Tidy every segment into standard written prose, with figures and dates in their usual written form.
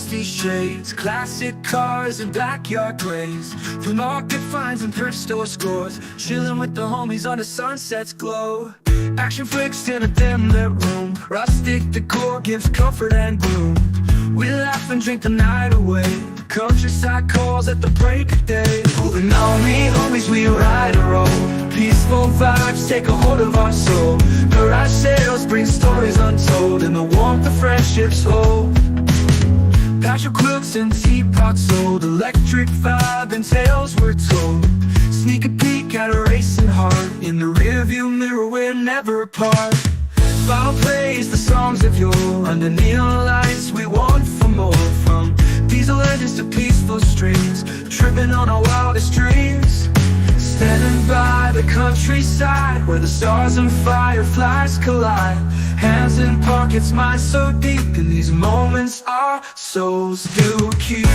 dusty shades, classic cars and backyard grays, through market finds and thrift store scores, chilling with the homies on the sunset's glow. Action flicks in a dim lit room, rustic decor gives comfort and gloom. We laugh and drink the night away, countryside calls at the break of day. Oh, the Gnomie homies, we ride a roll, peaceful vibes take a hold of our soul. Garage sales bring stories untold, and the warmth of friendships hold. Patio quilts and teapots sold, electric vibe and tales we're told. Sneak a peek at a racing heart, in the rearview mirror we're never apart. File plays the songs of yore, under neon lights we want for more. From diesel engines to peaceful streams, tripping on our wildest dreams. Standing by the countryside, where the stars and fireflies collide. Hands in pockets, minds so deep, in these moments our souls do keep.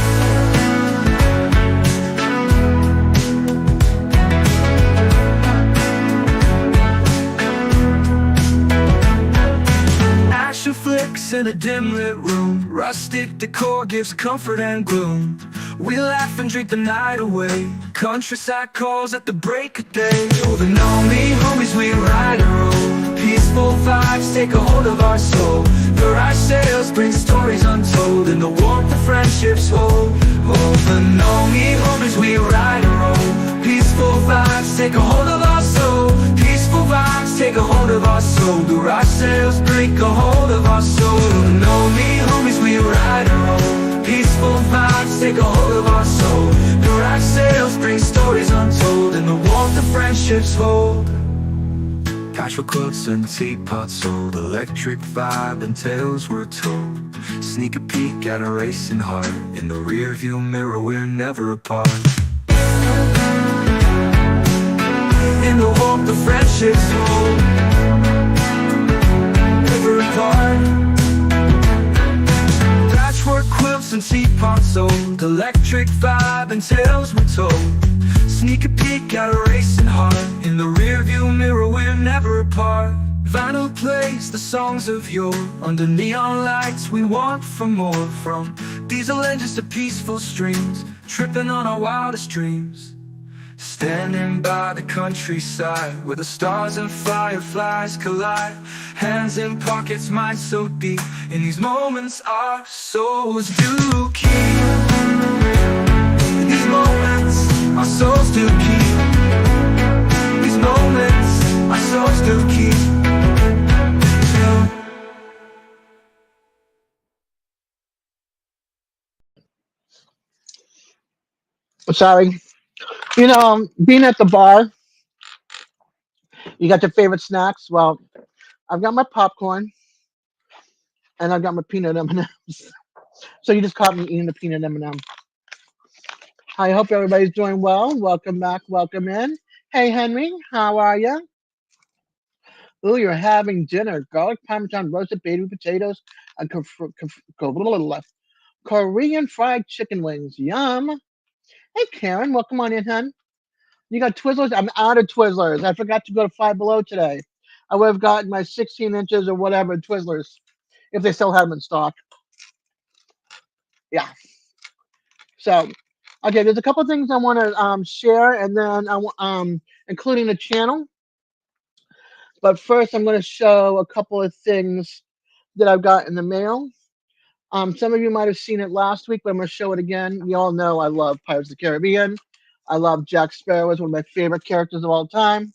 Action flicks in a dim lit room, rustic decor gives comfort and gloom. We laugh and drink the night away, countryside calls at the break of day. Oh, the Gnomie homies, we ride a roll, peaceful vibes take a hold of our soul. Garage sales bring stories untold, and the warmth of friendships hold. Oh, the Gnomie homies, we ride a roll, peaceful vibes take a hold of our soul. Peaceful vibes take a hold of our soul. Garage sales break a hold of our soul. The Gnomie homies, we ride a roll, peaceful vibes take a hold of our soul. Garage sales bring stories untold, and the warmth of friendships hold. Patio quilts and teapots sold, electric vibe and tales were told. Sneak a peek at a racing heart, in the rearview mirror we're never apart. In the warmth of friendships hold, never apart. Patchwork quilts and teapots sold, electric vibe and tales were told. Sneak a peek at a racing heart, in the rearview mirror we're never apart. Vinyl plays the songs of yore, under neon lights we want for more. From diesel engines to peaceful streams, tripping on our wildest dreams. Standing by the countryside, where the stars and fireflies collide. Hands in pockets, minds so deep, in these moments our souls do keep. In these moments our souls do keep. These moments our souls do keep. Sorry. Being at the bar, you got your favorite snacks. Well, I've got my popcorn and I've got my peanut M&Ms. So you just caught me eating the peanut M&M. I hope everybody's doing well. Welcome back. Welcome in. Hey, Henry, how are you? Ooh, you're having dinner. Garlic parmesan, roasted baby potatoes, and Korean fried chicken wings. Yum. Hey, Karen, welcome on in, hun. You got Twizzlers? I'm out of Twizzlers. I forgot to go to Five Below today. I would have gotten my 16 inches or whatever Twizzlers if they still have them in stock. Yeah. So, okay, there's a couple things I want to share, and then including the channel. But first, I'm going to show a couple of things that I've got in the mail. Some of you might have seen it last week, but I'm going to show it again. You all know I love Pirates of the Caribbean. I love Jack Sparrow. It's one of my favorite characters of all time.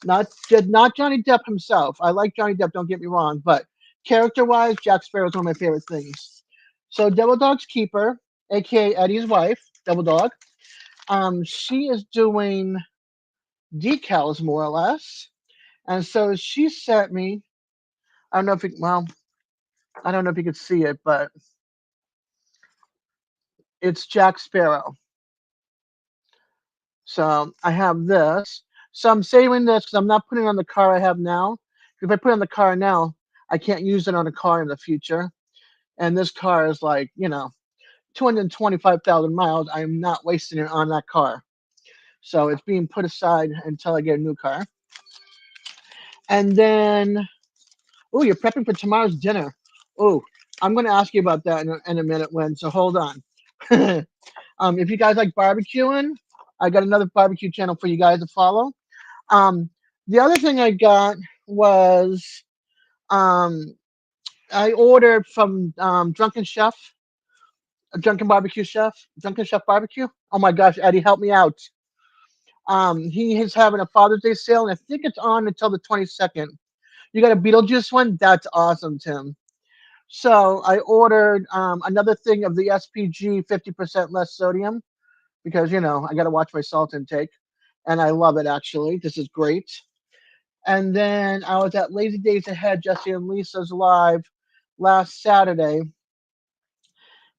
Not Johnny Depp himself. I like Johnny Depp, don't get me wrong, but character-wise, Jack Sparrow is one of my favorite things. So Devil Dog's keeper, aka Eddie's wife, Devil Dog, she is doing decals more or less, and so she sent me. I don't know if you could see it, but it's Jack Sparrow. So I have this. So I'm saving this because I'm not putting it on the car I have now. If I put it on the car now, I can't use it on a car in the future. And this car is like, 225,000 miles. I am not wasting it on that car. So it's being put aside until I get a new car. And then, oh, you're prepping for tomorrow's dinner. Oh, I'm going to ask you about that in a minute, When. So hold on. If you guys like barbecuing, I got another barbecue channel for you guys to follow. Um, the other thing I got was um, I ordered from Drunken Chef, Drunken Barbecue Chef, Drunken Chef Barbecue. Oh my gosh, Eddie, help me out. He is having a Father's Day sale, and I think it's on until the 22nd. You got a Beetlejuice one? That's awesome, Tim. So I ordered another thing of the SPG 50% less sodium because I got to watch my salt intake, and I love it actually. This is great. And then I was at Lazy Days Ahead, Jesse and Lisa's live last Saturday,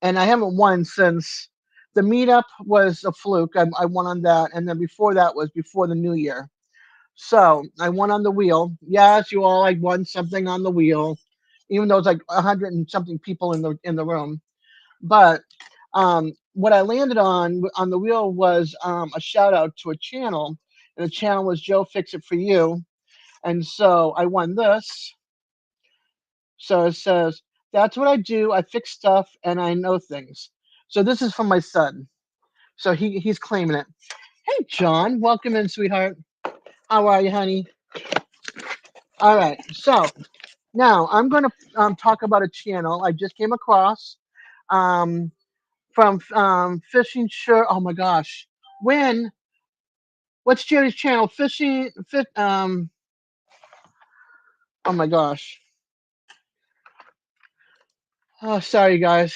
and I haven't won since the meetup was a fluke. I won on that, and then before that was before the New Year. So I won on the wheel. Yes, you all, I won something on the wheel, even though it's like 100 and something people in the room. But what I landed on the wheel was a shout out to a channel, and the channel was Joe Fix It For You, and so I won this. So it says, "That's what I do. I fix stuff and I know things." So this is from my son. So he's claiming it. Hey, John, welcome in, sweetheart. How are you, honey? All right. So now I'm going to talk about a channel I just came across um, from Fishing Sure. Oh my gosh. When? What's Jerry's channel? Fishing. Oh my gosh. Oh, sorry, guys.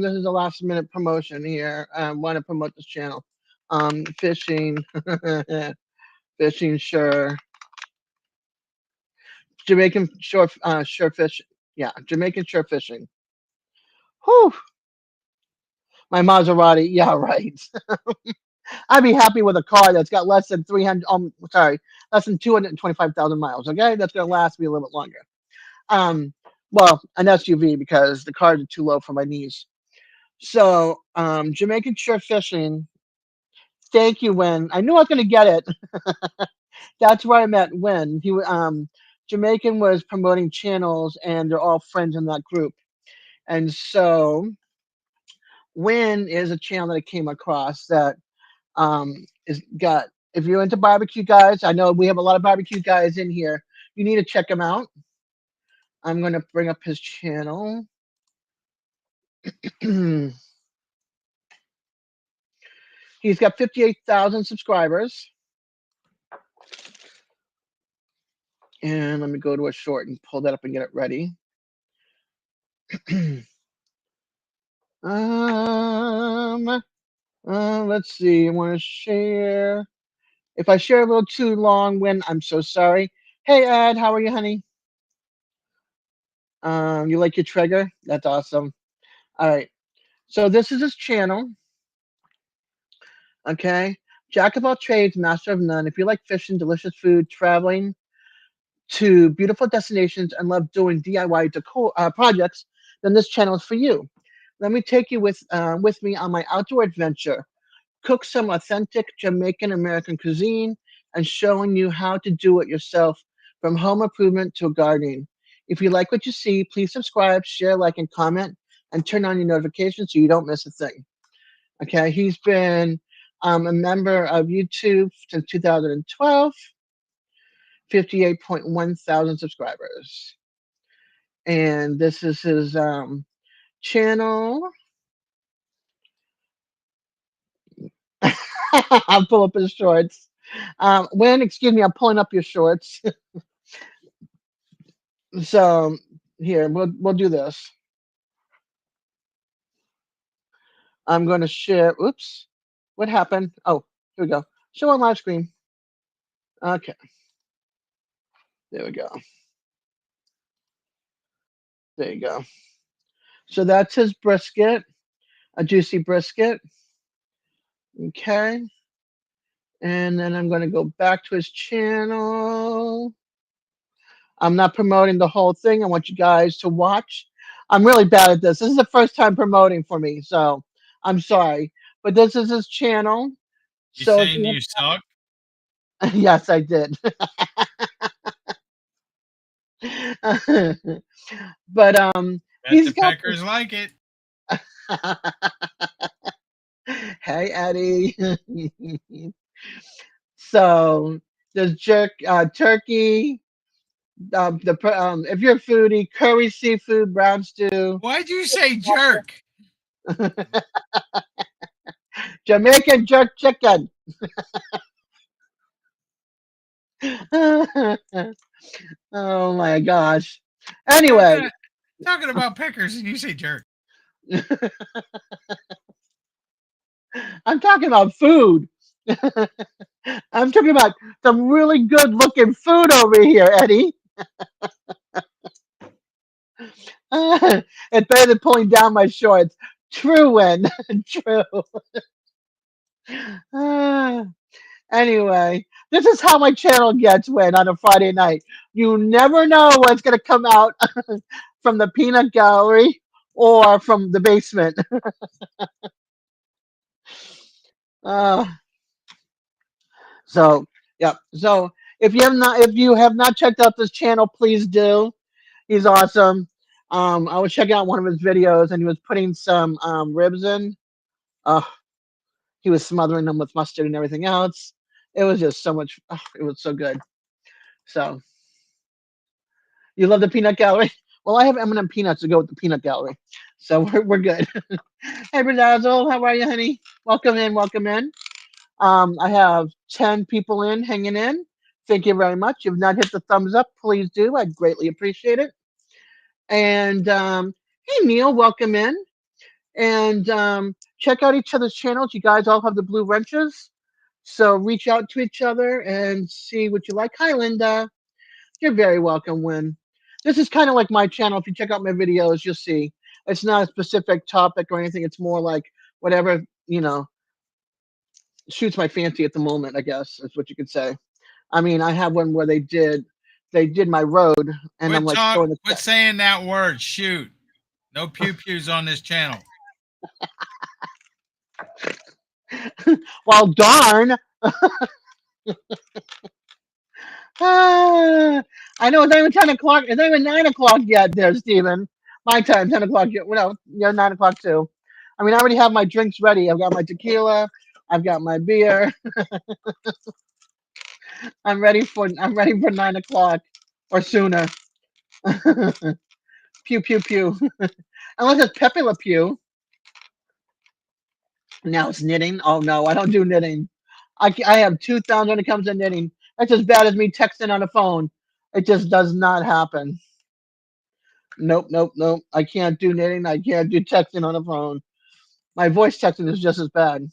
This is a last minute promotion here. I want to promote this channel. Fishing. Fishing Sure. Jamaican Shore Fish. Yeah, Jamaican Shore Fishing. Whew. My Maserati. Yeah, right. I'd be happy with a car that's got less than 300. Sorry, less than 225,000 miles. Okay, that's gonna last me a little bit longer. Um, well, an SUV because the cars are too low for my knees. So, Jamaican Shore Fishing. Thank you, Win. I knew I was gonna get it. That's where I met Win. Jamaican was promoting channels, and they're all friends in that group. And so, Win is a channel that I came across that is got. If you're into barbecue, guys, I know we have a lot of barbecue guys in here. You need to check him out. I'm gonna bring up his channel. He's got 58,000 subscribers. And let me go to a short and pull that up and get it ready. Let's see. I want to share. If I share a little too long, When, I'm so sorry. Hey, Ed, how are you, honey? You like your Traeger? That's awesome. All right. So this is his channel. Okay. Jack of all trades, master of none. If you like fishing, delicious food, traveling to beautiful destinations, and love doing DIY decor projects, then this channel is for you. Let me take you with me on my outdoor adventure. Cook some authentic Jamaican American cuisine and showing you how to do it yourself from home improvement to gardening. If you like what you see, please subscribe, share, like, and comment, and turn on your notifications so you don't miss a thing. Okay, he's been a member of YouTube since 2012, 58.1 thousand subscribers. And this is his channel. I'll pull up his shorts. Excuse me, I'm pulling up your shorts. So here, we'll do this. I'm going to share. Oops, what happened? Oh, here we go. Show on live screen. Okay, there we go. There you go. So that's his brisket, a juicy brisket. Okay, and then I'm going to go back to his channel. I'm not promoting the whole thing. I want you guys to watch. I'm really bad at this. This is the first time promoting for me, so I'm sorry. But this is his channel. You So if saying you you suck? yes, I did. But Bet He's the got peckers like it. Hey, Eddie. So there's turkey. If you're a foodie, curry seafood, brown stew, Why'd you say jerk? Jamaican jerk chicken. Oh my gosh. Anyway, Talking about peckers and you say jerk. I'm talking about food. I'm talking about some really good looking food over here, Eddie. It's better than pulling down my shorts. True, Win. True. Ah, anyway, this is how my channel gets, Win, on a Friday night. You never know what's going to come out from the peanut gallery or from the basement. Uh, so, yeah. So if you have not checked out this channel, please do. He's awesome. I was checking out one of his videos and he was putting some ribs in. Uh, he was smothering them with mustard and everything else. It was just so much. It was so good. So you love the peanut gallery? Well, I have M&M peanuts to go with the peanut gallery, so we're good. Hey, Bedazzle, how are you, honey? Welcome in, welcome in. I have 10 people hanging in. Thank you very much. If you've not hit the thumbs up, please do. I'd greatly appreciate it. And hey, Neil, welcome in. And check out each other's channels. You guys all have the blue wrenches. So reach out to each other and see what you like. Hi, Linda. You're very welcome, Win. This is kind of like my channel. If you check out my videos, you'll see. It's not a specific topic or anything. It's more like whatever, shoots my fancy at the moment, I guess, is what you could say. I mean, I have one where they did my road, and I'm like showing the. Quit saying that word. Shoot. No pew pews on this channel. Well, darn. I know it's not even 10 o'clock. It's not even 9 o'clock yet there, Stephen. My time, 10 o'clock. Well, no, you're 9 o'clock too. I mean, I already have my drinks ready. I've got my tequila. I've got my beer. I'm ready for 9 o'clock or sooner. Pew, pew, pew. Unless it's Pepe Le Pew. Now it's knitting. Oh, no, I don't do knitting. I have 2,000 when it comes to knitting. That's as bad as me texting on the phone. It just does not happen. Nope, nope, nope. I can't do knitting. I can't do texting on the phone. My voice texting is just as bad.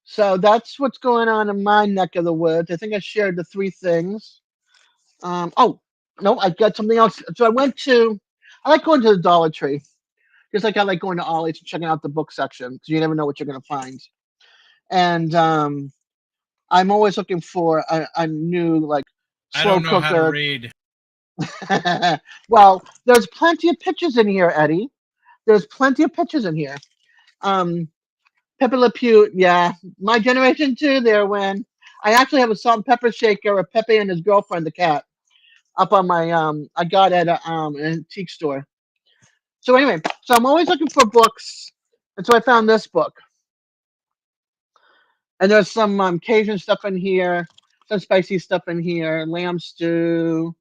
So that's what's going on in my neck of the woods. I think I shared the 3 things. Oh, no, I got something else. So I like going to the Dollar Tree. Just like I like going to Ollie's and checking out the book section because you never know what you're going to find. And I'm always looking for a new, like, I slow don't know how to cooker. read. Well, there's plenty of pictures in here, Eddie. There's plenty of pictures in here. Pepe Le Pew, yeah, my generation too. There, when I actually have a salt and pepper shaker of Pepe and his girlfriend, the cat, up on my I got at an antique store. So anyway, so I'm always looking for books, and so I found this book. And there's some Cajun stuff in here, some spicy stuff in here, lamb stew.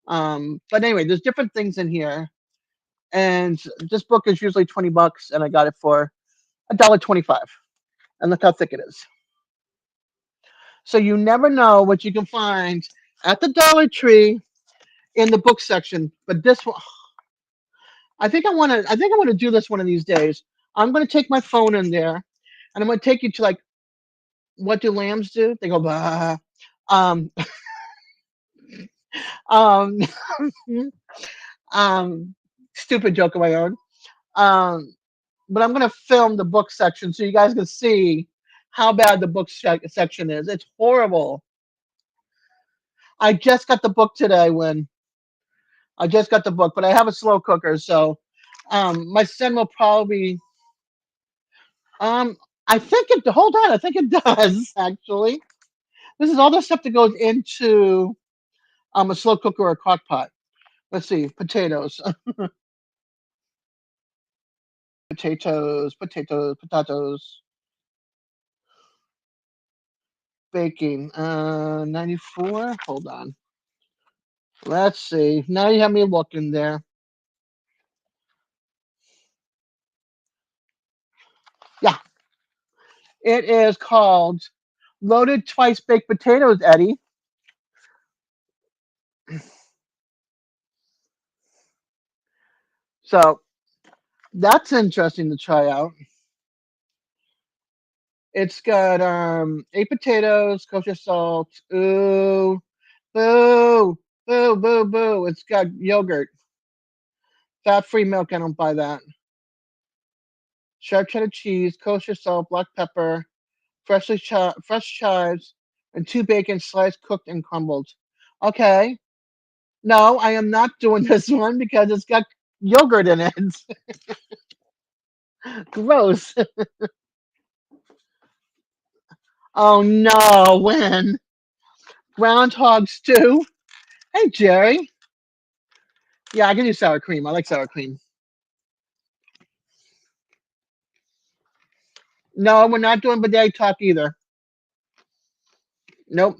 But anyway, there's different things in here. And this book is usually $20, and I got it for $1.25. And look how thick it is. So you never know what you can find at the Dollar Tree in the book section. But this one, I think I want to do this one of these days. I'm going to take my phone in there, and I'm going to take you to, like, what do lambs do? They go bah. Um, um, stupid joke of my own. But I'm going to film the book section so you guys can see how bad the book section is. It's horrible. I just got the book today, I just got the book, but I have a slow cooker, so my son will probably. I think it. Hold on, I think it does actually. This is all the stuff that goes into a slow cooker or a crock pot. Let's see, potatoes. Potatoes. Baking. 94. Hold on. Let's see. Now you have me looking there. Yeah, it is called loaded twice baked potatoes, Eddie. So that's interesting to try out. It's got 8 potatoes, kosher salt. Ooh, boo, boo. It's got yogurt, fat-free milk. I don't buy that. Sharp cheddar cheese, kosher salt, black pepper, fresh chives, and 2 bacon sliced, cooked, and crumbled. Okay. No, I am not doing this one because it's got yogurt in it. Gross. Oh no, when? Groundhog stew? Hey, Jerry. Yeah, I can do sour cream. I like sour cream. No, we're not doing bidet talk either. Nope.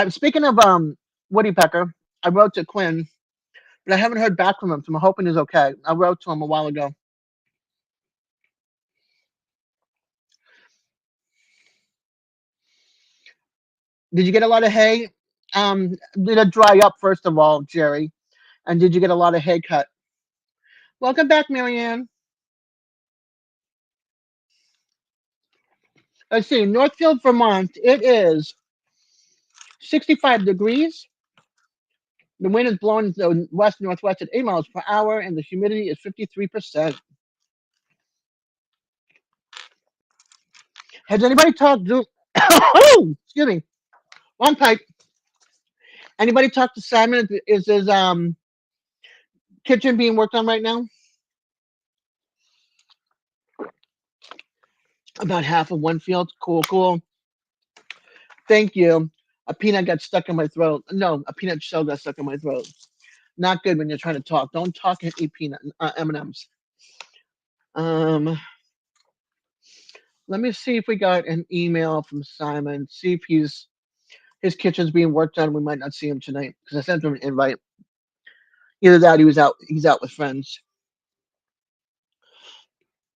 Speaking of Woody Pecker, I wrote to Quinn, but I haven't heard back from him, so I'm hoping he's okay. I wrote to him a while ago. Did you get a lot of hay? Did it dry up first of all, Jerry? And did you get a lot of hay cut? Welcome back, Marianne. Let's see, Northfield, Vermont. It is 65 degrees. The wind is blowing to the west northwest at 8 miles per hour, and the humidity is 53%. Has anybody talked to? Oh, excuse me. One pipe. Anybody talked to Simon? Is his kitchen being worked on right now? About half of one field. Cool. Thank you. A peanut got stuck in my throat. No, a peanut shell got stuck in my throat. Not good when you're trying to talk. Don't talk and eat peanut M&Ms. Let me see if we got an email from Simon. See if his kitchen's being worked on. We might not see him tonight because I sent him an invite. Either that, he's out with friends.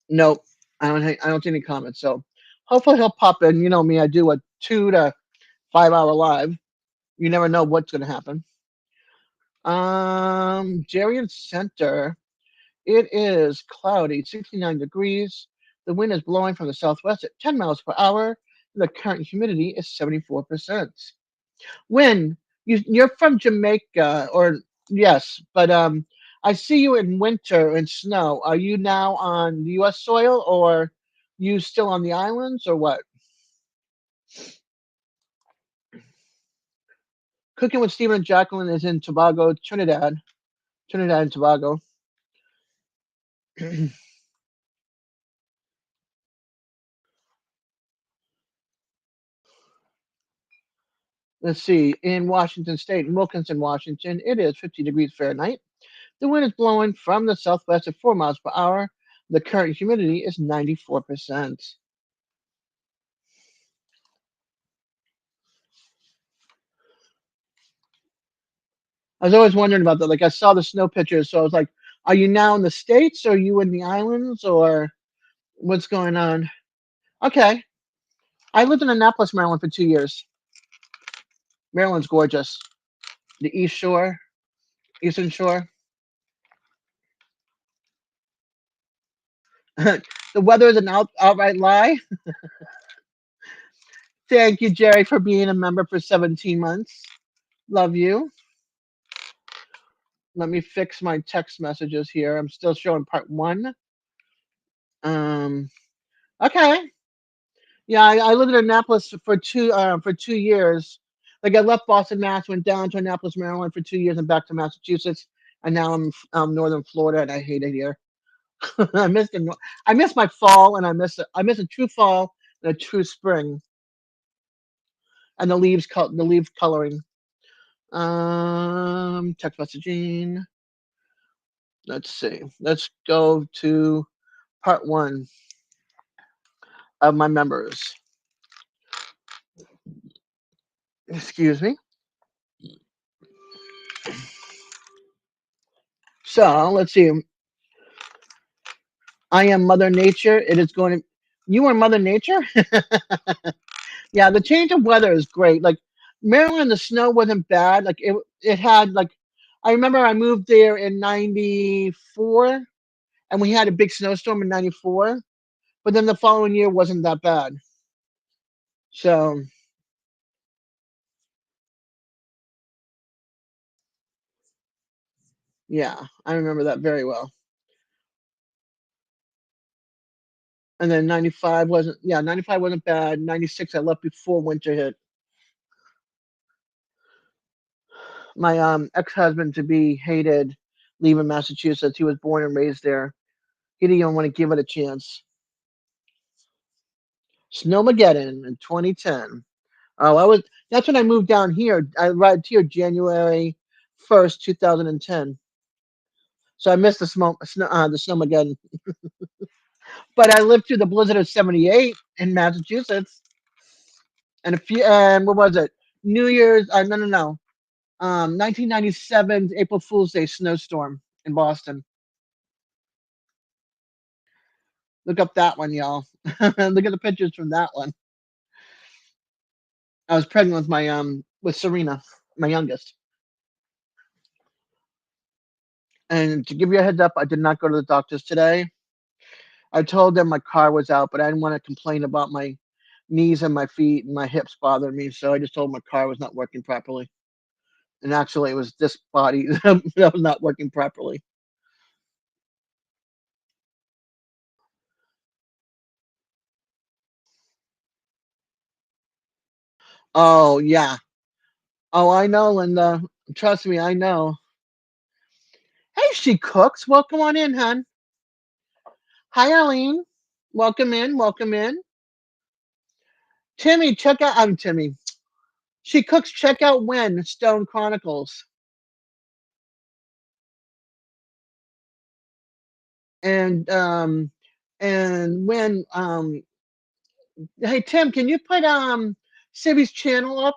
Nope, I don't see any comments. So hopefully he'll pop in. You know me, I do a 2 to 5 hour live. You never know what's gonna happen. Darien Center. It is cloudy, 69 degrees. The wind is blowing from the southwest at 10 miles per hour. The current humidity is 74%. When you're from Jamaica, or yes, but I see you in winter and snow. Are you now on the U.S. soil, or you still on the islands, or what? Cooking with Stephen and Jacqueline is in Tobago, Trinidad and Tobago. Let's see, in Washington State, in Wilkinson, Washington, it is 50 degrees Fahrenheit. The wind is blowing from the southwest at 4 miles per hour. The current humidity is 94%. I was always wondering about that. Like, I saw the snow pictures, so I was like, are you now in the States, or are you in the islands, or what's going on? Okay. I lived in Annapolis, Maryland for 2 years. Maryland's gorgeous. The East Shore, Eastern Shore. The weather is an outright lie. Thank you, Jerry, for being a member for 17 months. Love you. Let me fix my text messages here. I'm still showing part 1. Okay. Yeah, I lived in Annapolis for 2 years. Like, I left Boston, Mass, went down to Annapolis, Maryland for 2 years, and back to Massachusetts, and now I'm northern Florida, and I hate it here. I miss my fall, and I miss a true fall and a true spring. and the leaves coloring. Text messaging. Let's see. Let's go to part 1 of my members. Excuse me. So let's see. I am Mother Nature. It is going to. You are Mother Nature? Yeah, the change of weather is great. Like Maryland, the snow wasn't bad. Like it had like I remember I moved there in '94, and we had a big snowstorm in '94. But then the following year wasn't that bad. So yeah, I remember that very well. And then '95 wasn't. Yeah, '95 wasn't bad. '96 I left before winter hit. My ex-husband to be hated leaving Massachusetts. He was born and raised there. He didn't even want to give it a chance. Snowmageddon in 2010. Oh, that's when I moved down here. I arrived here January 1st, 2010. So I missed the Snowmageddon. But I lived through the blizzard of '78 in Massachusetts. And what was it? New Year's, no. 1997's April Fool's Day snowstorm in Boston. Look up that one, y'all. Look at the pictures from that one. I was pregnant with my with Serena, my youngest. And to give you a heads up, I did not go to the doctors today. I told them my car was out, but I didn't want to complain about my knees and my feet and my hips bothering me, so I just told them my car was not working properly. And actually, it was this body that was not working properly. Oh yeah. Oh, I know, Linda. Trust me, I know. Hey, she cooks. Welcome on in, hon. Hi, Eileen. Welcome in. Welcome in. Timmy, check out. I'm Timmy. She cooks. Check out when Stone Chronicles. And when hey Tim, can you put Sibby's channel up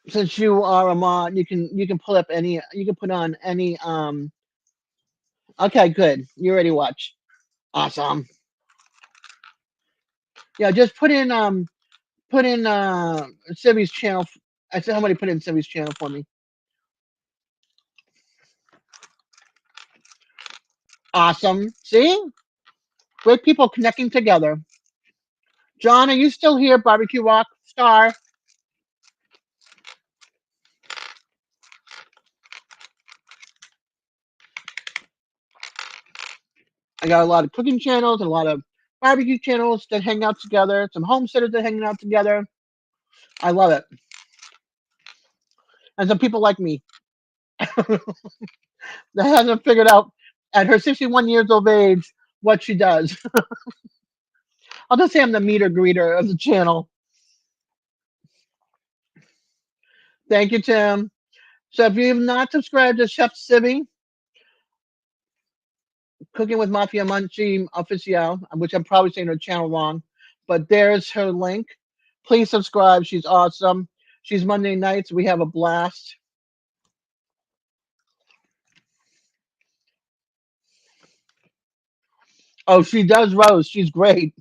since you are a mod? You can pull up any. You can put on any. Okay, good. You already watch. Awesome. Yeah, just put in Sibby's channel. I said somebody put in Sibby's channel for me. Awesome. See? Great people connecting together. John, are you still here? Barbecue Rock Star. I got a lot of cooking channels and a lot of barbecue channels that hang out together. Some homesteaders that hang out together. I love it. And some people like me that hasn't figured out at her 61 years of age what she does. I'll just say I'm the meter greeter of the channel. Thank you, Tim. So if you have not subscribed to Chef Sibby, Cooking with Mafia Munchie Official, which I'm probably saying her channel wrong, but there's her link. Please subscribe. She's awesome. She's Monday nights. We have a blast. Oh, she does roast. She's great.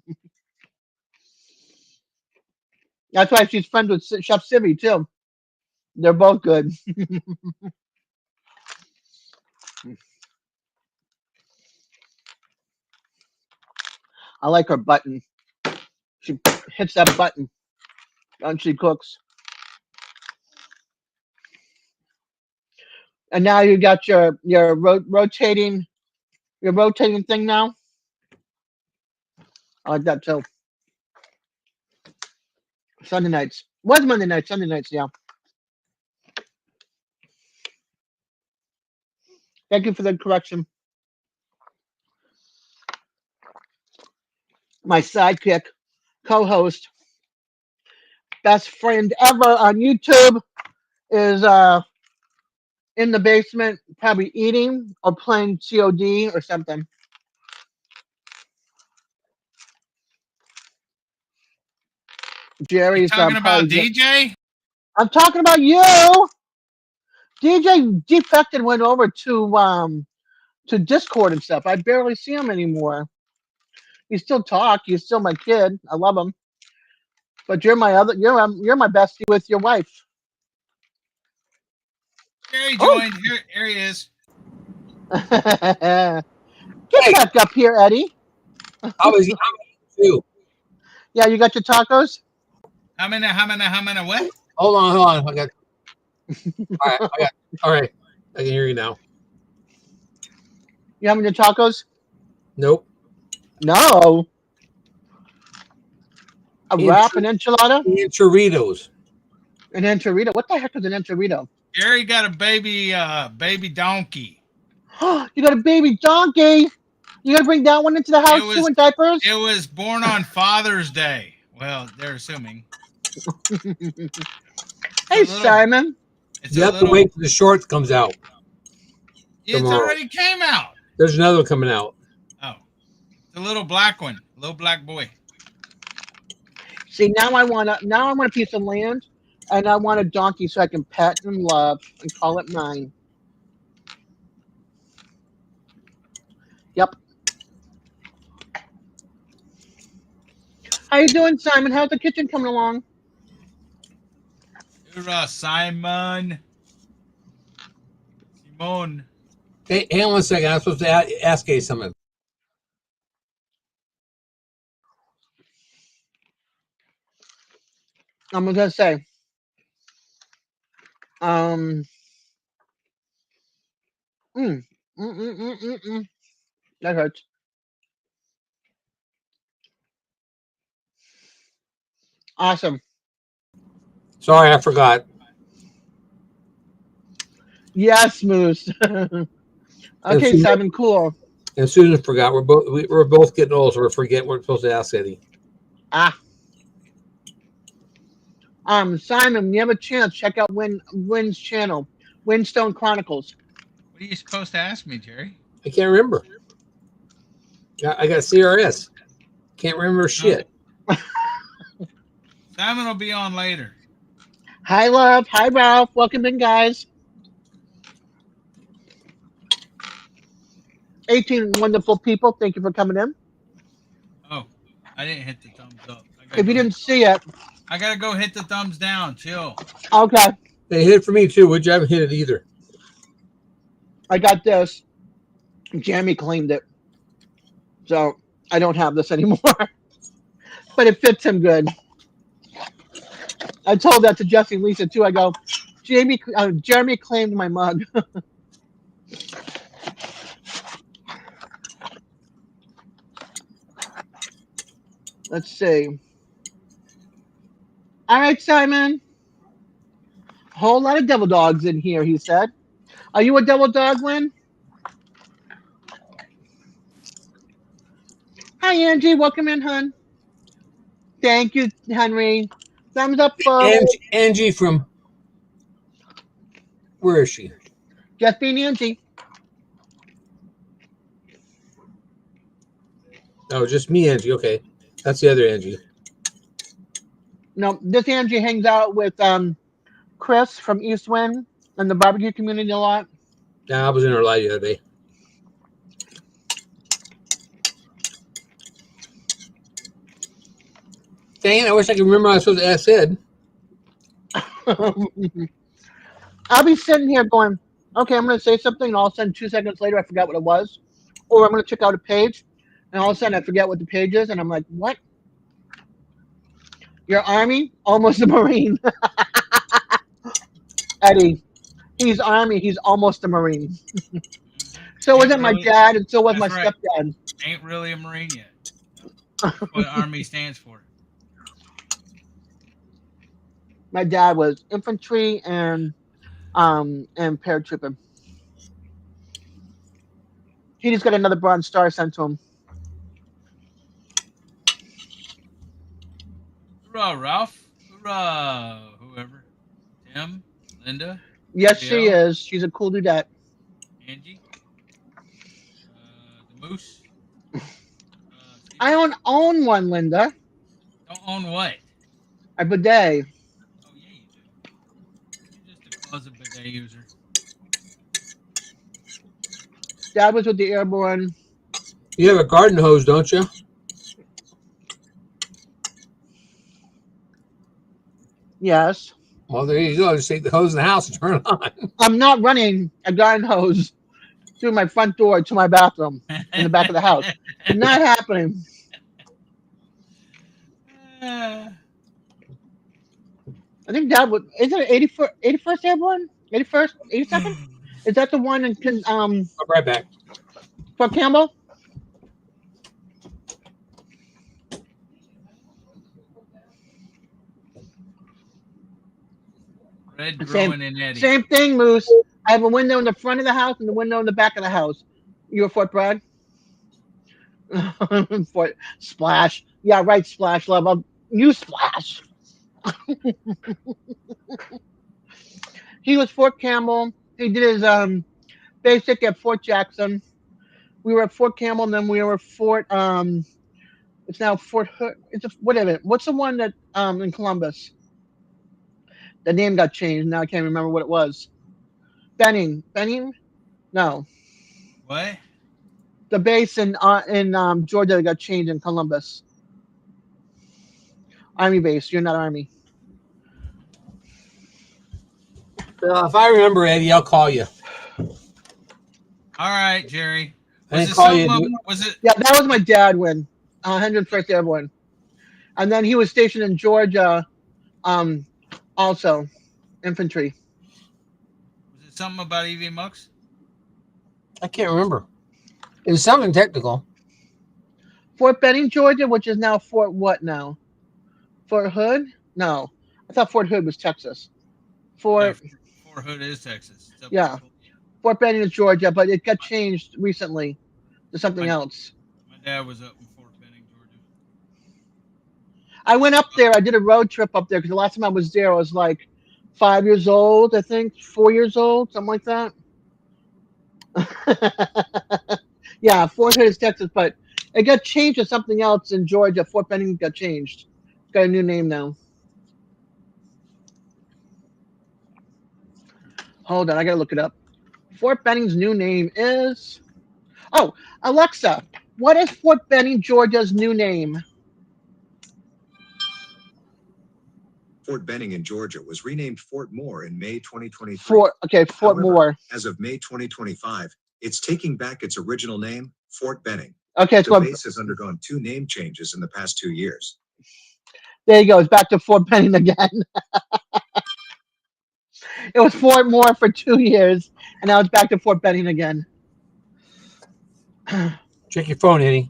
That's why she's friends with Chef Sibby too. They're both good. I like her button. She hits that button and she cooks. And now you got rotating thing now. I like that too. Sunday nights. Was Monday nights? Sunday nights. Yeah. Thank you for the correction. My sidekick, co-host, best friend ever on YouTube, is in the basement, probably eating or playing COD or something. You Jerry's talking about probably. DJ? I'm talking about you. DJ defected, went over to Discord and stuff. I barely see him anymore. You still talk. You're still my kid. I love him. But you're my bestie with your wife. Jerry Oh, joined. Here he is. get Hey, back up here, Eddie. how is you? Yeah, you got your tacos. How many, what? Hold on. I got. All right. I can hear you now. You having your tacos? Nope. No. A wrap, an And enchilada, Choritos. an enchilada. What the heck is an enchilada? Jerry got a baby donkey. You got a baby donkey. You gotta bring that one into the house too in diapers. It was born on Father's Day. Well, they're assuming. Hey, Simon. You have to wait till the shorts comes out. It's tomorrow. already came out. There's another one coming out. Oh, it's a little black one, little black boy. See, now I want a piece of land, and I want a donkey so I can pet and love and call it mine. Yep. How you doing, Simon? How's the kitchen coming along? Simon. Simone. Hey, hang on 1 second. I'm supposed to ask you something. I'm gonna say, mm, that hurts. Awesome. Sorry, I forgot. Yes, Moose. Okay, Simon, cool. And Susan forgot. We're both getting old, so we're forgetting we're supposed to ask Eddie. Simon, when you have a chance, check out Wynn's channel, Windstone Chronicles. What are you supposed to ask me, Jerry? I can't remember. I got CRS. Can't remember shit. Simon will be on later. Hi, love. Hi, Ralph. Welcome in, guys. 18 wonderful people. Thank you for coming in. Oh, I didn't hit the thumbs up. If you didn't see it, I gotta go hit the thumbs down. Chill. okay. They hit it for me too, which I haven't hit it either. I got this. Jamie claimed it. So I don't have this anymore. But it fits him good. I told that to Jesse and Lisa too. I go, Jeremy claimed my mug. Let's see. All right, Simon. Whole lot of devil dogs in here, he said. Are you a devil dog, Wynn? Hi, Angie. Welcome in, hon. Thank you, Henry. Thumbs up, folks. Angie from... Where is she? Just being Angie. Oh, just me, Angie. Okay. That's the other Angie. No, this Angie hangs out with Chris from East Wind and the barbecue community a lot. Yeah, I was in her live the other day. Dang it, I wish I could remember what I was supposed to ask Ed. I'll be sitting here going, okay, I'm going to say something, and all of a sudden, 2 seconds later, I forgot what it was. Or I'm going to check out a page, and all of a sudden, I forget what the page is, and I'm like, what? Your Army? Almost a Marine. Eddie, he's Army, he's almost a Marine. So wasn't my dad, and so was my stepdad. Ain't really a Marine yet. That's what Army stands for. My dad was infantry and paratrooper. He just got another Bronze Star sent to him. Hoorah, Ralph. Hoorah, whoever. Tim, Linda, Yes, she Gabrielle, is. She's a cool dudette. Angie, the Moose. I Stevie. don't own one, Linda. Don't own what? A bidet. Oh, yeah, you do. You're just a closet bidet user. Dad was with the airborne. You have a garden hose, don't you? Yes. Well, there you go. Just take the hose in the house and turn it on. I'm not running a garden hose through my front door to my bathroom in the back of the house. Not happening. I think Dad would. Is it 81st airborne? 81st? 82nd? Is that the one in I'll be right back. Fort Campbell? Red Same, growing in Eddie. same thing, Moose. I have a window in the front of the house and the window in the back of the house. You a Fort Bragg? Fort Splash. Yeah, right, Splash Love. You Splash. He was Fort Campbell. He did his basic at Fort Jackson. We were at Fort Campbell, and then we were at Fort it's now Fort Hood. It's a, whatever. What's the one that in Columbus? The name got changed. Now I can't remember what it was. Benning. Benning? No. What? The base in Georgia that got changed in Columbus. Army base. You're not Army. If I remember, Eddie, I'll call you. All right, Jerry. I Was didn't it call you. something? Was it? Yeah, that was my dad when 101st Airborne. And then he was stationed in Georgia also, infantry. Was it something about EV Mux? I can't remember. It was something technical. Fort Benning, Georgia, which is now Fort what now? Fort Hood? No. I thought Fort Hood was Texas. Yeah, Fort Fort Hood is Texas. It's up Yeah. in- Fort Benning is Georgia, but it got changed recently to something else. My dad was up in Fort Benning, Georgia. I went up there. I did a road trip up there because the last time I was there, I was like 5 years old, I think, 4 years old, something like that. Yeah, Fort Hood is Texas, but it got changed to something else in Georgia. Fort Benning got changed. It's got a new name now. Hold on, I gotta look it up. Fort Benning's new name is. Oh, Alexa, what is Fort Benning, Georgia's new name? Fort Benning in Georgia was renamed Fort Moore in May 2023. Fort However, Moore. As of May 2025, it's taking back its original name, Fort Benning. Okay, it's The going. base has undergone 2 name changes in the past 2 years. There you go. It's back to Fort Benning again. It was Fort Moore for 2 years, and now it's back to Fort Benning again. Check your phone, Eddie.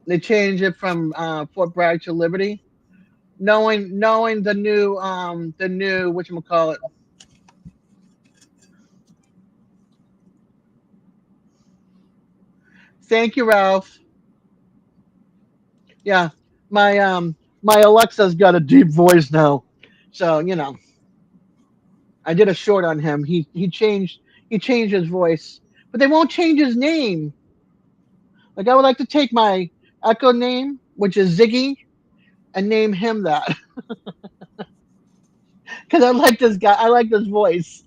They changed it from Fort Bragg to Liberty, knowing the new whatchamacallit. Thank you, Ralph. Yeah, my Alexa's got a deep voice now, so I did a short on him. He changed his voice, but they won't change his name. Like I would like to take my Echo name, which is Ziggy, and name him that because I like this guy. I like this voice.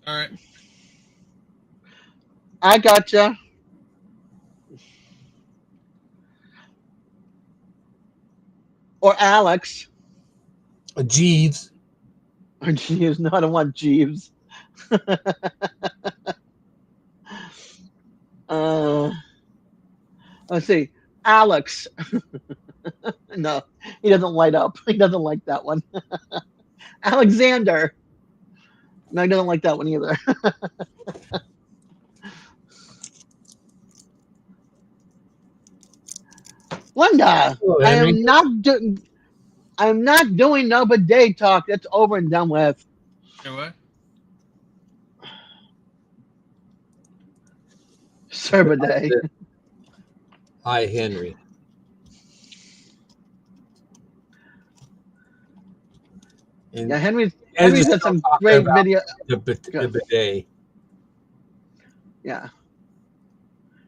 All right. I gotcha. Or Alex. Jeeves. Or Jeeves. No, I don't want Jeeves. Let's see. Alex. No, he doesn't light up. He doesn't like that one. Alexander. No, he doesn't like that one either. Linda, Hello, I Henry. am not doing no bidet talk. That's over and done with. Say what? Sir bidet. Hi, Henry. And Yeah, Henry's Ed was got still some talking great about video. the Good. bidet. Yeah,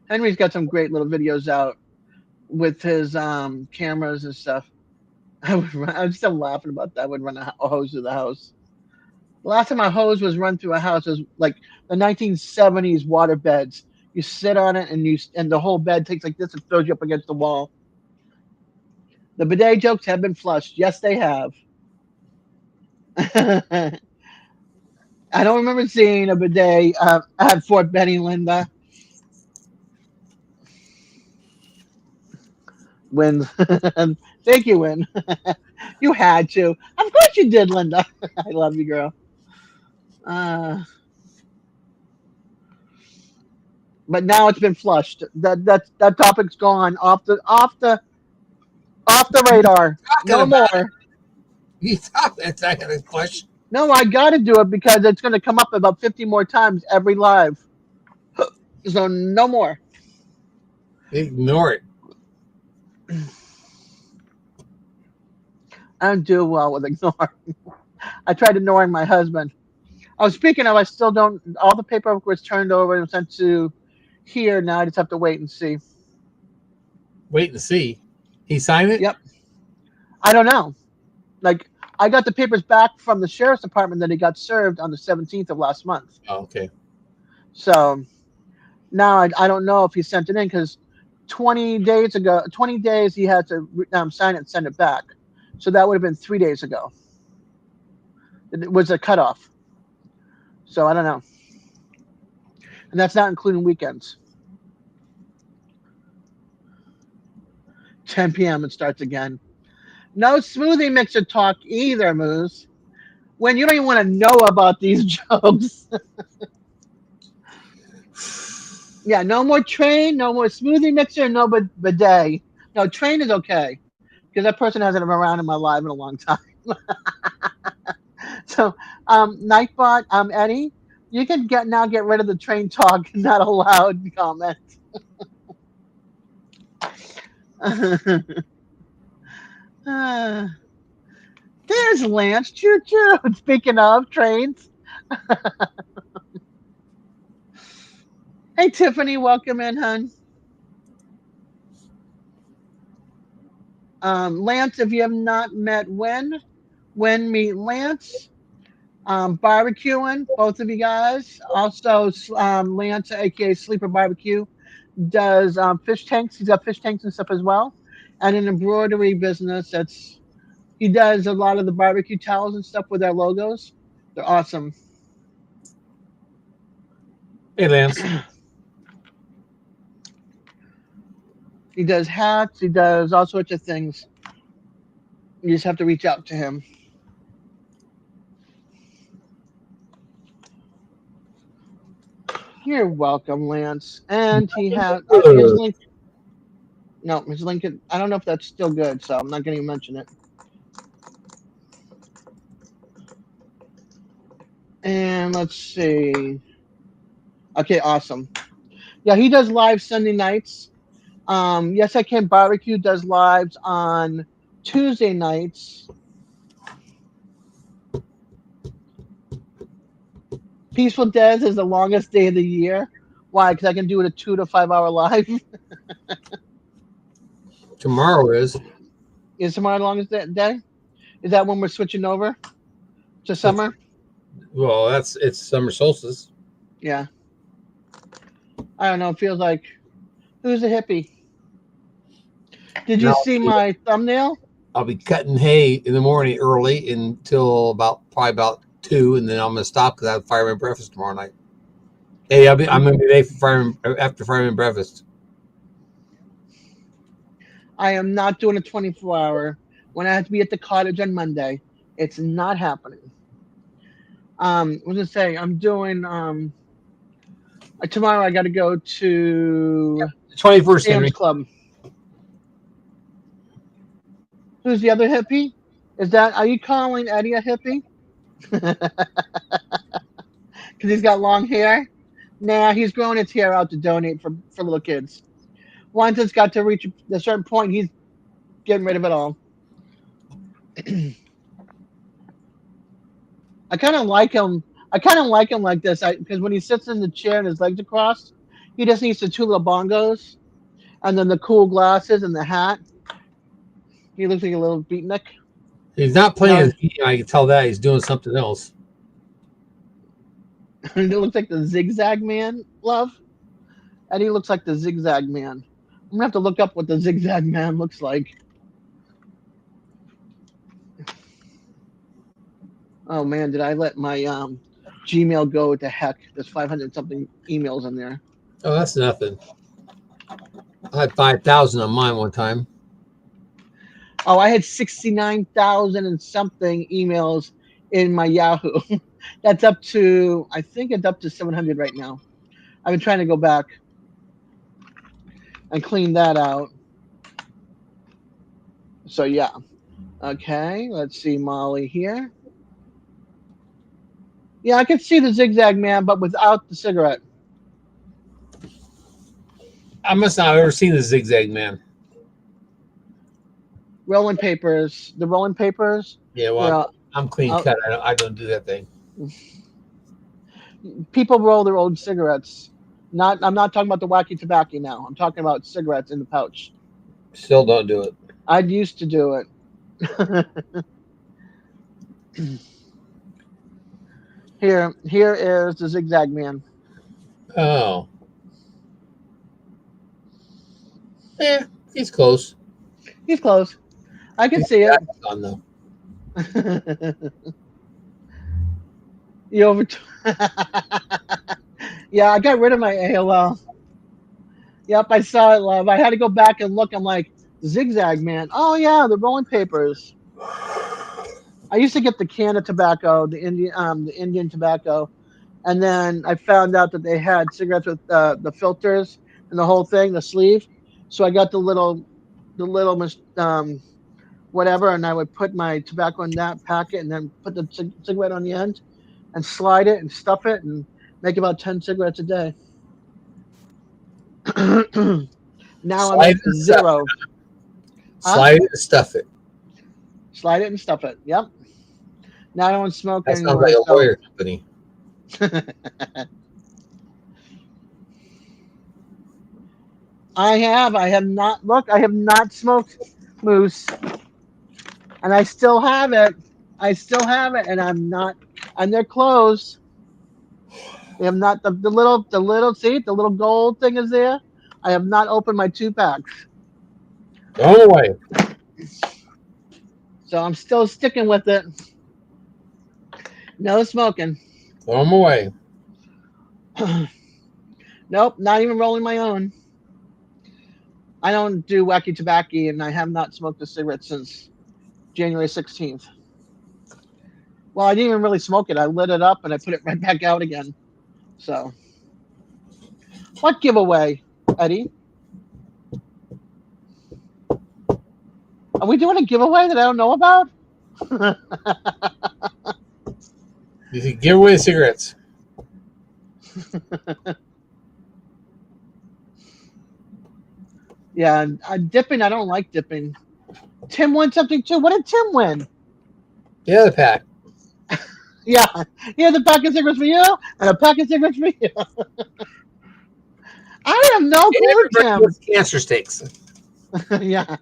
Henry's got some great little videos out with his cameras and stuff. I'm still laughing about that. I would run a hose through the house. The last time a hose was run through a house was like the 1970s water beds. You sit on it and the whole bed takes like this and throws you up against the wall. The bidet jokes have been flushed. Yes, they have. I don't remember seeing a bidet at Fort Benning, Linda. Win. Thank you, Win. You had to. Of course you did, Linda. I love you, girl. But now it's been flushed. That topic's gone off the radar. No more. You thought that's not going to push. No, I got to do it because it's going to come up about 50 more times every live. So no more. Ignore it. I don't do well with ignoring. I tried ignoring my husband. Oh, speaking of, I still don't. All the paperwork was turned over and sent to here. Now I just have to wait and see. Wait and see. He signed it? Yep. I don't know. Like, I got the papers back from the sheriff's department that he got served on the 17th of last month. Oh, okay. So now I don't know if he sent it in because 20 days he had to sign it and send it back. So that would have been 3 days ago. It was a cutoff. So I don't know. And that's not including weekends. 10 p.m. it starts again. No smoothie mixer talk either, Moose. When you don't even want to know about these jokes. Yeah, no more train, no more smoothie mixer, no bidet. No, train is okay because that person hasn't been around in my life in a long time. So, Nightbot, Eddie, you can get rid of the train talk, not allowed comment. There's Lance. Choo choo. Speaking of trains. Hey, Tiffany, welcome in, hon. Lance, if you have not met Wen meet Lance. Barbecuing, both of you guys. Also, Lance, aka Sleeper Barbecue, does fish tanks. He's got fish tanks and stuff as well. And an embroidery business he does a lot of the barbecue towels and stuff with our logos. They're awesome. Hey, Lance. He does hats. He does all sorts of things. You just have to reach out to him. You're welcome, Lance. And he has his link. No, his link. I don't know if that's still good, so I'm not going to mention it. And let's see. Okay, awesome. Yeah, he does live Sunday nights. Yes, I Can Barbecue does lives on Tuesday nights. Peaceful-Dez is the longest day of the year. Why? Because I can do it a 2 to 5 hour live. Tomorrow is. Is tomorrow the longest day? Is that when we're switching over to summer? Well, it's summer solstice. Yeah. I don't know. It feels like, who's a hippie? Did you see my thumbnail? I'll be cutting hay in the morning early until probably about 2, and then I'm going to stop because I have fireman breakfast tomorrow night. Hey, I'm going to be late for after fireman breakfast. I am not doing a 24-hour when I have to be at the cottage on Monday. It's not happening. I was going to say, I'm doing, tomorrow I got to go to 21st Sam's Club. Who's the other hippie? Are you calling Eddie a hippie? Because he's got long hair? Nah, he's growing his hair out to donate for little kids. Once it's got to reach a certain point, he's getting rid of it all. I kind of like him. I kind of like him like this. Because when he sits in the chair and his legs are crossed, he just needs the two little bongos, and then the cool glasses and the hat. He looks like a little beatnik. He's not playing No, his game. I can tell that he's doing something else. it looks like the Zigzag Man. Love, Eddie looks like the Zigzag Man. I'm gonna have to look up what the Zigzag Man looks like. Oh man, did I let my Gmail go to heck? There's 500 something emails in there. Oh, that's nothing. I had 5,000 on mine one time. Oh, I had 69,000 and something emails in my Yahoo. That's up to, I think it's up to 700 right now. I've been trying to go back and clean that out. So yeah. Okay, let's see Molly here. Yeah, I can see the Zigzag Man, but without the cigarette. I must not have ever seen the Zigzag Man. Rolling papers. The rolling papers. Yeah, well, Yeah. I'm clean cut. I don't do that thing. People roll their own cigarettes. I'm not talking about the wacky tobacco now. I'm talking about cigarettes in the pouch. Still don't do it. I used to do it. Here is the Zigzag Man. Oh. Yeah, he's close. He's close. I can see it. On though. You over? Yeah, I got rid of my AOL. Yep, I saw it, love. I had to go back and look. I'm like, Zigzag Man. Oh yeah, the rolling papers. I used to get the can of tobacco, the Indian tobacco, and then I found out that they had cigarettes with the filters and the whole thing, the sleeve. So I got the little whatever, and I would put my tobacco in that packet, and then put the cigarette on the end, and slide it and stuff it, and make about 10 cigarettes a day. Now I'm Slide at it and zero. Slide it and stuff it. Slide it and stuff it. Yep. Now I don't smoke That sounds anymore. like a lawyer company. I have not. Look, I have not smoked moose, and I still have it. And I'm not. And they're closed. They have not. The little. See, the little gold thing is there. I have not opened my 2-packs, Throw them away. so I'm still sticking with it. No smoking. Throw them away. Nope, not even rolling my own. I don't do wacky tobacco, and I have not smoked a cigarette since January 16th. Well, I didn't even really smoke it. I lit it up and I put it right back out again. So, what giveaway, Eddie? Are we doing a giveaway that I don't know about? You can give away the cigarettes. Yeah, dipping. I don't like dipping. Tim won something too. What did Tim win? The other pack. Yeah, the pack of cigarettes for you and a pack of cigarettes for you. I have no clue, Tim. Cancer stakes. Yeah.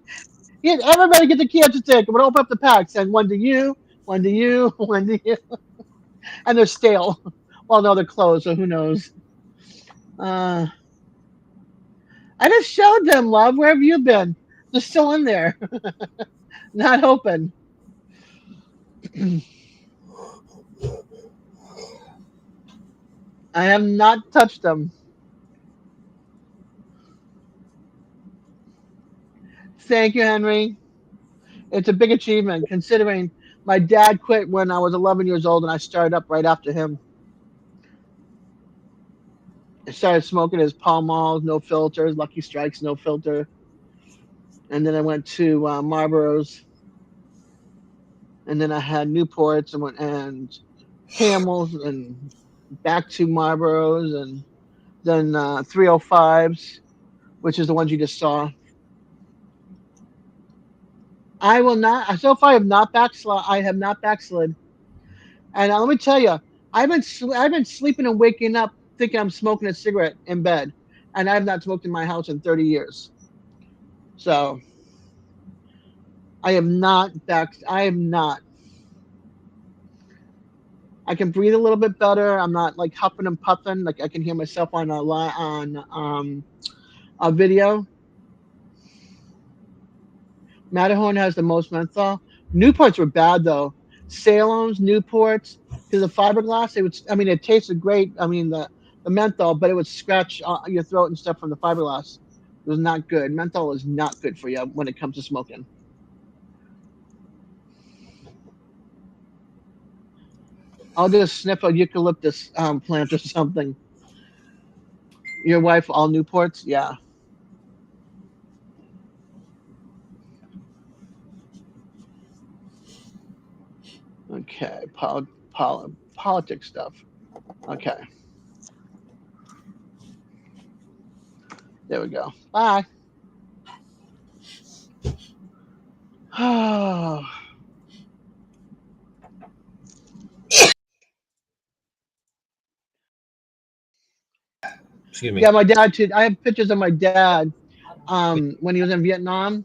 Everybody get the cancer stick. I'm gonna open up the packs and one to you, one to you, one to you. And they're stale. Well, no, they're closed, so who knows? I just showed them, love. Where have you been? They're still in there. Not open. I have not touched them. Thank you, Henry. It's a big achievement considering my dad quit when I was 11 years old and I started up right after him. I started smoking his Pall Malls, no filters, Lucky Strikes, no filter. And then I went to Marlboros. And then I had Newports and Camels and back to Marlboros and then 305s, which is the ones you just saw. I will not. So far, I have not backslid. And let me tell you, I've been sleeping and waking up thinking I'm smoking a cigarette in bed, and I have not smoked in my house in 30 years. So I am not back. I am not. I can breathe a little bit better. I'm not like huffing and puffing. Like I can hear myself on a video. Matterhorn has the most menthol. Newports were bad though. Salem's, Newports, because the fiberglass, it would. I mean, it tasted great. I mean, the menthol, but it would scratch your throat and stuff from the fiberglass. It was not good. Menthol is not good for you when it comes to smoking. I'll just sniff a eucalyptus plant or something. Your wife, all Newports? Yeah. Okay. Politics stuff. Okay. There we go. Bye. Excuse me. Yeah, my dad too. I have pictures of my dad when he was in Vietnam.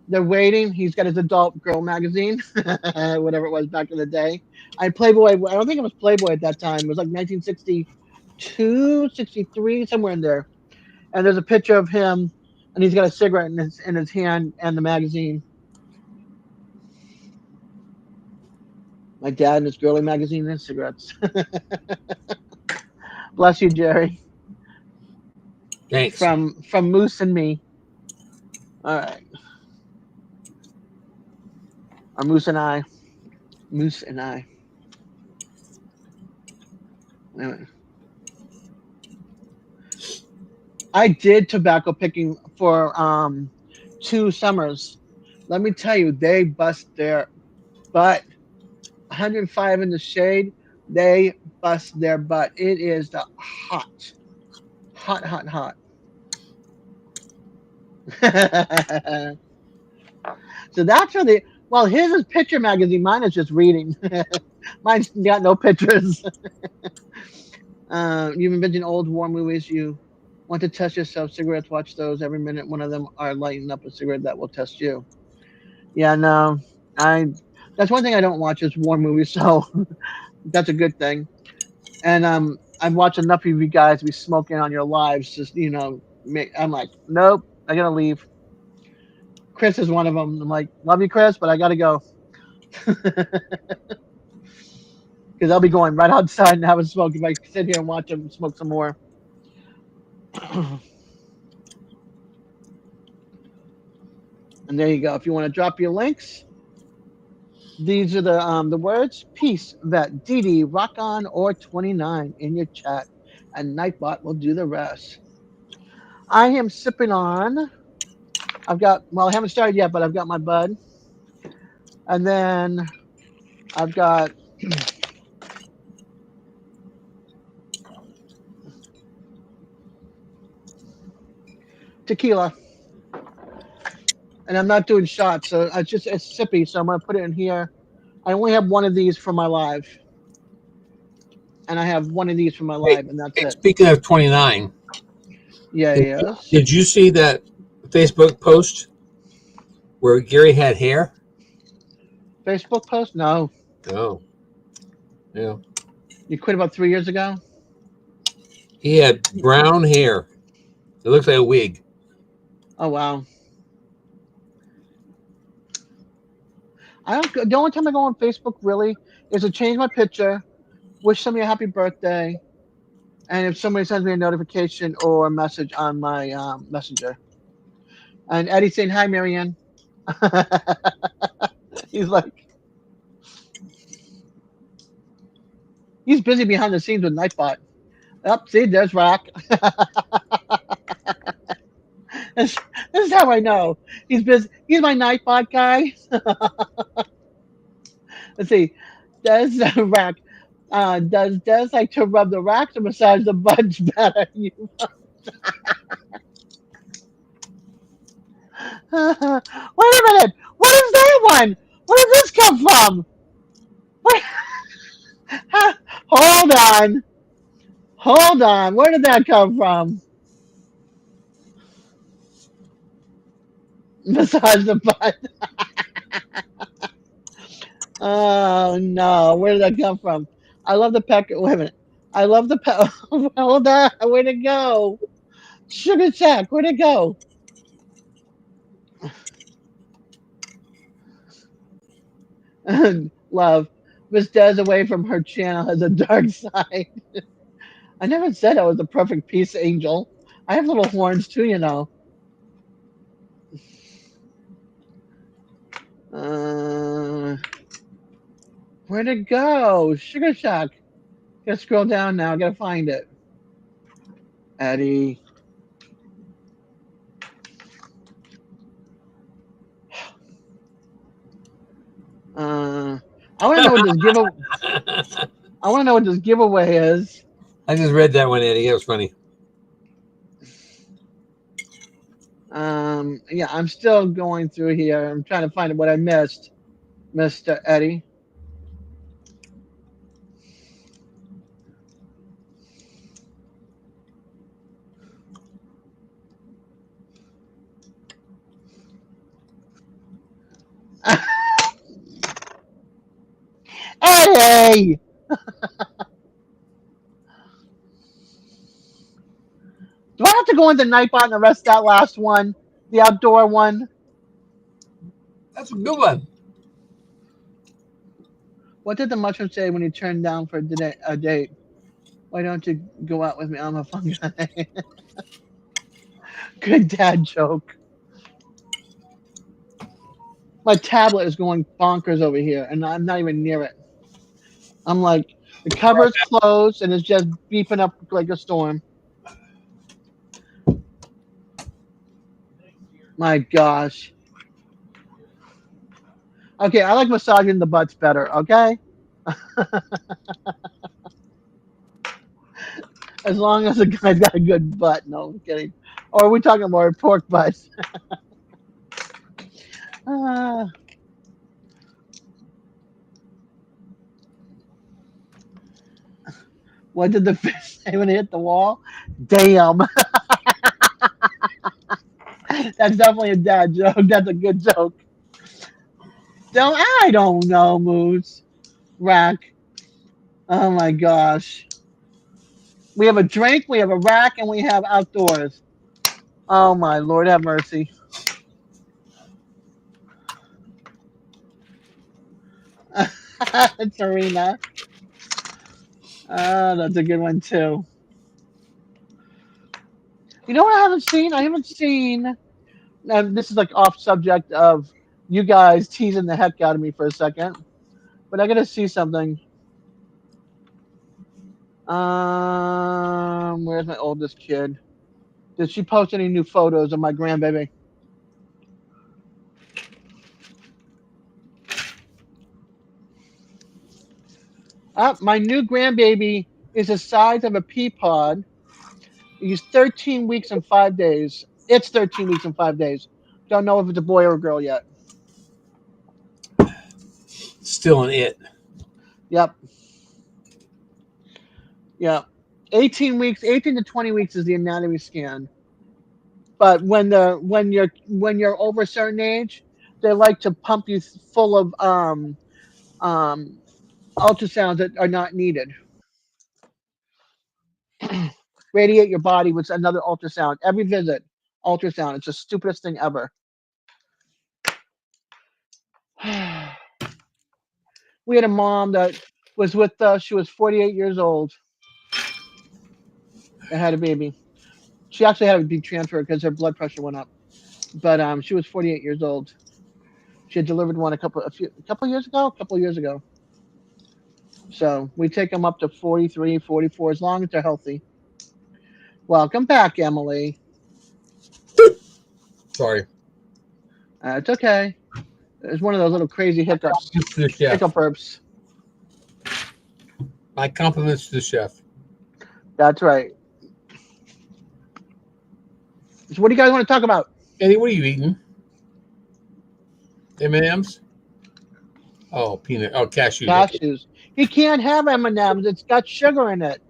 They're waiting. He's got his adult girl magazine, whatever it was back in the day. Playboy. I don't think it was Playboy at that time. It was like 1962, 63, somewhere in there. And there's a picture of him, and he's got a cigarette in his hand and the magazine. My dad and his girly magazine and cigarettes. Bless you, Jerry. Thanks. From Moose and me. All right. Or Moose and I. Moose and I. Anyway. I did tobacco picking for 2 summers. Let me tell you, they bust their butt. 105 in the shade, they bust their butt. It is the hot. So that's really, well, his is picture magazine. Mine is just reading. Mine's got no pictures. You've mentioned old war movies. You want to test yourself. Cigarettes, watch those every minute. One of them are lighting up a cigarette that will test you. Yeah, no, that's one thing I don't watch is war movies, so that's a good thing. And I've watched enough of you guys be smoking on your lives. Just I'm like, nope, I gotta leave. Chris is one of them. I'm like, love you, Chris, but I gotta go because I'll be going right outside and have a smoke if I sit here and watch them smoke some more. And there you go. If you want to drop your links, these are the words: peace, vet, DD, rock on, or 29 in your chat, and Nightbot will do the rest. I am sipping on. I haven't started yet, but I've got my bud, and then I've got tequila, and I'm not doing shots, so it's sippy. So I'm gonna put it in here. I only have one of these for my live, and I have one of these for my live, and that's it. Speaking of 29, Yes. did you see that Facebook post where Gary had hair? Facebook post? No. Oh, yeah. You quit about 3 years ago? He had brown hair. It looks like a wig. Oh, wow. The only time I go on Facebook really is to change my picture, wish somebody a happy birthday, and if somebody sends me a notification or a message on my messenger. And Eddie's saying, hi, Marianne. He's busy behind the scenes with Nightbot. See, there's Rack. This is how I know. He's busy. He's my Nightbot guy. Let's see. Does Rack does Dez like to rub the racks or massage the buds better? Wait a minute. What is that one? Where did this come from? Hold on. Hold on. Where did that come from? Massage the butt. Oh no. Where did that come from? I love the peck. Wait a minute. I love the peck. Hold on. Where'd it go? Sugar Shack. Where'd it go? Love. Miss Des away from her channel has a dark side. I never said I was a perfect peace angel. I have little horns too, you know. Where'd it go? Sugar Shack. Gotta scroll down now. Gotta find it. Eddie. I want to know what this giveaway. I want to know what this giveaway is. I just read that one, Eddie. It was funny. Yeah, I'm still going through here. I'm trying to find what I missed, Mr. Eddie. Eddie! Do I have to go into Nightbot and arrest that last one? The outdoor one? That's a good one. What did the mushroom say when you turned down for a date? Why don't you go out with me? I'm a fun guy. Good dad joke. My tablet is going bonkers over here, and I'm not even near it. I'm like, the cover is closed, and it's just beeping up like a storm. My gosh. Okay, I like massaging the butts better, okay? As long as the guy's got a good butt. No, I'm kidding. Or are we talking more pork butts? What did the fish say when it hit the wall? Damn. That's definitely a dad joke. That's a good joke. I don't know, Moose. Rack. Oh my gosh. We have a drink, we have a rack, and we have outdoors. Oh my Lord, have mercy. Serena. That's a good one too. You know what I haven't seen? I haven't seen. And this is like off subject of you guys teasing the heck out of me for a second, but I gotta see something. Where's my oldest kid? Did she post any new photos of my grandbaby? My new grandbaby is the size of a pea pod. He's 13 weeks and 5 days. It's 13 weeks and 5 days. Don't know if it's a boy or a girl yet. Still an it. Yep. Yep. 18 to 20 weeks is the anatomy scan. But when you're over a certain age, they like to pump you full of ultrasounds that are not needed. Radiate your body with another ultrasound. Every visit, ultrasound. It's the stupidest thing ever. We had a mom that was with us. She was 48 years old. That had a baby. She actually had to be transferred because her blood pressure went up. But she was 48 years old. She had delivered one a couple years ago. So we take them up to 43, 44, as long as they're healthy. Welcome back, Emily. Sorry. It's okay. It's one of those little crazy hiccups. To the chef. Hiccup burps. My compliments to the chef. That's right. So what do you guys want to talk about? Eddie, what are you eating? M&M's? Oh, peanut. Oh, cashews. Cashews. He can't have M&Ms. It's got sugar in it.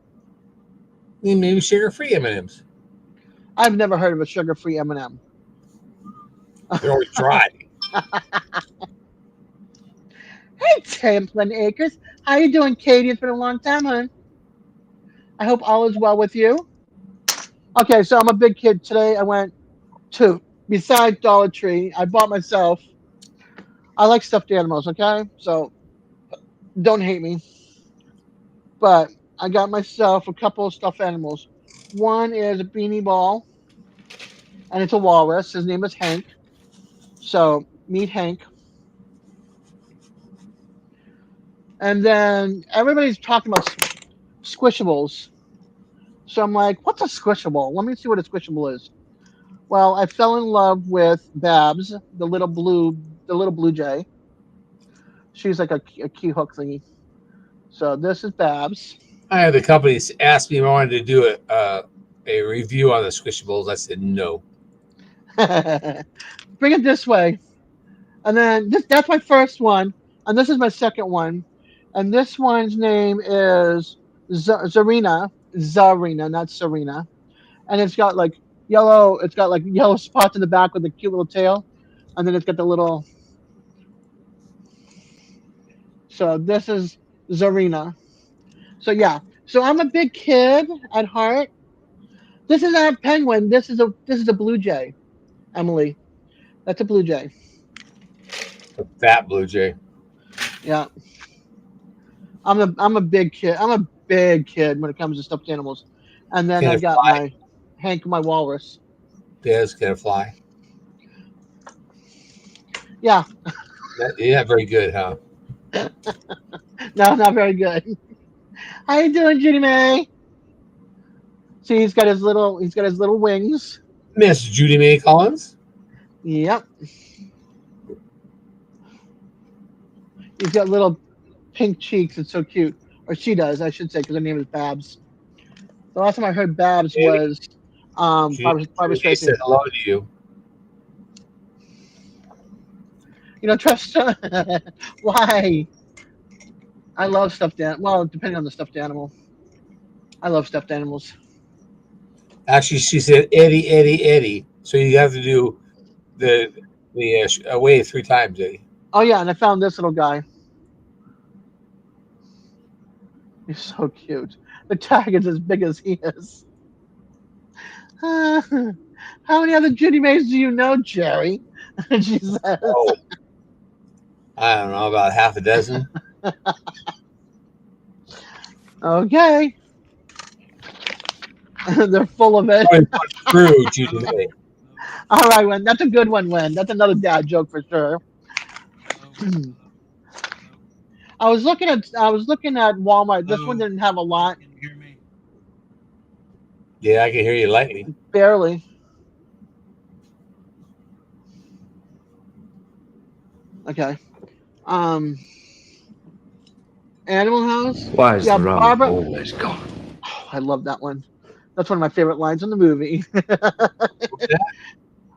Maybe sugar-free M&Ms. I've never heard of a sugar-free M&M. They always try. Hey, Templin Acres. How you doing, Katie? It's been a long time, hon. I hope all is well with you. Okay, so I'm a big kid. Today I went to, besides Dollar Tree, I bought myself, I like stuffed animals, okay? So don't hate me. But I got myself a couple of stuffed animals. One is a beanie ball, and it's a walrus. His name is Hank. So meet Hank. And then everybody's talking about squishables. So I'm like, what's a squishable? Let me see what a squishable is. Well, I fell in love with Babs, the little blue jay. She's like a key hook thingy. So this is Babs. I had the company asked me if I wanted to do a review on the Squishables. I said no. Bring it this way. And then that's my first one. And this is my second one. And this one's name is Zarina. Zarina, not Serena. And it's got like yellow spots in the back with a cute little tail. And then it's got the little. So this is Zarina. So yeah. So I'm a big kid at heart. This is not a penguin. This is a blue jay, Emily. That's a blue jay. A fat blue jay. Yeah. I'm a big kid. I'm a big kid when it comes to stuffed animals. And then Can I it got fly? my Hank, my walrus. Dayz, can it fly? Yeah. You're not very good, huh? No, not very good. How you doing, Judy May? See, he's got his little wings. Miss Judy May Collins. Yep. He's got little pink cheeks. It's so cute. Or she does, I should say, because her name is Babs. The last time I heard Babs was Barbara Judy Streisand. said hello to you. You know, trust. Why? I love stuffed animals. Well, depending on the stuffed animal. I love stuffed animals. Actually, she said Eddie, Eddie, Eddie. So you have to do the away 3 times, Eddie. Oh yeah, and I found this little guy. He's so cute. The tag is as big as he is. How many other Judy Mays do you know, Jerry? She says. Oh, I don't know, about half a dozen. Okay. They're full of it. True, Judy May. All right, Wen. That's a good one, Wen. That's another dad joke for sure. I was looking at Walmart. This one didn't have a lot. Can you hear me? Yeah, I can hear you lightly. Barely. Okay. Animal House. Why is Yeah, the rum Barbara. always gone? Oh, I love that one. That's one of my favorite lines in the movie.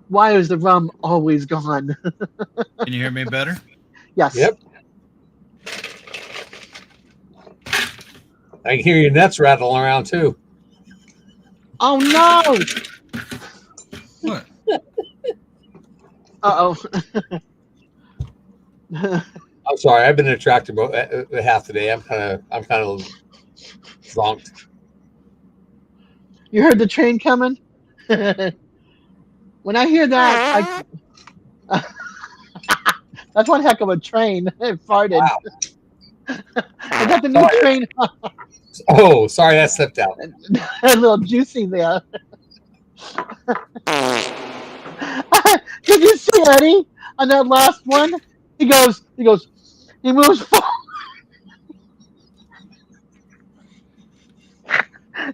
Why is the rum always gone? Can you hear me better? Yes. Yep. I can hear your nuts rattling around too. Oh no! What? Uh-oh. I'm sorry. I've been attracted half the day. I'm kind of zonked. You heard the train coming? When I hear that, that's one heck of a train. It farted. Wow. I got the new train. Oh, sorry, that slipped out. A little juicy there. Did you see Eddie on that last one? He moves forward.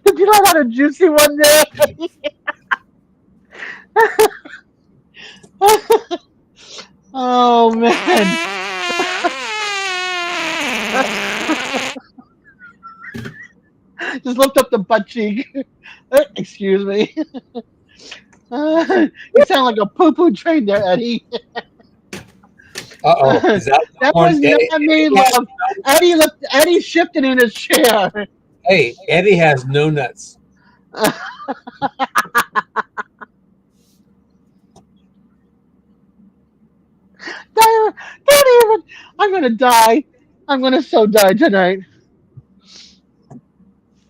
Did you not have a juicy one there? Oh man. Just lift up the butt cheek. Excuse me. You sound like a poo-poo train there, Eddie. Uh-oh. Is that That one? was not me, love. Eddie shifted in his chair. Hey, Eddie has no nuts. Don't even. I'm gonna die. I'm gonna so die tonight.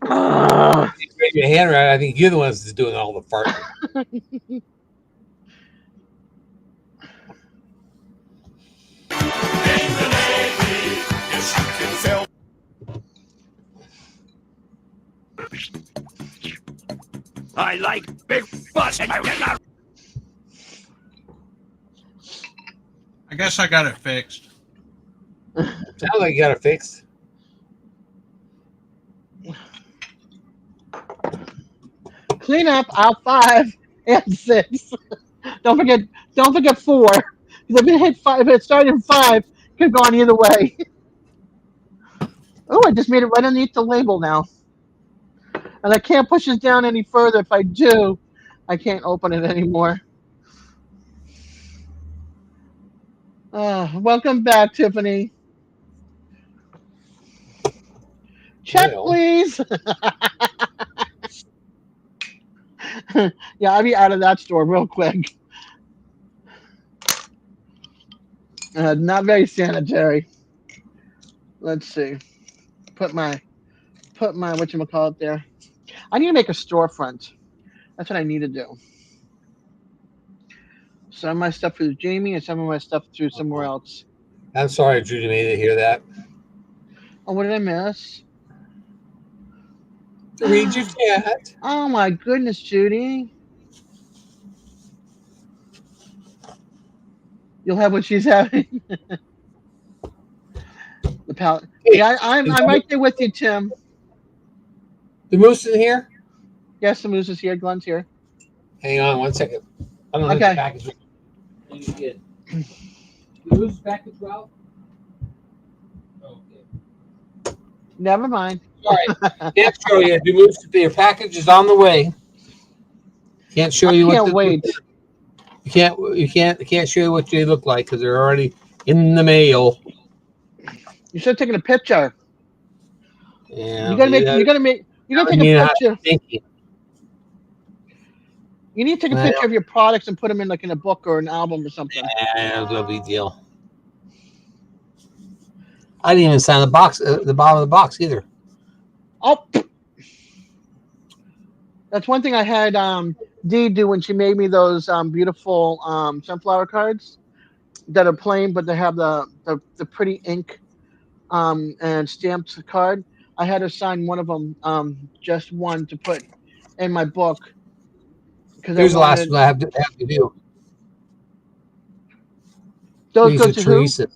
Ah. You raise your hand right. I think you're the one that's doing all the farting. I like big butts and I cannot. I guess I got it fixed. Sounds like you got it fixed. Clean up aisle 5 and 6. Don't forget 4. If it hit 5, if it started in 5, could have gone either way. Oh, I just made it right underneath the label now. And I can't push this down any further. If I do, I can't open it anymore. Welcome back, Tiffany. Check, Well. please. Yeah, I'll be out of that store real quick. Not very sanitary. Let's see. Put my whatchamacallit there. I need to make a storefront. That's what I need to do. Some of my stuff through Jamie and some of my stuff through somewhere else. I'm sorry, Judy, made to hear that. Oh, what did I miss? Read your chat. Oh my goodness, Judy. You'll have what she's having. The palette. Hey, Yeah, I'm right there with you, Tim. The moose in here? Yes, the moose is here. Glenn's here. Hang on 1 second. I don't know Okay. the package. The moose package well? Okay. Never mind. All right. Can't show you. The moose, your package is on the way. Can't show you I can't wait. You can't show you what they look like because they're already in the mail. You should have taken a picture. Yeah. You gotta take a picture. Thinking. You need to take a picture of your products and put them in like in a book or an album or something. Yeah, no big deal. I didn't even sign the box, the bottom of the box either. Oh, that's one thing I had Dee do when she made me those beautiful sunflower cards that are plain, but they have the pretty ink and stamped card. I had her sign one of them, just one to put in my book. Here's the last one I have to do. Those go to Teresa.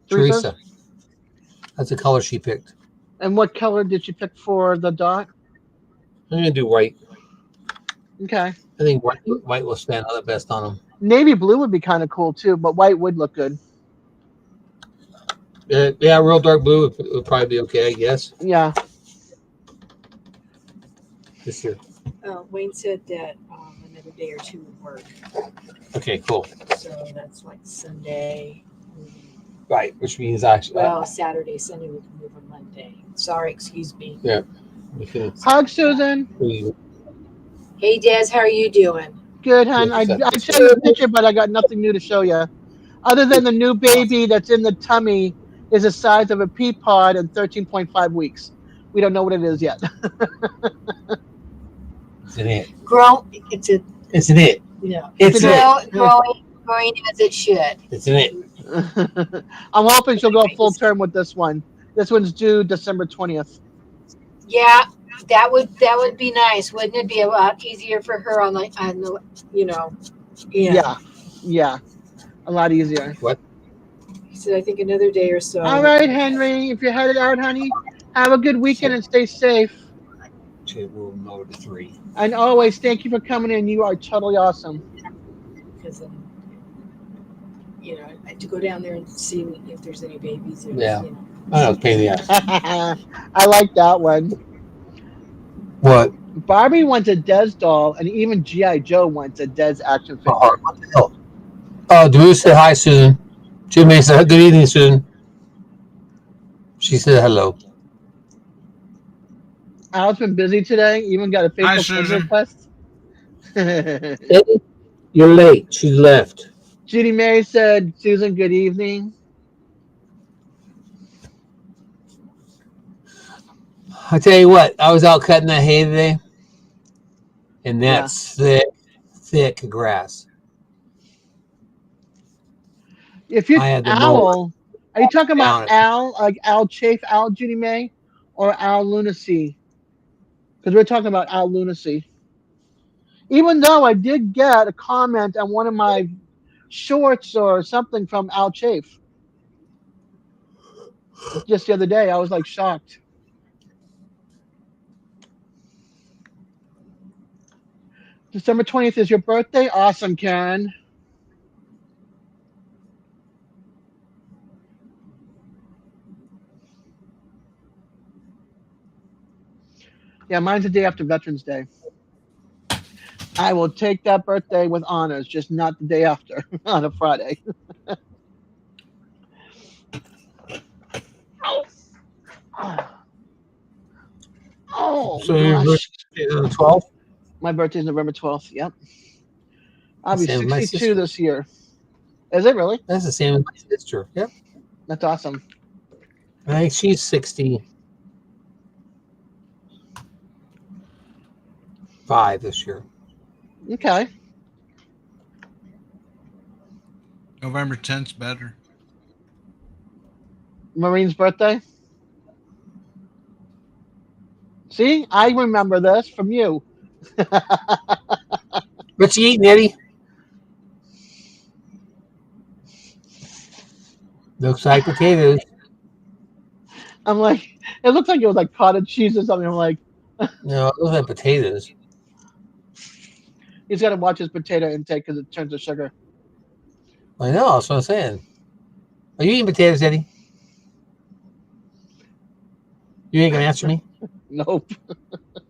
who? Teresa. That's the color she picked. And what color did you pick for the dot? I'm gonna do white. Okay. I think white will stand out the best on them. Navy blue would be kind of cool too, but white would look good. Yeah, real dark blue would probably be okay, I guess. Yeah. This year. Wayne said that another day or two would work. Okay, cool. So that's like Sunday. Right, which means actually. Well, Saturday, Sunday, we can move on Monday. Sorry, excuse me. Yeah. We can. Hug, Susan. Hey, Dez, how are you doing? Good, hon. I showed you a picture, but I got nothing new to show you. Other than the new baby that's in the tummy is the size of a pea pod and 13.5 weeks. We don't know what it is yet. It's an it. It's an it. Yeah. It's an it. Growing as it should. It's an it. I'm hoping she'll go full term with this one. This one's due December 20th. Yeah, that would be nice. Wouldn't it be a lot easier for her on the you know? Yeah. A lot easier. What? He said, I think another day or so. All right, Henry. If you're headed out, honey, have a good weekend and stay safe. We'll go to 3. And always, thank you for coming in. You are totally awesome. Because to go down there and see if there's any babies. Yeah. I know, it's a pain in the ass. I like that one. What? Barbie wants a Dez doll, and even G.I. Joe wants a Dez action figure. What the hell? Oh, Drew said hi, Susan. Jimmy said, "Good evening, Susan." She said hello. Al's been busy today. Even got a Hi, Facebook friend Susan. request. Eddie, you're late. She left. Judy May said, Susan, good evening. I tell you what, I was out cutting that hay today, and Yeah. that's thick grass. If you I had to mow Owl, are you talking about down it. Al, like Al Chafe, Al Judy May, or Al Lunacy? Because we're talking about Al Lunacy. Even though I did get a comment on one of my shorts or something from Al Chafe just the other day, I was like shocked. December 20th is your birthday? Awesome, Karen. Yeah, mine's the day after Veterans Day. I will take that birthday with honors, just not the day after on a Friday. Oh So your gosh. birthday is on the 12th? My birthday is November 12th. Yep. I'll The be same as my 62 sister's. this year. Is it really? That's the same as my sister. Yep. That's awesome. I think she's 65 this year. Okay. November 10th's better. Marine's birthday. See, I remember this from you. What you eating, Eddie? Looks like potatoes. I'm like, it looks like it was like cottage cheese or something. I'm like, No, those are potatoes. he's got to watch his potato intake because it turns to sugar. I know, that's what I'm saying. Are you eating potatoes, Eddie? You ain't gonna answer me? Nope.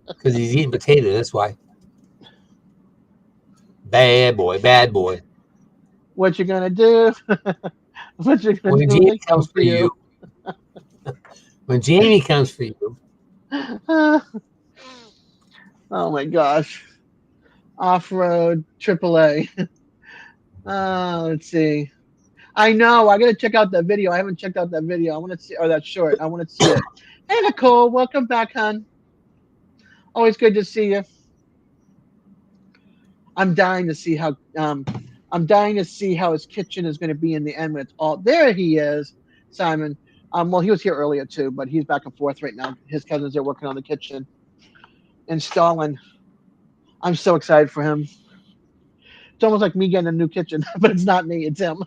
Because he's eating potatoes, that's why. Bad boy, bad boy. What you gonna do? What you gonna When do when Jamie they come comes for for you, you? when Jamie comes for you, Oh my gosh. Off-road AAA. Let's see. I know. I gotta check out that video. I haven't checked out that video. I want to see, or that short. I want to see it. Hey Nicole, welcome back, hon. Always good to see you. I'm dying to see how I'm dying to see how his kitchen is going to be in the end when it's all there. He is, Simon. Well, he was here earlier too, but he's back and forth right now. His cousins are working on the kitchen, installing. I'm so excited for him. It's almost like me getting a new kitchen, but it's not me. It's him.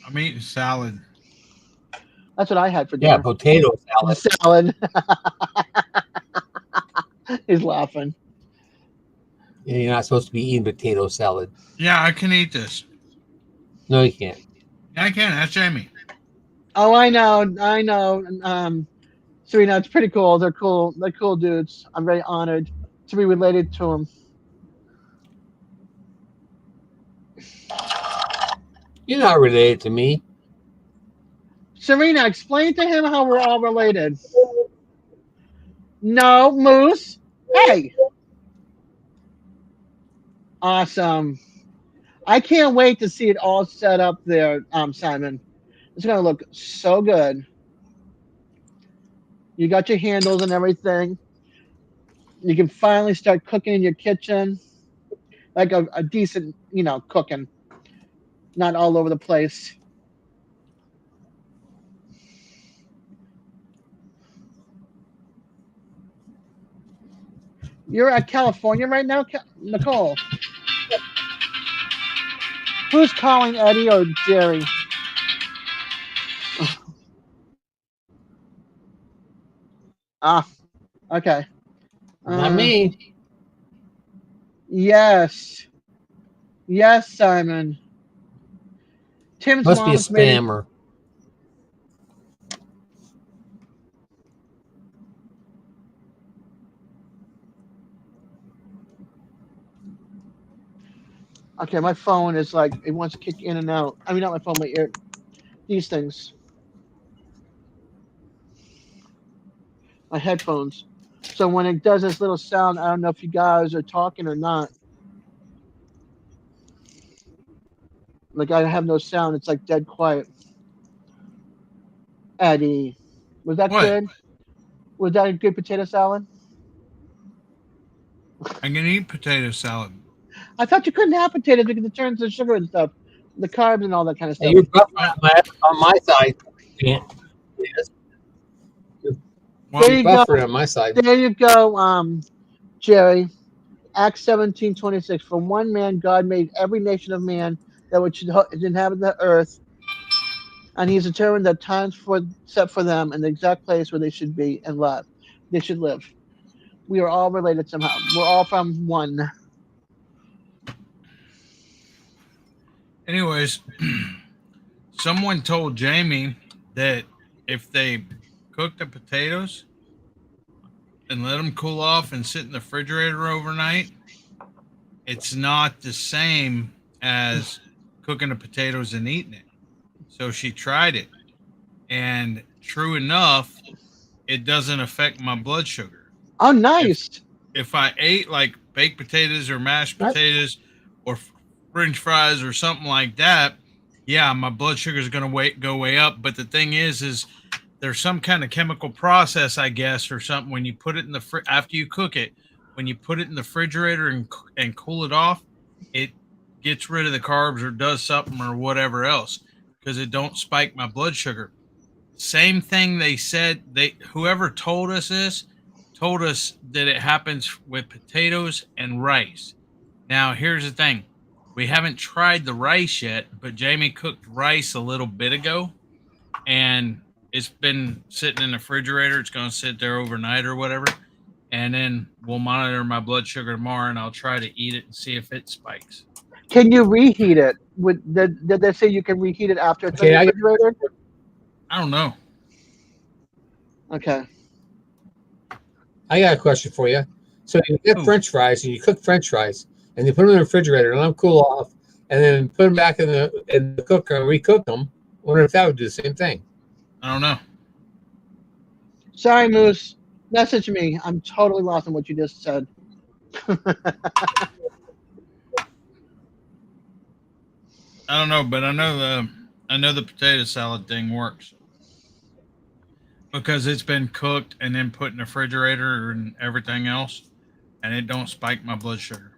I'm eating salad. That's what I had for yeah, dinner. potato salad. Salad. He's laughing. Yeah, you're not supposed to be eating potato salad. Yeah, I can eat this. No, you can't. Yeah, I can. That's Jamie. Oh, I know. I know. Serena, it's pretty cool. They're cool. They're cool dudes. I'm very honored to be related to them. You're not related to me. Serena, explain to him how we're all related. No, Moose. Hey. Awesome. I can't wait to see it all set up there, Simon. It's gonna look so good. You got your handles and everything. You can finally start cooking in your kitchen, like a decent, cooking, not all over the place. You're at California right now, Nicole. Who's calling, Eddie or Jerry? Ah, okay. Not me. Yes. Yes, Simon. Tim's Must be a mom's made it. spammer. Okay, my phone is like it wants to kick in and out. I mean, not my phone, my ear. These things, my headphones. So when it does this little sound, I don't know if you guys are talking or not. Like I have no sound. It's like dead quiet. Eddie, was that What? good? Was that a good potato salad? I can eat potato salad. I thought you couldn't have potatoes because it turns to sugar and stuff, the carbs and all that kind of Hey, stuff. you're buffering Well, on my side. Yeah. Yes. well, There You're you go. buffering on my side. There you go, Jerry. Acts 17:26. From one man, God made every nation of man that which should inhabit the earth, and He's determined the times for set for them and the exact place where they should be and live. They should live. We are all related somehow. We're all from one. anyways, someone told Jamie that if they cook the potatoes and let them cool off and sit in the refrigerator overnight, it's not the same as cooking the potatoes and eating it. So she tried it, and true enough, it doesn't affect my blood sugar. Oh, If nice. if I ate like baked potatoes or mashed That- potatoes or French fries or something like that, yeah, my blood sugar is going to go way up. But the thing is there's some kind of chemical process, I guess, or something when you put it in the after you cook it, when you put it in the refrigerator and cool it off, it gets rid of the carbs or does something or whatever else because it don't spike my blood sugar. Same thing they said. Whoever told us this told us that it happens with potatoes and rice. Now here's the thing: we haven't tried the rice yet, but Jamie cooked rice a little bit ago, and it's been sitting in the refrigerator. It's going to sit there overnight or whatever, and then we'll monitor my blood sugar tomorrow, and I'll try to eat it and see if it spikes. Can you reheat it? Did they say you can reheat it after it's in Okay, the refrigerator? I don't know. Okay. I got a question for you. So you get Ooh. French fries and you cook French fries and you put them in the refrigerator and let them cool off, and then put them back in the cooker and recook them. I wonder if that would do the same thing. I don't know. Sorry, Moose. Message me. I'm totally lost in what you just said. I don't know, but I know the potato salad thing works because it's been cooked and then put in the refrigerator and everything else, and it don't spike my blood sugar.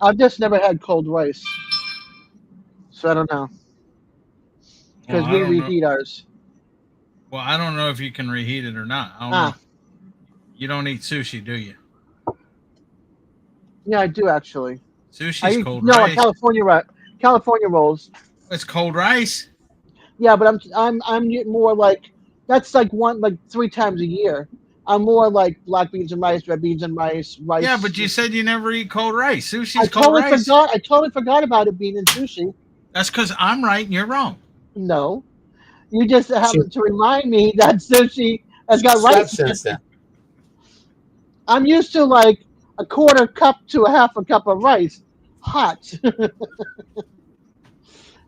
I've just never had cold rice, so I don't know. Because Well, I we don't know. reheat ours. Well, I don't know if you can reheat it or not. I don't Ah, know. You don't eat sushi, do you? yeah, I do actually. Sushi's cold no, rice. California rolls. It's cold rice. Yeah, but I'm more like that's like 3 times a year. I'm more like black beans and rice, red beans and rice. Yeah, but you said you never eat cold rice. I Sushi's cold totally rice. forgot. I totally forgot about it being in sushi. That's because I'm right and you're wrong. No, you just She, happened to remind me that sushi has got slept rice. since then. I'm used to like a quarter cup to a half a cup of rice, hot.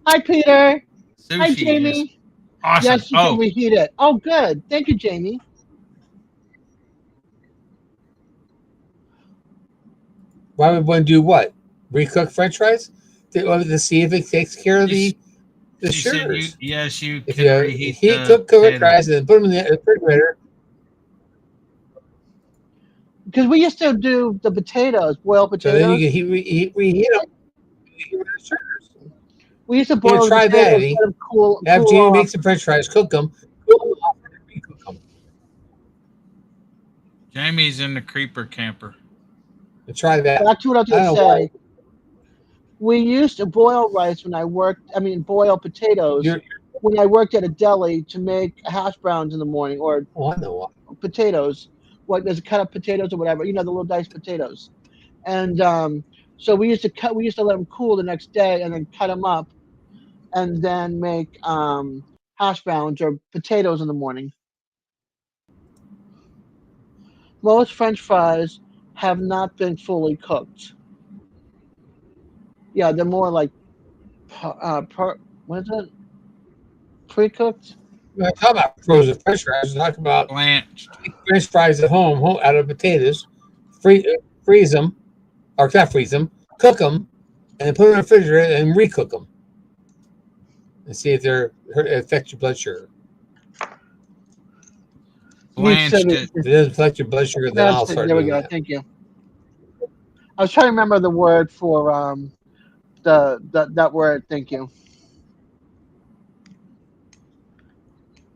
Hi, Peter. Hi, Sushi is Jamie. awesome. Yes, you can reheat it. Oh, good. Thank you, Jamie. Why would one do what? Recook French fries to see if it takes care of the She said sugars. you If can you reheat heat the cook French potatoes. fries and put them in the refrigerator, Because we used to do the potatoes, boiled so then you potatoes. can reheat them. Get rid of the sugars. We used to You boil the try that, potatoes, Eddie. let them cool Have Jamie off. make some French fries, cook them, cool them off, and then recook them. Jamie's in the creeper camper. And try that. Back to what I was I going don't to know why. say. We used to boil rice when I worked. I mean, boil potatoes You're, when I worked at a deli to make hash browns in the morning or oh, I know why. potatoes. What there's a cut up potatoes or whatever. You know, the little diced potatoes. And so we used to let them cool the next day and then cut them up and then make hash browns or potatoes in the morning. Most French fries have not been fully cooked. Yeah, they're more like what is it? Pre-cooked? I'm not talking about frozen French fries. I'm talking about Blanched. French fries at home out of potatoes, freeze them, or not freeze them, cook them, and then put them in the refrigerator and recook them, and see if it affects your blood sugar. Blanched it. If it doesn't affect your blood sugar, then I'll start There we doing go. that. Thank you. I was trying to remember the word for that word. Thank you.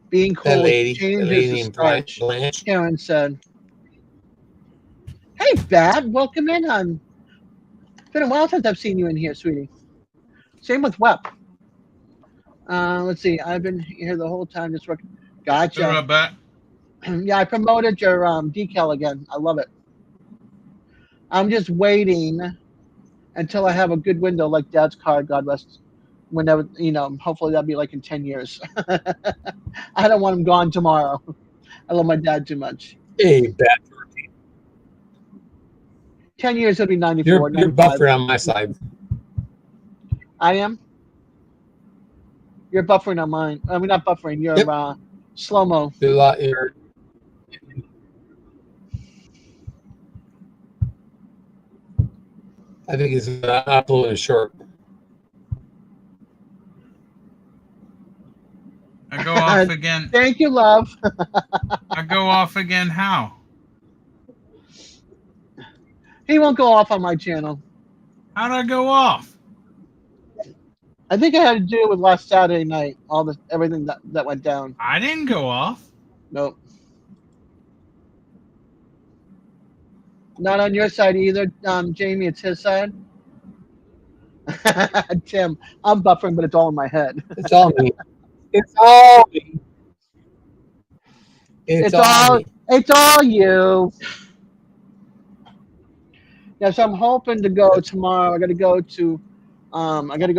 Being That cold lady changes the named starch. Blanche. Karen said, "Hey, Bad, welcome in, hon. It's been a while since I've seen you in here, sweetie. Same with Wep. Let's see. I've been here the whole time just working. What Gotcha. about that? Yeah, I promoted your decal again. I love it. I'm just waiting until I have a good window like Dad's card. God rest. Whenever hopefully that'll be like in 10 years. I don't want him gone tomorrow. I love my dad too much. Hey, Beth, 10 years he'll be 94, you're 95. buffering on my side. I am. You're buffering on mine. I mean, not buffering. You're Yep. slow mo. I think it's uploading short. I go off again. Thank you, love. I go off again. How? He won't go off on my channel. How'd I go off? I think it had to do with last Saturday night. Everything that went down. I didn't go off. Nope. Not on your side either, Jamie. It's his side. Tim, I'm buffering, but it's all in my head. It's all me. It's all me. It's all me. It's all you. Yeah, so I'm hoping to go tomorrow. I got to go to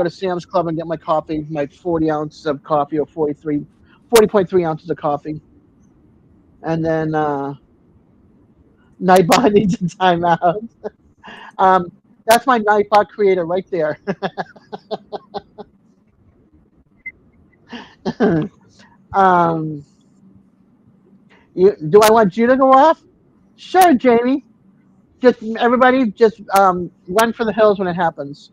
Sam's Club and get my coffee, my 40 ounces of coffee, or 40.3 ounces of coffee, and then Nightbot needs a timeout. That's my Nightbot creator right there. Do I want you to go off? Sure, Jamie. Everybody run for the hills when it happens.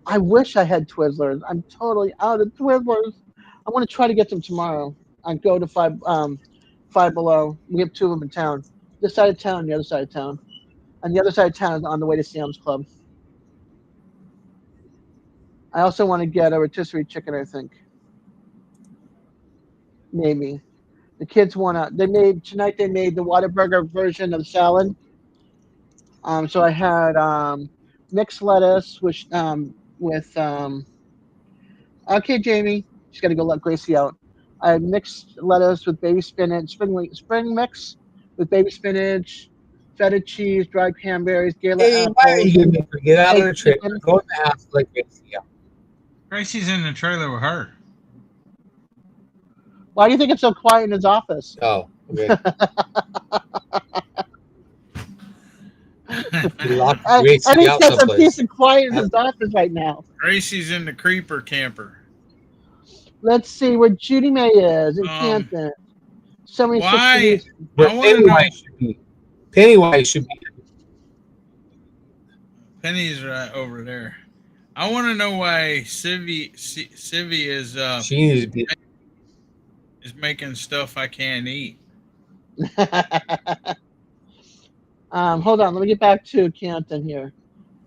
I wish I had Twizzlers. I'm totally out of Twizzlers. I want to try to get them tomorrow. I go to Five Below. We have 2 of them in town. This side of town, the other side of town. And the other side of town is on the way to Sam's Club. I also want to get a rotisserie chicken, I think. Maybe. The kids they made the Whataburger version of the salad. So I had mixed lettuce with okay, Jamie, she's got to go let Gracie out. I had mixed lettuce with baby spinach, spring mix with baby spinach, feta cheese, dried cranberries, gala Hey, why are apples. you going to get out of the trailer? Chicken. Go in the house like this. Yeah. Gracie's in the trailer with her. Why do you think it's so quiet in his office? Oh, okay. Lock Gracie I think out there's some someplace. peace and quiet in his office right now. Gracie's in the creeper camper. Let's see where Judy May is in Canton. 76 Why? degrees. Where I wanna Pennywise should be. Pennywise should be. Penny's right over there. I want to know why Civvy is She needs to be. is making stuff I can't eat. Hold on, let me get back to Canton here.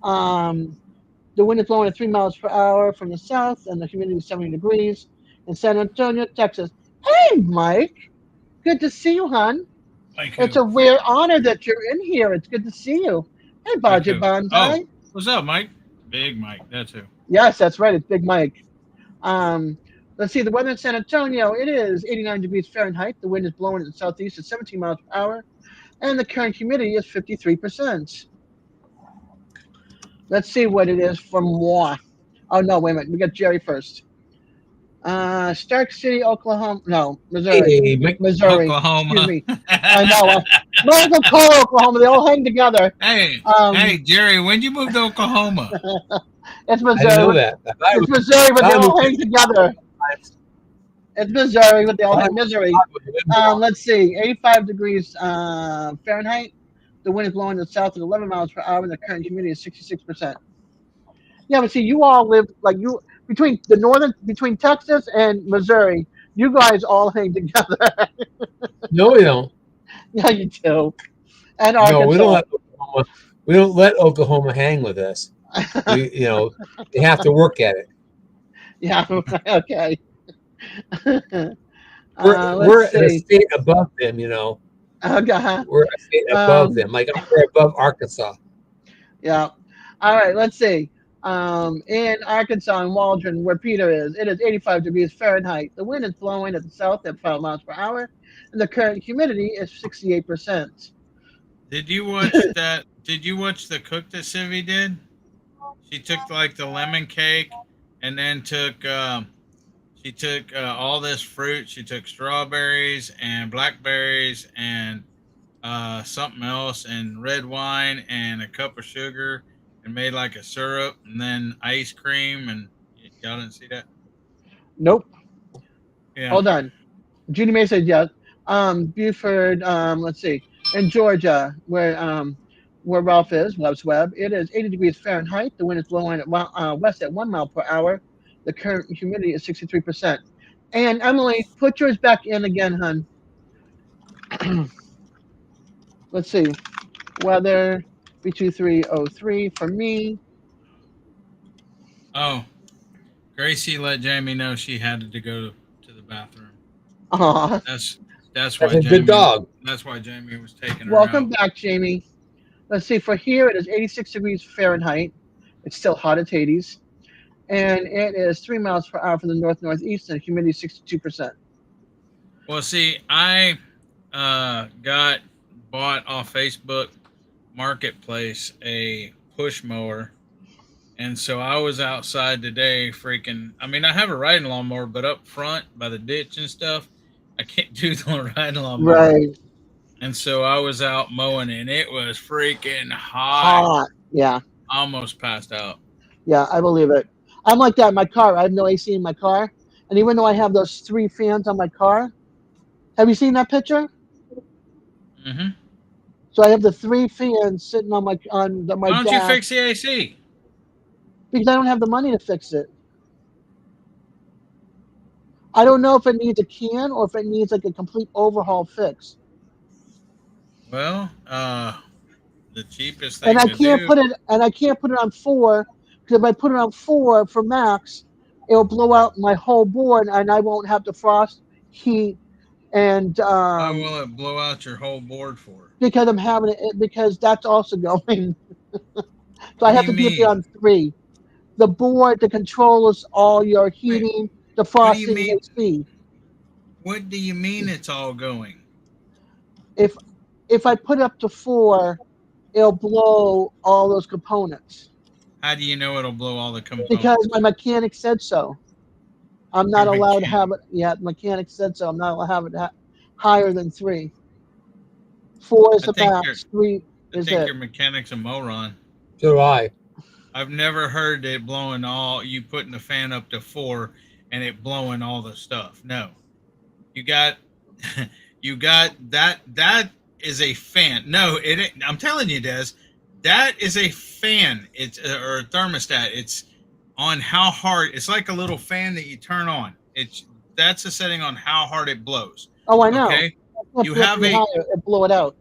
The wind is blowing at 3 miles per hour from the south, and the humidity is 70 degrees in San Antonio, Texas. Hey, Mike. Good to see you, hon. Like It's who? a rare honor that you're in here. It's good to see you. Hey, Budget Like who? Bonsai. Oh, what's up, Mike? Big Mike. That's who. Yes, that's right. It's Big Mike. Let's see. The weather in San Antonio, it is 89 degrees Fahrenheit. The wind is blowing in the southeast at 17 miles per hour. And the current humidity is 53%. Let's see what it is for moi. Oh, no, wait a minute. We got Jerry first. Stark City, Oklahoma. No, Missouri. Hey, Missouri. Excuse Oklahoma. me. I know. Might as well call it Oklahoma. They all hang together. Hey, Um, hey, Jerry, when'd you move to Oklahoma? it's I didn't know Missouri. that. It's Missouri, but they I all moved hang together. It's Missouri, but they all hang misery. Let's see. 85 degrees Fahrenheit. The wind is blowing to the south at 11 miles per hour, and the current humidity is 66%. Yeah, but see, you all live like you between Texas and Missouri. You guys all hang together. No, we don't. Yeah, you do. And No, we don't Arkansas. let Oklahoma. We don't let Oklahoma hang with us. They have to work at it. Yeah. Okay. We're Let's in a see. state above them. Okay. We're a state above them. Like we're above Arkansas. Yeah. All right. Let's see. In Arkansas and Waldron, where Peter is, it is 85 degrees Fahrenheit. The wind is blowing at the south at 5 miles per hour, and the current humidity is 68%. Did you watch that? Did you watch the cook that Sivy did? She took like the lemon cake, and then she took all this fruit. She took strawberries and blackberries and something else and red wine and a cup of sugar and made like a syrup and then ice cream and y'all didn't see that? Nope. Yeah. Hold on. Judy May said yes. Buford, let's see. In Georgia, where Ralph is, Webb's Web, it is 80 degrees Fahrenheit. The wind is blowing west at 1 mile per hour. The current humidity is 63%. And Emily, put yours back in again, hun. Let's see. Weather B2303 for me. Oh, Gracie let Jamie know she had to go to the bathroom. Aw. That's That's why a good dog. That's why Jamie was taking her Welcome out. back, Jamie. Let's see. For here, it is 86 degrees Fahrenheit. It's still hot as Hades. And it is 3 miles per hour from the northeast, and humidity 62%. Well, see, I bought off Facebook Marketplace a push mower. And so I was outside today freaking. I mean, I have a riding lawnmower, but up front by the ditch and stuff, I can't do the riding lawnmower. Right. And so I was out mowing and it was freaking hot. Hot. Yeah. Almost passed out. Yeah, I believe it. I'm like that in my car. I have no AC in my car. And even though I have those 3 fans on my car, have you seen that picture? Mm-hmm. So I have the 3 fans sitting on my Why don't you dash fix the AC? because I don't have the money to fix it. I don't know if it needs a can or if it needs like a complete overhaul fix. Well, the cheapest thing And I to can't do. put it on 4 because if I put it on 4 for max, it'll blow out my whole board and I won't have the frost, heat, and Why will it blow out your whole board for? because I'm having it because that's also going. So What I do have you to keep it mean? on 3. The board, the controllers, all your Wait, heating, what do you defrosting, mean? AC. What do you mean it's all going? If I put it up to 4, it'll blow all those components How do you know it'll blow all the because components? my mechanic said so. I'm Your not allowed to have mechanic. it. Yeah, the mechanic said so. I'm not allowed to have it higher than 3. 4 is I the think your max. 3 I is think it. your mechanic's a moron. So do I. I've never heard it blowing all you putting the fan up to 4 and it blowing all the stuff. No. You got you got that is a fan. No, it ain't. I'm telling you, Des, that is a fan. It's or a thermostat. It's on how hard. It's like a little fan that you turn on. That's a setting on how hard it blows. Oh, I know. Okay? If You you have a higher, it blow it out.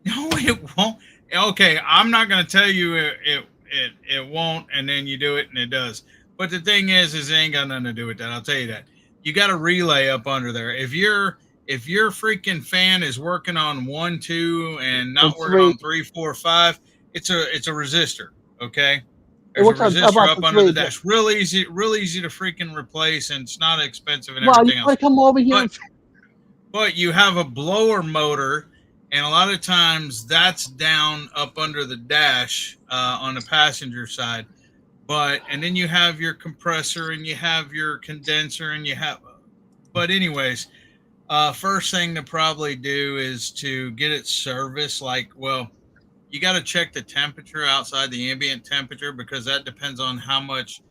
no, it won't. Okay, I'm not going to tell you it won't, and then you do it and it does. But the thing is it ain't got nothing to do with that. I'll tell you that. You got a relay up under there. If your freaking fan is working on 1, 2, and not And working 3. on 3, 4, 5, it's a resistor. Okay, It there's a works on resistor about up the under 3. the dash. Real easy to freaking replace, and it's not expensive and Well, you everything want else. to come over here But but you have a blower motor, and a lot of times that's down up under the dash on the passenger side. and then you have your compressor and you have your condenser and you have, but anyways, first thing to probably do is to get it serviced. Like, well, you got to check the temperature outside the ambient temperature because that depends on how much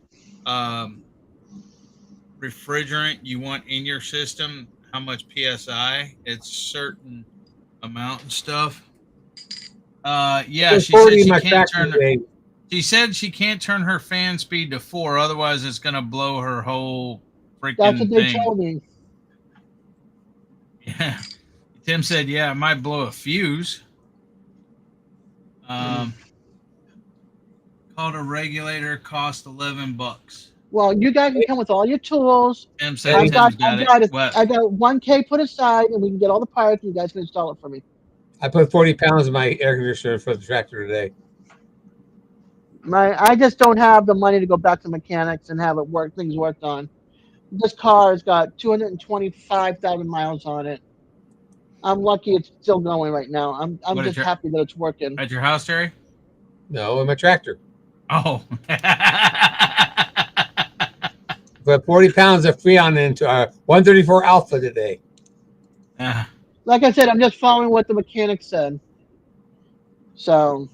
refrigerant you want in your system, how much PSI. It's certain amount and stuff. Yeah, It's she said 40 in she my can't tractor turn. today. She said she can't turn her fan speed to 4, otherwise it's gonna blow her whole That's what freaking they thing. told me. Yeah. Tim said, yeah, it might blow a fuse. Called a regulator, cost $11. Well, you guys can come with all your tools. Tim said I've got, Tim's got I've got, it. What? I got 1K put aside, and we can get all the parts. And you guys can install it for me. I put 40 pounds in my air conditioner for the tractor today. I just don't have the money to go back to mechanics and have it work. Things worked on. This car has got 225,000 miles on it. I'm lucky it's still going right now. I'm What is just your- happy that it's working. At your house, Terry? No, in my tractor. Oh. Put 40 pounds of Freon into our 134 Alpha today. Like I said, I'm just following what the mechanic said. So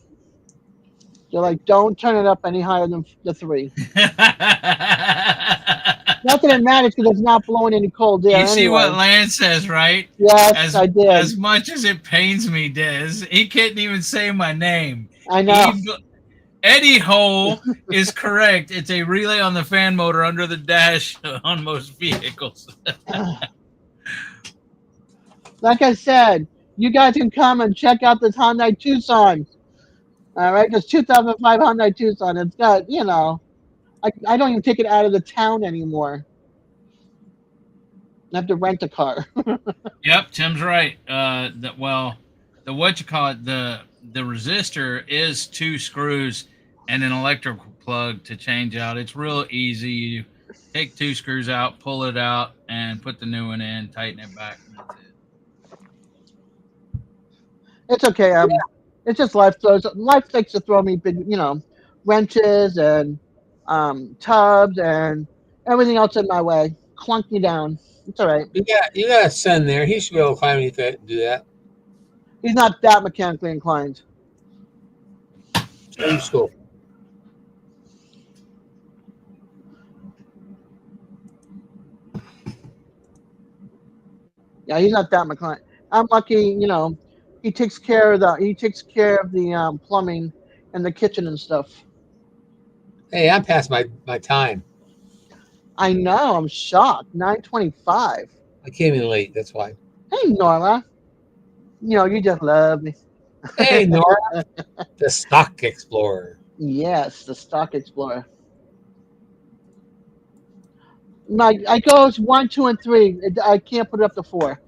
they're like, don't turn it up any higher than the 3. Not that it matters because it's not blowing any cold air You see anyway. what Lance says, right? Yes, I did. As much as it pains me, Dez, he couldn't even say my name. I know. Eddie Hole is correct. It's a relay on the fan motor under the dash on most vehicles. Like I said, you guys can come and check out this Hyundai Tucson. All right, this 2005 Hyundai Tucson. It's got, I don't even take it out of the town anymore. I have to rent a car. Yep, Tim's right. The resistor is 2 screws and an electrical plug to change out. It's real easy. You take 2 screws out, pull it out, and put the new one in, tighten it back, and that's it. It's okay. It's just life throws. Life likes to throw me big, wrenches and tubs and everything else in my way. Clunk me down. It's all right. You got a son there. He should be able to climb anything and do that. He's not that mechanically inclined. In school. Yeah, he's not that inclined. I'm lucky, he takes care of the plumbing and the kitchen and stuff. Hey, I'm past my time. I know. I'm shocked. 9:25. I came in late. That's why. Hey, Nora. You just love me. Hey, Nora. The Stock Explorer. Yes, the Stock Explorer. I goes 1, 2, and 3. I can't put it up to 4.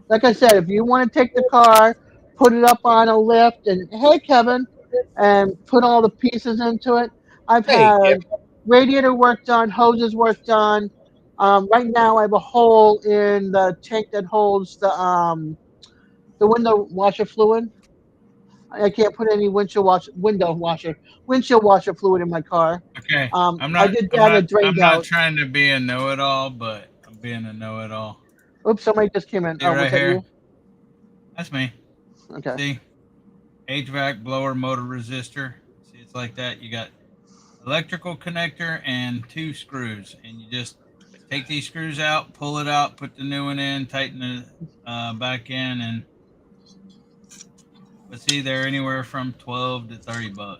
Like I said, if you want to take the car, put it up on a lift, and hey, Kevin, and put all the pieces into it. I've had radiator work done, hoses work done. Right now, I have a hole in the tank that holds the window washer fluid. I can't put any windshield washer fluid in my car. Okay. I did that. It drained I'm out. not trying to be a know-it-all, but I'm being a know-it-all. Oops, somebody just came in. See Oh, right was that here? you? That's me. Okay. See? HVAC blower motor resistor. See, it's like that. You got electrical connector and 2 screws, and you just take these screws out, pull it out, put the new one in, tighten it back in, and but see, they're anywhere from $12 to $30.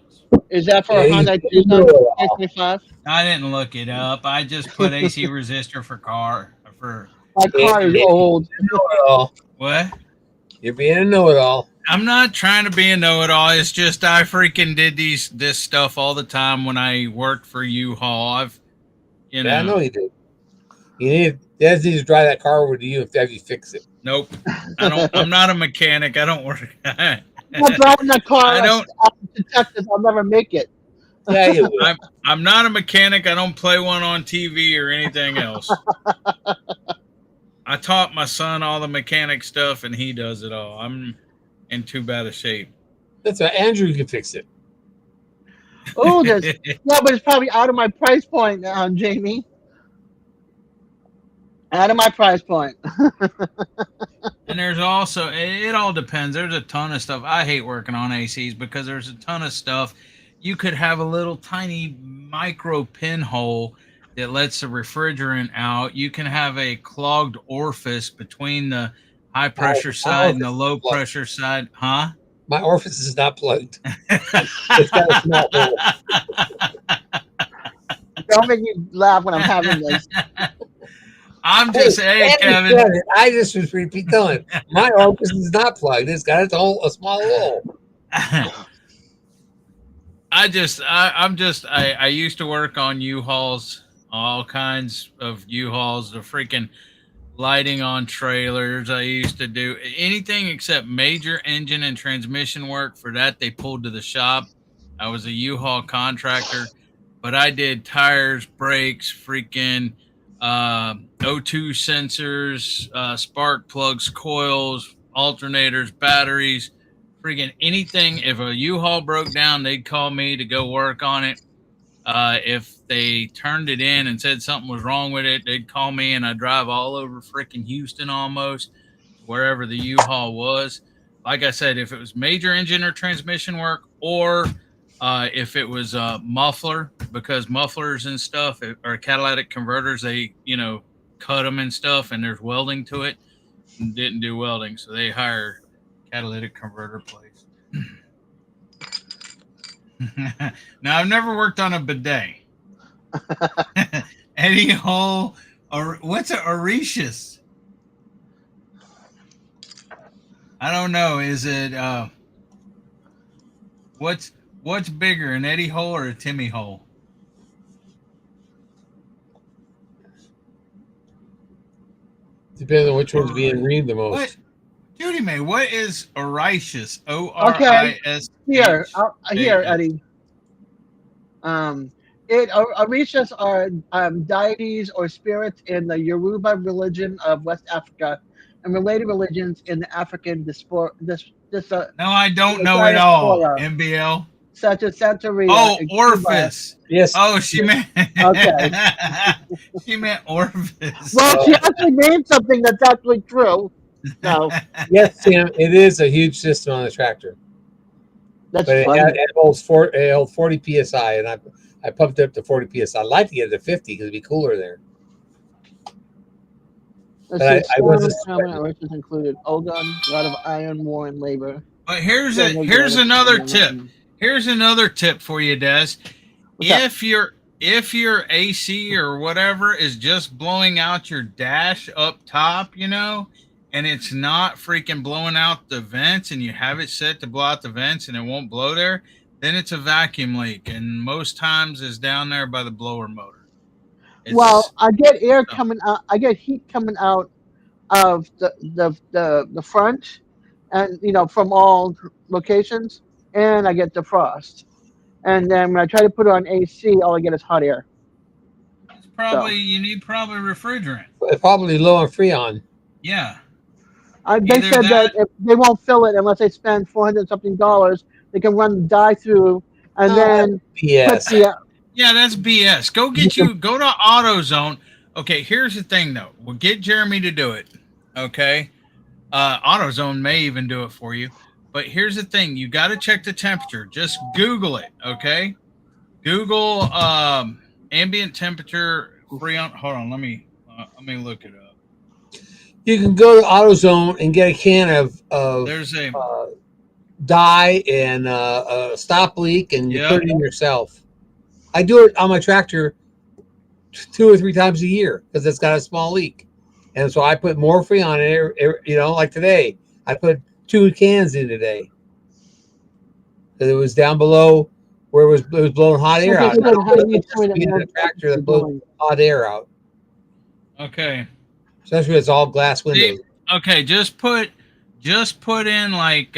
Is that for a Hyundai Tucson 2025? I didn't look it up. I just put AC resistor for car for. My car is old. Know-it-all. What? You're being a know-it-all. I'm not trying to be a know-it-all. It's just I freaking did this stuff all the time when I worked for U-Haul. Yeah, I know you did. Dez needs to drive that car over to you and have you fix it. Nope. I don't. I'm not a mechanic. I don't work. I'm not driving that car. I don't. To Texas, I'll never make it. Yeah, you will. I'm not a mechanic. I don't play one on TV or anything else. I taught my son all the mechanic stuff, and he does it all. I'm in too bad a shape. That's right. Andrew can fix it. Oh, this. Yeah, but it's probably out of my price point, Jamie. Out of my price point. And there's also, it all depends. There's a ton of stuff. I hate working on ACs because there's a ton of stuff. You could have a little tiny micro pinhole that lets the refrigerant out. You can have a clogged orifice between the high pressure side and the low pressure side. Huh? My orifice is not plugged. It's got a small hole. Don't make me laugh when I'm having this. I'm just saying, Andy Kevin. said it. I just was repeat telling. My orifice is not plugged. It's got its hole, a small hole. I used to work on U-Hauls, all kinds of U-Hauls, the freaking lighting on trailers. I used to do anything except major engine and transmission work. For that, they pulled to the shop. I was a U-Haul contractor, but I did tires, brakes, freaking O2 sensors, spark plugs, coils, alternators, batteries, freaking anything. If a U-Haul broke down, they'd call me to go work on it. If they turned it in and said something was wrong with it, they'd call me, and I'd drive all over freaking Houston almost, wherever the U-Haul was. Like I said, if it was major engine or transmission work, or if it was muffler, because mufflers and stuff or catalytic converters, they, cut them and stuff, and there's welding to it. And didn't do welding, so they hire catalytic converter place. Now, I've never worked on a bidet. Eddie hole, or what's a Auricius? I don't know. Is it what's bigger, an Eddie hole or a Timmy hole? Depends on which one's being read the most. What? Judy May, what is Auricius? O-R-I-S. Here, Eddie. Orishas are deities or spirits in the Yoruba religion of West Africa and related religions in the African No, I don't know it all. MBL. Such as Santeria. Oh, and orifice. Yes. Oh, she meant. Okay. She meant orifice. Well, she actually named something that's actually true. So Yes, Sam, it is a huge system on the tractor. that's But funny. it holds 40 psi, and I pumped it up to 40 psi. I'd like to get it to 50 because it'd be cooler there. Let's but see, I wasn't- Orishas included Ogun, god of iron, war, and labor. But here's another tip. Here's another tip for you, Des. If your AC or whatever is just blowing out your dash up top, and it's not freaking blowing out the vents, and you have it set to blow out the vents and it won't blow there, then it's a vacuum leak, and most times it's down there by the blower motor. Well, I get air coming out. I get heat coming out of the front, and from all locations, and I get defrost. And then when I try to put it on AC, all I get is hot air. It's probably you need refrigerant. It's probably low on Freon. Yeah. They Either said that if they won't fill it unless they spend $400 something, they can run the dye through and then Yes. put the Yeah, that's BS. Go to AutoZone. Okay, here's the thing though. We'll get Jeremy to do it. Okay. AutoZone may even do it for you. But here's the thing. You got to check the temperature. Just Google it. Okay. Google ambient temperature Freon. Hold on. Let me look it up. You can go to AutoZone and get a can of There's a dye and a stop leak, and you Yep. put it in yourself. I do it on my tractor 2 or 3 times a year because it's got a small leak, and so I put more Freon in it. Like today, I put 2 cans in today because it was down below where it was blowing hot air out. The tractor that blows hot air out, okay. especially when it's all glass windows. Okay, just put in like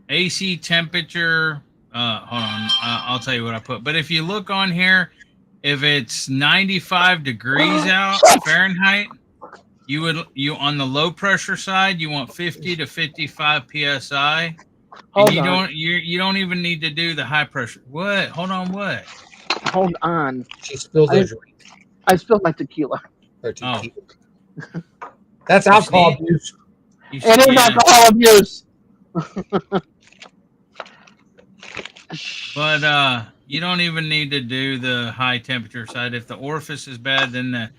AC temperature. Hold on, I'll tell you what I put. But if you look on here, if it's 95 degrees out Fahrenheit, you on the low pressure side, you want 50 to 55 psi, Hold you on. you don't even need to do the high pressure. What? Hold on. What? Hold on. She spilled her drink. I spilled my tequila. Or Oh. tequila. That's alcohol abuse. You It is yeah. alcohol abuse. But you don't even need to do the high temperature side. If the orifice is bad, then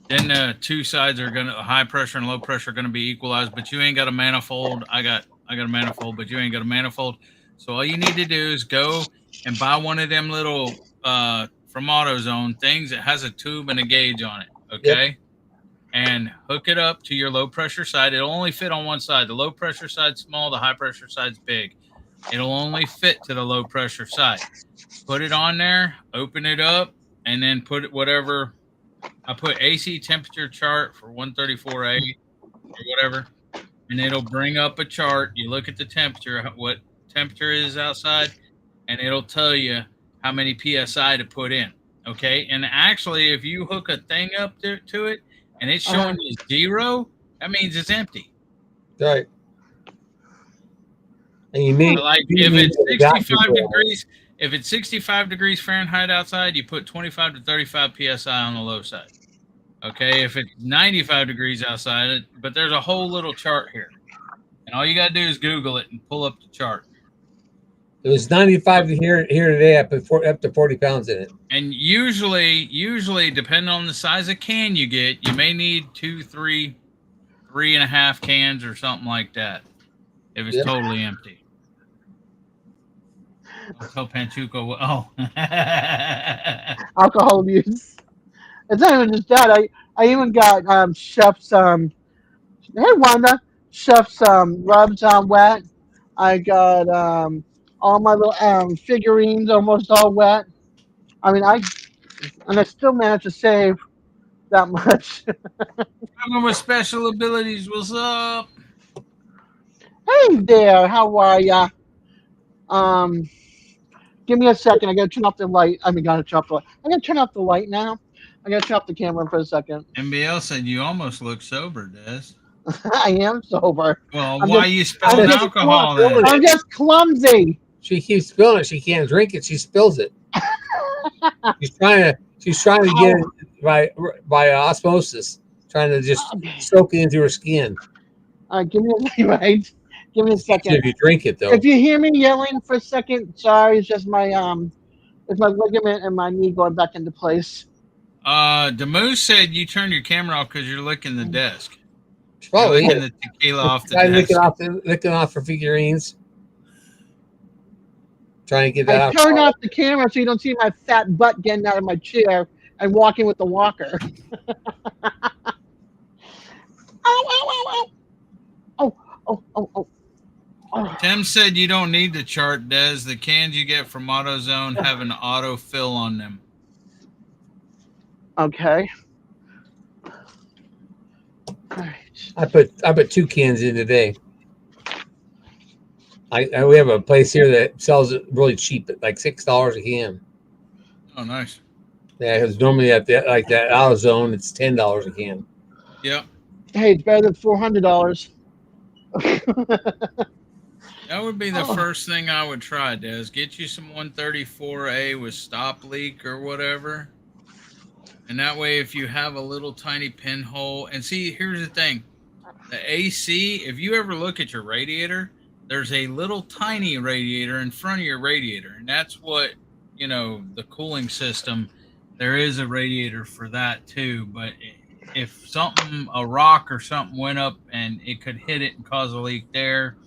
the two sides are gonna high pressure and low pressure are gonna be equalized. But you ain't got a manifold. I got a manifold, but you ain't got a manifold. So all you need to do is go and buy one of them little from AutoZone things that has a tube and a gauge on it. Okay. Yep. And hook it up to your low pressure side. It'll only fit on one side. The low pressure side's small, the high pressure side's big. It'll only fit to the low pressure side. Put it on there, open it up, and then put whatever. I put AC temperature chart for 134A or whatever, and it'll bring up a chart. You look at the temperature, what temperature is outside, and it'll tell you how many PSI to put in. Okay. And actually, if you hook a thing up to it, and it's showing you 0, that means it's empty. Right. And you mean like if it's 65 degrees, if it's 65 degrees Fahrenheit outside, you put 25 to 35 PSI on the low side. Okay. If it's 95 degrees outside, but there's a whole little chart here, and all you got to do is Google it and pull up the chart. It was 95 here today, up to 40 pounds in it. And usually, depending on the size of can you get, you may need 2, 3, 3.5 cans or something like that. If it's totally empty. I'll tell Panchuco. Oh, alcohol abuse. It's not even just that. I even got Chef's hey Wanda, Chef's rubs on wet. I got all my little figurines almost all wet. I mean, I still managed to save that much. Someone with special abilities, what's up? Hey there, how are ya? Give me a second. I gotta turn off the light. I gotta turn off the light. I'm gonna turn off the light now. I gotta turn off the camera for a second. MBL said you almost look sober, Dez. I am sober. Well, why are you spilling alcohol then? I'm just clumsy. She keeps spilling it. She can't drink it. She spills it. She's trying to get it by osmosis, trying to just soak it into her skin. Give me a second. If you drink it, though. If you hear me yelling for a second, sorry. It's just my it's my ligament and my knee going back into place. Demoose said you turned your camera off because you're licking the desk. Probably licking the tequila off the desk. Licking off for figurines. Trying to get that out. Turn off the camera so you don't see my fat butt getting out of my chair and walking with the walker. Oh. Tim said you don't need the chart, Des. The cans you get from AutoZone have an auto fill on them. Okay. All right. I put 2 cans in today. We have a place here that sells it really cheap at like $6 a can. Oh, nice. Yeah, because normally at that AutoZone it's $10 a can. Yep. Hey, it's better than $400. That would be the first thing I would try, Des. Get you some 134A with stop leak or whatever. And that way, if you have a little tiny pinhole, and see, here's the thing. The AC, if you ever look at your radiator, there's a little tiny radiator in front of your radiator. And that's what, the cooling system, there is a radiator for that too. But if a rock or something went up and it could hit it and cause a leak there,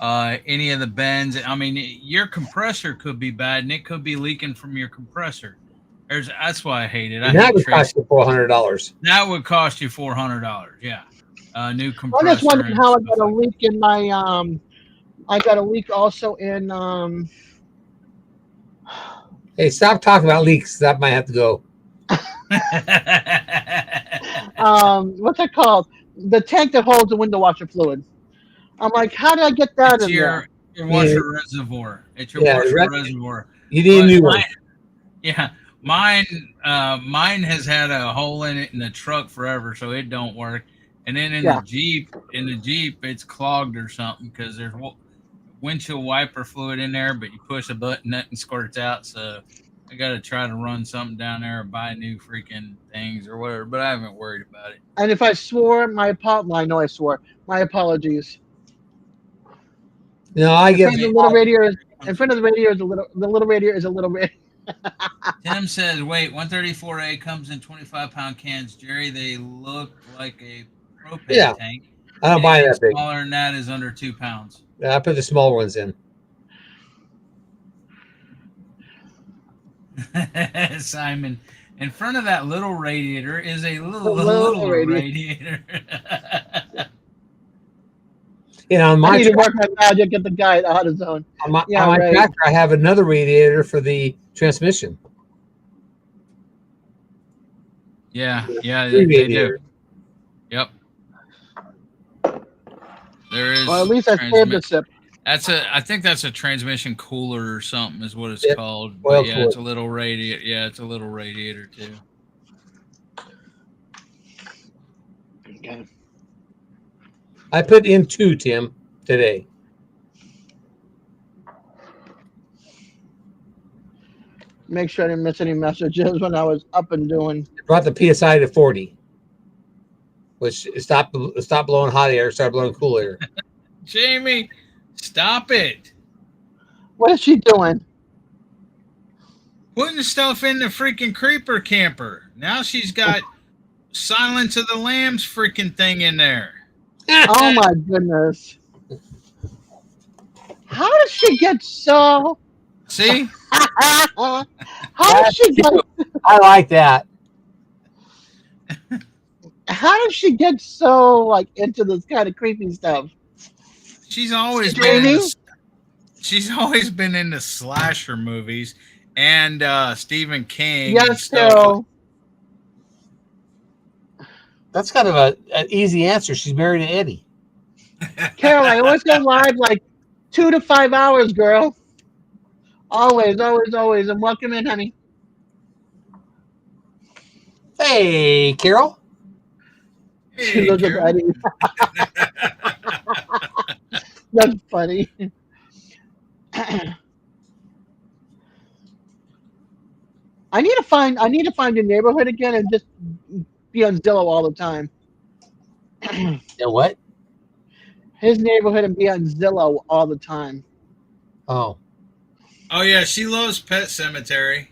any of the bends, your compressor could be bad and it could be leaking from your compressor. That's why I hate it. That would cost you $400. That would cost you $400. Yeah. New compressor. I'm just wondering how I got a leak in my I got a leak also in Hey, stop talking about leaks. That might have to go. what's that called? The tank that holds the window washer fluid. I'm like, how did I get that in there? Your washer reservoir. It's your washer reservoir. You need a new one. Yeah. Mine has had a hole in it in the truck forever, so it don't work. And then in the Jeep, it's clogged or something because there's windshield wiper fluid in there, but you push a button, nothing squirts out. So I got to try to run something down there or buy new freaking things or whatever. But I haven't worried about it. And if I swore, well, I know I swore. My apologies. No, I In get front of the little radiator, in front of the radiator is a little. The little radiator is a little. Tim says, "Wait, 134A comes in 25-pound cans, Jerry. They look like a propane tank. I don't buy Anything that big. smaller than that is under 2 pounds." Yeah, I put the small ones in. Simon, in front of that little radiator is a little radiator. On I my need to work my magic, get the guy out of zone. on my tractor, I have another radiator for the transmission. Yeah, Three they do. radiators. Yep. There is. Well, at least I saved a sip. I think that's a transmission cooler or something is what it's called. Oil But yeah, cooler. it's a little radiator. Yeah, it's a little radiator too. Okay. I put in 2, Tim, today. Make sure I didn't miss any messages when I was up and doing. I brought the PSI to 40, which stopped blowing hot air, started blowing cool air. Jamie, stop it. What is she doing? Putting stuff in the freaking creeper camper. Now she's got Silence of the Lambs freaking thing in there. Oh my goodness! How does she get so? See? How does she get? I like that. How does she get so like into this kind of creepy stuff? She's always Jamie? she's always been into slasher movies and Stephen King. and Yes, stuff. Carol. That's kind of an easy answer. She's married to Eddie. Carol, I always go live like 2 to 5 hours, girl. Always, always, always. And welcome in, honey. Hey, Carol. She Hey, looks at Carol. Eddie. That's funny. I need to find your neighborhood again and just be on Zillow all the time. Yeah, what? His neighborhood and be on Zillow all the time. Oh. Oh yeah, she loves Pet Cemetery.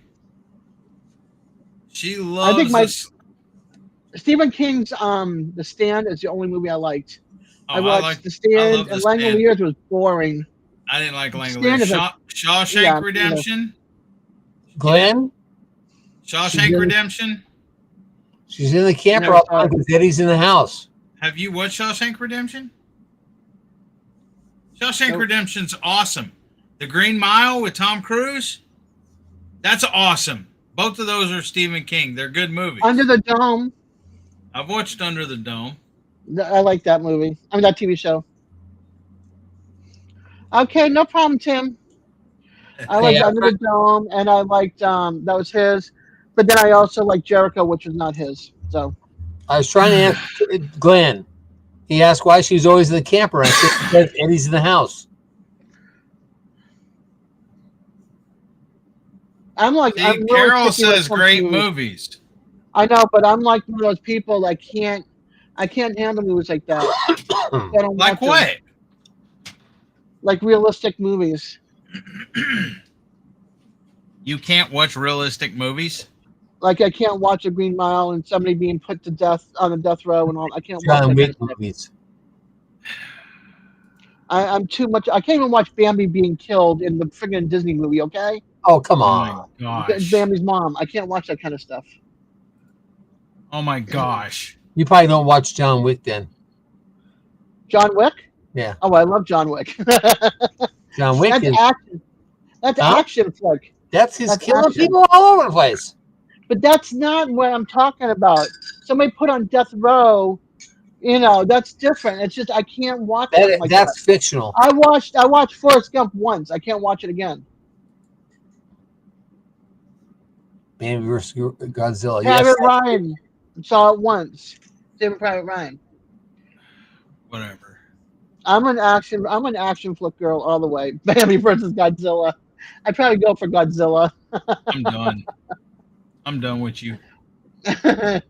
She loves. I think my this- Stephen King's The Stand is the only movie I liked. Oh, I watched like- The Stand, love The and Stand. Langoliers was boring. I didn't like Stand Langoliers. is a- Shawshank yeah, Redemption. Glenn? Shawshank really- Redemption. She's in the camper Never all the saw time because Eddie's in the house. Have you watched Shawshank Redemption? Shawshank Nope. Redemption's awesome. The Green Mile with Tom Cruise. That's awesome. Both of those are Stephen King. They're good movies. Under the Dome. I've watched Under the Dome. I like that movie. I mean, that TV show. Okay, no problem, Tim. I liked Hey, Under the Dome, and I liked that was his. But then I also liked Jericho, which was not his. So I was trying to answer Glenn. He asked why she's always in the camper. I said because Eddie's in the house. I'm like, See, I'm really Carol picky when it says comes great to- movies. I know, but I'm like one of those people that I can't handle movies like that. I don't Like watch them. what? Like realistic movies. You can't watch realistic movies? Like I can't watch a Green Mile and somebody being put to death on a death row and all. I can't watch John that kind Wick of stuff. movies. I'm too much. I can't even watch Bambi being killed in the friggin' Disney movie. Okay, Oh, come Oh on. my gosh. Bambi's mom. I can't watch that kind of stuff. Oh my gosh. You probably don't watch John Wick then. John Wick. Yeah. Oh, I love John Wick. John Wick That's is action. That's Huh? action flick. that's his that's killing action. people all over the place. But that's not what I'm talking about. Somebody put on death row. You know, that's different. It's just I can't watch it like That's that. fictional. I watched Forrest Gump once. I can't watch it again. Man vs. Godzilla. Private Yes. Ryan. Saw it once. Saving Private Ryan. Whatever. I'm an action flick girl all the way. Bambi versus Godzilla. I'd probably go for Godzilla. I'm done. I'm done with you. I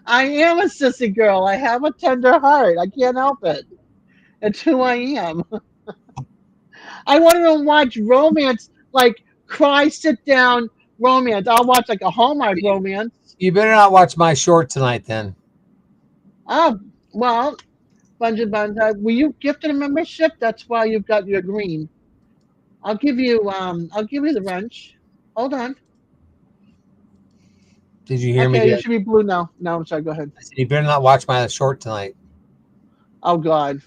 am a sissy girl. I have a tender heart. I can't help it. It's who I am. I want to watch romance, like cry, sit down romance. I'll watch like a Hallmark romance. You better not watch my short tonight, then. Oh, well, Bungie, were you gifted a membership? That's why you've got your green. I'll give you the wrench. Hold on. Did you hear me? Okay, you should be blue now. No, I'm sorry. Go ahead. I said, you better not watch my short tonight. Oh God,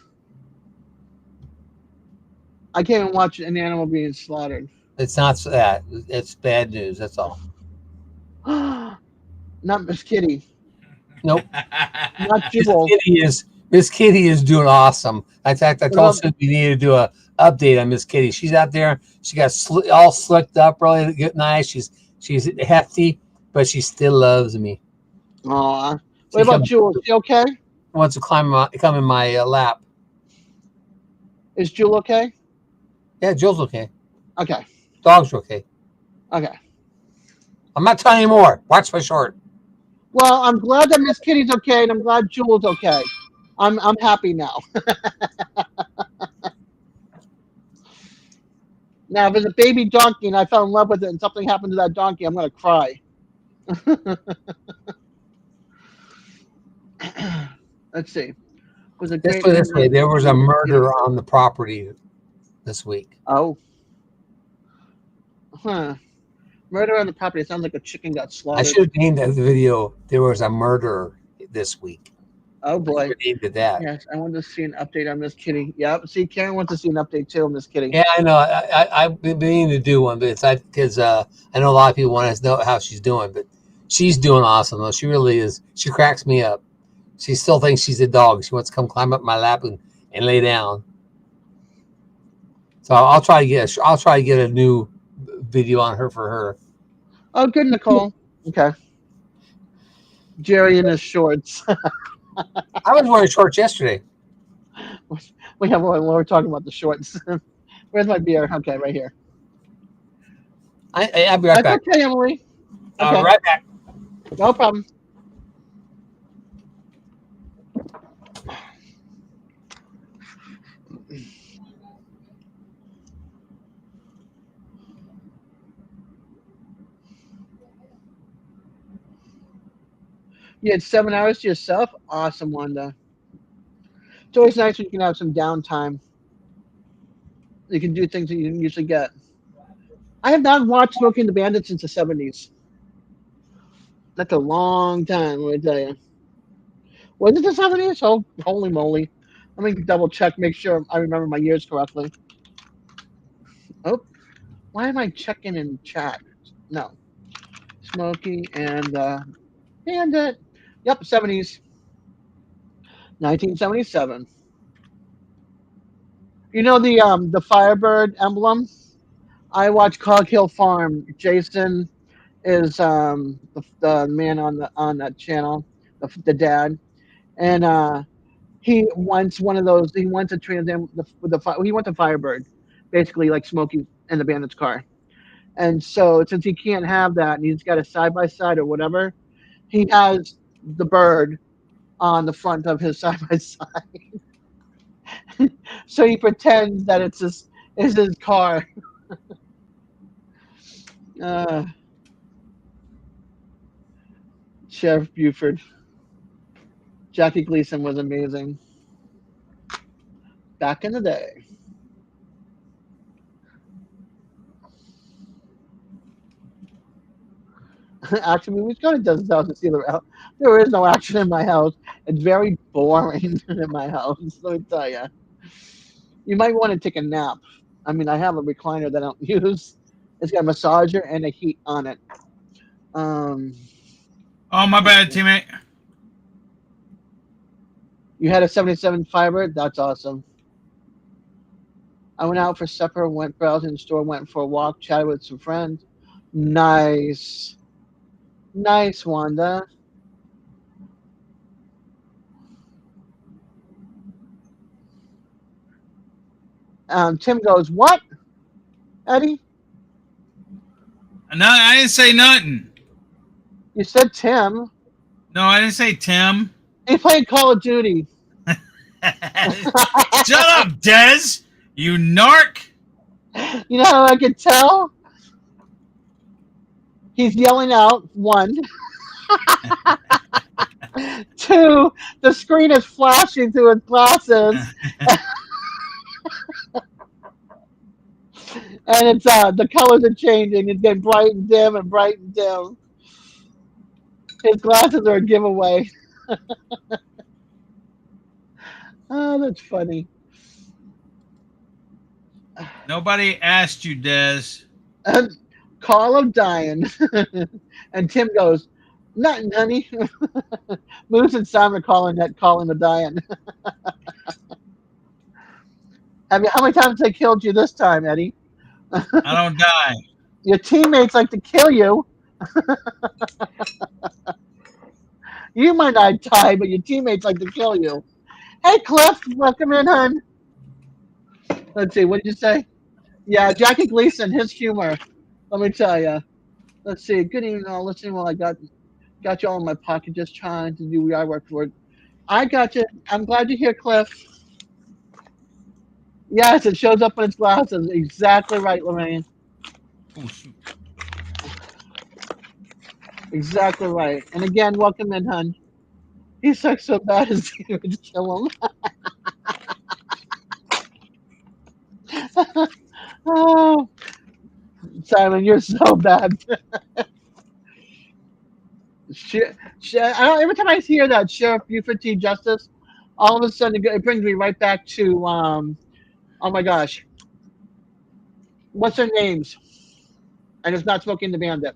I can't even watch an animal being slaughtered. It's not that. It's bad news. That's all. Not Miss Kitty. Nope. Not Jewel. Miss Kitty is doing awesome. In fact, I What told about- Sue we need to do a update on Miss Kitty. She's out there. She got all slicked up, really good, nice. She's hefty, but she still loves me. Aw. She What about Jewel? Is she okay? wants to come in my lap. Is Jewel okay? Yeah, Jill's okay. Okay. Dog's okay. Okay. I'm not telling you more. Watch my short. Well, I'm glad that Miss Kitty's okay, and I'm glad Jewel's okay. I'm happy now. Now, if it's a baby donkey and I fell in love with it and something happened to that donkey, I'm gonna cry. Let's see. Was it Let's great? put it this way. There was a murder on the property this week. Oh. Huh. Murder on the property. It sounds like a chicken got I slaughtered. should have named that video. There was a murder this week. Oh boy. I should have named it that. Yes, I want to see an update on Miss Kitty. Yep. See, Karen wants to see an update too on Miss Kitty. Yeah, I know. I've been meaning to do one, but it's because I know a lot of people want to know how she's doing, but she's doing awesome though. She really is. She cracks me up. She still thinks she's a dog. She wants to come climb up my lap and lay down. So I'll try to get a new video on her for her. Oh, good, Nicole. Okay. Jerry in his shorts. I was wearing shorts yesterday. We're talking about the shorts. Where's my beer? Okay, right here. I'll be right back. Okay, Emily. Okay. Right back. No problem. You had 7 hours to yourself? Awesome, Wanda. It's always nice when you can have some downtime. You can do things that you didn't usually get. I have not watched Smoking the Bandit since the 70s. That's a long time, let me tell you. Was it the 70s? Oh, holy moly. Let me double check, make sure I remember my years correctly. Oh, why am I checking in chat? No. Smokey and Bandit. Yep, 70s. 1977. You know the Firebird emblem? I watch Cog Hill Farm. Jason is the man on that channel, the dad, and he wants one of those. He wants a Trans Am he wants a Firebird, basically like Smokey in the Bandit's car. And so since he can't have that, and he's got a side by side or whatever, he has the bird on the front of his side by side. So he pretends that it's his car. Sheriff Buford. Jackie Gleason was amazing. Back in the day. Action movies. Go to Des's house and see the house. There is no action in my house. It's very boring in my house. Let me tell you. You might want to take a nap. I mean, I have a recliner that I don't use. It's got a massager and a heat on it. Oh, my bad, teammate. You had a 77 Firebird? That's awesome. I went out for supper, went browsing the store, went for a walk, chatted with some friends. Nice. Nice, Wanda. Tim goes, what, Eddie? No, I didn't say nothing. You said Tim. No, I didn't say Tim. He played Call of Duty. Shut up, Dez. You narc. You know how I can tell? He's yelling out, 1. 2, the screen is flashing through his glasses. And it's the colors are changing. It's getting bright and dim and bright and dim. His glasses are a giveaway. Oh, that's funny. Nobody asked you, Dez. Call him dying. And Tim goes, nothing, honey. Moose and Sam are calling the dying. How many times they killed you this time, Eddie? I don't die. Your teammates like to kill you. You might not die, but your teammates like to kill you. Hey, Cliff, welcome in, hon. Let's see, what did you say? Yeah, Jackie Gleason, his humor. Let me tell you. Let's see. Good evening, all. Listening while I got you all in my pocket, just trying to do I work for it. I got you. I'm glad you're here, Cliff. Yes, it shows up in its glasses. Exactly right, Lorraine. Oh, shoot. Exactly right. And again, welcome in, hon. He sucks so bad as he would kill him. Oh, Simon, you're so bad. Every time I hear that Sheriff Buford T. Justice, all of a sudden it brings me right back to oh my gosh, what's their names? And it's not Smoking the Bandit.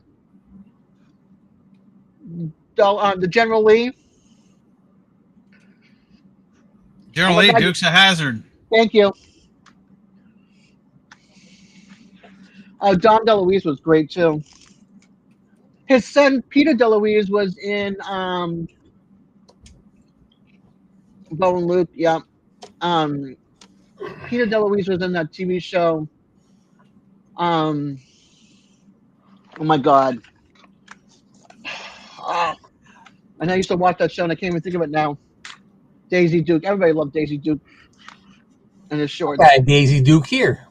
The General Lee. General Lee, Dukes of Hazzard. Thank you. Dom DeLuise was great too. His son Peter DeLuise was in Bo and Luke. Yeah. Peter DeLuise was in that TV show. Oh my God. Oh, and I used to watch that show and I can't even think of it now. Daisy Duke. Everybody loved Daisy Duke and his shorts. Got Daisy Duke here.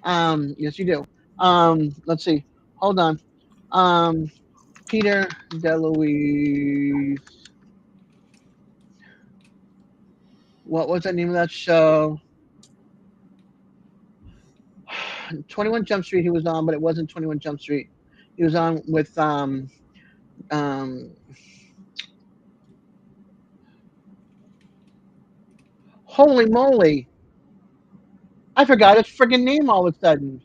Yes, you do. Let's see. Hold on. Peter DeLuise. What was the name of that show? 21 Jump Street he was on, but it wasn't 21 Jump Street. He was on with holy moly. I forgot his friggin' name all of a sudden.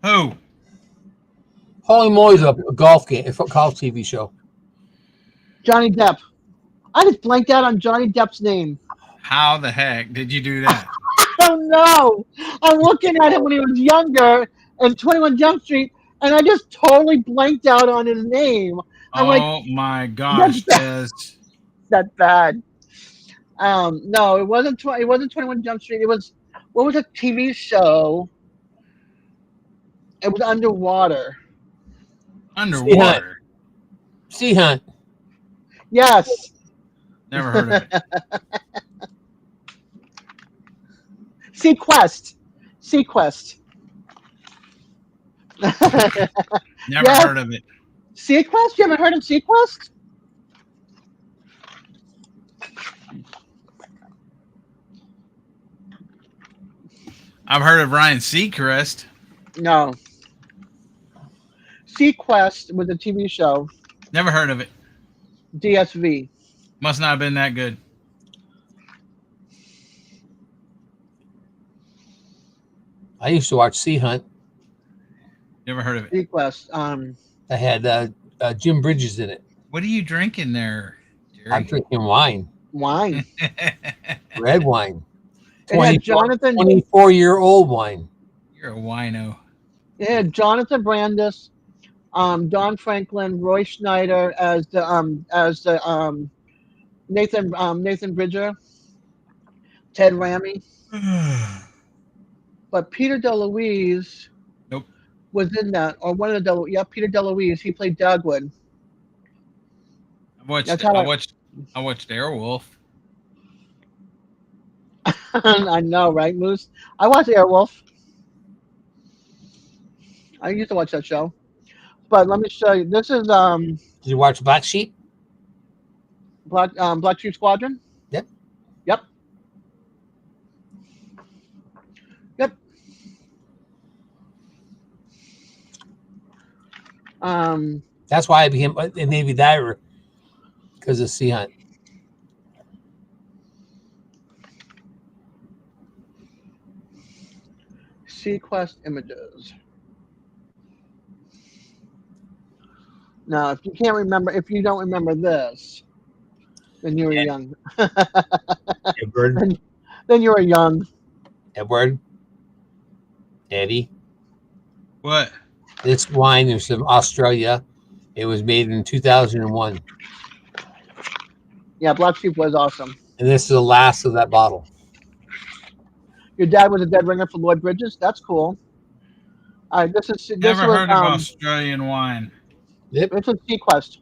Who? Holy moly's a golf game, a golf TV show. Johnny Depp. I just blanked out on Johnny Depp's name. How the heck did you do that? I don't know. I'm looking at him when he was younger in 21 Jump Street, and I just totally blanked out on his name. I'm Oh my gosh, Dez. That's bad. No, it wasn't 21 Jump Street. It was, what was a TV show? It was underwater. Underwater? Sea Hunt. Yes. Never heard of it. Sequest. Sequest. Never heard of it. Sequest? You haven't heard of Sequest? I've heard of Ryan Seacrest. No. Sequest was a TV show. Never heard of it. DSV. Must not have been that good. I used to watch Sea Hunt. Never heard of it. Sequest. I had Jim Bridges in it. What are you drinking there, Jerry? I'm drinking wine, Wine. red wine. It had Jonathan. 24-year-old wine. You're a wino. It had Jonathan Brandis, Don Franklin, Roy Schneider as the Nathan Bridger, Ted Ramey. But Peter DeLuise Nope. was in that, or one of the Peter DeLuise. He played Dagwood. That's how I watched Airwolf. I know, right, Moose? I watched Airwolf. I used to watch that show. But let me show you. This is Did you watch Black Sheep? Black Sheep Squadron. Yep. Yep. Yep. That's why I became a Navy diver, because of Sea Hunt. Sequest images. Now, if you can't remember, if you don't remember this, then you were young. Edward. Then you were young. Edward. Eddie. What? This wine is from Australia. It was made in 2001. Yeah, Black Sheep was awesome. And this is the last of that bottle. Your dad was a dead ringer for Lloyd Bridges. That's cool. All right, this Never was heard of Australian wine. Yep. this was Sequest.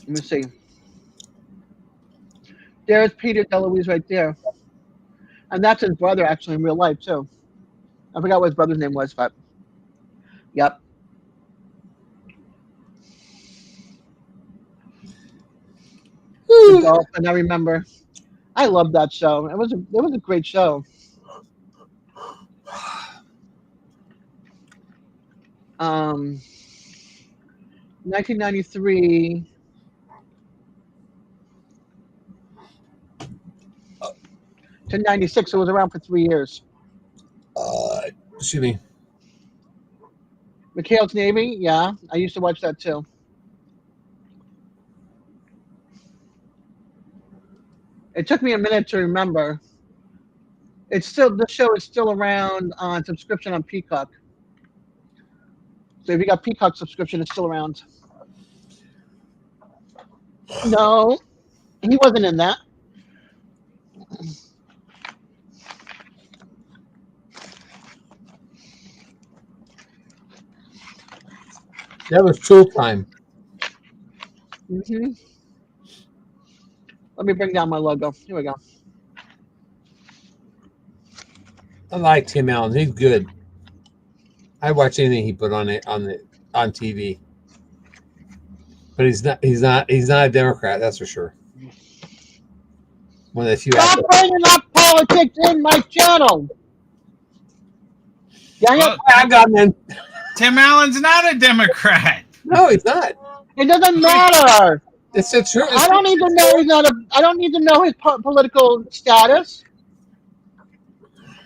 Let me see. There's Peter DeLuise right there. And that's his brother, actually, in real life, too. I forgot what his brother's name was, but yep. The Dolphin, I remember. I love that show. It was a great show. 1993 to 96. It was around for 3 years. Excuse me. McHale's Navy, yeah, I used to watch that too. It took me a minute to remember. The show is still around on subscription on Peacock. So if you got Peacock subscription, it's still around. No, he wasn't in that. That was True Crime. Mm-hmm. Let me bring down my logo. Here we go. I like Tim Allen. He's good. I watch anything he put on TV. But he's not a Democrat, that's for sure. One of the few. Stop bringing up politics in my channel. Dang it. Well, I got him in. Tim Allen's not a Democrat. No, he's not. It doesn't matter. It's true. I don't need to know he's not a. I don't need to know his political status.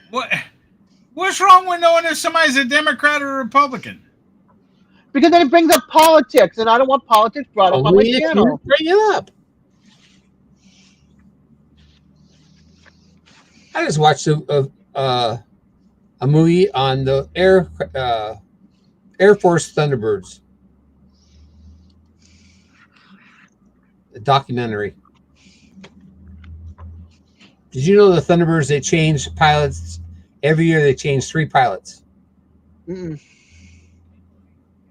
What's wrong with knowing if somebody's a Democrat or a Republican? Because then it brings up politics, and I don't want politics brought up on my channel. Bring it up. I just watched a movie on the Air Force Thunderbirds. A documentary. Did you know the Thunderbirds, they change pilots every year? They change 3 pilots. Mm-mm.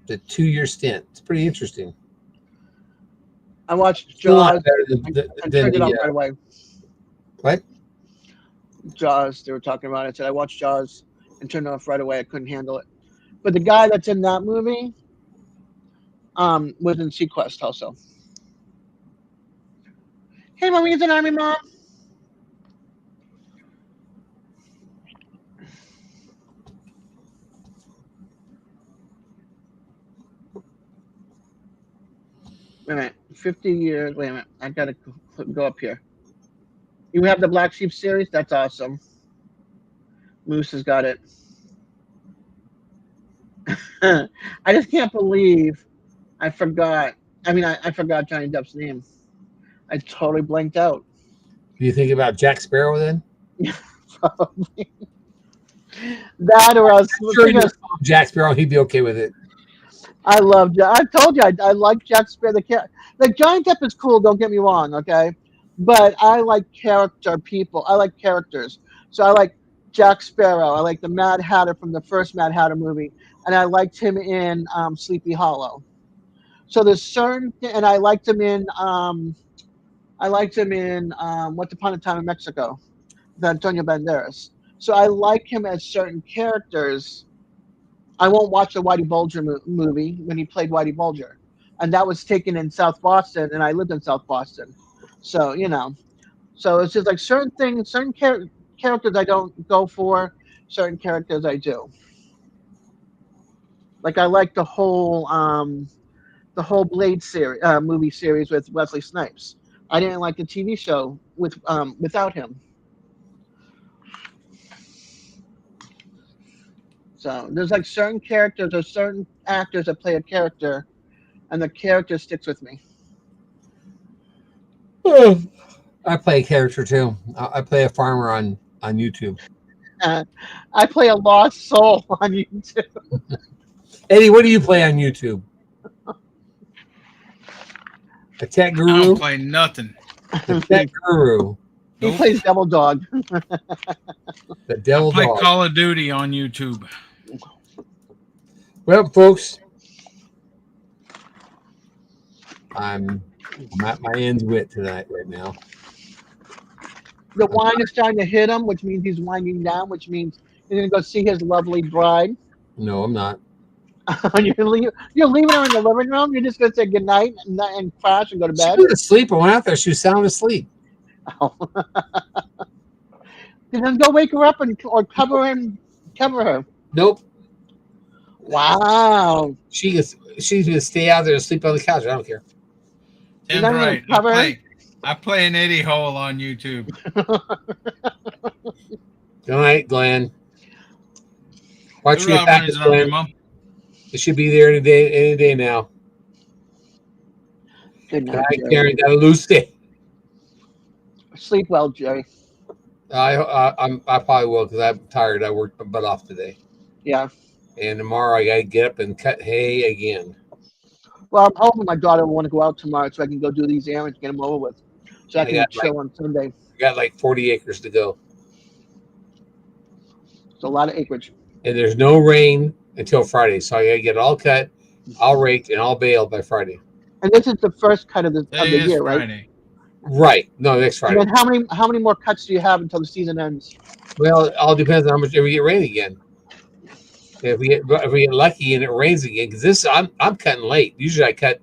The 2-year stint. It's pretty interesting. I watched Still not Jaws. better I turned it off right away. What? Jaws. They were talking about it. I said I watched Jaws and turned it off right away. I couldn't handle it. But the guy that's in that movie was in Sequest also. Hey, Marie's an Army mom. Wait a minute. 50 years. Wait a minute. I got to go up here. You have the Black Sheep series? That's awesome. Moose has got it. I just can't believe I forgot. I mean, I forgot Johnny Depp's name. I totally blanked out. Do you think about Jack Sparrow then? Probably. That or else. Sure, Jack Sparrow, he'd be okay with it. I love. I told you I like Jack Sparrow. The Giant Depp is cool. Don't get me wrong, okay, but I like character people. I like characters. So I like Jack Sparrow. I like the Mad Hatter from the first Mad Hatter movie, and I liked him in Sleepy Hollow. So there's certain, and I liked him in Once Upon a Time in Mexico, the Antonio Banderas. So I like him as certain characters. I won't watch the Whitey Bulger movie when he played Whitey Bulger, and that was taken in South Boston, and I lived in South Boston, so So it's just like certain things, certain characters I don't go for, certain characters I do. Like I like the whole Blade series, movie series with Wesley Snipes. I didn't like the TV show without him. So there's like certain characters or certain actors that play a character, and the character sticks with me. I play a character too. I play a farmer on YouTube. I play a lost soul on YouTube. Eddie, what do you play on YouTube? A tech I guru. don't play nothing. The tech guru. He Nope. plays Devil Dog. The devil I play dog. Call of Duty on YouTube. Well, folks, I'm at my end's wit tonight right now. The wine is starting to hit him, which means he's winding down, which means he's going to go see his lovely bride. No, I'm not. You're leaving her in the living room? You're just going to say goodnight and crash and go to She bed? was asleep. I went out there. She was sound asleep. Oh. Then go wake her up or cover her. Nope. Wow. She's gonna stay out there and sleep on the couch. I don't care. Damn not gonna right. cover I play an Eddie hole on YouTube. Good night, Glenn. Watch Good your job, package, Renzo, on your Glenn. mom. It should be there any day now. Good Good night, night, Jerry. Karen. Got a loose day. Sleep well, Jerry. I probably will because I'm tired. I worked my butt off today, Yeah. and tomorrow I gotta get up and cut hay again. Well, I'm hoping my daughter will want to go out tomorrow so I can go do these errands, get them over with, so I can got, chill on Sunday. I got like 40 acres to go, It's a lot of acreage. and there's no rain until Friday, so I gotta get it all cut, all raked, and all baled by Friday. And this is the first cut of the Today is year, right? Friday. Right? No, next And Friday. then how many more cuts do you have until the season ends? Well, it all depends on how much if we get rain again. If we get lucky and it rains again, because I'm cutting late. Usually I cut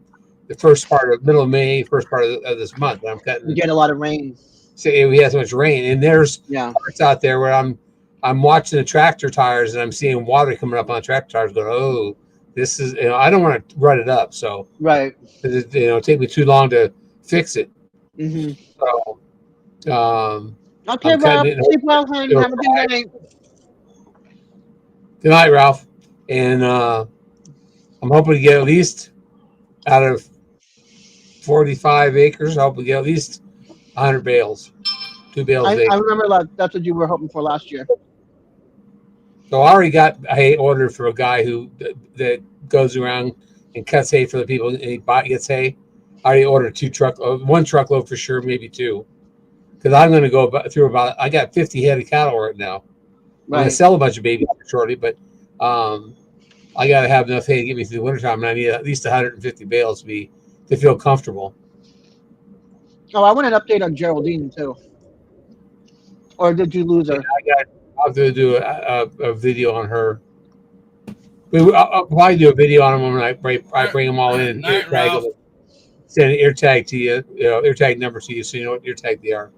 the first part of middle of May, first part of this month. But I'm You cutting. get a lot of rain. Say we have so much rain, and there's Yeah. parts out there where I'm watching the tractor tires and I'm seeing water coming up on the tractor tires. Going, oh, this is I don't want to rut it up, so Right. it take me too long to fix it. Mm-hmm. So, Okay, I'm Rob. cutting it. Sleep well, honey. Have a good night. good night, Ralph. And I'm hoping to get at least out of 45 acres. I hope we get at least 100 bales, 2 bales. I remember that's what you were hoping for last year. So I already got a hay order for a guy that goes around and cuts hay for the people, and he gets hay. I already ordered 1 truckload for sure, maybe 2, because I'm going to go through I got 50 head of cattle right now. I'm going to Right. sell a bunch of babies shortly, but I got to have enough hay to get me through the wintertime, and I need at least 150 bales to feel comfortable. Oh, I want an update on Geraldine too. Or did you lose her? I'll have to do a video on her. I'll probably do a video on them when I bring them all in and Night, ear tag Ralph. them. Send an ear tag to you, ear tag number to you, so you know what ear tag they are.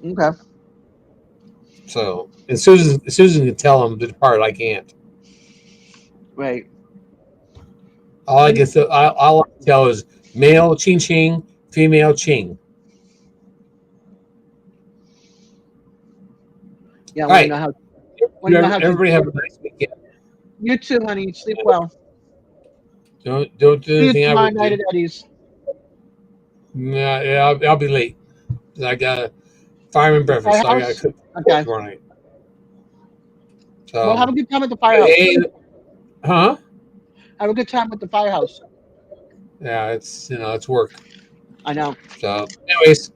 Okay. So, and Susan can tell them to depart. I can't. Right. All I can tell is male ching ching, female ching. Yeah. I All want right. to know how. Want to know how Everybody have a nice weekend. You too, honey. Sleep well. Don't do See you anything I tomorrow would night do. at Eddie's. Yeah, I'll be late. I got a fireman breakfast. So I got to cook Okay. tomorrow night. So, Well, have a good time at the firehouse. hey, huh? Have a good time with the firehouse. Yeah, it's work. I know. So, anyways,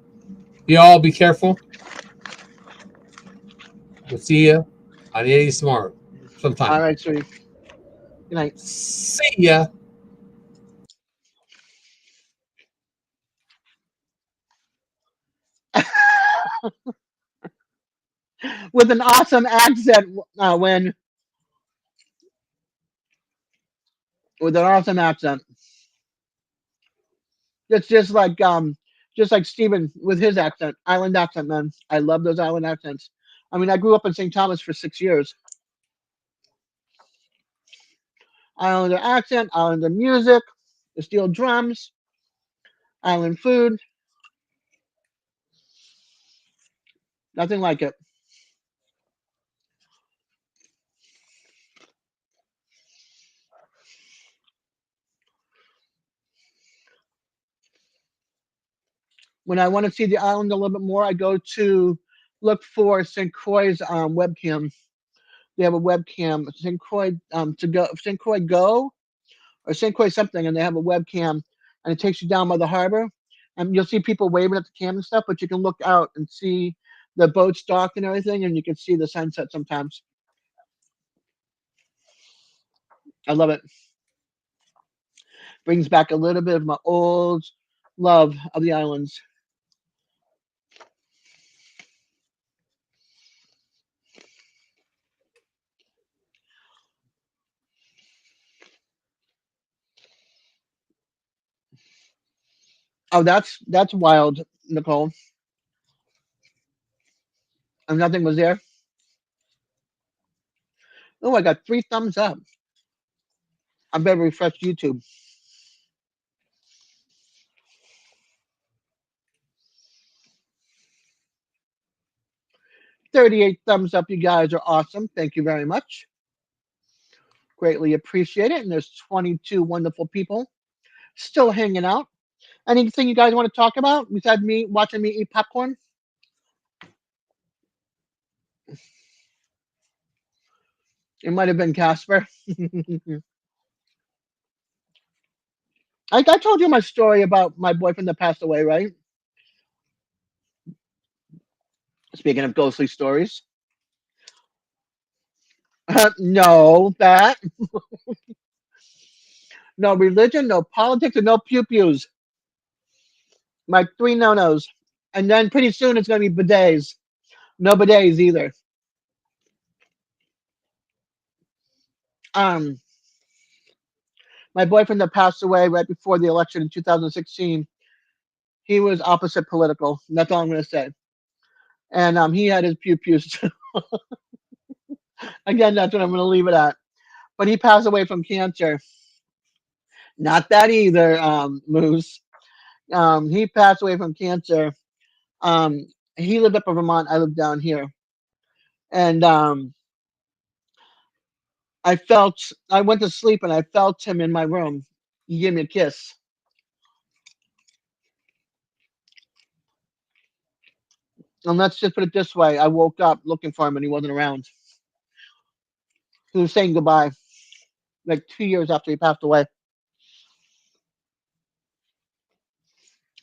you all be careful. We'll see you on the 80s tomorrow, All sometime. right, sweetie. Good night. See ya. With an awesome accent, when with an awesome accent. It's just like Steven with his accent, island accent, man. I love those island accents. I mean, I grew up in St. Thomas for 6 years. Islander accent, Islander music, the steel drums, island food, nothing like it. When I want to see the island a little bit more, I go to look for St. Croix's webcam. They have a webcam, St. Croix St. Croix Go, or St. Croix something, and they have a webcam, and it takes you down by the harbor, and you'll see people waving at the cam and stuff, but you can look out and see the boats docked and everything, and you can see the sunset sometimes. I love it. Brings back a little bit of my old love of the islands. Oh, that's wild, Nicole. And nothing was there. Oh, I got 3 thumbs up. I better refresh YouTube. 38 thumbs up. You guys are awesome. Thank you very much. Greatly appreciate it. And there's 22 wonderful people still hanging out. Anything you guys want to talk about besides me watching me eat popcorn? It might have been Casper. I told you my story about my boyfriend that passed away, right? Speaking of ghostly stories. No, that. No religion, no politics, and no pew-pews. My 3 no-nos. And then pretty soon it's going to be bidets. No bidets either. Um, my boyfriend that passed away right before the election in 2016, he was opposite political. That's all I'm going to say. And he had his pew-pews too. Again, that's what I'm going to leave it at. But he passed away from cancer. Not that either, Moose. He passed away from cancer. Um, he lived up in Vermont. I lived down here. And I went to sleep and I felt him in my room. He gave me a kiss. And let's just put it this way, I woke up looking for him and he wasn't around. He was saying goodbye, like 2 years after he passed away.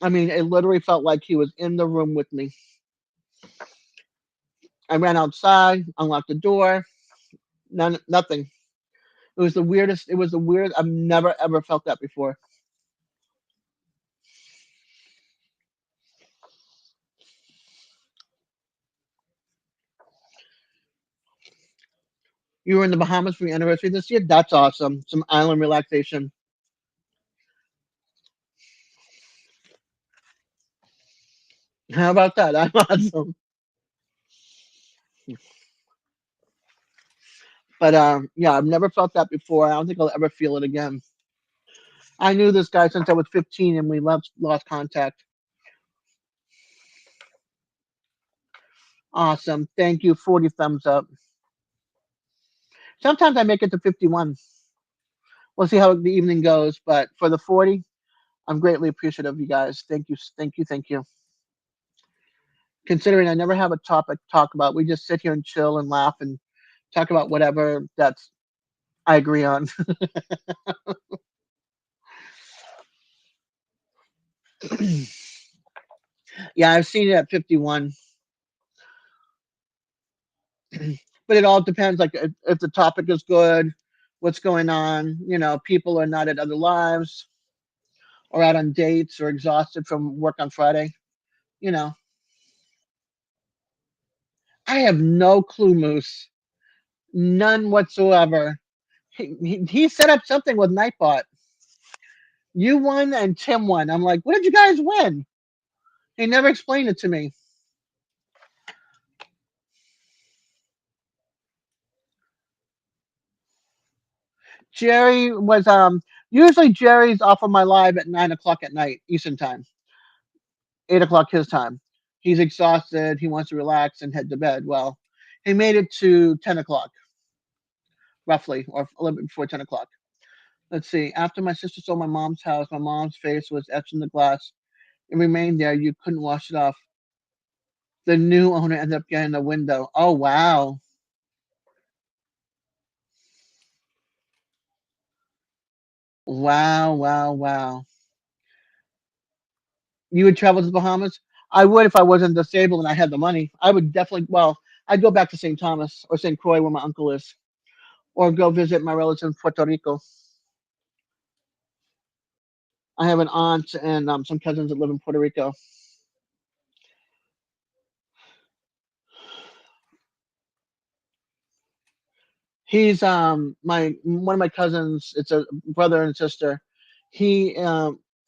I mean, it literally felt like he was in the room with me. I ran outside, unlocked the door, nothing. It was the weirdest. It was the weirdest. I've never ever felt that before. You were in the Bahamas for your anniversary this year? That's awesome. Some island relaxation. How about that? I'm awesome. But yeah, I've never felt that before. I don't think I'll ever feel it again. I knew this guy since I was 15 and we lost contact. Awesome. Thank you. 40 thumbs up. Sometimes I make it to 51. We'll see how the evening goes. But for the 40, I'm greatly appreciative of you guys. Thank you. Thank you. Thank you. Considering I never have a topic to talk about, we just sit here and chill and laugh and talk about whatever that's I agree on. Yeah, I've seen it at 51. But it all depends, like if the topic is good, what's going on. You know, people are not at other lives or out on dates or exhausted from work on Friday. You know, I have no clue, Moose. None whatsoever. He set up something with Nightbot. You won and Tim won. I'm like, what did you guys win? He never explained it to me. Jerry was usually Jerry's off of my live at 9 o'clock at night Eastern time, 8 o'clock his time. He's exhausted. He wants to relax and head to bed. Well, he made it to 10 o'clock roughly, or a little bit before 10 o'clock. Let's see. After my sister sold my mom's house, my mom's face was etched in the glass. It remained there. You couldn't wash it off. The new owner ended up getting a window. Oh wow. Wow, wow, wow. You would travel to the Bahamas? I would if I wasn't disabled and I had the money. I would definitely, well, I'd go back to St. Thomas or St. Croix where my uncle is, or go visit my relatives in Puerto Rico. I have an aunt and some cousins that live in Puerto Rico. He's my one of my cousins. It's a brother and sister. He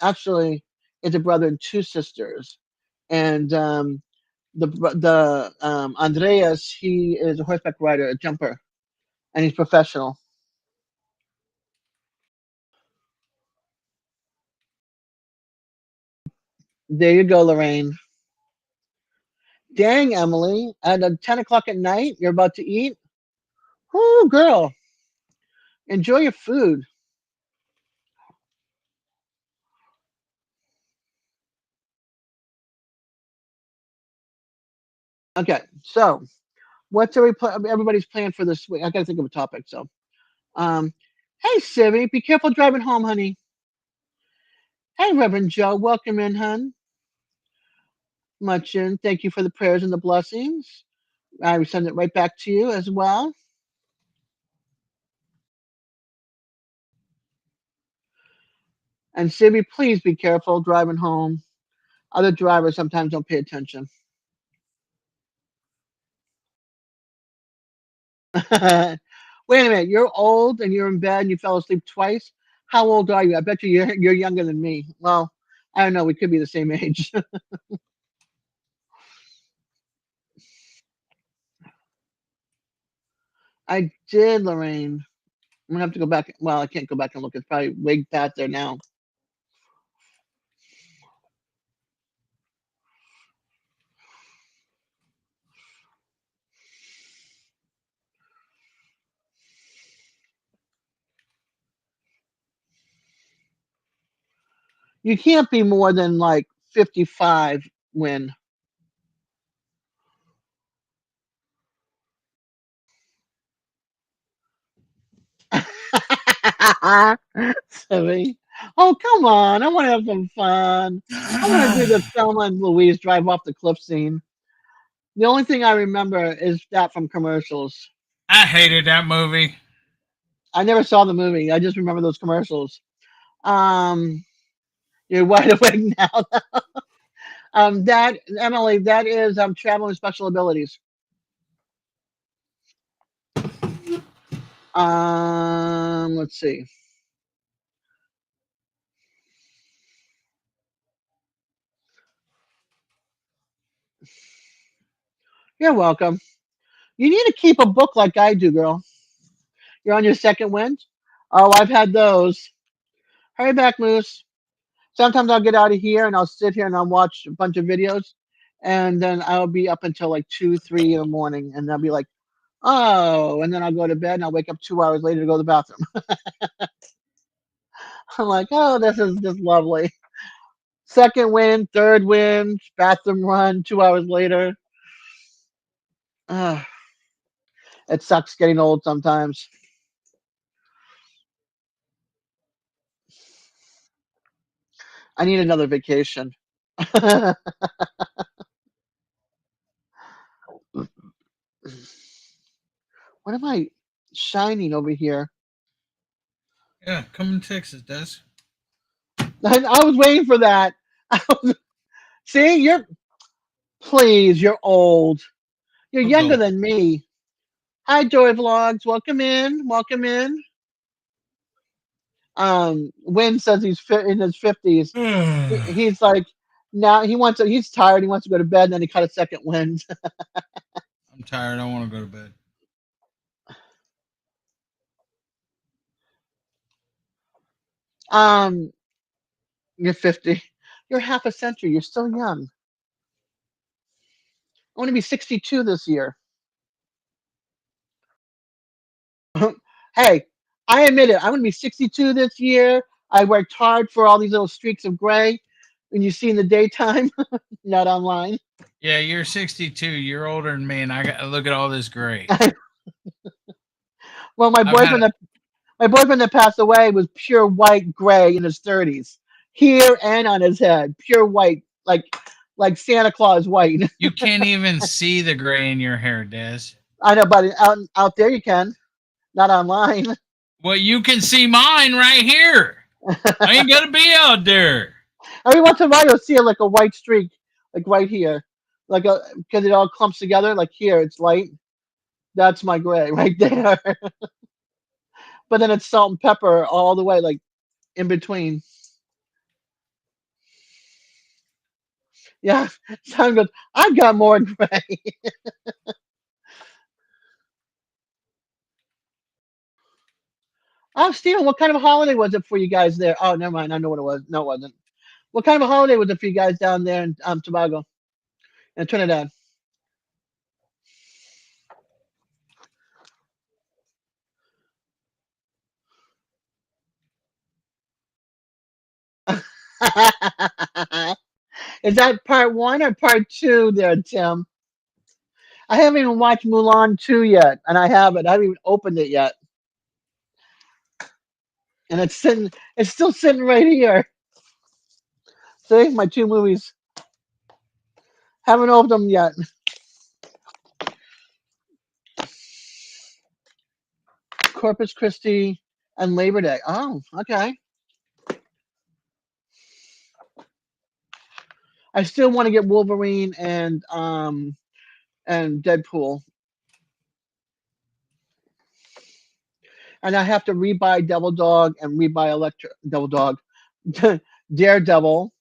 actually is a brother and two sisters, and the Andreas, he is a horseback rider, a jumper, and he's professional. There you go, Lorraine. Dang, Emily, at 10 o'clock at night, you're about to eat. Whoo, girl, enjoy your food. Okay, so what's everybody's plan for this week? I gotta think of a topic. So, um, hey, Siri, be careful driving home, honey. Hey, Reverend Joe, welcome in, hun. Much in. Thank you for the prayers and the blessings. I will send it right back to you as well. And Siri, please be careful driving home. Other drivers sometimes don't pay attention. Wait a minute, you're old and you're in bed and you fell asleep twice. How old are you? I bet you're younger than me. Well, I don't know. We could be the same age. I did, Lorraine. I'm gonna have to go back. Well, I can't go back and look. It's probably way past there now. You can't be more than like 55 when. Silly. Oh, come on. I want to have some fun. I want to do the Thelma and Louise drive off the cliff scene. The only thing I remember is that from commercials. I hated that movie. I never saw the movie. I just remember those commercials. Um, you're wide awake now. That Emily, that is traveling with special abilities. Let's see. You're welcome. You need to keep a book like I do, girl. You're on your second wind. Oh, I've had those. Hurry back, Moose. Sometimes I'll get out of here and I'll sit here and I'll watch a bunch of videos, and then I'll be up until like 2, 3 in the morning, and I'll be like, oh, and then I'll go to bed and I'll wake up 2 hours later to go to the bathroom. I'm like, oh, this is just lovely. Second win, third win, bathroom run, 2 hours later. Uh, it sucks getting old sometimes. I need another vacation. What am I shining over here? Yeah, come to Texas, Des. I was waiting for that. See, you're old. You're I'll younger go. than me. Hi, Joy Vlogs. Welcome in. Welcome in. Win says he's in his 50s. I'm He's like, now he's tired. He wants to go to bed. And then he caught a second wind. tired. I want to go to bed. You're 50. You're half a century. You're still young. I want to be 62 this year. Hey, I admit it. I'm going to be 62 this year. I worked hard for all these little streaks of gray. When you see in the daytime, not online. Yeah, you're 62. You're older than me, and I got to look at all this gray. Well, my boyfriend that passed away was pure white gray in his 30s, here and on his head, pure white, like Santa Claus white. You can't even see the gray in your hair, Des. I know, but out there you can, not online. Well, you can see mine right here. I ain't gonna be out there. Every once in a while, you'll see like a white streak, like right here, because it all clumps together. Like here, it's light. That's my gray right there. But then it's salt and pepper all the way, like in between. Yeah, Simon goes, I've got more gray. Oh, Steven, what kind of holiday was it for you guys there? Oh, never mind. I know what it was. No, it wasn't. What kind of holiday was it for you guys down there in Tobago and Trinidad? Is that part one or part two there, Tim? I haven't even watched Mulan 2 yet, and I haven't. I haven't even opened it yet. And it's still sitting right here. See, my two movies. Haven't opened them yet. Corpus Christi and Labor Day. Oh, okay. I still want to get Wolverine and Deadpool. And I have to rebuy Devil Dog and rebuy Devil Dog, Daredevil.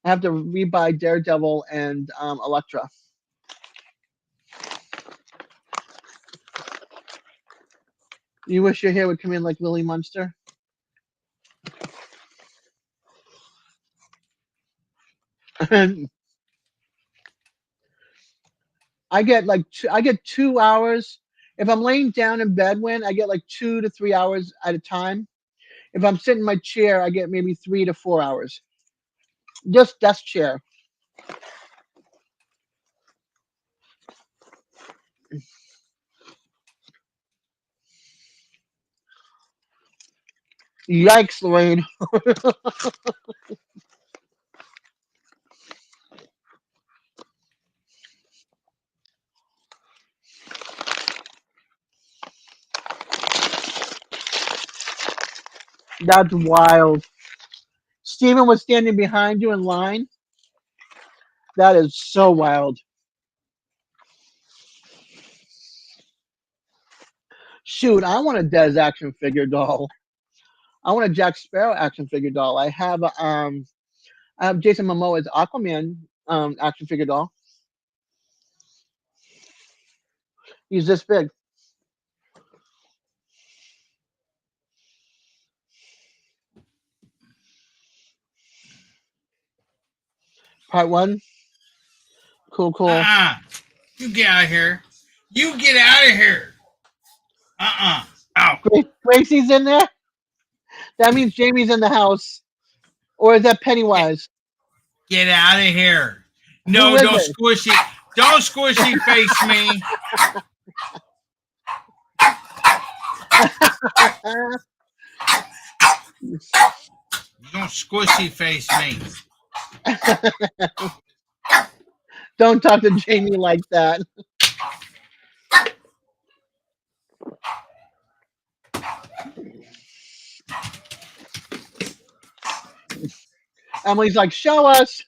I have to rebuy Daredevil and Elektra. You wish your hair would come in like Lily Munster? I get 2 hours. If I'm laying down in bed, I get like 2 to 3 hours at a time. If I'm sitting in my chair, I get maybe 3 to 4 hours. Just desk chair. Yikes, Lorraine. That's wild. Steven was standing behind you in line. That is so wild. Shoot, I want a Dez action figure doll. I want a Jack Sparrow action figure doll. I have Jason Momoa's Aquaman action figure doll. He's this big. Part one. Cool, cool. You get out of here. You get out of here. Ow. Gracie's in there? That means Jamie's in the house. Or is that Pennywise? Get out of here. No, Who is don't it? squishy. Don't squishy face me. You Don't squishy face me. Don't talk to Jamie like that. Emily's like, show us.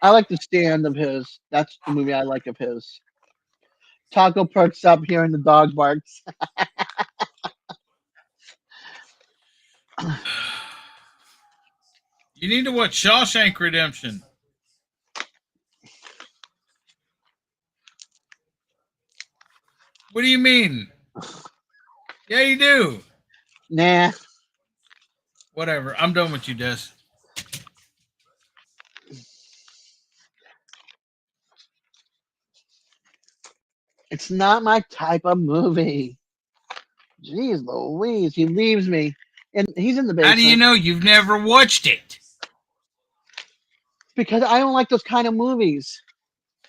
I like The Stand of his. That's the movie I like of his. Taco perks up hearing the dog barks. You need to watch Shawshank Redemption. What do you mean? Yeah, you do. Nah. Whatever. I'm done with you, Des. It's not my type of movie. Jeez Louise, he leaves me. And he's in the basement. How do you know you've never watched it? Because I don't like those kind of movies.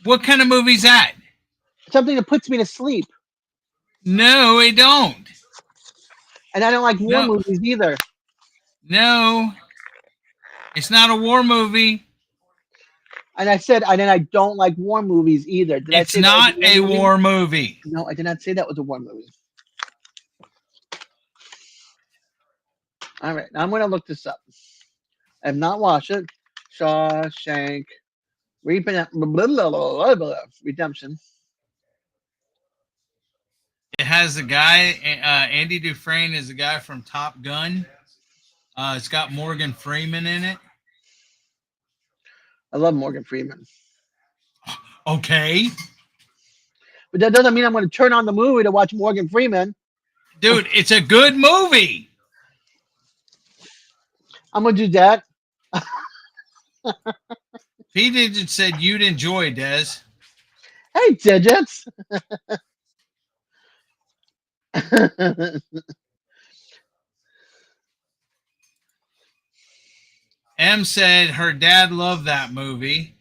What kind of movie's that? Something that puts me to sleep. No, it don't. And I don't like war No. movies either. No. It's not a war movie. And I said, and then I don't like war movies either. Did I It's say that was not a war movie. No, I did not say that was a war movie. All right, now I'm going to look this up. I have not watched it. Shawshank Redemption. It has the guy, Andy Dufresne is the guy from Top Gun. It's got Morgan Freeman in it. I love Morgan Freeman. Okay. But that doesn't mean I'm going to turn on the movie to watch Morgan Freeman. Dude, it's a good movie. I'm going to do that. P. Digit said you'd enjoy, Des. Hey, Digits. M said her dad loved that movie.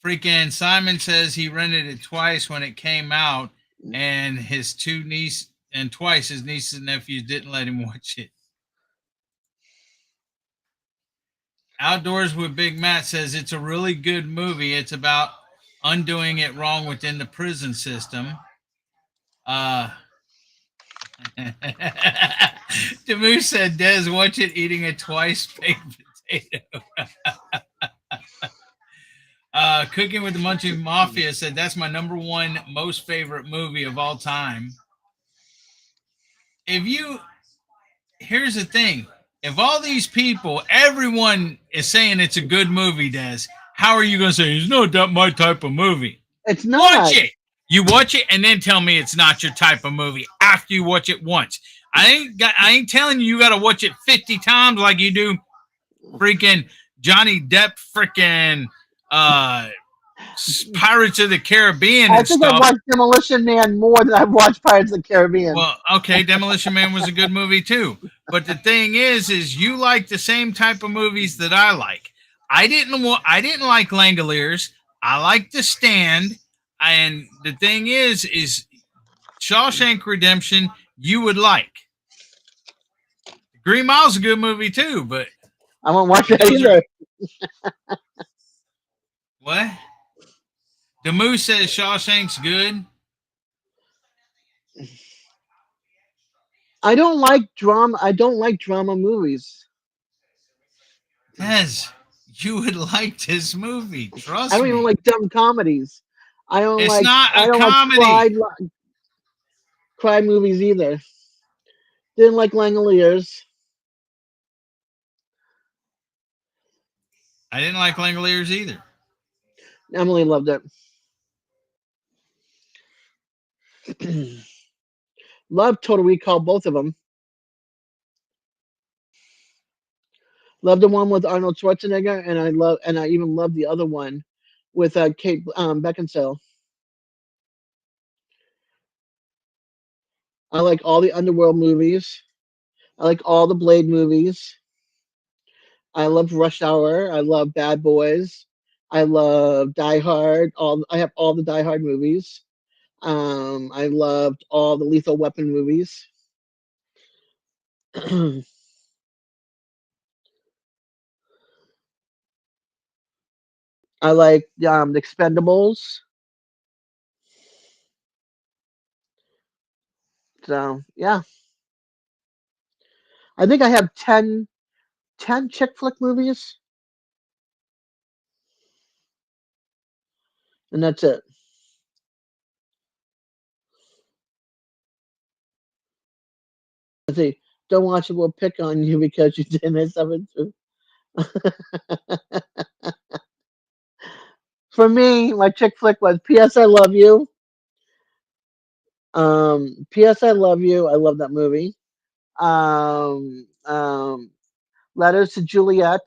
Freaking Simon says he rented it twice when it came out, and his twice his nieces and nephews didn't let him watch it. Outdoors with Big Matt says it's a really good movie. It's about undoing it wrong within the prison system. Demu said, Des, watch it eating a twice baked potato. Cooking with the Munchie Mafia said, that's my number one most favorite movie of all time. Here's the thing. If all these people, everyone is saying it's a good movie, Des, how are you going to say, it's not that my type of movie? It's not. Watch it. You watch it and then tell me it's not your type of movie after you watch it once. I ain't telling you got to watch it 50 times like you do freaking Johnny Depp freaking Pirates of the Caribbean I and think stuff. I've watched Demolition Man more than I've watched Pirates of the Caribbean. Well, okay, Demolition Man was a good movie too. But the thing is you like the same type of movies that I like. I didn't like Langoliers. I like The Stand. And the thing is Shawshank Redemption you would like. Green Mile's a good movie too, but I won't watch that either. What? The Moose says Shawshank's good. I don't like drama. I don't like drama movies. Des, you would like this movie. Trust I don't me. even like dumb comedies. I don't It's like. not a I don't comedy. like cry movies either. Didn't like Langoliers. I didn't like Langoliers either. Emily loved it. Love Total Recall, both of them. Love the one with Arnold Schwarzenegger, and I even love the other one with Kate Beckinsale. I like all the Underworld movies. I like all the Blade movies. I love Rush Hour. I love Bad Boys. I love Die Hard. I have all the Die Hard movies. I loved all the Lethal Weapon movies. I like the Expendables. So yeah, I think I have 10 chick flick movies, and that's it. Let's see. Don't watch it. We'll pick on you because you didn't have something to. For me, my chick flick was P.S. I Love You. P.S. I Love You. I love that movie. Um, um, Letters to Juliet.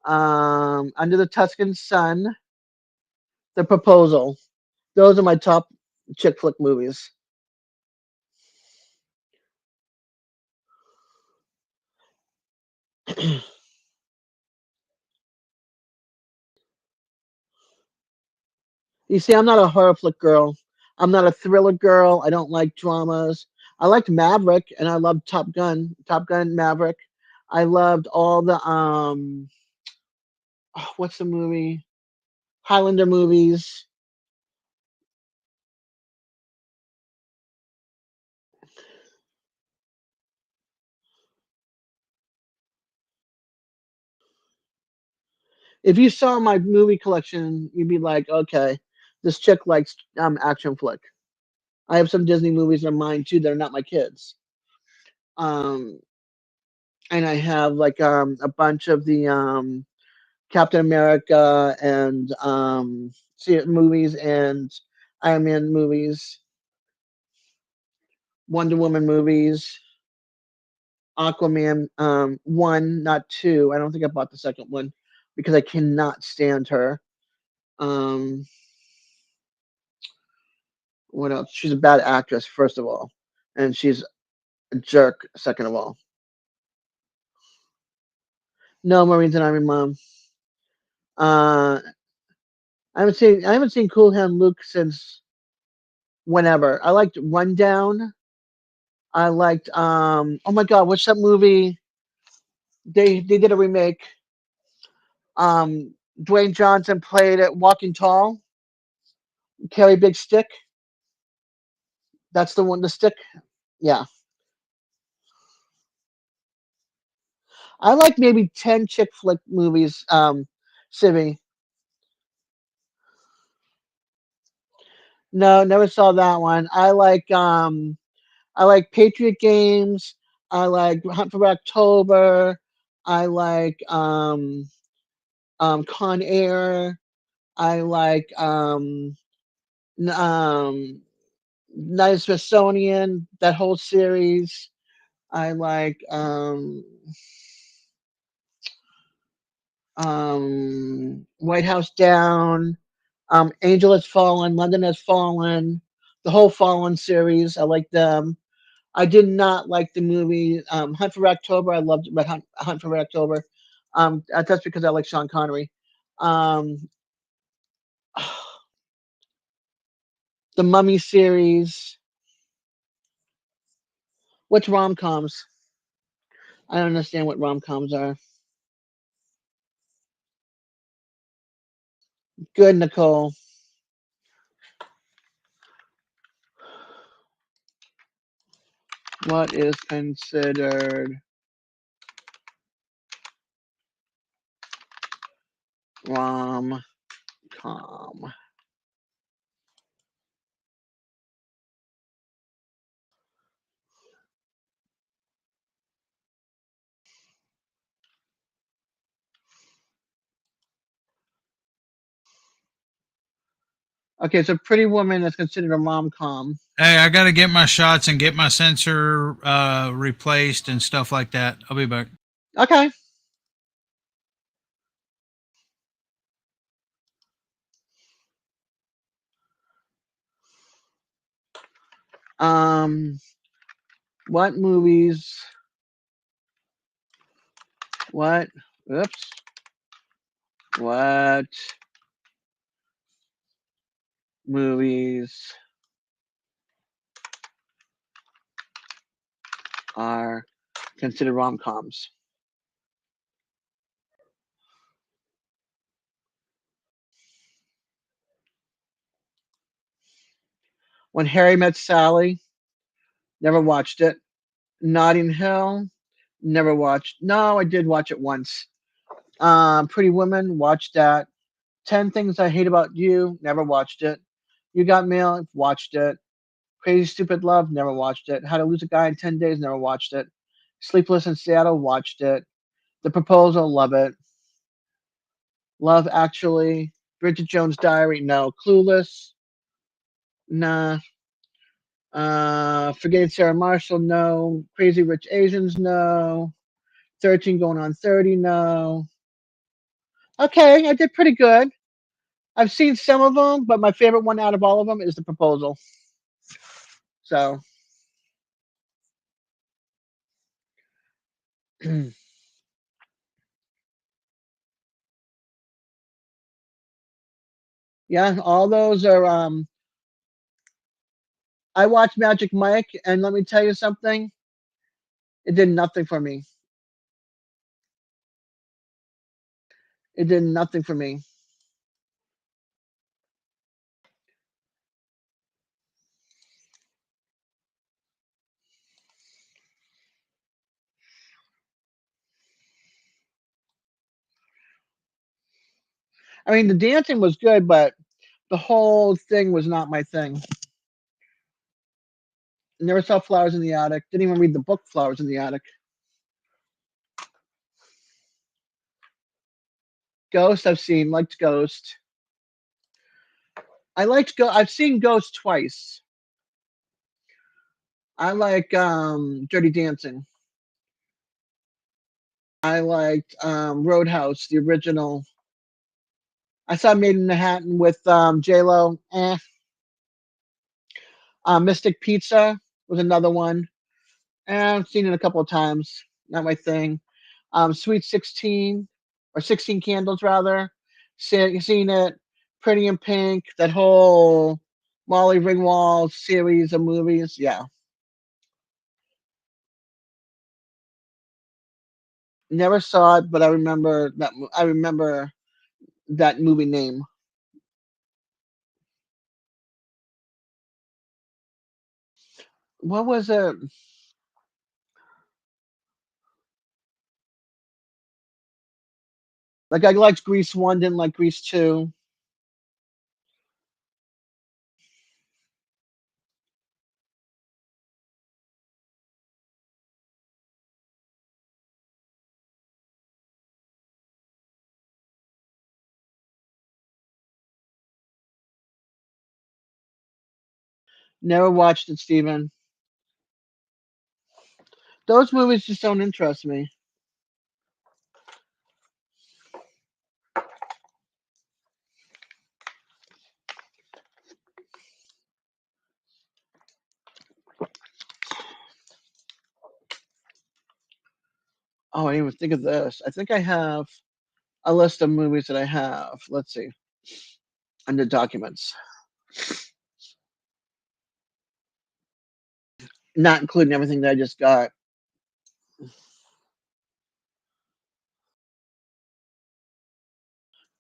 Under the Tuscan Sun. The Proposal. Those are my top chick flick movies. You see, I'm not a horror flick girl. I'm not a thriller girl. I don't like dramas. I liked Maverick and I loved Top Gun Maverick. I loved all the what's the movie? Highlander movies. If you saw my movie collection, you'd be like, okay, this chick likes action flick. I have some Disney movies in mine too that are not my kids. Um, and I have like a bunch of the Captain America and movies and Iron Man movies, Wonder Woman movies, Aquaman one, not two. I don't think I bought the second one because I cannot stand her. Um, what else? She's a bad actress, first of all, and she's a jerk, second of all. No, Marines and Iron Mom. Uh, I haven't seen Cool Hand Luke since whenever. I liked Rundown. I liked oh my god, what's that movie? They did a remake. Dwayne Johnson played it Walking Tall, Carry Big Stick. That's the one, the stick. Yeah. I like maybe 10 chick flick movies, Civi. No, never saw that one. I like Patriot Games. I like Hunt for October. I like Con Air. I like Night of Smithsonian, that whole series. I like White House Down, Angel Has Fallen, London Has Fallen, the whole Fallen series. I like them. I did not like the movie Hunt for October. I loved Red Hunt for October. That's because I like Sean Connery. Um, the Mummy series. What's rom coms? I don't understand what rom coms are. Good, Nicole. What is considered rom com? Okay, so Pretty Woman is considered a rom com. Hey, I got to get my shots and get my sensor replaced and stuff like that. I'll be back. Okay. Um, what movies? What? Oops. What movies are considered rom-coms? When Harry Met Sally, never watched it. Notting Hill, never watched. No, I did watch it once. Pretty Woman, watched that. 10 Things I Hate About You, never watched it. You Got Mail, watched it. Crazy Stupid Love, never watched it. How to Lose a Guy in 10 Days, never watched it. Sleepless in Seattle, watched it. The Proposal, love it. Love Actually. Bridget Jones' Diary, no. Clueless, nah. Forgetting Sarah Marshall, no. Crazy Rich Asians, no. 13 Going on 30, no. Okay, I did pretty good. I've seen some of them, but my favorite one out of all of them is The Proposal. So, yeah, all those are. I watched Magic Mike, and let me tell you something. It did nothing for me. It did nothing for me. I mean, the dancing was good, but the whole thing was not my thing. Never saw Flowers in the Attic. Didn't even read the book Flowers in the Attic. Ghost, I've seen. Liked Ghost. I've seen Ghost twice. I like Dirty Dancing. I liked Roadhouse, the original. I saw Made in Manhattan with J Lo. Mystic Pizza was another one. I've seen it a couple of times. Not my thing. Sweet 16 or 16 Candles rather. Seen it. Pretty in Pink. That whole Molly Ringwald series of movies. Yeah. Never saw it, but I remember that. I remember that movie name. What was it? Like I liked Grease 1, didn't like Grease 2. Never watched it, Steven. Those movies just don't interest me. Oh, I didn't even think of this. I think I have a list of movies that I have. Let's see. Under documents. Not including everything that I just got.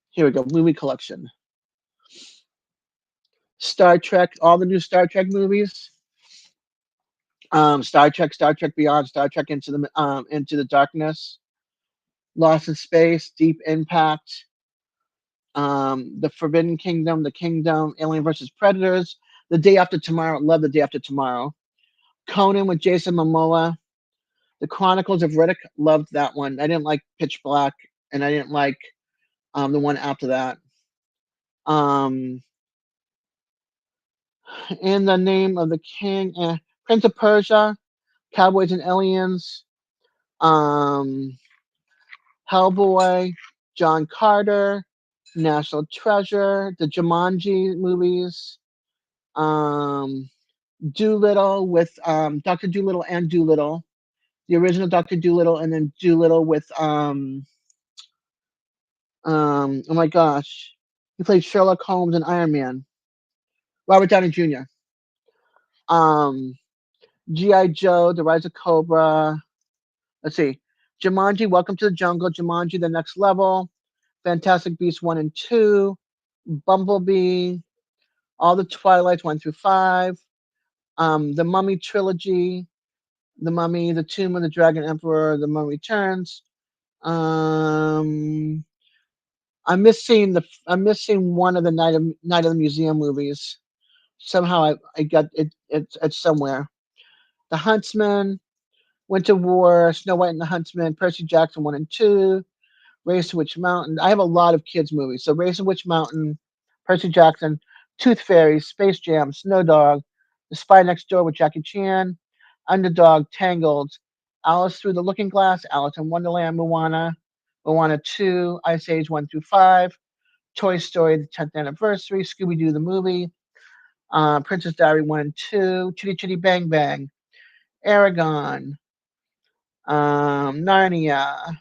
Here we go. Movie collection. Star Trek, all the new Star Trek movies. Star Trek Beyond, Star Trek Into the Darkness, Lost in Space, Deep Impact, The Forbidden Kingdom, The Kingdom, Alien versus Predators, The Day After Tomorrow. Love The Day After Tomorrow. Conan with Jason Momoa. The Chronicles of Riddick. Loved that one. I didn't like Pitch Black, and I didn't like the one after that. Um, in the Name of the King, Prince of Persia, Cowboys and Aliens, um, Hellboy, John Carter, National Treasure, the Jumanji movies, Doolittle with Doctor Doolittle and Doolittle, the original Doctor Doolittle, and then Doolittle with Oh my gosh, he played Sherlock Holmes and Iron Man. Robert Downey Jr. Um, GI Joe, The Rise of Cobra. Let's see, Jumanji, Welcome to the Jungle, Jumanji, The Next Level, Fantastic Beasts 1 and 2, Bumblebee, all the Twilights 1 through 5, the Mummy trilogy, The Mummy, The Tomb of the Dragon Emperor, The Mummy Returns. Um, I'm missing one of the Night of the Museum movies. Somehow I got it. It's somewhere. The Huntsman, Winter War, Snow White and the Huntsman, Percy Jackson 1 and 2, Race to Witch Mountain. I have a lot of kids movies. So Race to Witch Mountain, Percy Jackson, Tooth Fairy, Space Jam, Snow Dog, The Spy Next Door with Jackie Chan, Underdog, Tangled, Alice Through the Looking Glass, Alice in Wonderland, Moana, Moana 2, Ice Age 1 through 5, Toy Story, the 10th anniversary, Scooby Doo the movie, Princess Diary 1 and 2, Chitty Chitty Bang Bang, Aragon, Narnia,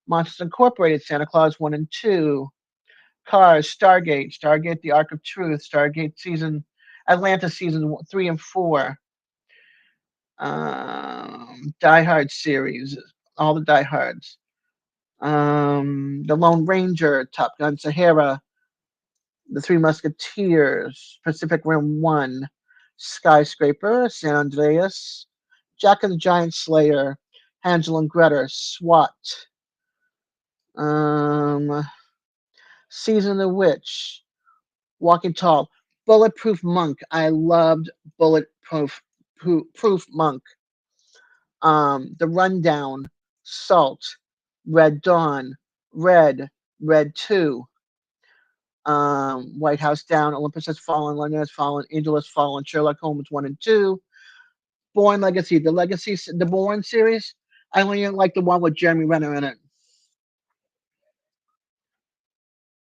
Monsters Incorporated, Santa Claus 1 and 2, Cars, Stargate, Stargate The Ark of Truth, Stargate season, Atlanta season 3 and 4, Die Hard series, all the Die Hards, The Lone Ranger, Top Gun Sahara, The Three Musketeers, Pacific Rim 1, Skyscraper, San Andreas, Jack and the Giant Slayer, Hansel and Gretel, SWAT, um, Season of the Witch, Walking Tall, Bulletproof Monk. I loved Bulletproof Monk. The Rundown, Salt, Red Dawn, Red 2, White House Down, Olympus Has Fallen, London Has Fallen, Angel Has Fallen, Sherlock Holmes 1 and 2, Bourne Legacy, the Bourne series. I only like the one with Jeremy Renner in it.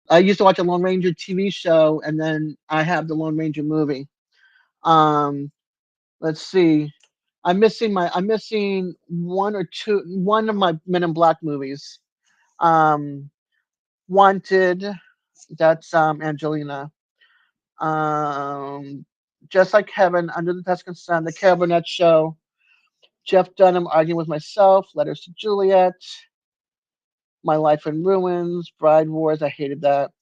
I used to watch a Lone Ranger TV show, and then I have the Lone Ranger movie. Um, let's see. I'm missing one of my Men in Black movies. Um, Wanted, that's Angelina. Um, Just Like Heaven, Under the Tuscan Sun, The Carol Burnett Show, Jeff Dunham Arguing with Myself, Letters to Juliet, My Life in Ruins, Bride Wars, I hated that.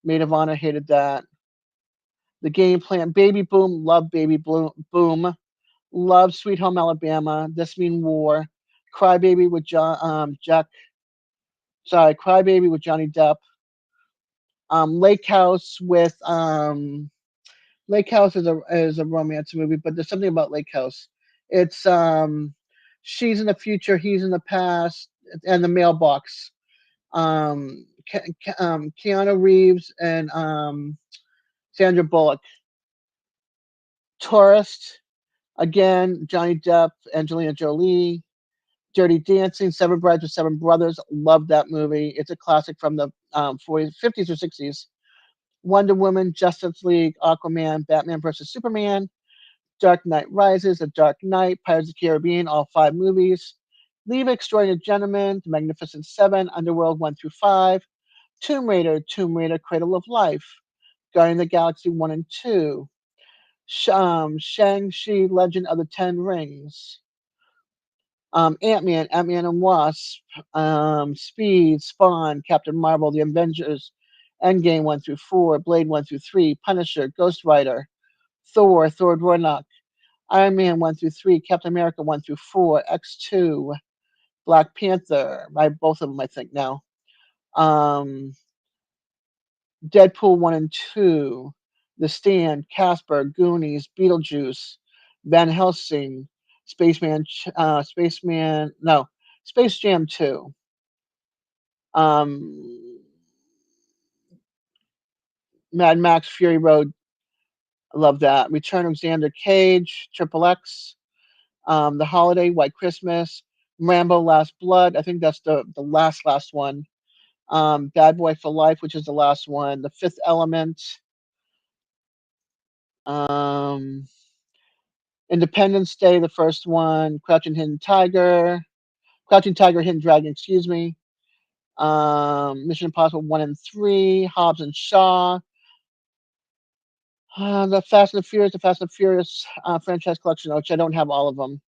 Maid of Honor, hated that. The Game Plan, Baby Boom, love Baby Boom, love Sweet Home Alabama, This Mean War, Cry Baby with Cry Baby with Johnny Depp, Lake House with Lake House is a romance movie, but there's something about Lake House. It's she's in the future, he's in the past, and the mailbox. Keanu Reeves and Sandra Bullock. Tourist, again, Johnny Depp, Angelina Jolie. Dirty Dancing, Seven Brides with Seven Brothers. Love that movie. It's a classic from the 40s, 50s or 60s. Wonder Woman, Justice League, Aquaman, Batman vs. Superman, Dark Knight Rises, A Dark Knight, Pirates of the Caribbean, all 5 movies. Leave Extraordinary Gentlemen, The Magnificent Seven, Underworld 1 through 5, Tomb Raider, Cradle of Life, Guardian of the Galaxy 1 and 2, Shang-Chi, Legend of the Ten Rings, Ant-Man and Wasp, Speed, Spawn, Captain Marvel, The Avengers, Endgame 1 through 4, Blade 1 through 3, Punisher, Ghost Rider, Thor Ragnarok, Iron Man 1 through 3, Captain America 1 through 4, X2, Black Panther, both of them I think now. Deadpool 1 and 2, The Stand, Casper, Goonies, Beetlejuice, Van Helsing, Space Jam 2. Mad Max Fury Road, I love that. Return of Xander Cage, Triple X, The Holiday, White Christmas, Rambo Last Blood. I think that's the last one. Bad Boy for Life, which is the last one. The Fifth Element. Independence Day, the first one. Crouching Tiger, Hidden Dragon, excuse me. Mission Impossible 1 and 3, Hobbs and Shaw, the Fast and the Furious franchise collection, which I don't have all of them.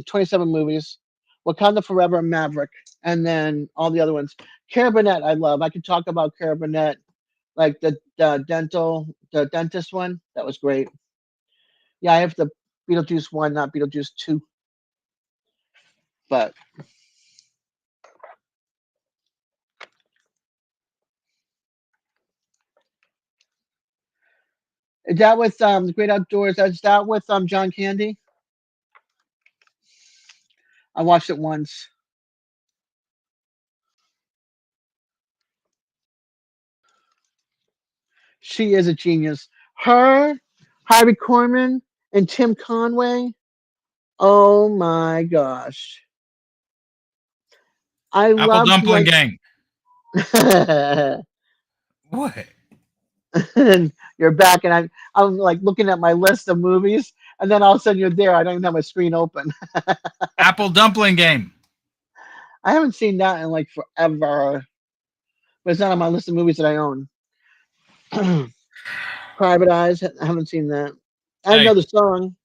27 movies, Wakanda Forever and Maverick, and then all the other ones. Cara Burnett, I love. I could talk about Cara Burnett, like the dentist one. That was great. Yeah, I have the Beetlejuice 1, not Beetlejuice 2. But is that with The Great Outdoors? Is that with John Candy? I watched it once. She is a genius. Her, Harvey Korman, and Tim Conway. Oh my gosh. I Apple loved dumpling like gang. What? and you're back and I'm like looking at my list of movies and then all of a sudden you're there. I don't even have my screen open. Apple dumpling game. I haven't seen that in like forever. But it's not on my list of movies that I own. Private Eyes, I haven't seen that. I Hey, know the song.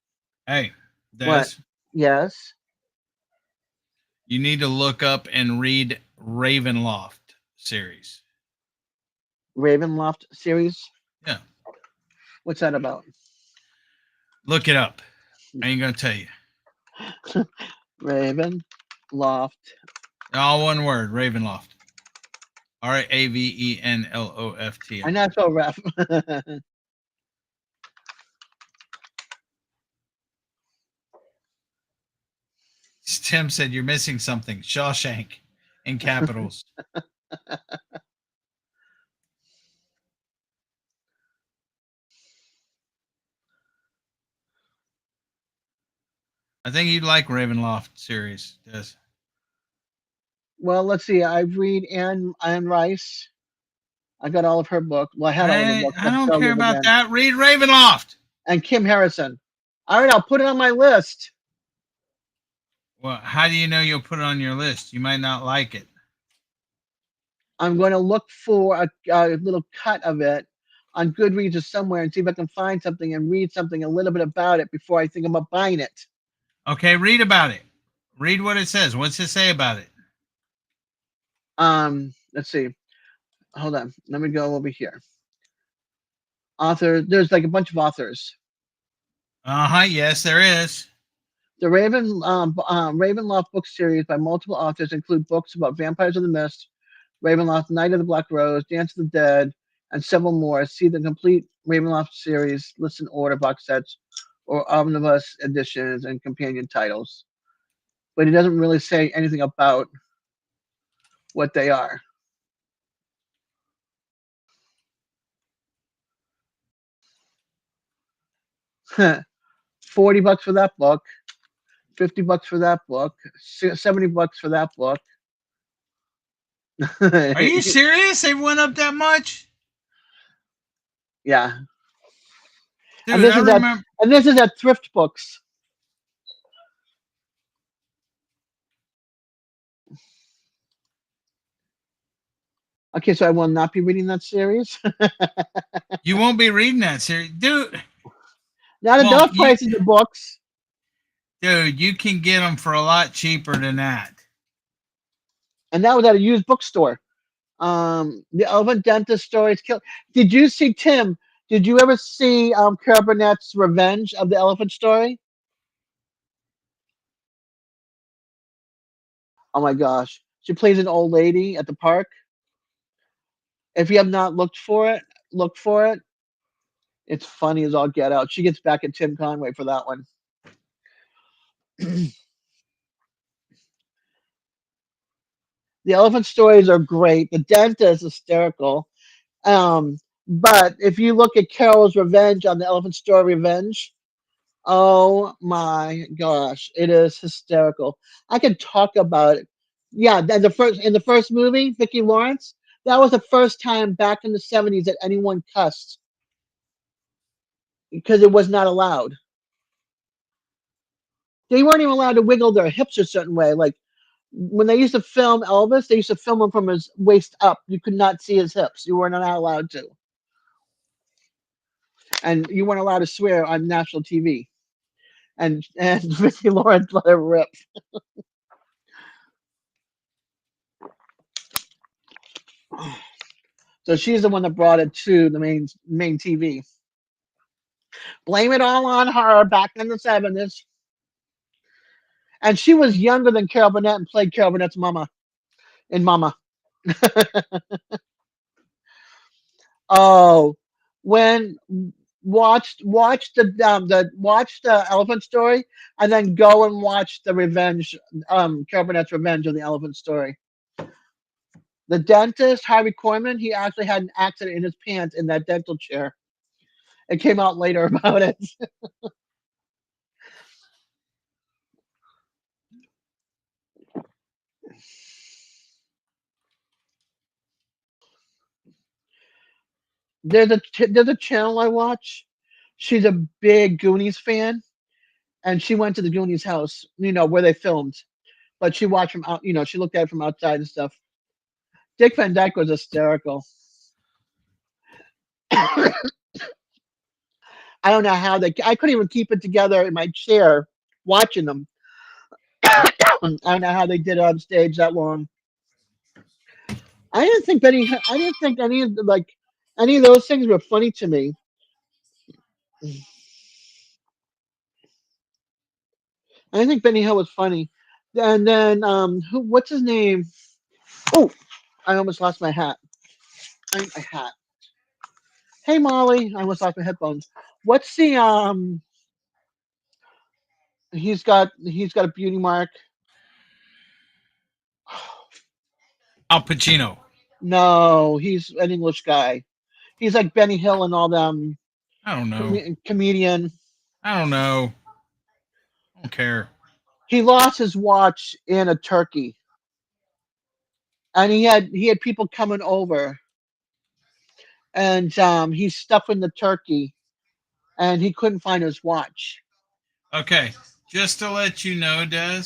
hey, What? Dez, Yes. you need to look up and read Ravenloft series. Ravenloft series. Yeah, What's that about? look it up. I ain't gonna tell you. Ravenloft. All one word, Ravenloft. Ravenloft. I'm not so rough. Tim said you're missing something. Shawshank in capitals. I think you'd like Ravenloft series. Yes. Well, let's see. I read Anne Rice. I got all of her books. Well, I had all of her books. I I'm don't selling care them about again. that. Read Ravenloft. And Kim Harrison. All right, I'll put it on my list. Well, how do you know you'll put it on your list? You might not like it. I'm going to look for a little cut of it on Goodreads or somewhere and see if I can find something and read something a little bit about it before I think about buying it. Okay, read about it. Read what it says. What's it say about it? Let's see. Hold on. Let me go over here. Author. There's like a bunch of authors. Yes, there is. The Ravenloft book series by multiple authors include books about Vampires of the Mist, Ravenloft, Night of the Black Rose, Dance of the Dead, and several more. See the complete Ravenloft series, list in order, box sets, or omnibus editions and companion titles. But it doesn't really say anything about what they are. $40 for that book, $50 for that book, $70 for that book. Are you serious? They went up that much? Yeah. Dude, And this I is remember. and this is at Thrift Books. Okay, so I will not be reading that series. You won't be reading that series. Dude, Not well, enough prices of books. dude, you can get them for a lot cheaper than that. And that was at a used bookstore. The Elephant Dentist stories kill. Did you see Tim? Did you ever see Carol Burnett's Revenge of the Elephant Story? Oh my gosh, she plays an old lady at the park. If you have not looked for it, look for it. It's funny as all get out. She gets back at Tim Conway for that one. The elephant stories are great. The dentist is hysterical. But if you look at Carol's Revenge on the Elephant Story Revenge, oh my gosh, it is hysterical. I can talk about it. Yeah, in the first movie, Vicki Lawrence, that was the first time back in the 70s that anyone cussed because it was not allowed. They weren't even allowed to wiggle their hips a certain way. Like when they used to film Elvis, they used to film him from his waist up. You could not see his hips. You were not allowed to, and you weren't allowed to swear on national TV. And Vicki Lawrence let her rip. So she's the one that brought it to the main TV. Blame it all on her back in the 70s. And she was younger than Carol Burnett and played Carol Burnett's mama in Mama. Oh, when watch the Elephant Story, and then go and watch the Revenge, Carol Burnett's Revenge of the Elephant Story. The dentist, Harvey Korman, he actually had an accident in his pants in that dental chair. It came out later about it. There's a channel I watch. She's a big Goonies fan, and she went to the Goonies house, where they filmed. But she watched from out, she looked at it from outside and stuff. Dick Van Dyke was hysterical. I don't know how I couldn't even keep it together in my chair watching them. I don't know how they did it on stage that long. I didn't think any of those things were funny to me. I didn't think Benny Hill was funny. And then what's his name? Oh, I almost lost my hat. My hat. Hey Molly, I almost lost my headphones. What's the he's got a beauty mark. Al Pacino. No, he's an English guy. He's like Benny Hill and all them. I don't know. Comedian. I don't know. I don't care. He lost his watch in a turkey, and he had people coming over, and he's stuffing the turkey, and he couldn't find his watch. Okay, just to let you know, Des,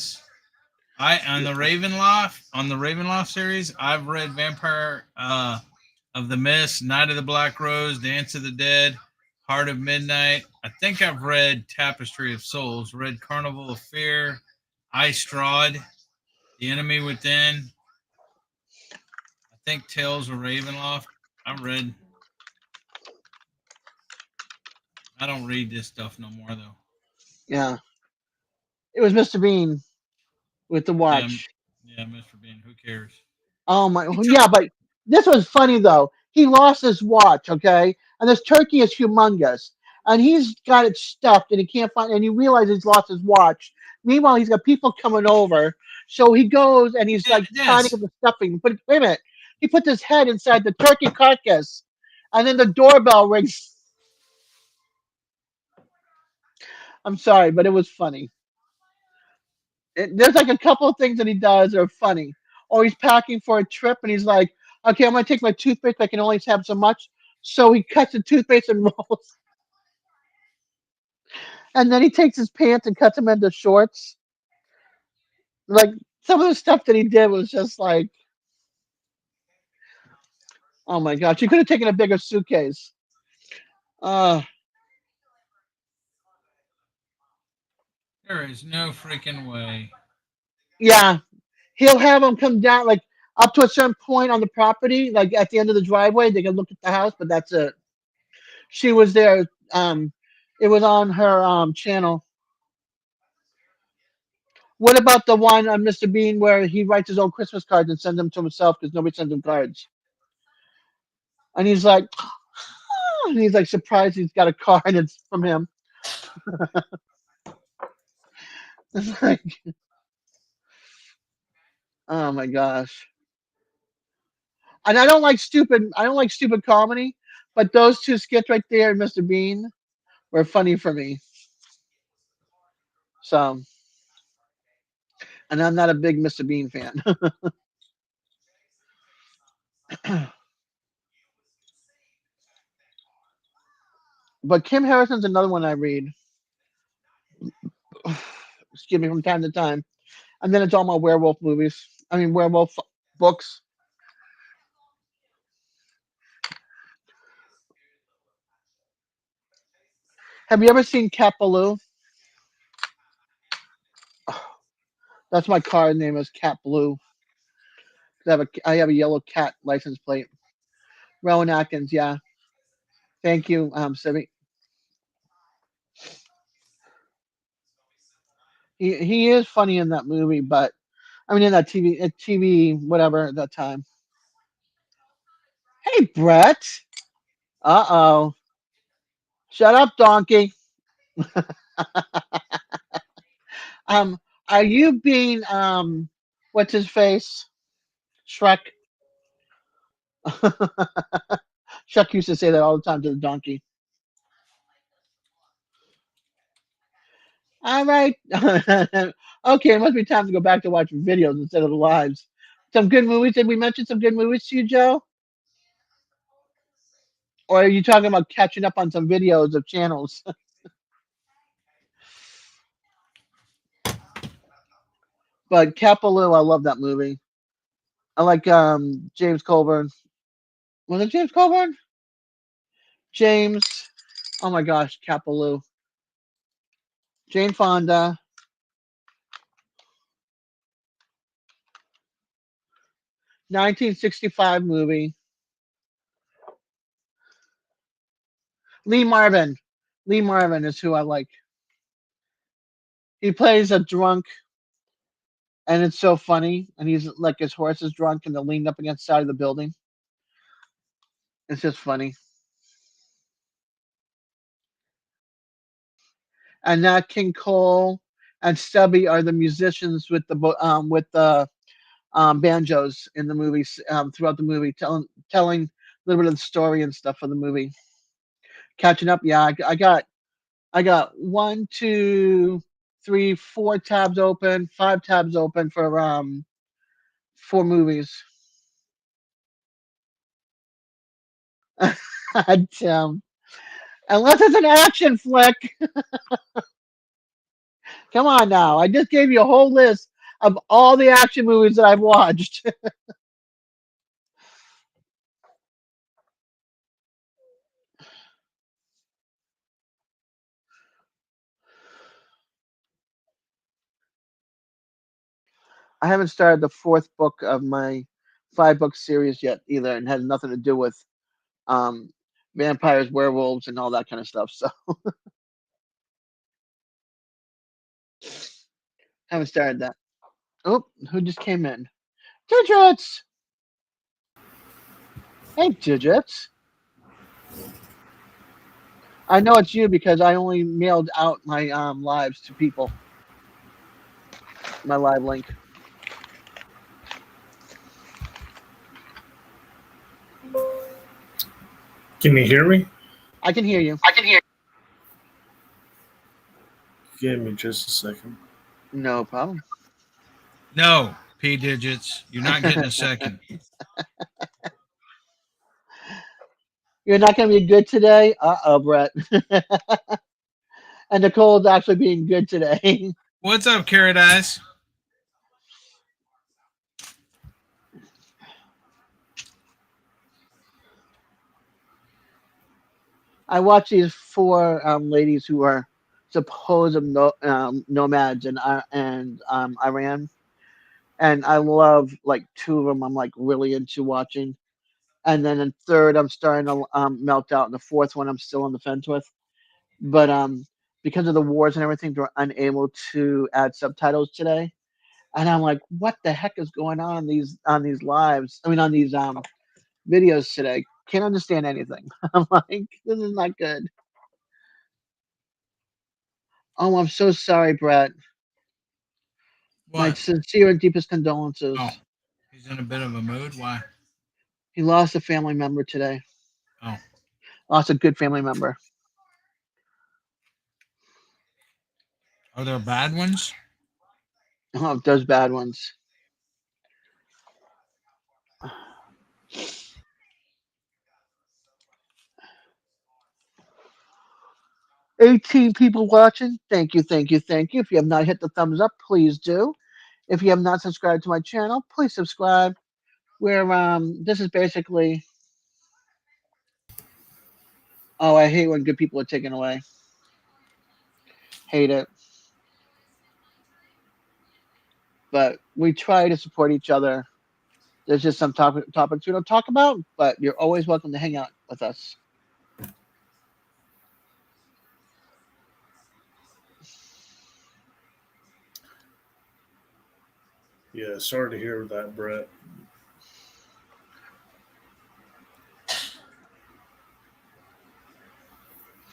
on the Ravenloft series, I've read Vampire of the Mist, Night of the Black Rose, Dance of the Dead, Heart of Midnight. I think I've read Tapestry of Souls, read Carnival of Fear, I Strahd, The Enemy Within. I think Tales of Ravenloft. I don't read this stuff no more though. Yeah, it was Mr. Bean with the watch. Yeah, Mr. Bean. Who cares? Oh my, yeah, but this was funny though. He lost his watch, okay, and this turkey is humongous, and he's got it stuffed, and he can't find, and he realizes he's lost his watch. Meanwhile, he's got people coming over, so he goes and he's like trying to Yes. get the stuffing. But wait a minute, he puts his head inside the turkey carcass, and then the doorbell rings. I'm sorry, but it was funny. There's like a couple of things that he does that are funny. Or he's packing for a trip and he's like, okay, I'm going to take my toothpaste. I can only have so much. So he cuts the toothpaste and rolls. And then he takes his pants and cuts them into shorts. Like some of the stuff that he did was just like, oh my gosh, you could have taken a bigger suitcase. Uh, There is no freaking way. yeah, he'll have them come down like up to a certain point on the property, like at the end of the driveway. They can look at the house, but that's it. She was there. It was on her channel. What about the one on Mr. Bean where he writes his own Christmas cards and sends them to himself because nobody sends him cards? And he's like, and he's like surprised he's got a card and it's from him. It's like, oh my gosh. And I don't like stupid comedy, but those two skits right there, Mr. Bean, were funny for me. So, and I'm not a big Mr. Bean fan. But Kim Harrison's another one I read. Excuse me, from time to time. And then it's all my werewolf movies. I mean, werewolf books. Have you ever seen Cat Baloo? That's my car name is Cat Blue. I have a yellow cat license plate. Rowan Atkins, yeah. Thank you, Sibby. He is funny in that movie, but I mean in that TV whatever at that time. Hey Brett. Uh-oh. Shut up, donkey. Um, are you being what's his face? Shrek. Shrek used to say that all the time to the donkey. All right. Okay, it must be time to go back to watching videos instead of the lives. Some good movies. Did we mention some good movies to you, Joe? Or are you talking about catching up on some videos of channels? But Capaloo, I love that movie. I like James Colburn. Was it James Colburn? James. Oh my gosh, Capaloo. Jane Fonda. 1965 movie. Lee Marvin. Lee Marvin is who I like. He plays a drunk, and it's so funny. And he's like his horse is drunk, and they're leaned up against the side of the building. It's just funny. And Nat King Cole and Stubby are the musicians with the banjos in the movies throughout the movie, telling a little bit of the story and stuff for the movie. Catching up, yeah. I got one, two, three, four tabs open, five tabs open for four movies. Tim. Unless it's an action flick. Come on now. I just gave you a whole list of all the action movies that I've watched. I haven't started the fourth book of my five-book series yet either, and has nothing to do with um, vampires, werewolves, and all that kind of stuff. So haven't started that. Oh, who just came in? Digits. Hey, Digits. I know it's you because I only mailed out my lives to people. My live link. Can you hear me? I can hear you. Give me just a second. No problem. No, P digits. You're not getting a second. You're not going to be good today? Uh-oh, Brett. And Nicole's actually being good today. What's up, Carrot Eyes? I watch these four ladies who are supposed nomads in Iran, and I love like two of them. I'm like really into watching, and then in third, I'm starting to melt out, and the fourth one, I'm still on the fence with. But because of the wars and everything, they're unable to add subtitles today, and I'm like, what the heck is going on these lives? I mean, on these videos today. Can't understand anything. I'm like, this is not good. Oh, I'm so sorry, Brett. My What? sincere and deepest condolences. Oh, he's in a bit of a mood. Why? He lost a family member today. Oh, Lost a good family member. are there bad ones? Oh, those bad ones. $18 people watching. Thank you, thank you, thank you. If you have not hit the thumbs up, please do. If you have not subscribed to my channel, please subscribe. Where this is basically. Oh, I hate when good people are taken away. Hate it. But we try to support each other. There's just some topics we don't talk about, but you're always welcome to hang out with us. Yeah, sorry to hear that, Brett.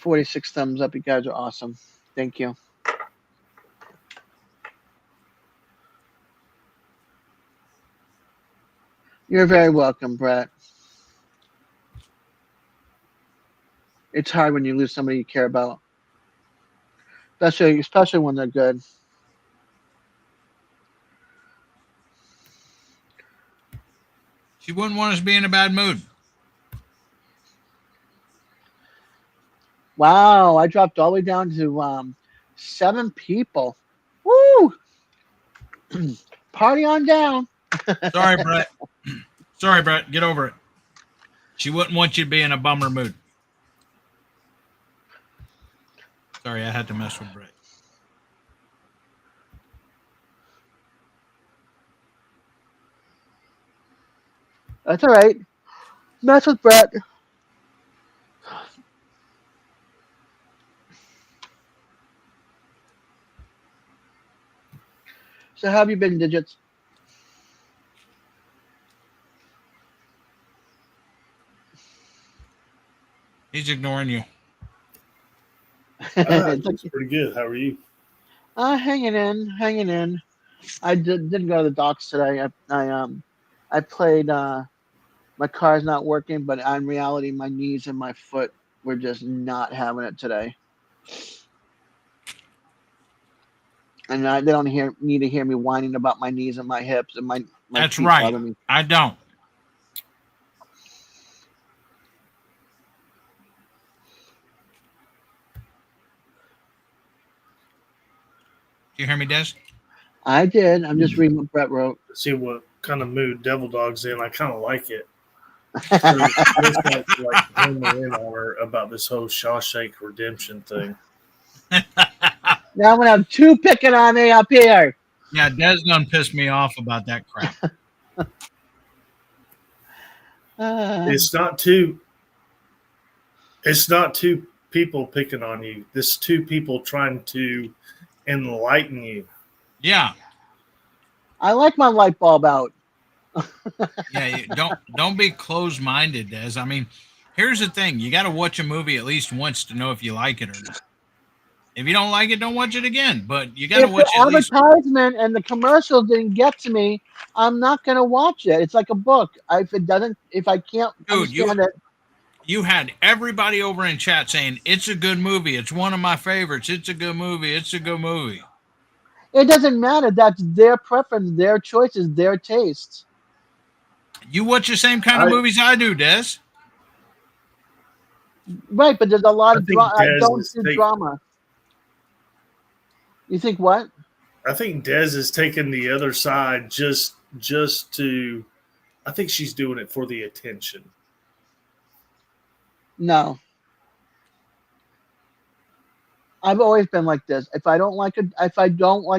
$46 thumbs up. You guys are awesome. Thank you. You're very welcome, Brett. It's hard when you lose somebody you care about, especially when they're good. She wouldn't want us to be in a bad mood. Wow, I dropped all the way down to 7 people. Woo! Party on down. Sorry, Brett. Sorry, Brett. Get over it. She wouldn't want you to be in a bummer mood. Sorry, I had to mess with Brett. That's all right. Mess with Brett. So how have you been, Digits? He's ignoring you. It's pretty good. How are you? Hanging in. I didn't go to the docks today. I played. My car's not working, but in reality, my knees and my foot were just not having it today. And they don't need to hear me whining about my knees and my hips and my That's feet right. bother me. I don't. You hear me, Des? I did. I'm just reading what Brett wrote. See what kind of mood Devil Dog's in. I kind of like it. This guy's like homing in on her about this whole Shawshank Redemption thing. Now I'm gonna have 2 picking on me up here. Yeah, Des done pissed me off about that crap. It's not two. It's not 2 people picking on you. This 2 people trying to enlighten you. Yeah. I like my light bulb out. Yeah, don't be closed-minded, Des. I mean, here's the thing. You got to watch a movie at least once to know if you like it or not. If you don't like it, don't watch it again. But you got to If watch the it at least. advertisement and the commercials didn't get to me, I'm not gonna watch it. It's like a book. If I can't understand it, You had everybody over in chat saying, it's a good movie. It's one of my favorites. It's a good movie. It's a good movie. it doesn't matter. That's their preference, their choices, their tastes. You watch the same kind of movies I do, Des. Right, but there's a lot of drama. I don't do take- drama. You think what? I think Des is taking the other side just to. I think she's doing it for the attention. No. I've always been like this. If I don't like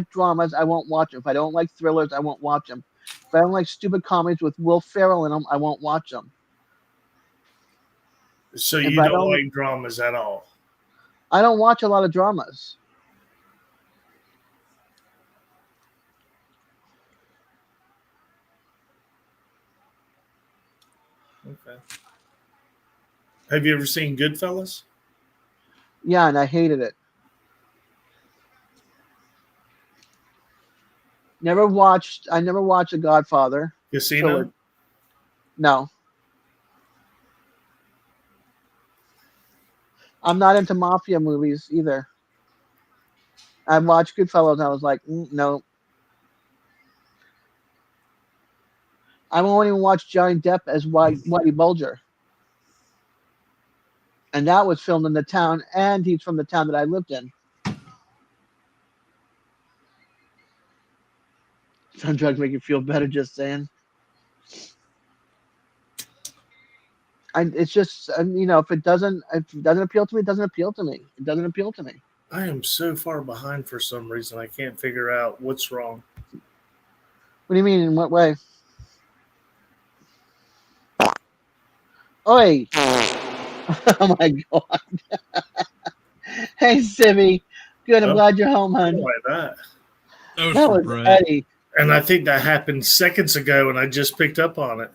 dramas, I won't watch them. If I don't like thrillers, I won't watch them. If I don't like stupid comedies with Will Ferrell in them, I won't watch them. So If you I don't don't- like dramas at all. I don't watch a lot of dramas. Okay. Have you ever seen Goodfellas? Yeah, and I hated it. I never watched The Godfather. Casino? So no. I'm not into mafia movies either. I watched Goodfellas and I was like, no. I won't even watch Johnny Depp as Whitey Bulger. And that was filmed in the town, and he's from the town that I lived in. Some drugs make you feel better. Just saying. It's just, you know, if it doesn't appeal to me, it doesn't appeal to me. It doesn't appeal to me. I am so far behind for some reason. I can't figure out what's wrong. What do you mean? In what way? Oi! Oh my god! Hey, Sibby. Good. I'm Oh, glad you're home, I hon. don't like that. Those That for was Brett. Eddie. And I think that happened seconds ago, and I just picked up on it.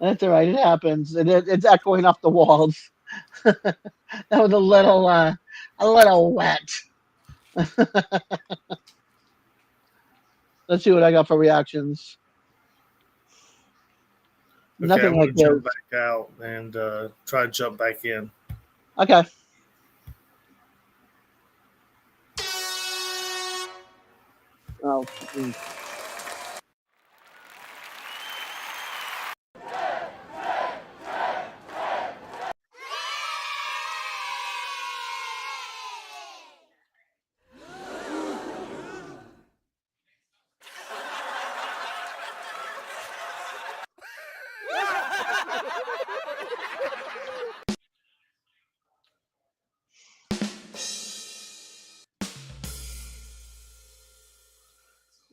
That's all right. It happens. It's echoing off the walls. That was a little wet. Let's see what I got for reactions. Okay, Nothing I'm like going to jump this. back out and try to jump back in. Okay. Oh.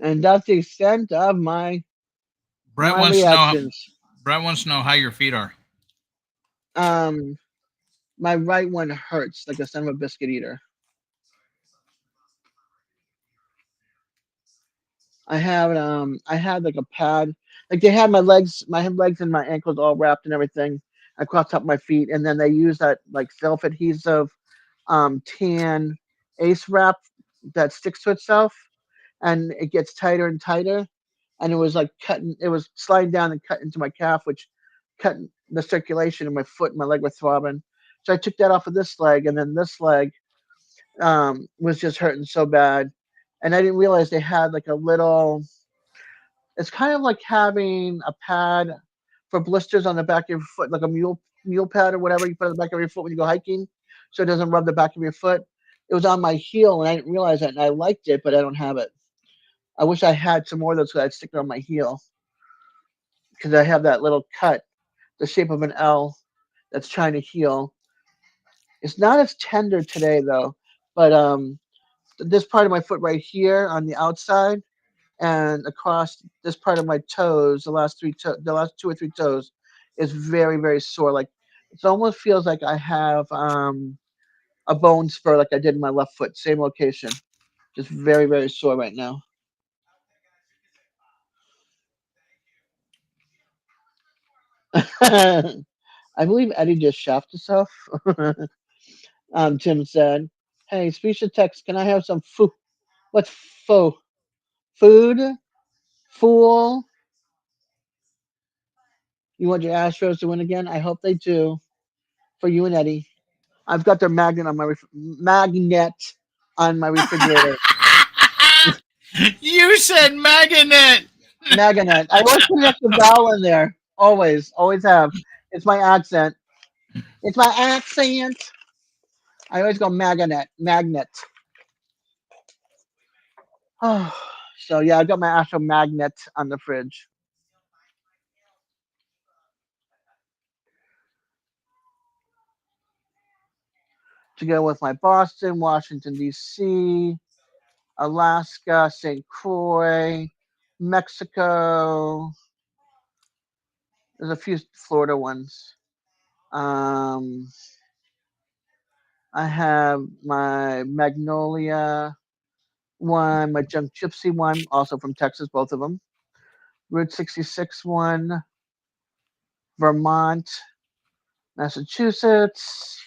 And that's the extent of my Brett my wants to know. reactions. Brett wants to know how your feet are. My right one hurts like a son of a biscuit eater. I had like a pad, like they had my legs and my ankles all wrapped and everything across top of my feet, and then they used that like self adhesive, tan ace wrap that sticks to itself, and it gets tighter and tighter, and it was sliding down and cut into my calf, which cut the circulation in my foot, and my leg was throbbing. So I took that off of this leg, and then this leg was just hurting so bad, and I didn't realize they had like a little. It's kind of like having a pad for blisters on the back of your foot, like a mule pad or whatever you put on the back of your foot when you go hiking, so it doesn't rub the back of your foot. It was on my heel, and I didn't realize that, and I liked it, but I don't have it. I wish I had some more of those, so I'd stick it on my heel because I have that little cut, the shape of an L, that's trying to heal. It's not as tender today though, but this part of my foot right here on the outside and across this part of my toes, the last two or three toes, is very very sore. Like it almost feels like I have a bone spur, like I did in my left foot, same location. Just very very sore right now. I believe Eddie just shafted himself. Tim said, "Hey, speech to text. Can I have some food? What's fo? Food? Fool? You want your Astros to win again? I hope they do. For you and Eddie. I've got their magnet on my refrigerator. You said magnet. Magnet. I always put an extra vowel in there. Always, always have. It's my accent. It's my accent. I always go magnet. Oh, so yeah, I got my actual magnet on the fridge. To go with my Boston, Washington, D.C., Alaska, St. Croix, Mexico. There's a few Florida ones. I have my Magnolia one, my Junk Gypsy one, also from Texas, both of them. Route 66 one, Vermont, Massachusetts,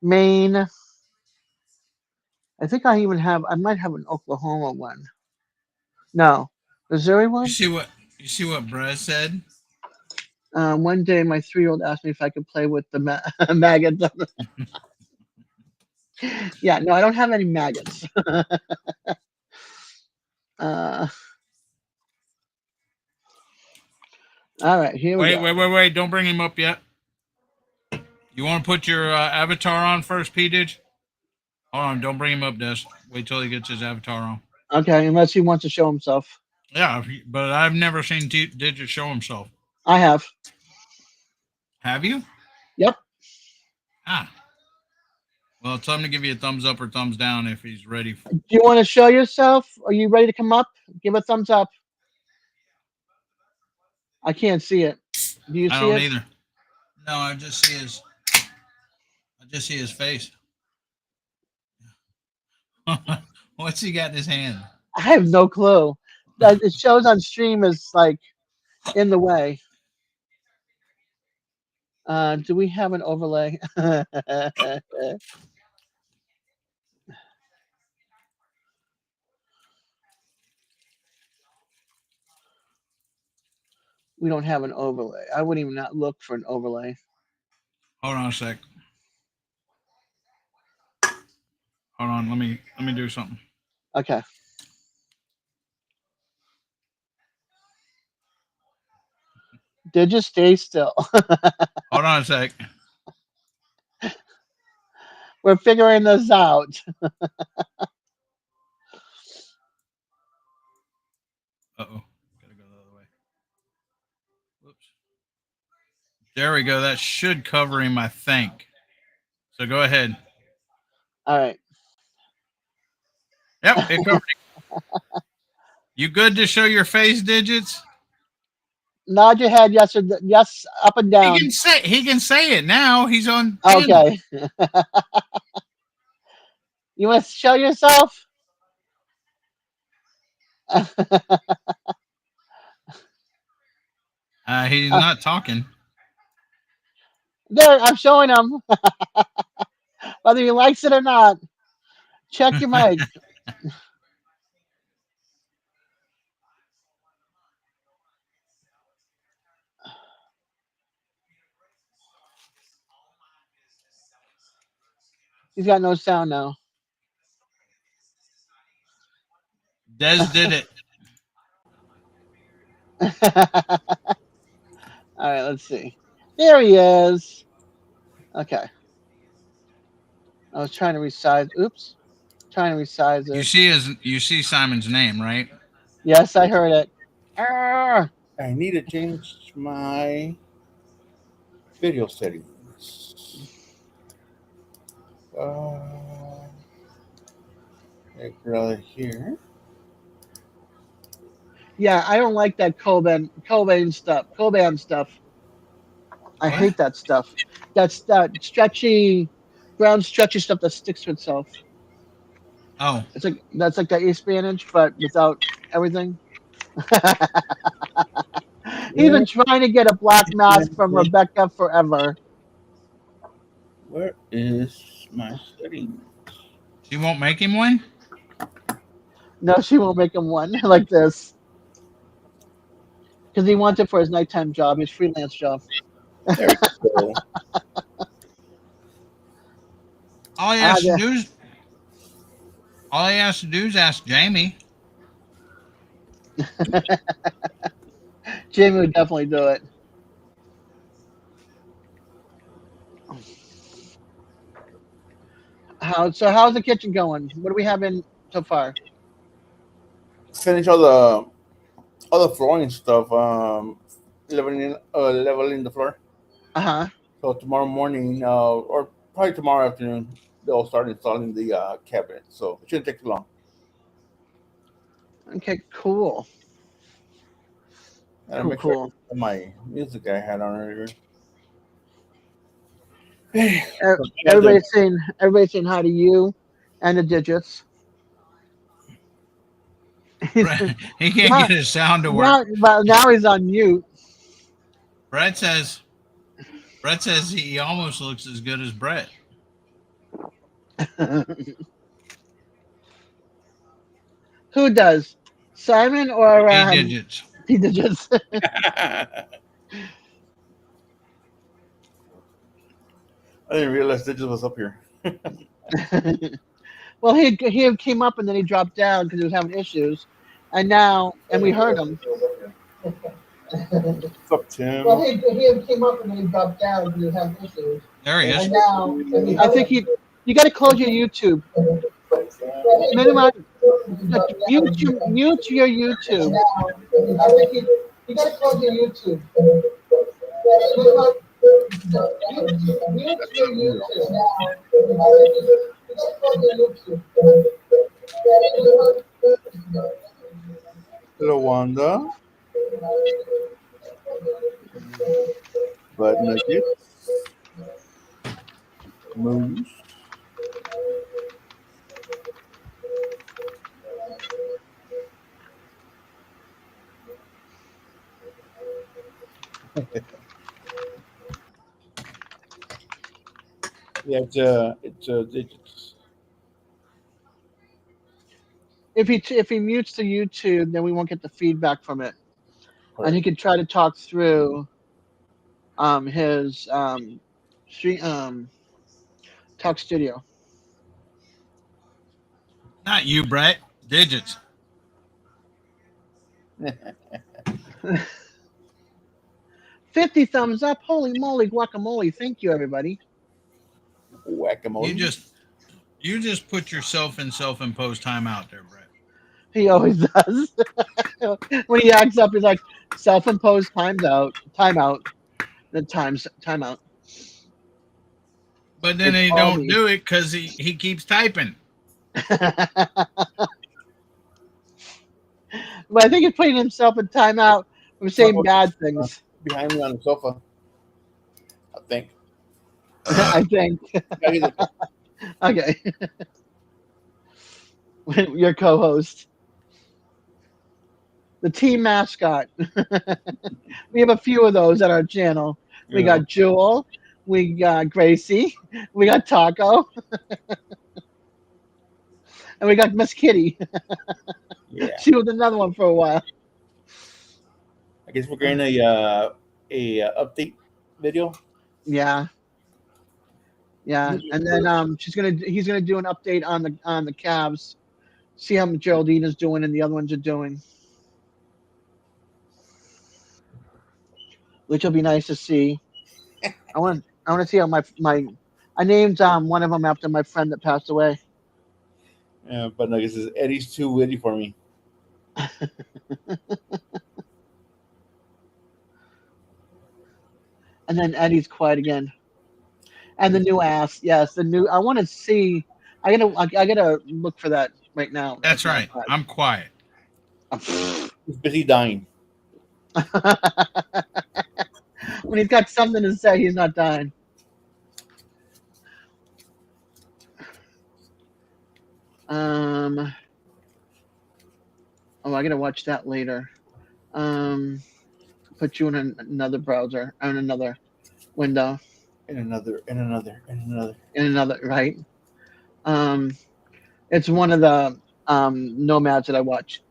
Maine. I think I might have an Oklahoma one. No, Missouri You one. see what Brett said? One day, my 3-year-old asked me if I could play with the maggots. Yeah, no, I don't have any maggots. All right, here we go. Wait! Don't bring him up yet. You want to put your avatar on first, P-Dig? Hold on, don't bring him up, Des. Wait till he gets his avatar on. Okay, unless he wants to show himself. Yeah, but I've never seen Digit show himself. I have. Have you? Yep. Ah. Well, tell him to give you a thumbs up or thumbs down if he's ready. Do you want to show yourself? Are you ready to come up? Give a thumbs up. I can't see it. Do you I see don't it? either. No, I just see his face. What's he got in his hand? I have no clue. That it shows on stream as like in the way. Do we have an overlay? We don't have an overlay. I wouldn't even not look for an overlay. Hold on a sec. Hold on, let me do something. Okay. Did you stay still? Hold on a sec. We're figuring this out. Uh-oh. Gotta go the other way. Whoops. There we go. That should cover him, I think. So go ahead. All right. Yep, it covered him. You good to show your face digits? Nod your head yes or yes, up and down. He can say it now. He's on. Okay. You want to show yourself? He's not talking. There, I'm showing him. Whether he likes it or not. Check your mic. He's got no sound now. Dez did it. All right, let's see. There he is. Okay. I was trying to resize. Oops. Trying to resize it. You see Simon's name, right? Yes, I heard it. Arr! I need to change my video settings. Right here. Yeah, I don't like that Cobain stuff. I What? hate that stuff. That's that brown stretchy stuff that sticks to itself. Oh, It's like that's like that Spanish, but without everything. He's been trying to get a black mask from Rebecca forever. Where is my settings? she won't make him one? No, she won't make him one like this. Because he wants it for his nighttime job, his freelance job. There we go. All he has to do is ask Jamie. Jamie would definitely do it. How's the kitchen going? What do we have in so far? Finish all the flooring stuff. Leveling the floor. Uh-huh. So tomorrow morning, or probably tomorrow afternoon, they'll start installing the cabinet. So it shouldn't take too long. Okay, cool. And make Cool. sure I my music I had on earlier. Everybody's saying hi to you and the digits. He can't get his sound to work. Now he's on mute. Brett says he almost looks as good as Brett. Who does? Simon or Digits. Digits? I didn't realize Digits was up here. Well, he came up and then he dropped down because he was having issues, and we heard him. What's up, Tim? Well, he came up and then he dropped down because he had issues. There he is. And now, I think you got to close your YouTube. Minimize, mute your YouTube. I think you got to close your YouTube. Mute your YouTube now. I think you got to close your YouTube. Hello, Wanda. But Nuggets. Moose. Yeah, it's digits. If he mutes the YouTube, then we won't get the feedback from it, and he Correct. can try to talk through his stream talk studio. Not you, Brett. Digits. 50 thumbs up! Holy moly, guacamole! Thank you, everybody. Whack-a-mole. You just put yourself in self-imposed timeout there, Brett. He always does. When he acts up, he's like self-imposed timeout. The timeout. But then It's he all don't me. do it because he keeps typing. But I think he's putting himself in timeout from saying bad things. Behind me on the sofa. I think. I think. Yeah, he's like, Okay. Your co-host. The team mascot. We have a few of those at our channel. We got Jewel. We got Gracie. We got Taco. And we got Miss Kitty. yeah. She was another one for a while. I guess we're getting a update video. Yeah. Yeah. And then he's gonna do an update on the Cavs. See how Geraldine is doing and the other ones are doing. Which will be nice to see. I want to see how my I named one of them after my friend that passed away. Yeah, but no, this is Eddie's too witty for me. And then Eddie's quiet again. And the new ass, yes, the new. I want to see. I gotta look for that right now. That's right. I'm quiet. He's busy dying. When he's got something to say, he's not dying. Oh, I gotta watch that later. Put you in another browser, on another window. And another. Right. It's one of the nomads that I watch.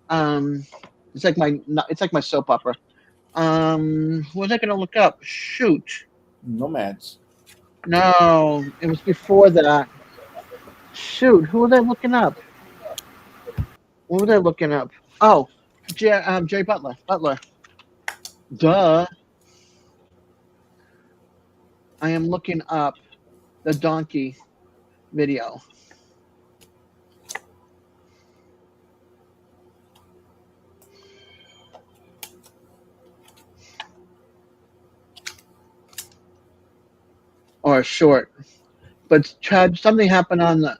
It's like my soap opera. What was I gonna look up? Shoot. Nomads. No, it was before that. Shoot, who was I looking up? What was I looking up? Oh, Jerry Butler. Duh. I am looking up the donkey video. Or short. But something happened on the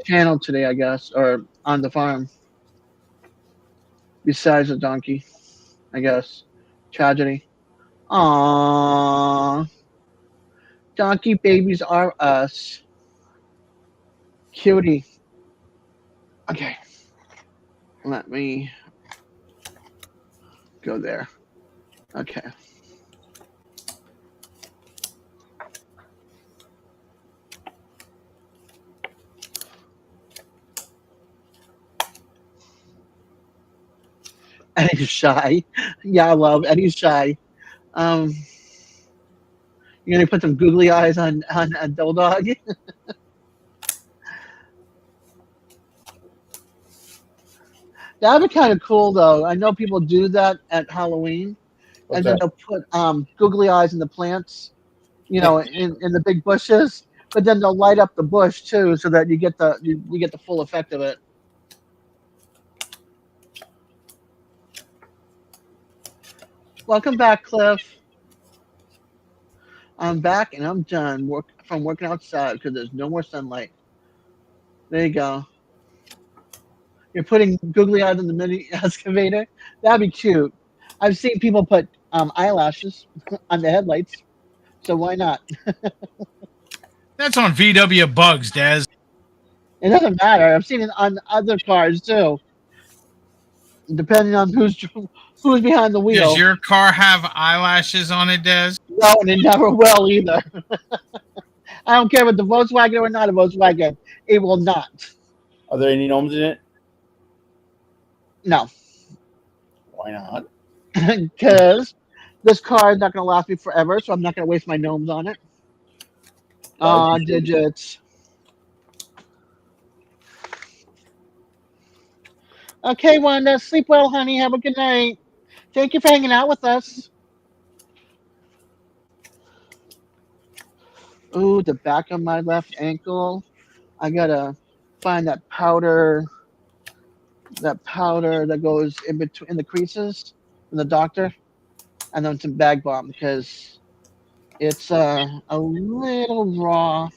channel today, I guess, or on the farm. Besides the donkey, I guess. Tragedy. Aww. Donkey babies are us. Cutie. Okay. Let me go there. Okay. Eddie's shy. Yeah, I love Eddie's shy. You're gonna put some googly eyes on a bulldog. That'd be kind of cool, though. I know people do that at Halloween, What's and then that? they'll put googly eyes in the plants, in the big bushes. But then they'll light up the bush too, so that you get the full effect of it. Welcome back, Cliff. I'm back and I'm done from working outside because there's no more sunlight. There you go. You're putting googly eyes in the mini excavator. That'd be cute. I've seen people put eyelashes on the headlights, so why not? That's on VW Bugs, Dez. It doesn't matter. I've seen it on other cars too, depending on who's behind the Does wheel. your car have eyelashes on it, Dez? No, and it never will either. I don't care if it's a Volkswagen or not a Volkswagen. It will not. Are there any gnomes in it? No, Why not? because this car is not going to last me forever, so I'm not going to waste my gnomes on it. Digits. Okay, Wanda. Sleep well, honey. Have a good night. Thank you for hanging out with us. Ooh, the back of my left ankle. I gotta find that powder that goes in between the creases from the doctor, and then some bag balm because it's a little raw.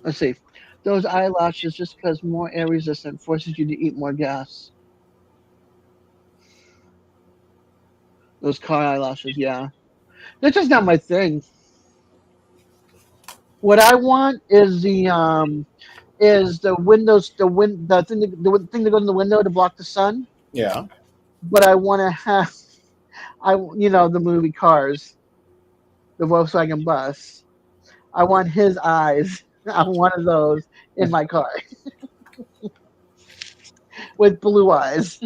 Let's see. Those eyelashes just because more air resistant forces you to eat more gas. Those car eyelashes, yeah. That's just not my thing. What I want is the windows the thing that goes in the window to block the sun. Yeah. But I want to have the movie Cars, the Volkswagen bus. I want his eyes on one of those in my car with blue eyes.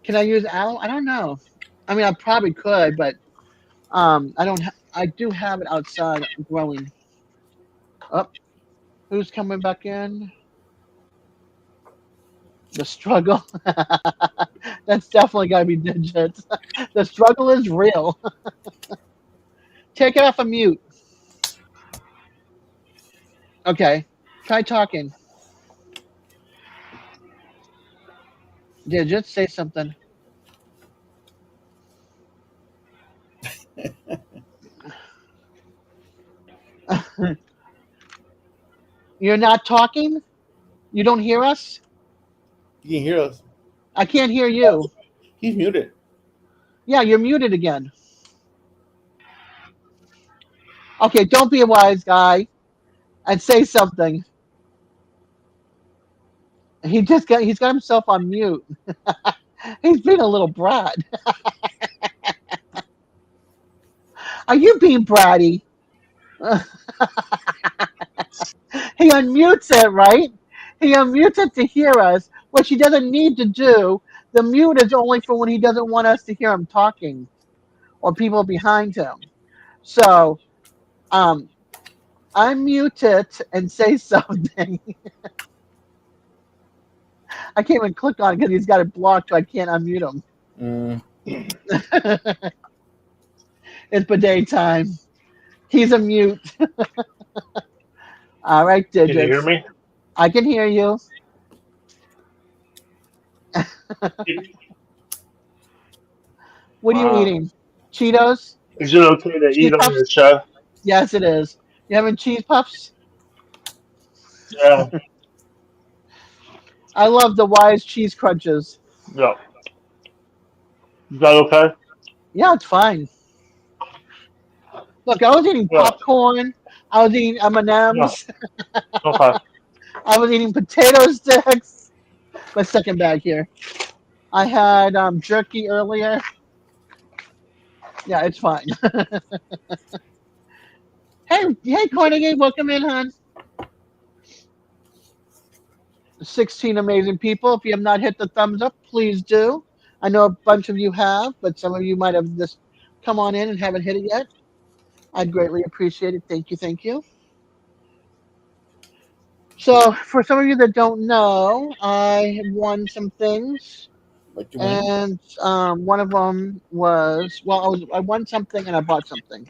Can I use aloe? I don't know. I mean, I probably could, but I don't. I do have it outside growing. Up. Who's coming back in? The struggle. That's definitely got to be digits. The struggle is real. Take it off of mute. Okay. Try talking. Digits, say something. You're not talking? You don't hear us? You can hear us. I can't hear you. He's muted. Yeah, you're muted again. Okay, don't be a wise guy and say something. He's got himself on mute. He's being a little brat. Are you being bratty? He unmutes it, right? He unmutes it to hear us, which he doesn't need to do. The mute is only for when he doesn't want us to hear him talking or people behind him. So, unmute it and say something. I can't even click on it because he's got it blocked, so I can't unmute him. It's bidet time. He's a mute. All right, digits. Can you hear me? I can hear you. What are you eating? Cheetos? Is it okay to Cheese eat on puffs? your show? Yes, it is. You having cheese puffs? Yeah. I love the Wise cheese crunches. Yeah. Is that okay? Yeah, it's fine. Look, I was eating Yeah. popcorn. I was eating M&Ms. Okay. I was eating potato sticks. My second bag here. I had jerky earlier. Yeah, it's fine. Hey, Carnegie, welcome in, hon. 16 amazing people. If you have not hit the thumbs up, please do. I know a bunch of you have, but some of you might have just come on in and haven't hit it yet. I'd greatly appreciate it. Thank you. Thank you. So for some of you that don't know, I won some things, What you win? and one of them was I won something and I bought something.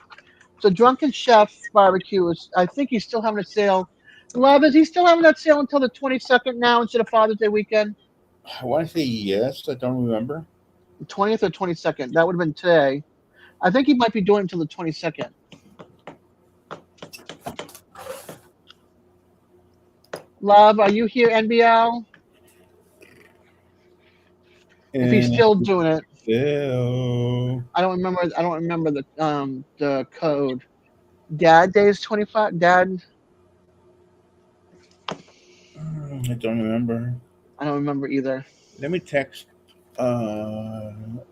So Drunken Chef Barbecue is, I think he's still having a sale. Love, is he still having that sale until the 22nd now instead of Father's Day weekend? I want to say yes. I don't remember. The 20th or 22nd? That would have been today. I think he might be doing it until the 22nd. Love, are you here, NBL? If he's And still doing it, so, I don't remember. I don't remember the code. Dad Days 25. Dad, I don't remember. I don't remember either. Let me text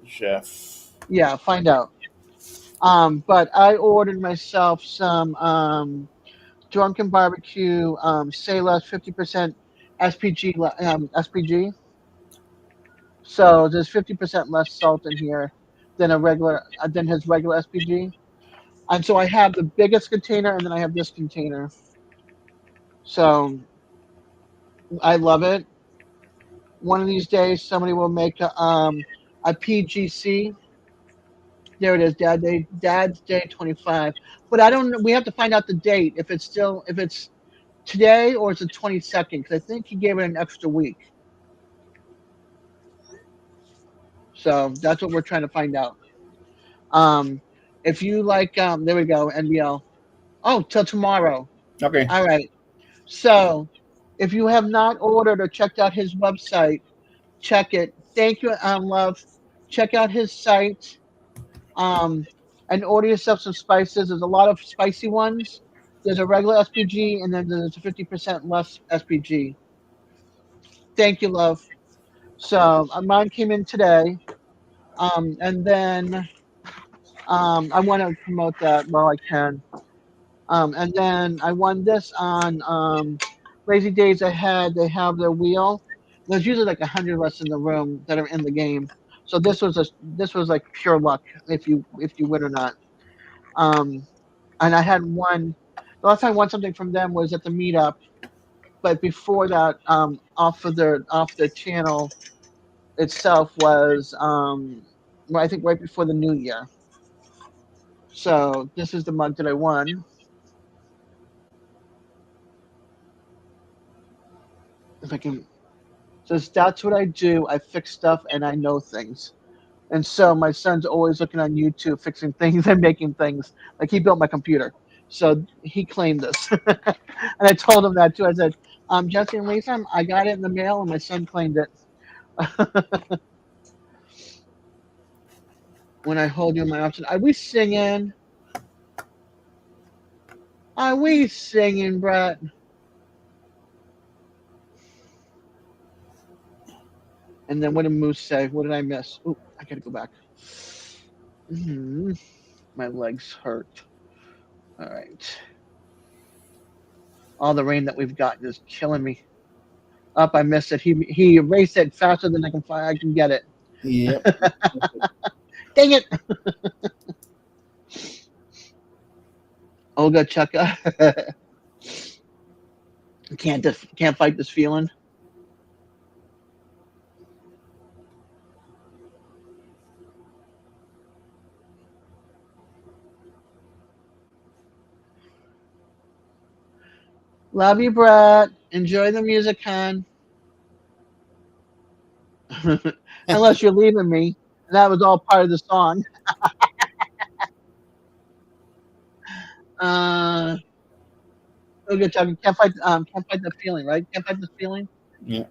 chef. Yeah, find out. But I ordered myself some drunken barbecue, say less 50% SPG. So there's 50% less salt in here than than his regular SPG. And so I have the biggest container, and then I have this container. So I love it. One of these days, somebody will make a PGC. There it is, Dad's Day 25. But I don't. We have to find out the date if it's today or it's the 22nd because I think he gave it an extra week. So that's what we're trying to find out. Um, if you like, there we go, NBL. Oh, till tomorrow. Okay. All right. So if you have not ordered or checked out his website, check it. Thank you, love. Check out his site. Um, and order yourself some spices. There's a lot of spicy ones. There's a regular SPG, and then there's a 50% less SPG. Thank you, love. So mine came in today, and then I want to promote that while I can. And then I won this on Lazy Days Ahead. They have their wheel. There's usually like 100 of us in the room that are in the game. So this was like pure luck if you win or not. Um, and I had one. The last time I won something from them was at the meetup, but before that, off their channel itself was well, I think right before the new year. So this is the mug that I won. If I can, says that's what I do. I fix stuff and I know things. And so my son's always looking on YouTube, fixing things and making things. Like he built my computer, so he claimed this, and I told him that too. I said, Jesse and Lisa, I got it in the mail, and my son claimed it. When I hold you in my option, are we singing? Are we singing, Brett? And then what did Moose say? What did I miss? Oh, I gotta go back. My legs hurt. All right. All the rain that we've gotten is killing me. Up, I missed it. He erased it faster than I can get it. Yep. Dang it! Olga Chukka. Can't fight this feeling. Love you, Brett. Enjoy the music, hon. Unless you're leaving me. That was all part of the song. Olga Chukka, can't fight the feeling, right? Can't fight the feeling. Yeah.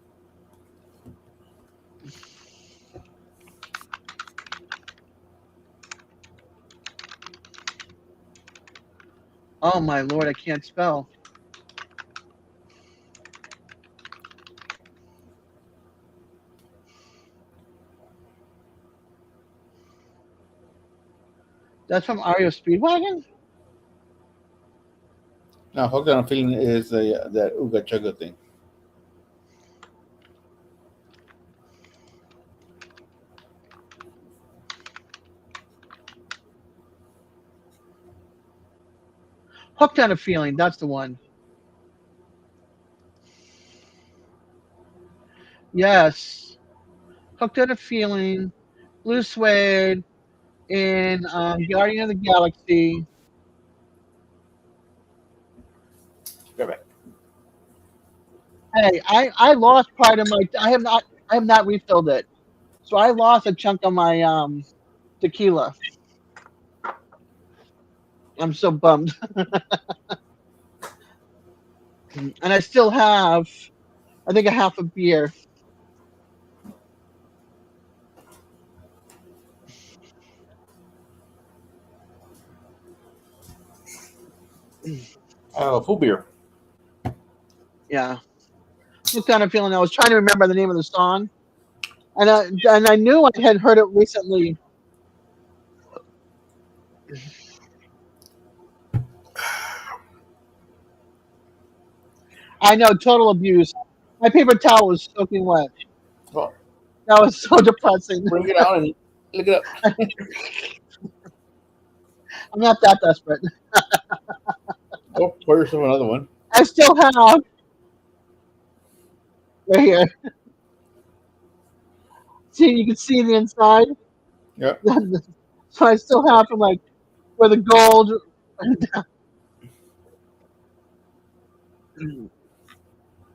Oh my lord, I can't spell. That's from Ario Speedwagon? Now, hooked on a feeling is that Uga Chugga thing. Hooked on a Feeling, that's the one. Yes. Hooked on a Feeling, Blue Suede, in Guardian of the Galaxy. Go back. Hey, I lost part of my. I have not refilled it, so I lost a chunk of my tequila. I'm so bummed, and I still have, I think, a half a beer. Full beer. Yeah, Hooked on a Feeling. I was trying to remember the name of the song, and I knew I had heard it recently. I know, Total Abuse. My paper towel was soaking wet. Oh, That was so depressing. bring it out and look it up. I'm not that desperate. Oh, pour yourself another one. I still have right here. See, you can see the inside. Yeah. So I still have from like where the gold.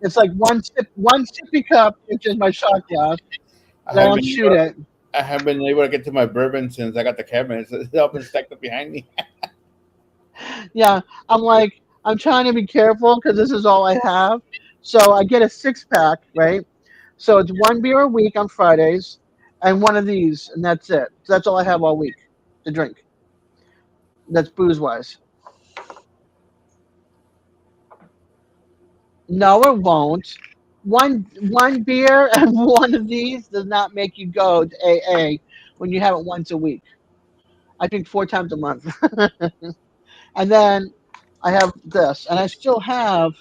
It's like one sippy cup, which is my shot glass. I I haven't don't shoot it. I haven't been able to get to my bourbon since I got the cabinets. It's all been stacked up behind me. Yeah, I'm trying to be careful because this is all I have. So I get a 6-pack, right? So it's one beer a week on Fridays, and one of these, and that's it. So that's all I have all week to drink. That's booze wise. No, it won't. One beer and one of these does not make you go to AA when you have it once a week. I drink 4 times a month. And then I have this, and I still have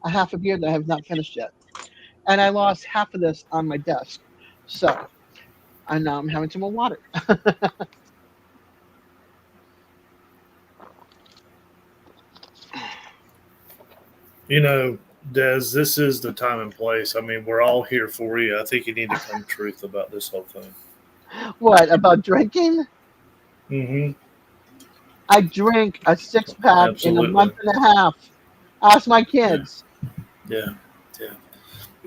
a half a beer that I have not finished yet. And I lost half of this on my desk. So, and now I'm having some more water. You know, Des, this is the time and place. I mean, we're all here for you. I think you need to come truth about this whole thing. What, about drinking? Mm-hmm. I drink a 6-pack in a Absolutely. month and a half. Ask my kids. Yeah. Yeah.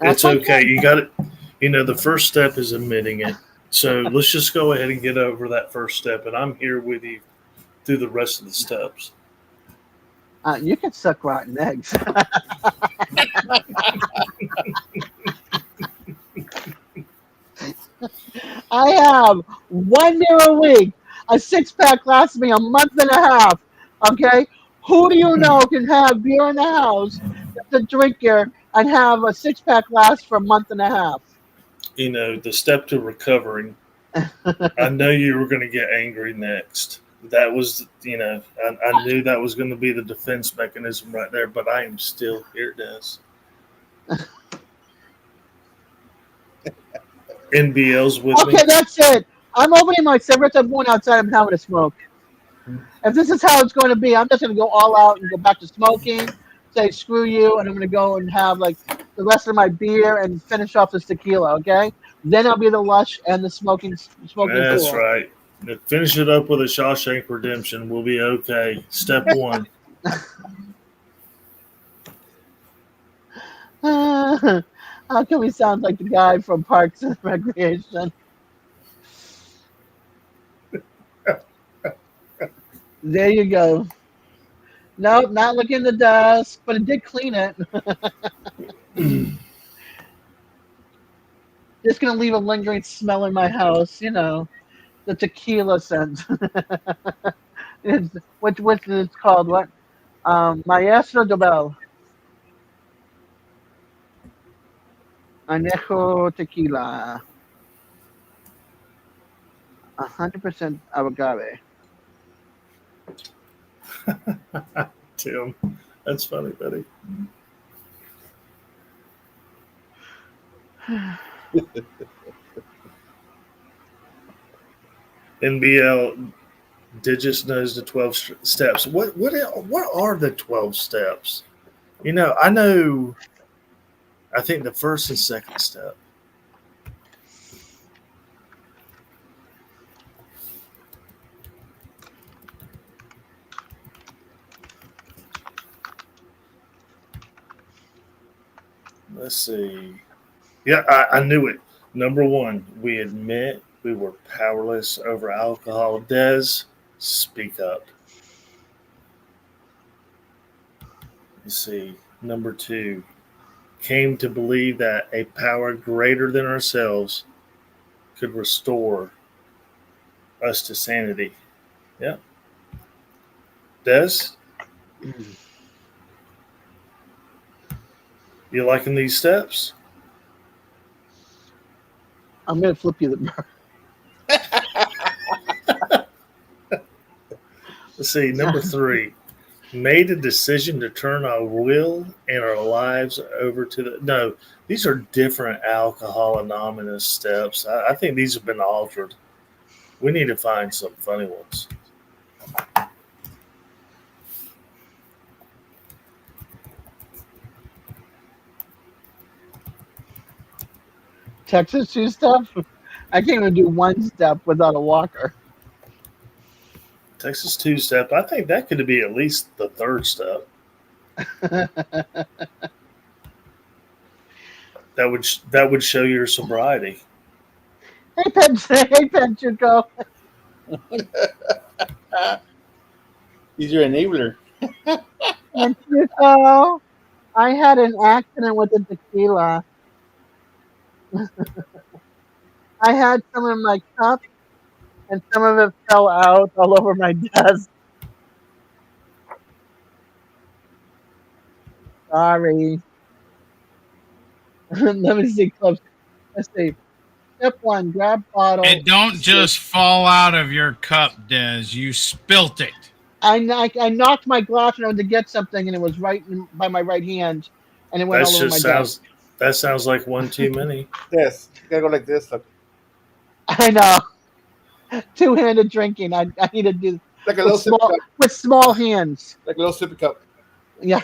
Ask It's my okay. kids. You got it. You know, the first step is admitting it. So let's just go ahead and get over that first step. And I'm here with you through the rest of the steps. You can suck rotten eggs. I have one beer a week. A 6-pack lasts me a month and a half. Okay? Who do you know can have beer in the house that's a drinker and have a 6-pack last for a month and a half? You know, the step to recovering. I know you were going to get angry next. That was, you know, I knew that was going to be the defense mechanism right there, but I am still here, Des. NBL's with me. Okay, that's it. I'm opening my cigarettes. I'm going outside. I'm having a smoke. If this is how it's going to be, I'm just going to go all out and go back to smoking, say screw you, and I'm going to go and have like the rest of my beer and finish off this tequila, okay? Then I'll be the lush and the smoking That's cool. right. Finish it up with a Shawshank Redemption. We'll be okay. Step one. How can we sound like the guy from Parks and Recreation? There you go. Nope, not looking in the desk, but it did clean it. Just gonna leave a lingering smell in my house, you know, the tequila scent. Which is it called? What? Maestro Dobel. Añejo tequila. 100% agave. Tim, that's funny, buddy. NBL Digits knows the 12 steps. What are the 12 steps? You know, I know. I think the first and second step. Let's see. Yeah, I knew it. Number one, we admit we were powerless over alcohol. Dez, speak up. Let's see. Number two, came to believe that a power greater than ourselves could restore us to sanity. Yeah. Des, you liking these steps? I'm gonna flip you the. Let's see. Number three, made a decision to turn our will and our lives over to the. No, these are different Alcohol Anonymous steps. I think these have been altered. We need to find some funny ones. Texas 2-step. I can't even do 1-step without a walker. Texas 2-step. I think that could be at least the third step. That would show your sobriety. Hey, Penchico. He's your enabler. Penchico. I had an accident with the tequila. I had some in my cup, and some of it fell out all over my desk. Sorry. Let me see close. Let's see. Step 1, grab bottle. It don't just fall out of your cup, Des. You spilt it. I knocked my glass and I went to get something, and it was right by my right hand, and it went all over my desk. That sounds like one too many. Yes, you gotta go like this. Look. I know. Two-handed drinking. I need to do Like a little sippy cup. with small hands. Like a little sippy cup. Yeah.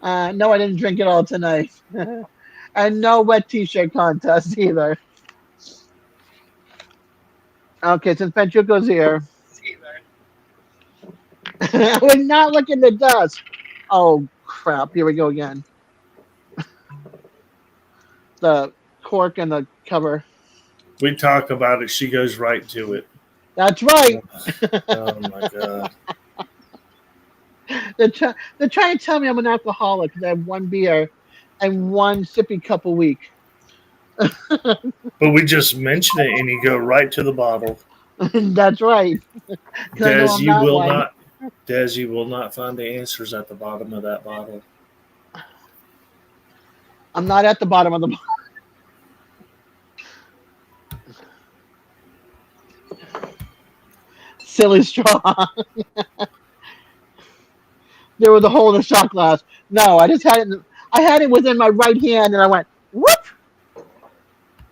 No, I didn't drink it all tonight. And no wet t-shirt contest either. Okay, since Penchuco's here. We're not looking at dust. Oh, crap. Here we go again. The cork and the cover. We talk about it. She goes right to it. That's right. Oh, my God. They're trying to tell me I'm an alcoholic because I have one beer and one sippy cup a week. But we just mention it and you go right to the bottle. That's right. Des, you will not find the answers at the bottom of that bottle. I'm not at the bottom of the bottle. Silly straw. There was a hole in the shot glass. No, I just had it. I had it within my right hand, and I went whoop.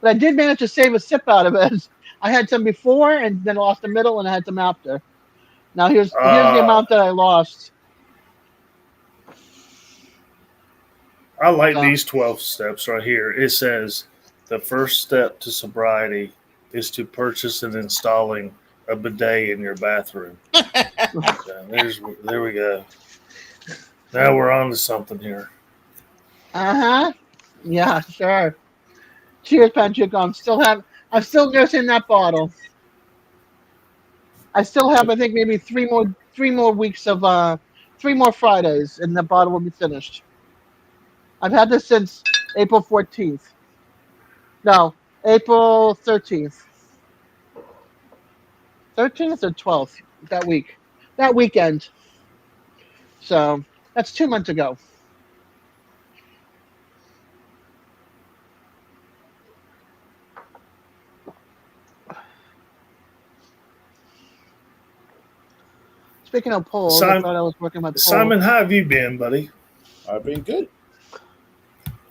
But I did manage to save a sip out of it. I had some before, and then lost the middle, and I had some after. Now here's the amount that I lost. I like these 12 steps right here. It says the first step to sobriety is to purchase and installing a bidet in your bathroom. There we go. Now we're on to something here. Uh-huh. Yeah, sure. Cheers, Panchuco. I'm still nursing that bottle. I still have, I think, maybe three more weeks of 3 more Fridays, and the bottle will be finished. I've had this since April 14th. No, April 13th. 13th or 12th that week. That weekend. So that's 2 months ago. Speaking of polls, I thought I was working my poll. Simon, how have you been, buddy? I've been good.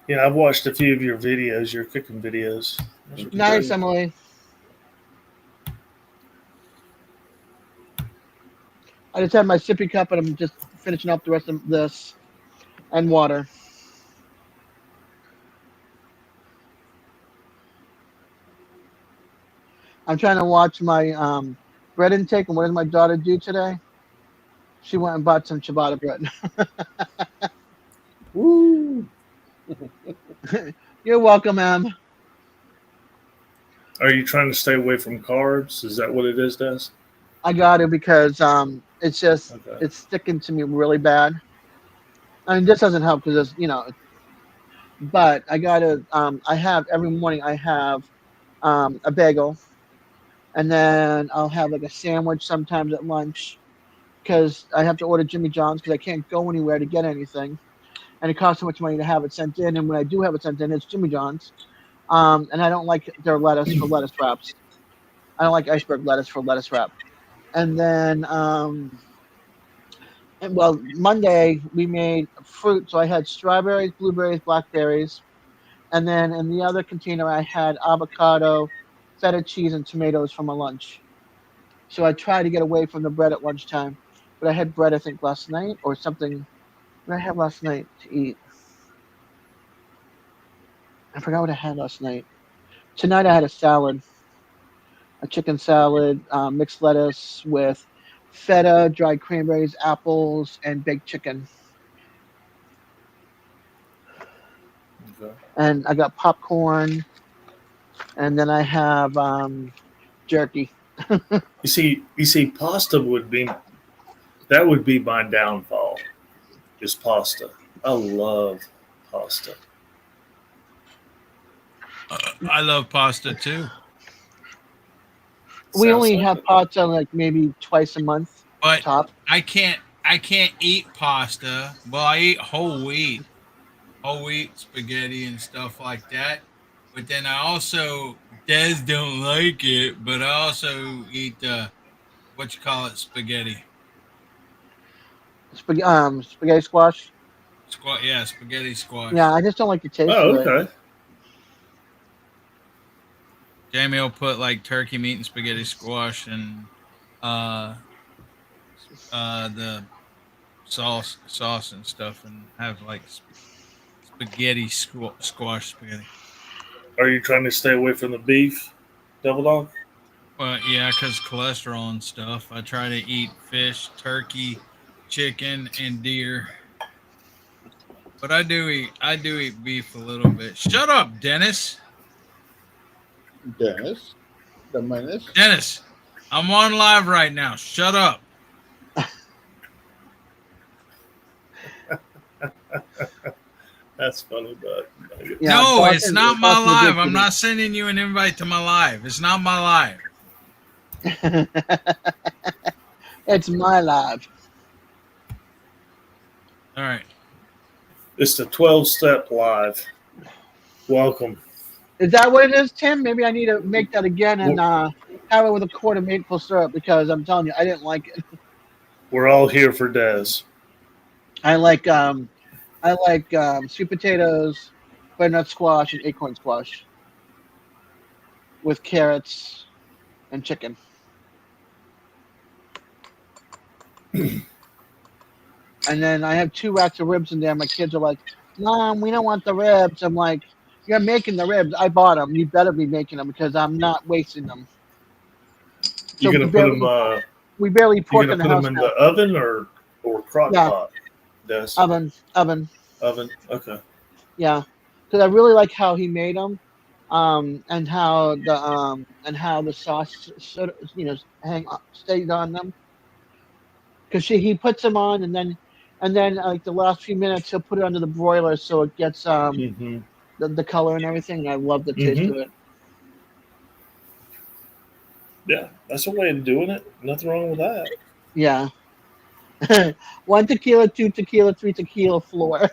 Yeah, I've watched a few of your videos, your cooking videos. Nice, Emily. I just had my sippy cup, and I'm just finishing up the rest of this and water. I'm trying to watch my bread intake, and what did my daughter do today? She went and bought some ciabatta bread. Woo! You're welcome, ma'am. Are you trying to stay away from carbs? Is that what it is, Des? I got to because it's just Okay. it's sticking to me really bad. I mean, this doesn't help because it's but I got to I have every morning I have a bagel, and then I'll have like a sandwich sometimes at lunch because I have to order Jimmy John's because I can't go anywhere to get anything, and it costs so much money to have it sent in. And when I do have it sent in, it's Jimmy John's. And I don't like their lettuce for lettuce wraps. I don't like iceberg lettuce for lettuce wrap. And then, well, Monday we made fruit. So I had strawberries, blueberries, blackberries. And then in the other container, I had avocado, feta cheese, and tomatoes for my lunch. So I tried to get away from the bread at lunchtime. But I had bread, I think, last night or something. What did I have last night to eat? I forgot what I had last night. Tonight I had a salad, a chicken salad, mixed lettuce with feta, dried cranberries, apples, and baked chicken. Okay. And I got popcorn, and then I have jerky. You see, pasta would be my downfall. Is pasta. I love pasta. I love pasta too, We Sounds only like have it. pasta like maybe twice a month but top. I can't eat pasta. Well, I eat whole wheat spaghetti and stuff like that. But then I also Des don't like it, but I also eat what you call it spaghetti. Spaghetti squash. Yeah, spaghetti Yeah, squash. I just don't like the taste Oh, of it. okay. Jamie will put like turkey meat and spaghetti squash and uh the sauce and stuff and have like spaghetti squash spaghetti. Are you trying to stay away from the beef, Devil Dog? Well, yeah, because cholesterol and stuff. I try to eat fish, turkey, chicken, and deer. But I do eat beef a little bit. Shut up, Dennis. Dennis, the menace. Dennis, I'm on live right now. Shut up. That's funny, but Yeah, No, it's Boston, not my Boston's a live. good I'm not sending you an invite to my live. It's not my live. kitty. It's my live. All right. it's the 12-step live. Welcome. Is that what it is, Tim? Maybe I need to make that again and have it with a quart of maple syrup because I'm telling you, I didn't like it. We're all here for Des. I like sweet potatoes, butternut squash, and acorn squash with carrots and chicken. And then I have 2 racks of ribs in there. My kids are like, "Mom, we don't want the ribs." I'm like, "You're making the ribs. I bought them. You better be making them because I'm not wasting them." You So gonna put them? we barely You pork gonna in the put house them in now. the oven or crock Yeah. pot? Des. Oven. Oven. Okay. Yeah, because I really like how he made them, and how the sauce sort of, stayed on them. Because he puts them on, and then like the last few minutes he'll put it under the broiler so it gets Mm-hmm. the color and everything. And I love the taste Mm-hmm. of it. Yeah, that's a way of doing it. Nothing wrong with that. Yeah. 1 tequila, 2 tequila, 3 tequila floor.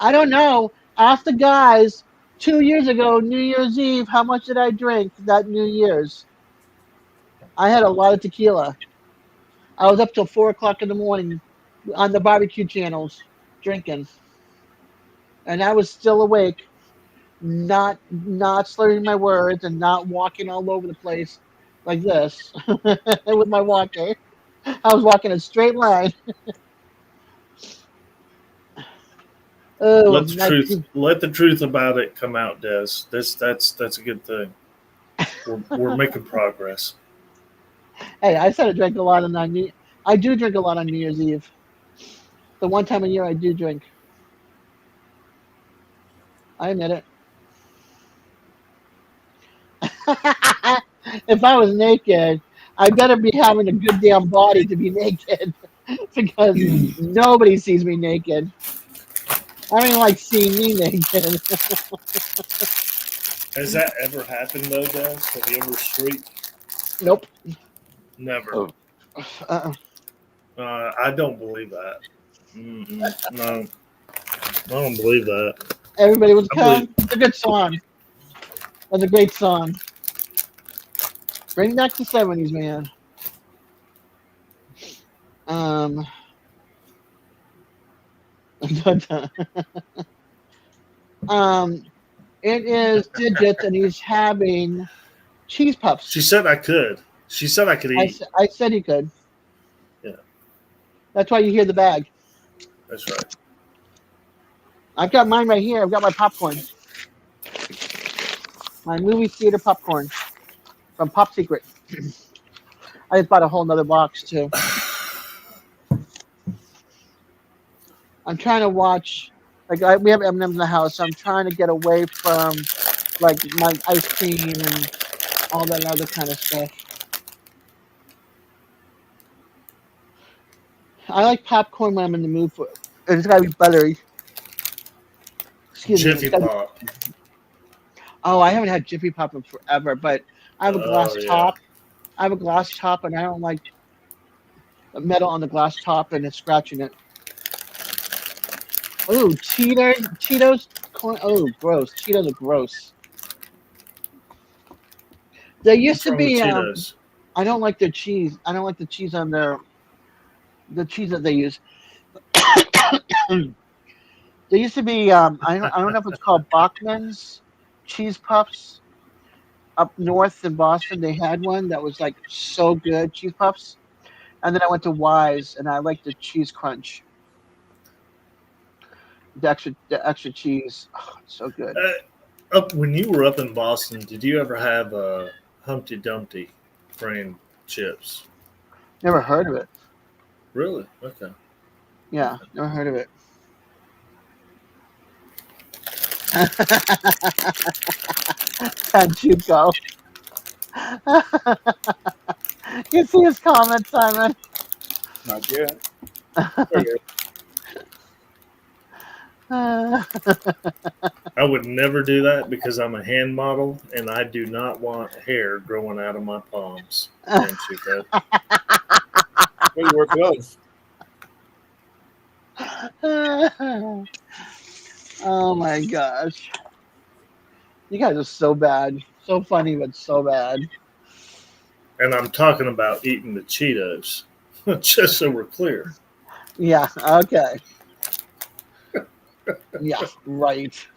I don't know. Ask the guys 2 years ago, New Year's Eve, how much did I drink that New Year's? I had a lot of tequila. I was up till 4 o'clock in the morning on the barbecue channels drinking, and I was still awake, not slurring my words and not walking all over the place like this with my walker. I was walking a straight line. Oh, Let the truth about it come out, Des. That's a good thing. We're making progress. hey, I said I drank a lot on I do drink a lot on New Year's Eve. The one time a year I do drink. I admit it. If I was naked, I better be having a good damn body to be naked because nobody sees me naked. I don't even like seeing me naked. Has that ever happened though, guys? Have you ever streaked? Nope. Never. Oh. Uh-uh. I don't believe that. No, I don't believe that. Everybody was I come. It's a good song. That's a great song. Bring back the 70s, man. It is Digits, and he's having cheese puffs. She said I could. She said I could eat. I said he could. Yeah. That's why you hear the bag. That's right. I've got mine right here. I've got my popcorn. My movie theater popcorn from Pop Secret. I just bought a whole nother box too. I'm trying to watch. We have M&Ms in the house, so I'm trying to get away from like my ice cream and all that other kind of stuff. I like popcorn when I'm in the mood for it. It's got to be buttery. Excuse me. Jiffy Pop. Oh, I haven't had Jiffy Pop in forever, but I have a glass yeah. top. I have a glass top, and I don't like the metal on the glass top and it's scratching it. Oh, Cheetos. Oh, gross. Cheetos are gross. There used to be. I don't like their cheese. I don't like the cheese on the cheese that they use. There used to be. I don't know if it's called Bachman's cheese puffs. Up north in Boston, they had one that was like so good, cheese puffs. And then I went to Wise, and I liked the cheese crunch. The extra cheese, it's so good. When you were up in Boston, did you ever have Humpty Dumpty brand chips? Never heard of it. Really? Okay. Yeah, never heard of it. Can't you go? You see his comment, Simon? Not yet. I would never do that because I'm a hand model and I do not want hair growing out of my palms. Damn, Chico. You wear gloves. Oh my gosh. You guys are so bad. So funny, but so bad. And I'm talking about eating the Cheetos, just so we're clear. Yeah, okay. Yeah, right.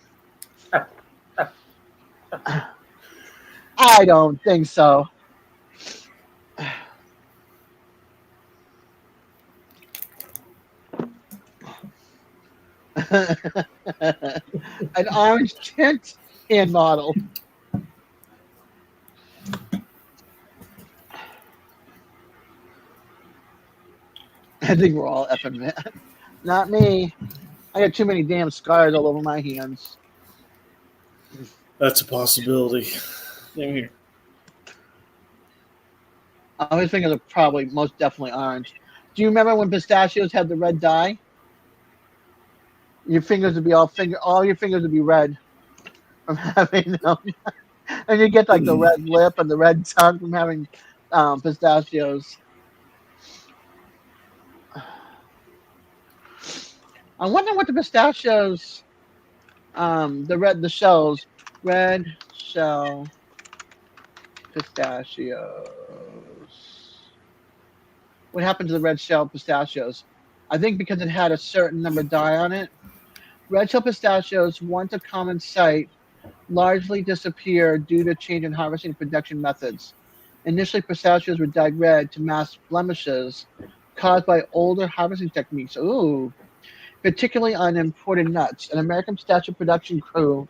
I don't think so. An orange tint hand model. I think we're all effing mad. Not me. I got too many damn scars all over my hands. That's a possibility. Same here. I always think it's probably most definitely orange. Do you remember when pistachios had the red dye? Your fingers would be all your fingers would be red from having them. And you get like the red lip and the red tongue from having pistachios. I wonder what the pistachios, the shells, red shell pistachios. What happened to the red shell pistachios? I think because it had a certain number dye on it. Red shell pistachios, once a common sight, largely disappeared due to change in harvesting and production methods. Initially, pistachios were dyed red to mask blemishes caused by older harvesting techniques. Ooh. Particularly on imported nuts. An American pistachio production grew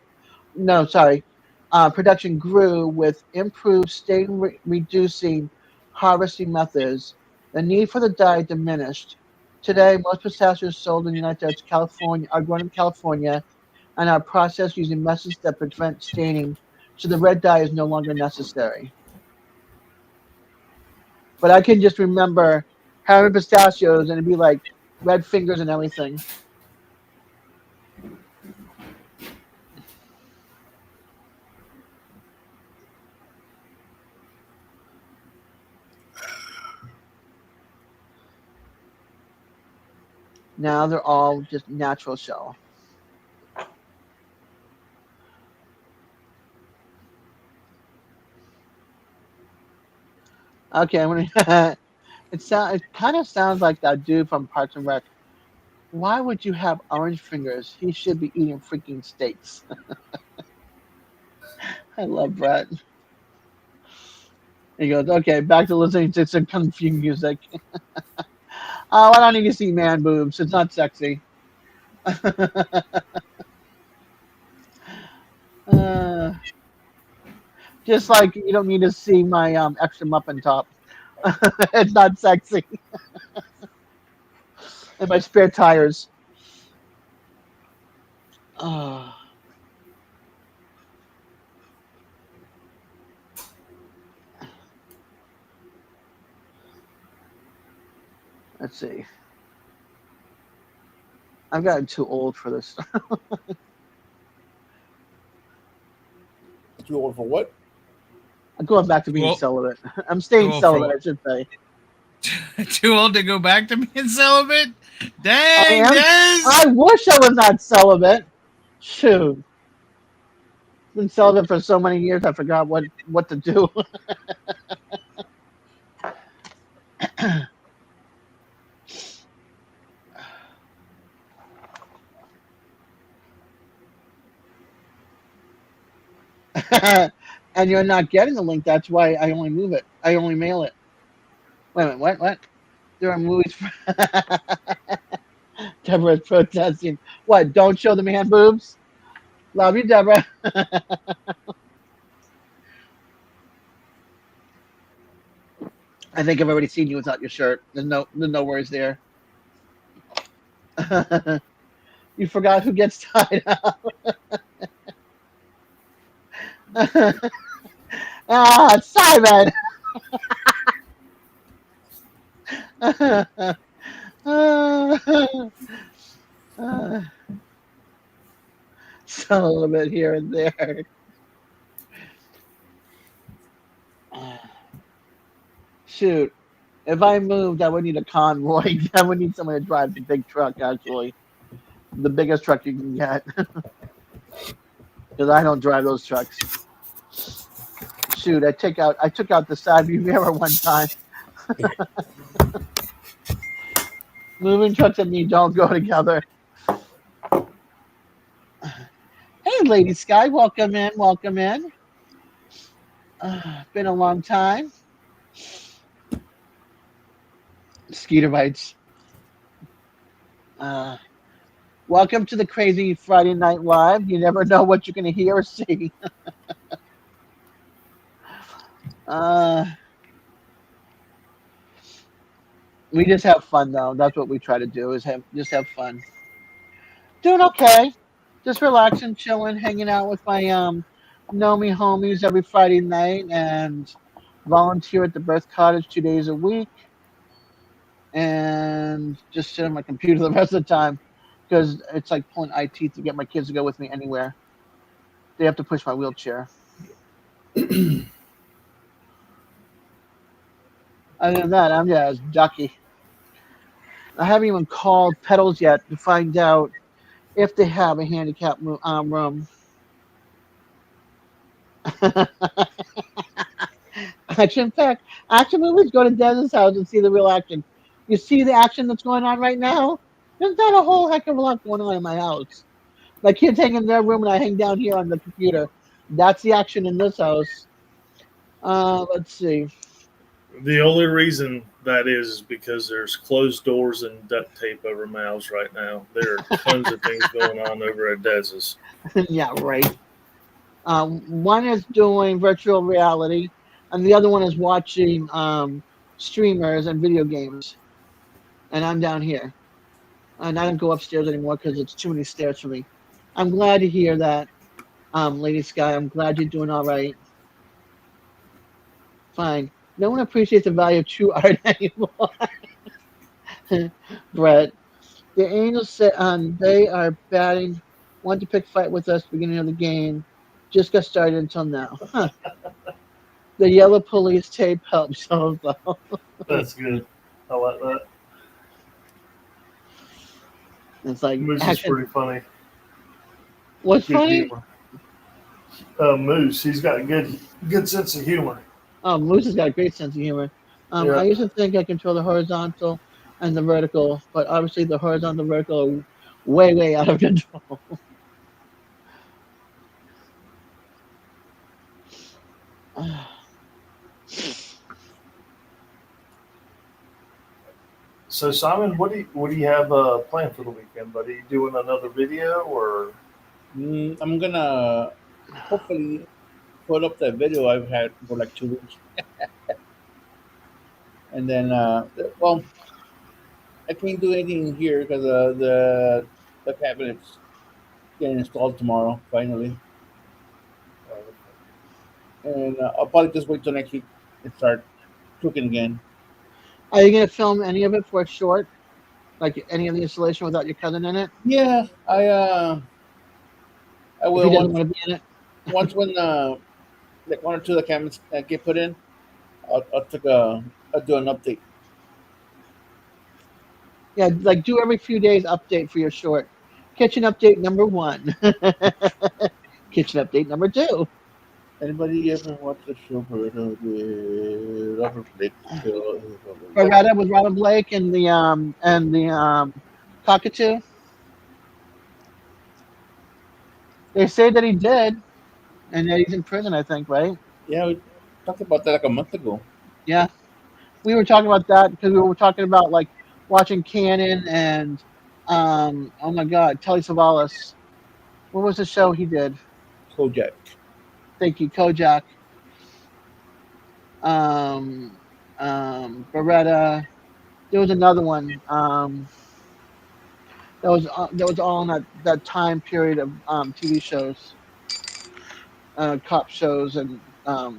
with improved stain reducing harvesting methods The need for the dye diminished. Today, most pistachios sold in the United States, California, are grown in California and are processed using methods that prevent staining, so the red dye is no longer necessary. But I can just remember having pistachios and it'd be like red fingers and everything. Now they're all just natural shell. Okay, I'm gonna. It kind of sounds like that dude from Parks and Rec. Why would you have orange fingers? He should be eating freaking steaks. I love Brett. He goes, okay, back to listening to some kung fu music. Oh, I don't need to see man boobs. It's not sexy. Just like you don't need to see my extra muffin top. It's not sexy. And my spare tires. Let's see. I've gotten too old for this. Too old for what? I'm going back to being celibate. I'm staying celibate, I should say. Too old to go back to being celibate? Dang, Dez! I wish I was not celibate. Shoot. Been celibate for so many years, I forgot what to do. And you're not getting the link. That's why I only move it. I only mail it. Wait a minute. What? There are movies. Deborah's protesting. What? Don't show the man boobs? Love you, Deborah. I think I've already seen you without your shirt. There's no worries there. You forgot who gets tied up. Simon. So a little bit here and there. Shoot. If I moved, I would need a convoy. I would need someone to drive the big truck, actually. The biggest truck you can get. Because I don't drive those trucks. Shoot, I took out the side view mirror one time. Moving trucks and me don't go together. Hey, Lady Sky, welcome in, welcome in. Been a long time. Skeeter bites. Welcome to the Crazy Friday Night Live. You never know what you're going to hear or see. We just have fun, though. That's what we try to do, is just have fun. Doing okay. Just relaxing, chilling, hanging out with my Gnomie homies every Friday night, and volunteer at the birth cottage 2 days a week, and just sit on my computer the rest of the time, because it's like pulling eye teeth to get my kids to go with me anywhere. They have to push my wheelchair. Other than that, I'm just ducky. I haven't even called Pedals yet to find out if they have a handicap room. Action pack. Action movies, go to Dez's house and see the real action. You see the action that's going on right now? There's not a whole heck of a lot going on in my house. My kids hang in their room and I hang down here on the computer. That's the action in this house. Let's see. The only reason that is because there's closed doors and duct tape over mouths right now. There are tons of things going on over at Dez's. Yeah, right. One is doing virtual reality, and the other one is watching streamers and video games, and I'm down here. And I don't go upstairs anymore because it's too many stairs for me. I'm glad to hear that, Lady Sky. I'm glad you're doing all right. Fine. No one appreciates the value of true art anymore. Brett. The Angels said they are batting. Want to pick fight with us beginning of the game. Just got started until now. Huh. The yellow police tape helps also. That's good. I like that. It's like Moose is action. pretty funny. What's Good funny? humor. Moose, he's got a good sense of humor. Oh, Moose has got a great sense of humor. Yeah. I used to think I control the horizontal and the vertical, but obviously the horizontal and vertical are way out of control. So Simon, what do you have planned for the weekend, buddy? You doing another video or? I'm gonna hopefully put up that video I've had for like 2 weeks, and then well, I can't do anything here because the cabinet's getting installed tomorrow finally, and I'll probably just wait till next week and start cooking again. Are you gonna film any of it for a short? Like any of the installation without your cousin in it? Yeah, I If will he doesn't want to be in it. once when like 1 or 2 of the cabinets get put in, I'll do an update. Yeah, like do every few days update for your short. Kitchen update number 1. Kitchen update number 2. Anybody ever watch the show Beretta with Robert Blake? Beretta with Robin Blake and the cockatoo. They say that he did, and that he's in prison. I think, right? Yeah, we talked about that like a month ago. Yeah, we were talking about that because we were talking about like watching Cannon and oh my God, Telly Savalas. What was the show he did? Kojak. Thank you, Kojak. Beretta. There was another one. That was all in that time period of TV shows, cop shows, and oh,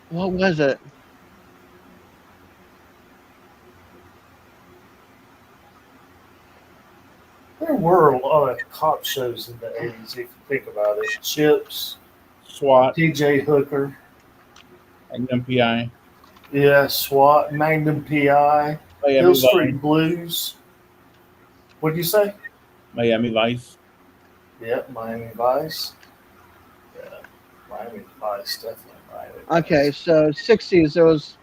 what was it? There were a lot of cop shows in the 80s, if you think about it. Chips, SWAT, TJ Hooker, Magnum PI, yeah, SWAT, Magnum PI, Miami Hill Vice. Street Blues. What'd you say? Miami Vice. Yeah, Miami Vice. Yeah, Miami Vice, definitely Miami Vice. Okay, so 60s. There was.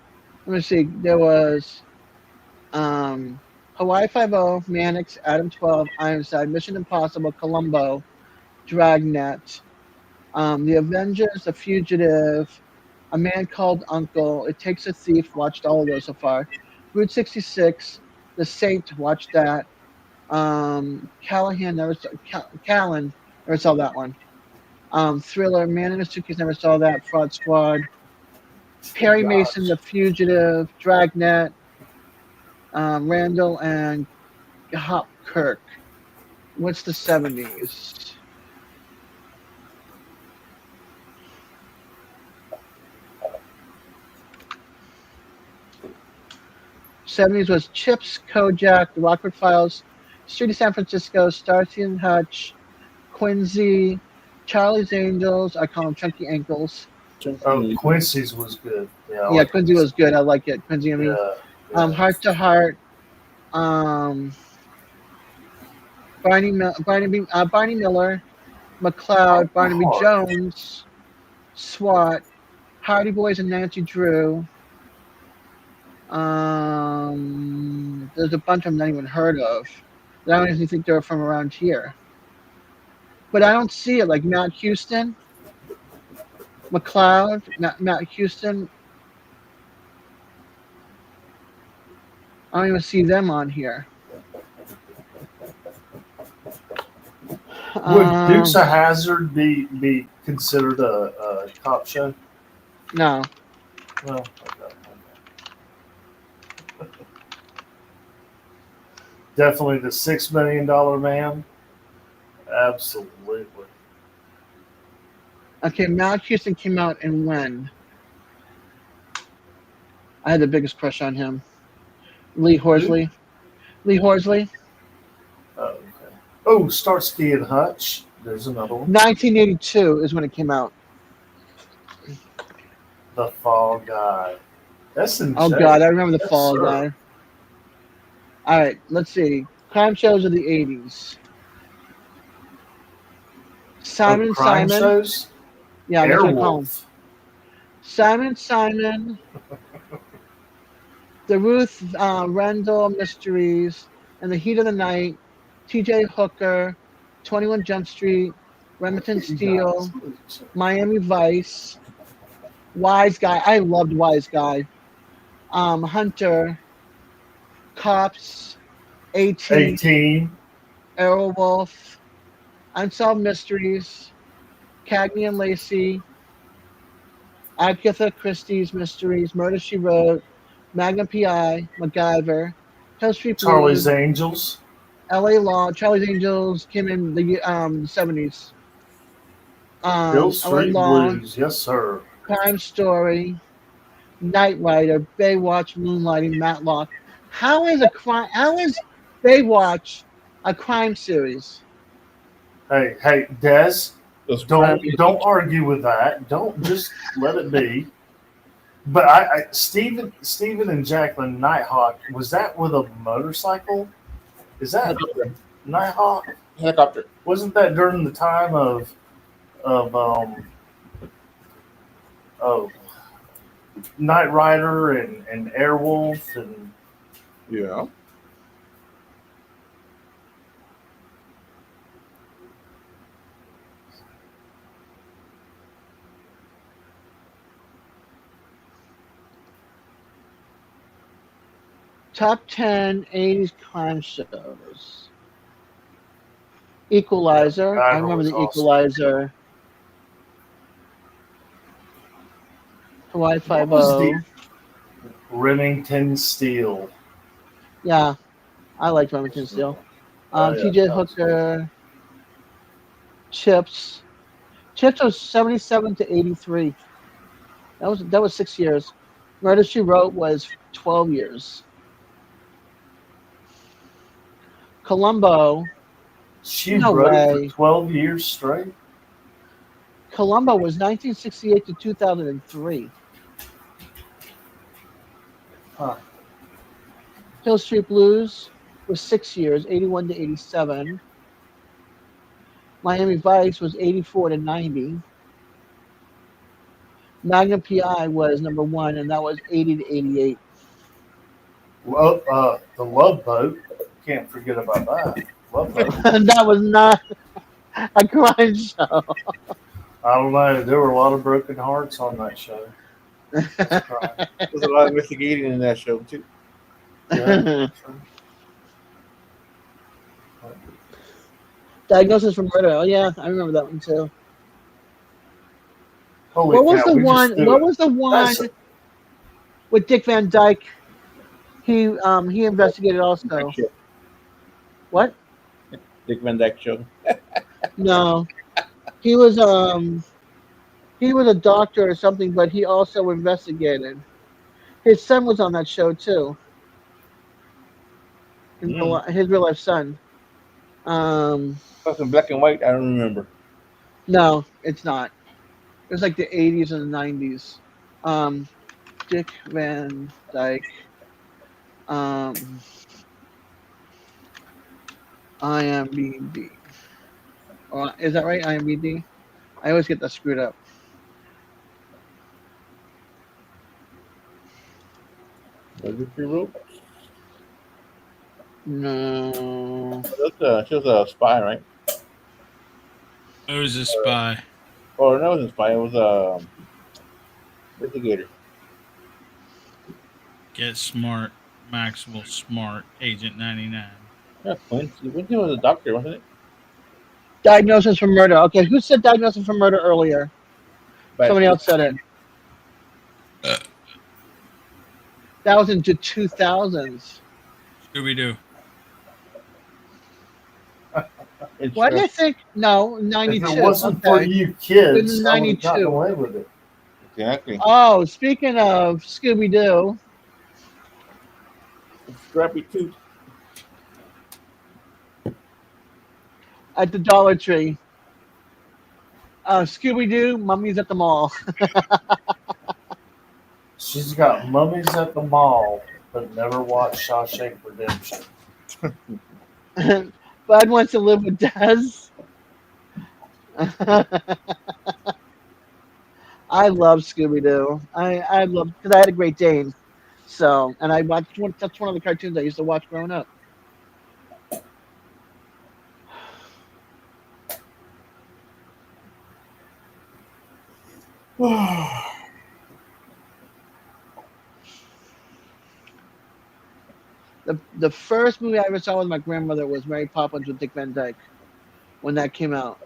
Let me see. There was Hawaii Five-0, Mannix, Adam 12, Ironside, Mission Impossible, Columbo, Dragnet, The Avengers, The Fugitive, A Man Called Uncle, It Takes a Thief. Watched all of those so far. Route 66, The Saint. Watched that. Callan never saw that one. Thriller, Man in a Suitcase, never saw that. Fraud Squad, Perry Mason, The Fugitive, Dragnet, Randall and Hopkirk. What's the 70s? '70s was Chips, Kojak, The Rockford Files, Street of San Francisco, Starsky and Hutch, Quincy, Charlie's Angels. I call them Chunky Ankles. Oh, Quincy's was good. Yeah, I Yeah, like Quincy was good. I like it. Quincy, I mean, Yeah. Heart to Heart, Barney Miller, McLeod, Barnaby Heart. Jones, SWAT, Hardy Boys and Nancy Drew. There's a bunch of them I haven't even heard of. I don't even think they're from around here. But I don't see it, like Matt Houston, McLeod, Matt Houston. I don't even see them on here. Would Dukes of Hazzard be considered a cop show? No. Well, definitely the $6 million man. Absolutely. Okay, Mal Houston came out in when? I had the biggest crush on him. Lee Horsley. Lee Horsley. Oh, okay. Oh, Starsky and Hutch. There's another one. 1982 is when it came out. The Fall Guy. That's in Oh jail. God, I remember the Yes, Fall sir. Guy. All right, let's see. Crime shows of the 80s. Simon crime Simon. shows. Yeah, that's what I call him. Airwolf. Simon Simon. The Ruth Rendell Mysteries, and the Heat of the Night, T.J. Hooker, 21 Jump Street, Remington Steele, Miami Vice, Wise Guy. I loved Wise Guy. Hunter, Cops, 18, Airwolf, Unsolved Mysteries, Cagney and Lacey, Agatha Christie's Mysteries, Murder She Wrote, Magnum P.I., MacGyver, Hill Street Blues, Charlie's Angels. L.A. Law, Charlie's Angels came in the 70s. Hill LA Street Law, Blues. Yes, sir. Crime Story, Knight Rider, Baywatch, Moonlighting, Matlock. How is Baywatch a crime series? Hey, Dez. Those Don't argue with that. Don't just let it be. But Stephen and Jacqueline Nighthawk, was that with a motorcycle? Is that Nighthawk? helicopter. Wasn't that during the time of Knight Rider and Airwolf and Yeah. Top 10 80s crime shows. Equalizer. Yeah, I remember the awesome. Equalizer. Hawaii What was 5-0. the Remington Steele? Yeah, I liked Remington Steele. Oh, yeah, TJ absolutely. Hooker. Chips. Chips was 77 to 83. That was 6 years. Murder She Wrote was 12 years. Columbo. She No wrote way. for 12 years straight. Columbo was 1968 to 2003. Huh. Hill Street Blues was 6 years, 81 to 87. Miami Vice was 84 to 90. Magnum PI was number 1, and that was 80 to 88. Well, the Love Boat. Can't forget about that. Love Boat. That was not a crime show. I don't know. There were a lot of broken hearts on that show. There's a lot of investigating in that show too. Yeah. Diagnosis for Murder. Oh yeah, I remember that one too. Holy What was cow, the we just one? threw What it. was the one That's- with Dick Van Dyke? He investigated also. What? Dick Van Dyke show. No, he was a doctor or something, but he also investigated. His son was on that show too. His real life son. That's in black and white. I don't remember. No, it's not. It was like the 80s and the 90s. Dick Van Dyke. IMDb. Is that right? IMDb? I always get that screwed up. Was it true? No. She was a spy, right? It was a spy. Or no, it wasn't a spy. It was a investigator. Get Smart, Maxwell Smart, Agent 99. Yeah, Quincy was a doctor, wasn't it? Diagnosis for Murder. Okay, who said Diagnosis for Murder earlier? But Somebody else said it. That was into 2000s. Scooby Doo. It's Why do you think? No, If 92. it wasn't for Okay. you kids, In I would have gotten 92. away with it. exactly. Oh, speaking of Scooby Doo, Scrappy Tooth. at the Dollar Tree. Scooby Doo, Mummies at the Mall. She's got Mummies at the Mall, but never watched Shawshank Redemption. Bud wants to live with Dez. I love Scooby Doo. I love because I had a Great Dane. So, and I watched one. That's one of the cartoons I used to watch growing up. The first movie I ever saw with my grandmother was Mary Poppins with Dick Van Dyke when that came out.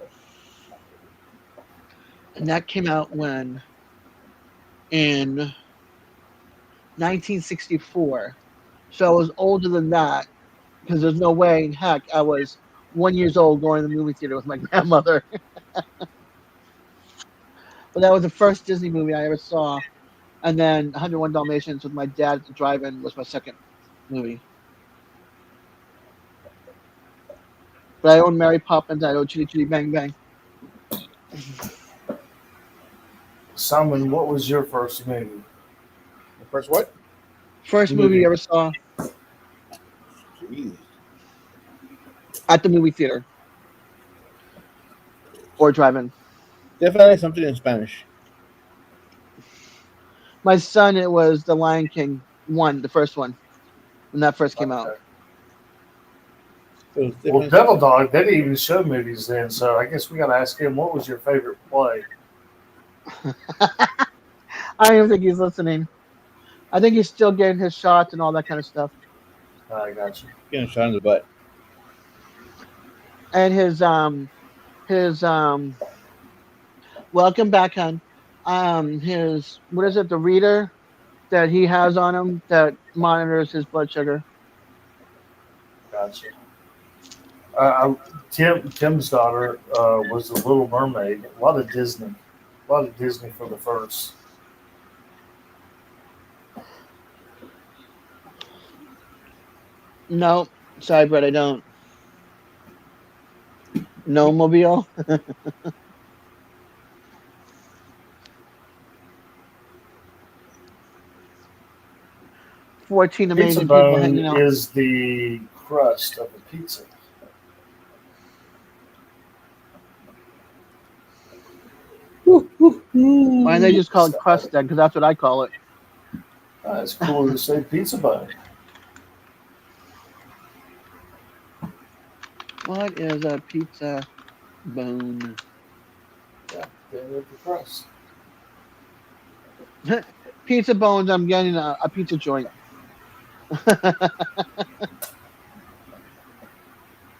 And that came out when? In 1964. So I was older than that because there's no way in heck I was 1 year old going to the movie theater with my grandmother. But that was the first Disney movie I ever saw. And then 101 Dalmatians with my dad at the drive-in was my second movie. But I own Mary Poppins. I own Chitty Chitty Bang Bang. Simon, what was your first movie? The first what? First movie I ever saw Jeez. at the movie theater or drive-in. Definitely something in Spanish. My son, it was The Lion King 1, the first one, when that first came out. It was Well, definitely Devil Dog, they didn't even show movies then, so I guess we got to ask him, what was your favorite play? I don't even think he's listening. I think he's still getting his shots and all that kind of stuff. I got you. getting shot in the butt. And his welcome back, hon. His, what is it, the reader that he has on him that monitors his blood sugar. Gotcha. Tim's daughter was the Little Mermaid. A lot of Disney for the first. No, sorry, Brett, I don't. No mobile. 14 Pizza amazing people hanging bone out. is the crust of the pizza. Why don't they just call it crust then? Because that's what I call it. It's cooler to say pizza bone. What is a pizza bone? Yeah, the crust. Pizza bones, I'm getting a pizza joint.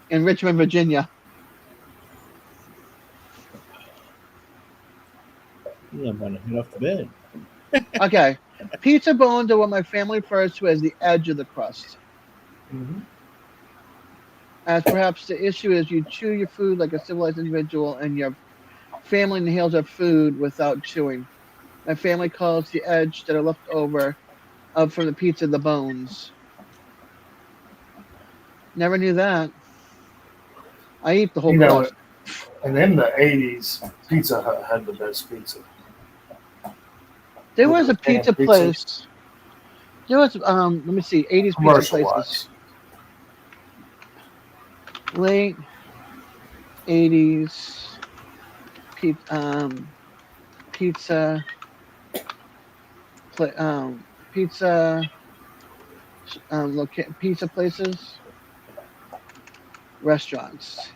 In Richmond, Virginia. Yeah, I'm gonna head off to bed. Okay. Pizza bones are what my family refers to as the edge of the crust. Mm-hmm. As perhaps the issue is you chew your food like a civilized individual and your family inhales their food without chewing. My family calls the edge that are left over from the pizza the bones. Never knew that. I eat the whole crust. And in the 80s, Pizza Hut had the best pizza. There was a pizza place. There was let me see, 80s pizza Commercial places. wise. Late 80s pizza pizza places, restaurants.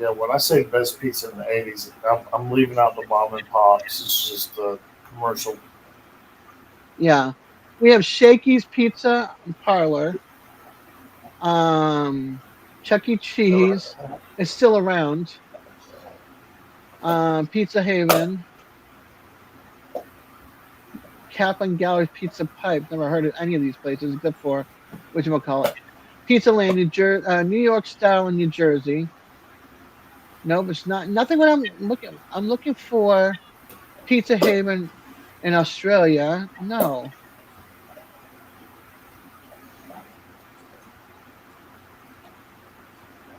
Yeah, when I say best pizza in the 80s, I'm leaving out the mom and pops. It's just the commercial. Yeah. We have Shakey's Pizza Parlor. Chuck E. Cheese is still around. Pizza Haven. Kaplan Gallery Pizza Pipe. Never heard of any of these places except for whatchamacallit. Pizza Lane, New York style in New Jersey. Nope, it's not. Nothing what I'm looking. I'm looking for Pizza Haven in Australia. No.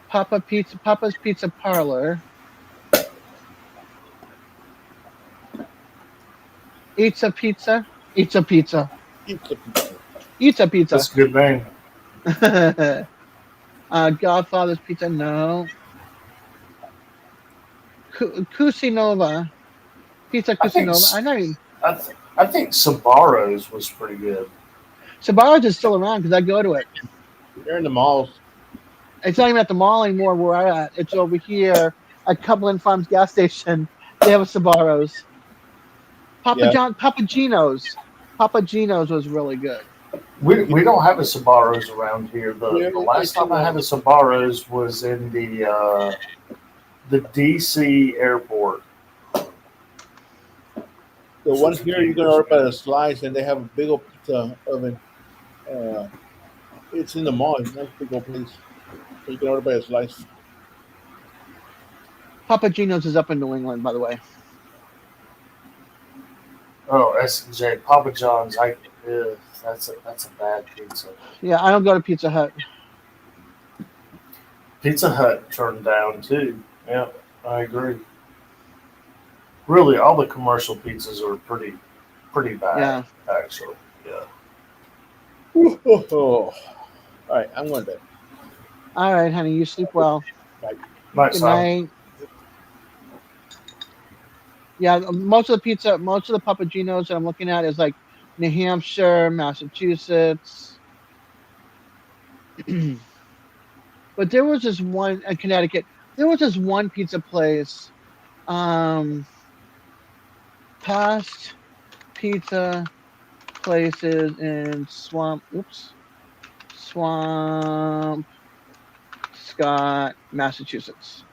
Papa's Pizza Parlor. Eats a Pizza. Eats a Pizza. Eats a Pizza. That's a good name. Godfather's Pizza. No. Cusinova. Pizza I think Cusinova. I know. I think Sabaro's was pretty good. Sabaro's is still around because I go to it. They're in the malls. It's not even at the mall anymore where I'm at. It's over here at Cumberland Farms gas station. They have a Sabaro's. Papa Gino's. Papa Gino's was really good. We don't have a Sabaro's around here. The last time I had a Sabaro's was in the DC airport. The one here you can order by the slice, and they have a big old pizza oven. It's in the mall. It's not a big old place. So you can order by a slice. Papa Gino's is up in New England, by the way. Oh, S&J, Papa John's. That's a bad pizza. Yeah, I don't go to Pizza Hut. Pizza Hut turned down too. Yeah, I agree. Really, all the commercial pizzas are pretty bad. Yeah. Actually. Yeah. All right, I'm going to bed. All right, honey, you sleep well. Night, Good Sam. night. Yeah, most of the Papa Gino's that I'm looking at is like New Hampshire, Massachusetts. But there was this one in Connecticut. There was this one pizza place. Past pizza places in Swamp Scott, Massachusetts.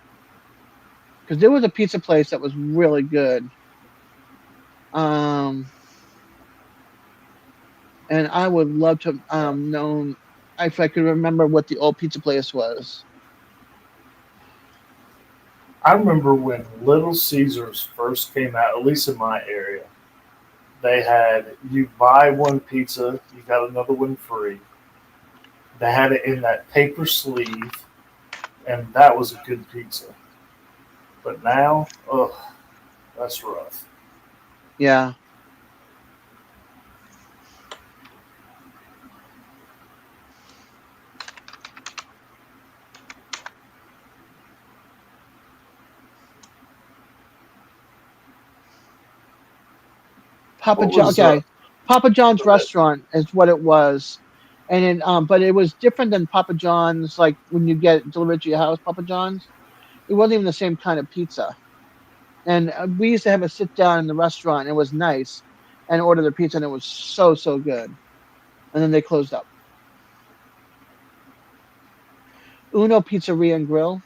Because there was a pizza place that was really good. And I would love to know if I could remember what the old pizza place was. I remember when Little Caesars first came out, at least in my area. They had you buy one pizza, you got another one free. They had it in that paper sleeve, and that was a good pizza. But now, that's rough. Yeah. Papa John's restaurant is what it was, and but it was different than Papa John's. Like when you get it delivered to your house, Papa John's, it wasn't even the same kind of pizza. And we used to have a sit down in the restaurant. And it was nice, and order the pizza, and it was so good. And then they closed up. Uno Pizzeria and Grill,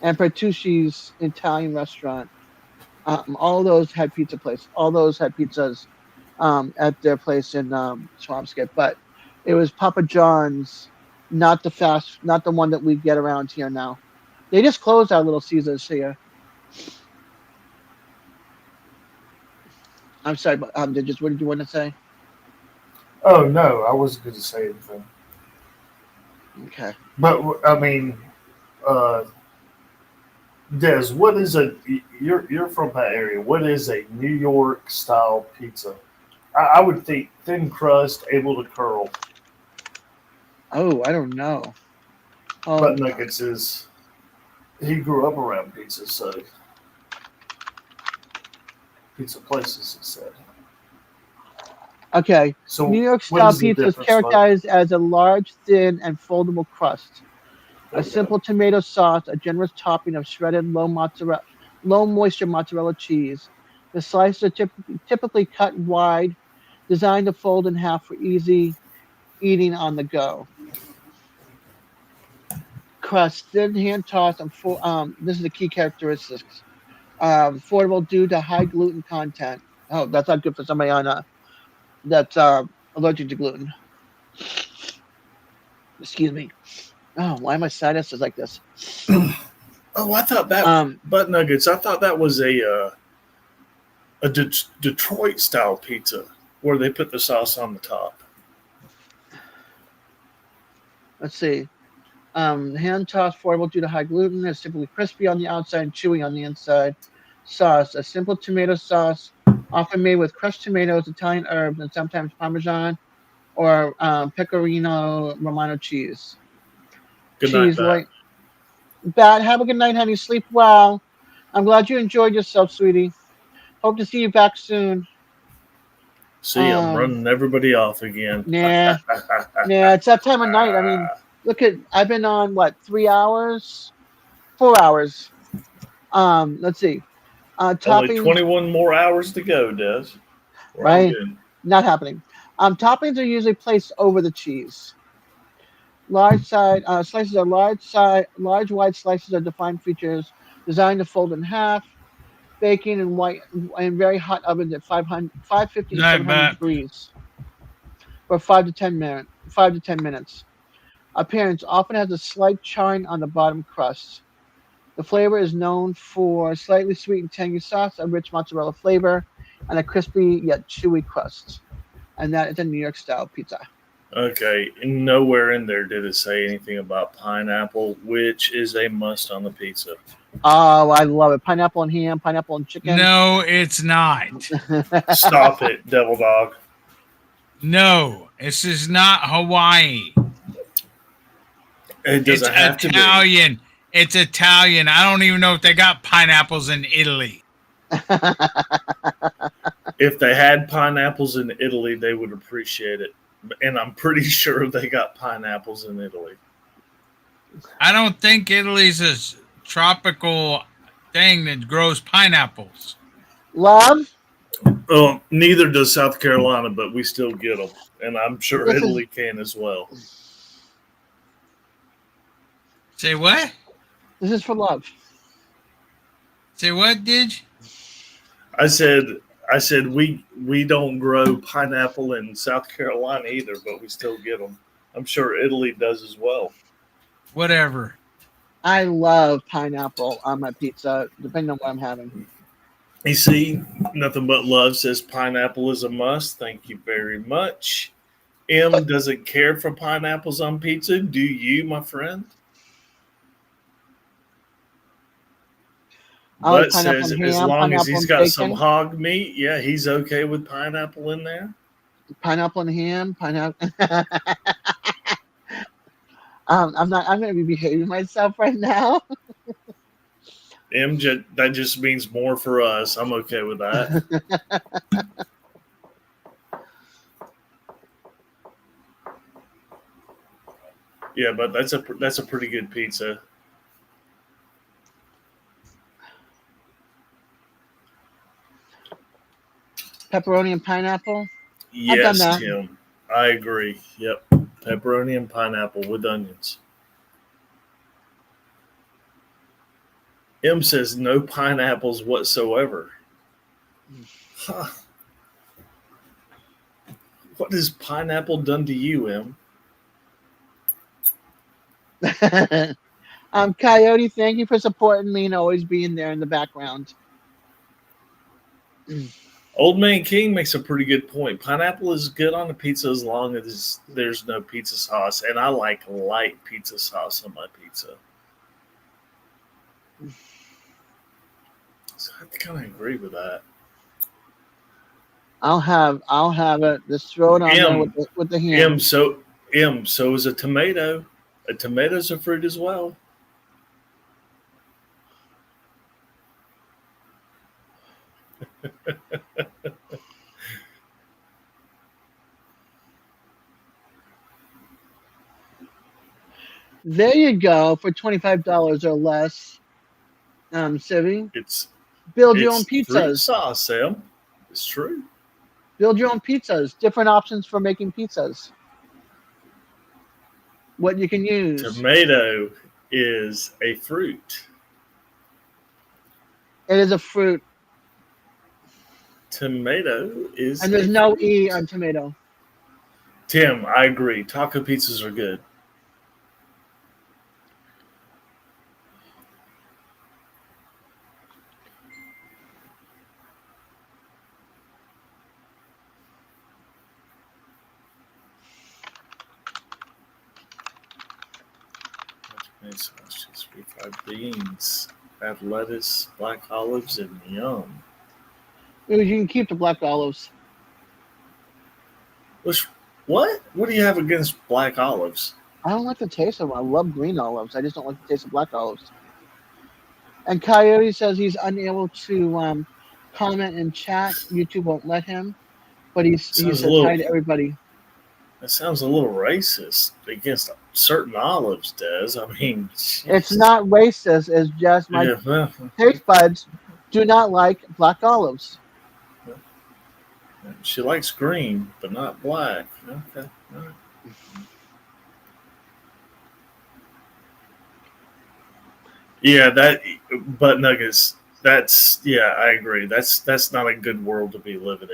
and Pertucci's Italian restaurant. All those had pizza place. All those had pizzas at their place in Swampscott. But it was Papa John's, not the one that we get around here now. They just closed our Little Caesars here. I'm sorry, but what did you want to say? Oh no, I wasn't going to say anything. Okay. But I mean, Des, what is you're from that area? What is a New York style pizza? I would think thin crust, able to curl. Oh, I don't know. But Nuggets is he grew up around pizza, so pizza places, he said. Okay. So New York what style is the pizza is difference, characterized as a large, thin, and foldable crust. A simple tomato sauce, a generous topping of shredded low moisture mozzarella cheese. The slices are typically cut wide, designed to fold in half for easy eating on the go. Crust, thin, hand tossed, and this is the key characteristics. Affordable due to high gluten content. Oh, that's not good for somebody on that's allergic to gluten. Excuse me. Oh, why my sinuses like this? Oh, I thought that butt nuggets. I thought that was a Detroit style pizza where they put the sauce on the top. Let's see. Hand tossed, affordable due to high gluten. It's typically crispy on the outside and chewy on the inside. Sauce, a simple tomato sauce, often made with crushed tomatoes, Italian herbs, and sometimes Parmesan or Pecorino Romano cheese. Good Cheese, night, Bat. Have a good night, honey. Sleep well. I'm glad you enjoyed yourself, sweetie. Hope to see you back soon. See, I'm running everybody off again. Nah, it's that time of night. I mean, look I've been on what, 3 hours, 4 hours. Let's see. Only Toppings. 21 more hours to go, Des. Right? Not happening. Toppings are usually placed over the cheese. Large slices are large wide slices are defined features designed to fold in half. Baking in very hot ovens at 550 to 700 degrees for 5 to 10 minutes. Appearance often has a slight charring on the bottom crust. The flavor is known for slightly sweet and tangy sauce, a rich mozzarella flavor, and a crispy yet chewy crust. And that is a New York style pizza. Okay, nowhere in there did it say anything about pineapple, which is a must on the pizza. Oh, I love it. Pineapple and ham, pineapple and chicken. No, it's not. Stop it, devil dog. No, this is not Hawaii. It doesn't have to be. Italian. It's Italian. I don't even know if they got pineapples in Italy. If they had pineapples in Italy, they would appreciate it. And I'm pretty sure they got pineapples in Italy. I don't think Italy's a tropical thing that grows pineapples. Love? Neither does South Carolina, but we still get them. And I'm sure Italy can as well. Say what? This is for love. Say what, Didge? I said we don't grow pineapple in South Carolina either, but we still get them. I'm sure Italy does as well. Whatever. I love pineapple on my pizza, depending on what I'm having. You see, Nothing But Love says pineapple is a must. Thank you very much. M doesn't care for pineapples on pizza. Do you, my friend? But says as long as he's got some hog meat, yeah, he's okay with pineapple in there. Pineapple and ham, pineapple. I'm going to be behaving myself right now. That just means more for us. I'm okay with that. Yeah, but that's a pretty good pizza. Pepperoni and pineapple. Yes, Tim. I agree. Yep. Pepperoni and pineapple with onions. M says no pineapples whatsoever. Huh. What has pineapple done to you, M? Coyote, thank you for supporting me and always being there in the background. Old Man King makes a pretty good point. Pineapple is good on a pizza as long as there's no pizza sauce. And I like light pizza sauce on my pizza. So I kind of agree with that. I'll have it. Just throw it on there with the ham. So is a tomato. A tomato's a fruit as well. There you go for $25 or less. Civi. Build your own pizzas. Fruit sauce, Sam. It's true. Build your own pizzas. Different options for making pizzas. what you can use. Tomato is a fruit. It is a fruit, Tomato is and there's a no fruit. E on tomato. Tim, I agree. Taco pizzas are good. Tomato sauce, refried beans, add lettuce, black olives, and yum. You can keep the black olives. What? What do you have against black olives? I don't like the taste of them. I love green olives. I just don't like the taste of black olives. And Coyote says he's unable to comment in chat. YouTube won't let him, but he Sounds a says little. hi to everybody. That sounds a little racist against certain olives, Des. I mean, It's jeez. not racist. It's just my Yeah, well, taste buds do not like black olives. she likes green, but not black. Okay. All right. Yeah, that butt nuggets. That's yeah, I agree. That's not a good world to be living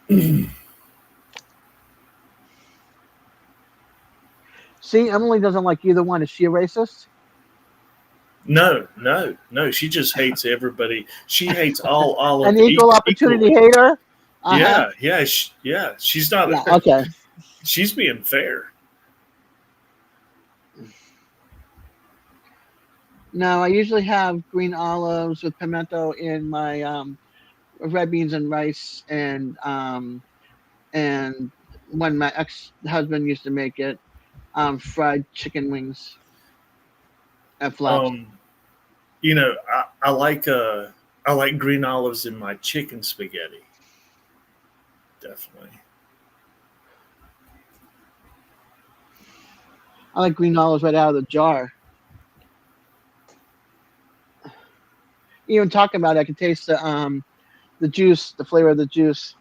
in. See, Emily doesn't like either one. Is she a racist? No. She just hates everybody. She hates all olive An equal opportunity equally. hater? Uh-huh. Yeah. She's not. Yeah, okay. She's being fair. No, I usually have green olives with pimento in my red beans and rice, and when my ex-husband used to make it, fried chicken wings and flaps. You know, I like green olives in my chicken spaghetti. Definitely. I like green olives right out of the jar. Even talking about it, I can taste the juice, the flavor of the juice.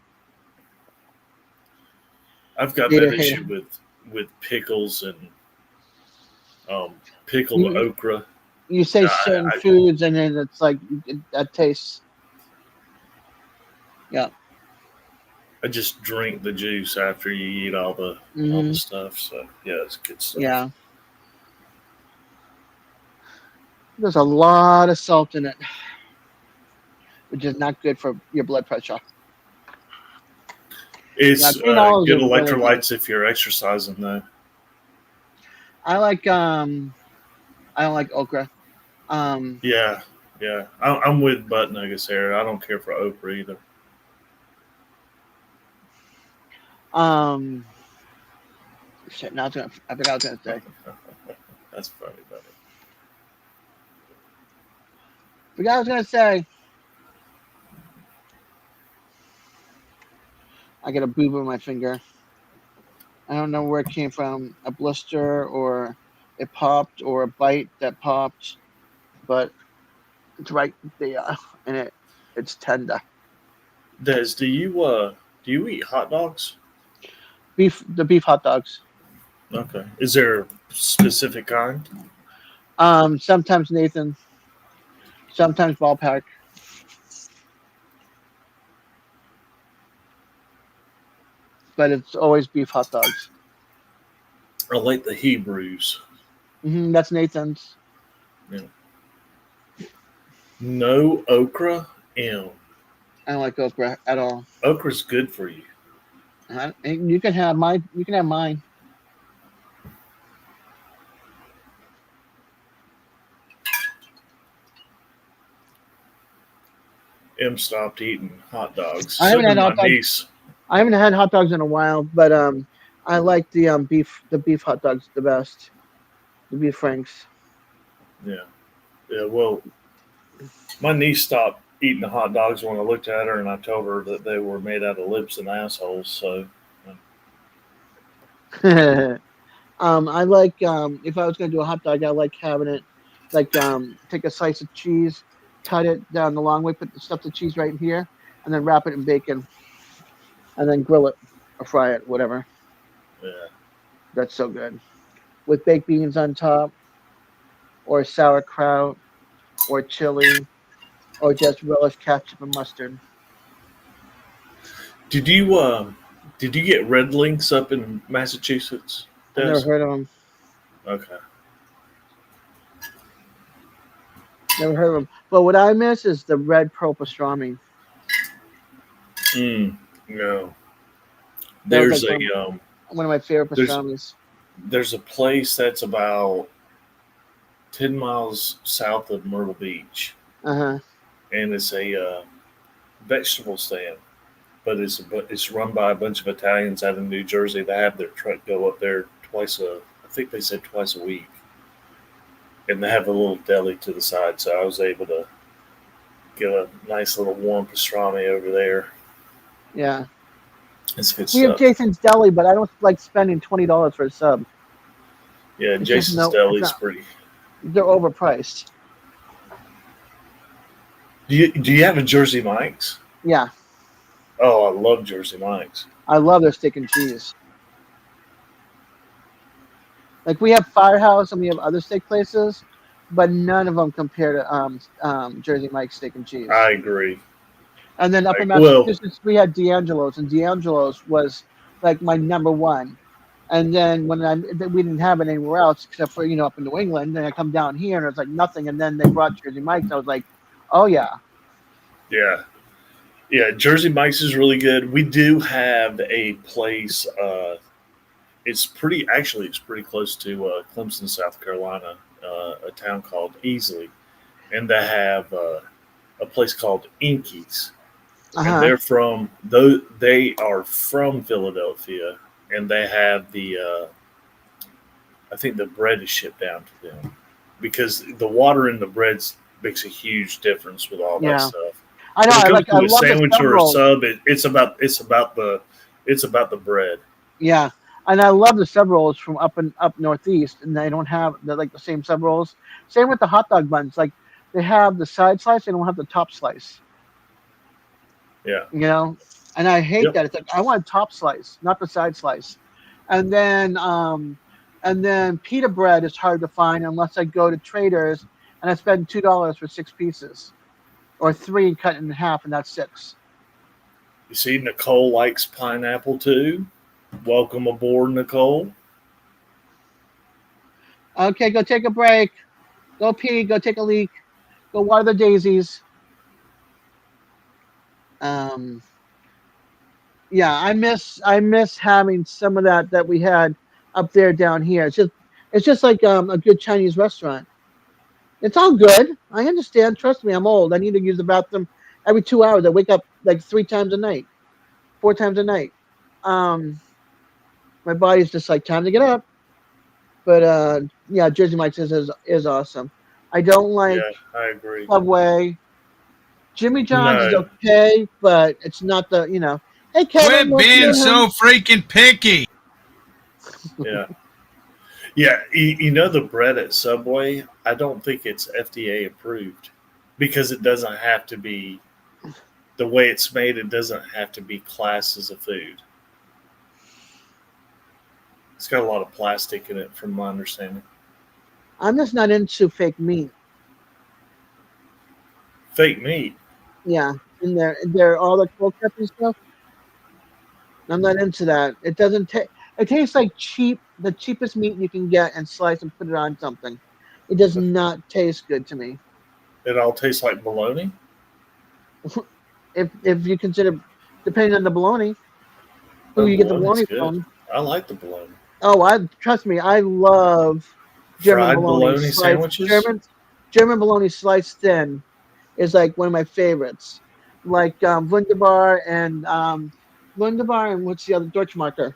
I've got Hater, that issue with pickles and pickled You, okra. you say certain foods, and then it's like that tastes. Yeah. I just drink the juice after you eat all the stuff. So yeah, it's good stuff. Yeah. There's a lot of salt in it, which is not good for your blood pressure. It's green olives good are really electrolytes if you're exercising though. I don't like okra. Yeah. I'm with butt nuggets here. I don't care for okra either. Shit. Now I forgot what I was gonna say. That's funny, buddy. Forgot what I was gonna say. I got a boob on my finger. I don't know where it came from. A blister, or it popped, or a bite that popped, but it's right there, and it's tender. Des, do you eat hot dogs? The beef hot dogs. Okay. Is there a specific kind? Sometimes Nathan, sometimes Ballpark. But it's always beef hot dogs. I like the Hebrews. That's Nathan's. Yeah. No okra? Ew. I don't like okra at all. Okra's good for you. You can have mine. You can have mine. M stopped eating hot dogs. I haven't had hot dogs. Niece. I haven't had hot dogs in a while, but I like the beef hot dogs the best. The beef franks. Yeah. Well, my niece stopped eating the hot dogs when I looked at her, and I told her that they were made out of lips and assholes. So. I like if I was gonna do a hot dog, I like having it like take a slice of cheese, cut it down the long way, put the cheese right in here, and then wrap it in bacon, and then grill it or fry it, whatever. Yeah. That's so good. With baked beans on top, or sauerkraut, or chili, or just relish ketchup and mustard. Did you get red links up in Massachusetts? I've never Des? heard of them. Okay. Never heard of them. But what I miss is the red pearl pastrami. No. That was like There's a one of my favorite there's pastrami's. there's a place that's about 10 miles south of Myrtle Beach, Uh huh. and it's a vegetable stand. But it's run by a bunch of Italians out of New Jersey. They have their truck go up there I think they said twice a week, and they have a little deli to the side. So I was able to get a nice little warm pastrami over there. Yeah. It's good We have stuff. Jason's Deli, but I don't like spending $20 for a sub. Yeah, It's just Jason's no. Deli It's is not, pretty. they're overpriced. Do you have a Jersey Mike's? Yeah. Oh, I love Jersey Mike's. I love their steak and cheese. Like we have Firehouse and we have other steak places, but none of them compare to Jersey Mike's steak and cheese. I agree. And then up in Well, Massachusetts, we had D'Angelo's, and D'Angelo's was like my number one. And then we didn't have it anywhere else except for up in New England. And I come down here and it's like nothing. And then they brought Jersey Mike's. I was like, oh yeah, yeah, yeah. Jersey Mike's is really good. We do have a place. It's pretty close to Clemson, South Carolina, a town called Easley, and they have a place called Inky's, and they are from Philadelphia, and they have I think the bread is shipped down to them because the water in the bread makes a huge difference with all that Yeah. stuff. I know. When it comes I to a love the sandwich sub or a rolls. sub, it's about the bread. Yeah, and I love the sub rolls from up northeast, and they don't have the same sub rolls. Same with the hot dog buns. Like they have the side slice, they don't have the top slice. Yeah. And I hate Yep. that. It's like I want top slice, not the side slice. And then pita bread is hard to find unless I go to Traders and I spend $2 for 6 pieces, or 3 and cut in half, and that's 6. You see, Nicole likes pineapple too. Welcome aboard, Nicole. Okay, go take a break. Go pee. Go take a leak. Go water the daisies. Yeah, I miss having some of that we had up there down here. It's just like a good Chinese restaurant. It's all good. I understand. Trust me, I'm old. I need to use the bathroom every 2 hours. I wake up like 3 times a night, 4 times a night. My body's just like time to get up. But yeah, Jersey Mike's is awesome. I don't like Yeah, I agree. Subway. Jimmy John's is No. okay, but it's not the Hey Kevin, Quit being so freaking picky. Yeah. Yeah, you know the bread at Subway, I don't think it's FDA approved because it doesn't have to be the way it's made. It doesn't have to be classed as a food. It's got a lot of plastic in it, from my understanding. I'm just not into fake meat. Fake meat. Yeah, in there all the cold cuts and stuff. I'm not into that. It doesn't taste. It tastes like the cheapest meat you can get and slice and put it on something. It does not taste good to me. It all tastes like bologna. If you consider, depending on the bologna, who you get the bologna Bologna's good. from. I like the bologna. Oh, trust me, I love German Fried bologna bologna sliced- sandwiches? German bologna sliced thin is like one of my favorites. Like Wunderbar and what's the other Deutschmarker.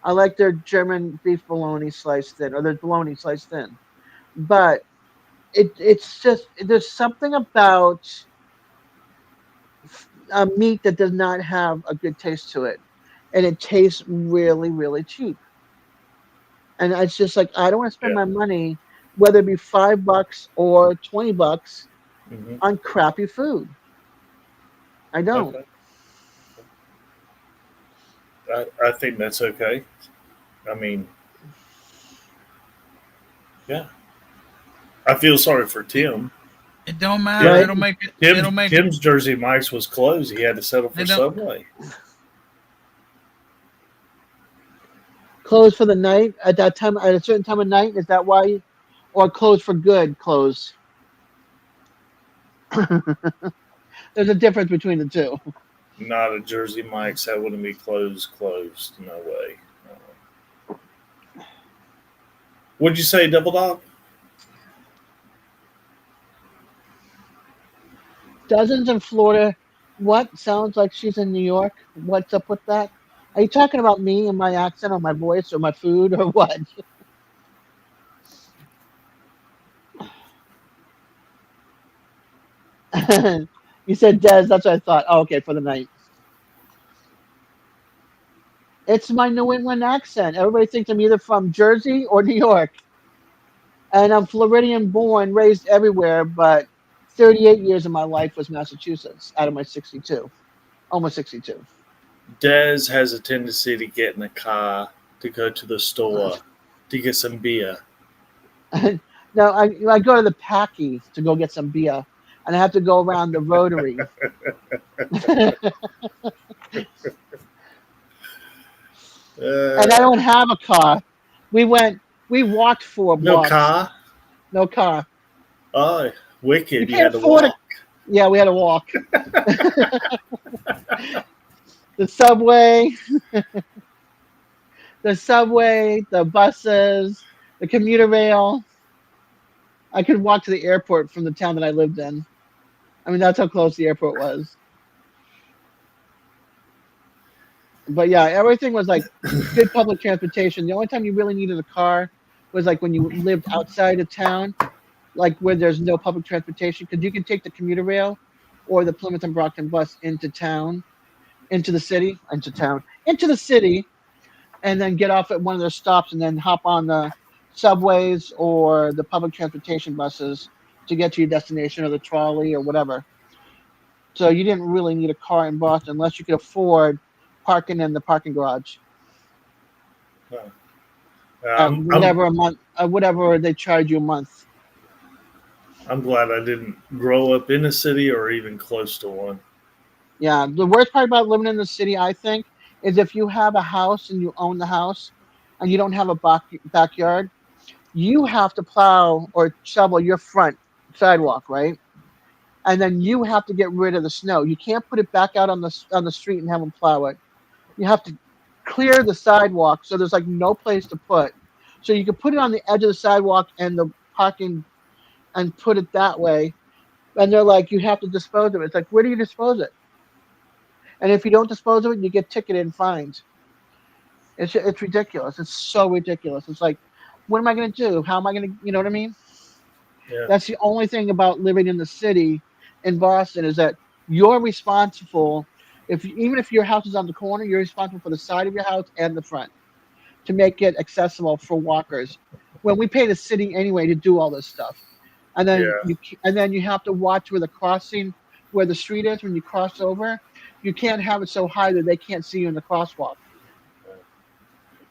I like their German beef bologna sliced thin, or their bologna sliced thin. But it's just there's something about meat that does not have a good taste to it, and it tastes really, really cheap. And it's just like I don't want to spend my money, whether it be $5 or $20, Mhm. on crappy food. I don't. Okay. I think that's okay. I mean, yeah. I feel sorry for Tim. It don't matter. Right. It'll make it. It'll make it. Tim's Jersey Mike's was closed. He had to settle for They don't- Subway. Closed for the night at that time, at a certain time of night. Is that why? Or closed for good? Closed. There's a difference between the two. Not a Jersey Mike's. That wouldn't be closed. No way. What'd you say, Double Dog? Dozens in Florida. What? Sounds like she's in New York. What's up with that? Are you talking about me and my accent or my voice or my food or what? You said Dez. That's what I thought. Oh, okay, for the night. It's my New England accent. Everybody thinks I'm either from Jersey or New York. And I'm Floridian born, raised everywhere, but 38 years of my life was Massachusetts out of my 62. Almost 62. Dez has a tendency to get in a car to go to the store to get some beer. No, I go to the Packy to go get some beer, and I have to go around the Rotary. And I don't have a car. We walked 4 No blocks. car? No car. Oh, wicked. You can't had to afford walk. Yeah, we had to walk. The subway, the buses, the commuter rail. I could walk to the airport from the town that I lived in. I mean, that's how close the airport was. But yeah, everything was like good public transportation. The only time you really needed a car was like when you lived outside of town, like where there's no public transportation, because you can take the commuter rail or the Plymouth and Brockton bus into the city, and then get off at one of their stops and then hop on the subways or the public transportation buses to get to your destination or the trolley or whatever. So you didn't really need a car in Boston unless you could afford parking in the parking garage. Whatever a month, whatever they charge you a month. I'm glad I didn't grow up in a city or even close to one. Yeah, the worst part about living in the city, I think, is if you have a house and you own the house and you don't have a backyard, you have to plow or shovel your front sidewalk, right? And then you have to get rid of the snow. You can't put it back out on the street and have them plow it. You have to clear the sidewalk so there's like no place to put. So you can put it on the edge of the sidewalk and the parking and put it that way. And they're like, you have to dispose of it. It's like, where do you dispose it? And if you don't dispose of it, you get ticketed and fined. It's ridiculous. It's so ridiculous. It's like, what am I going to do? How am I going to, you know what I mean? Yeah. That's the only thing about living in the city in Boston is that you're responsible. Even if your house is on the corner, you're responsible for the side of your house and the front to make it accessible for walkers. When we pay the city anyway to do all this stuff, and then you have to watch where the street is when you cross over. You can't have it so high that they can't see you in the crosswalk.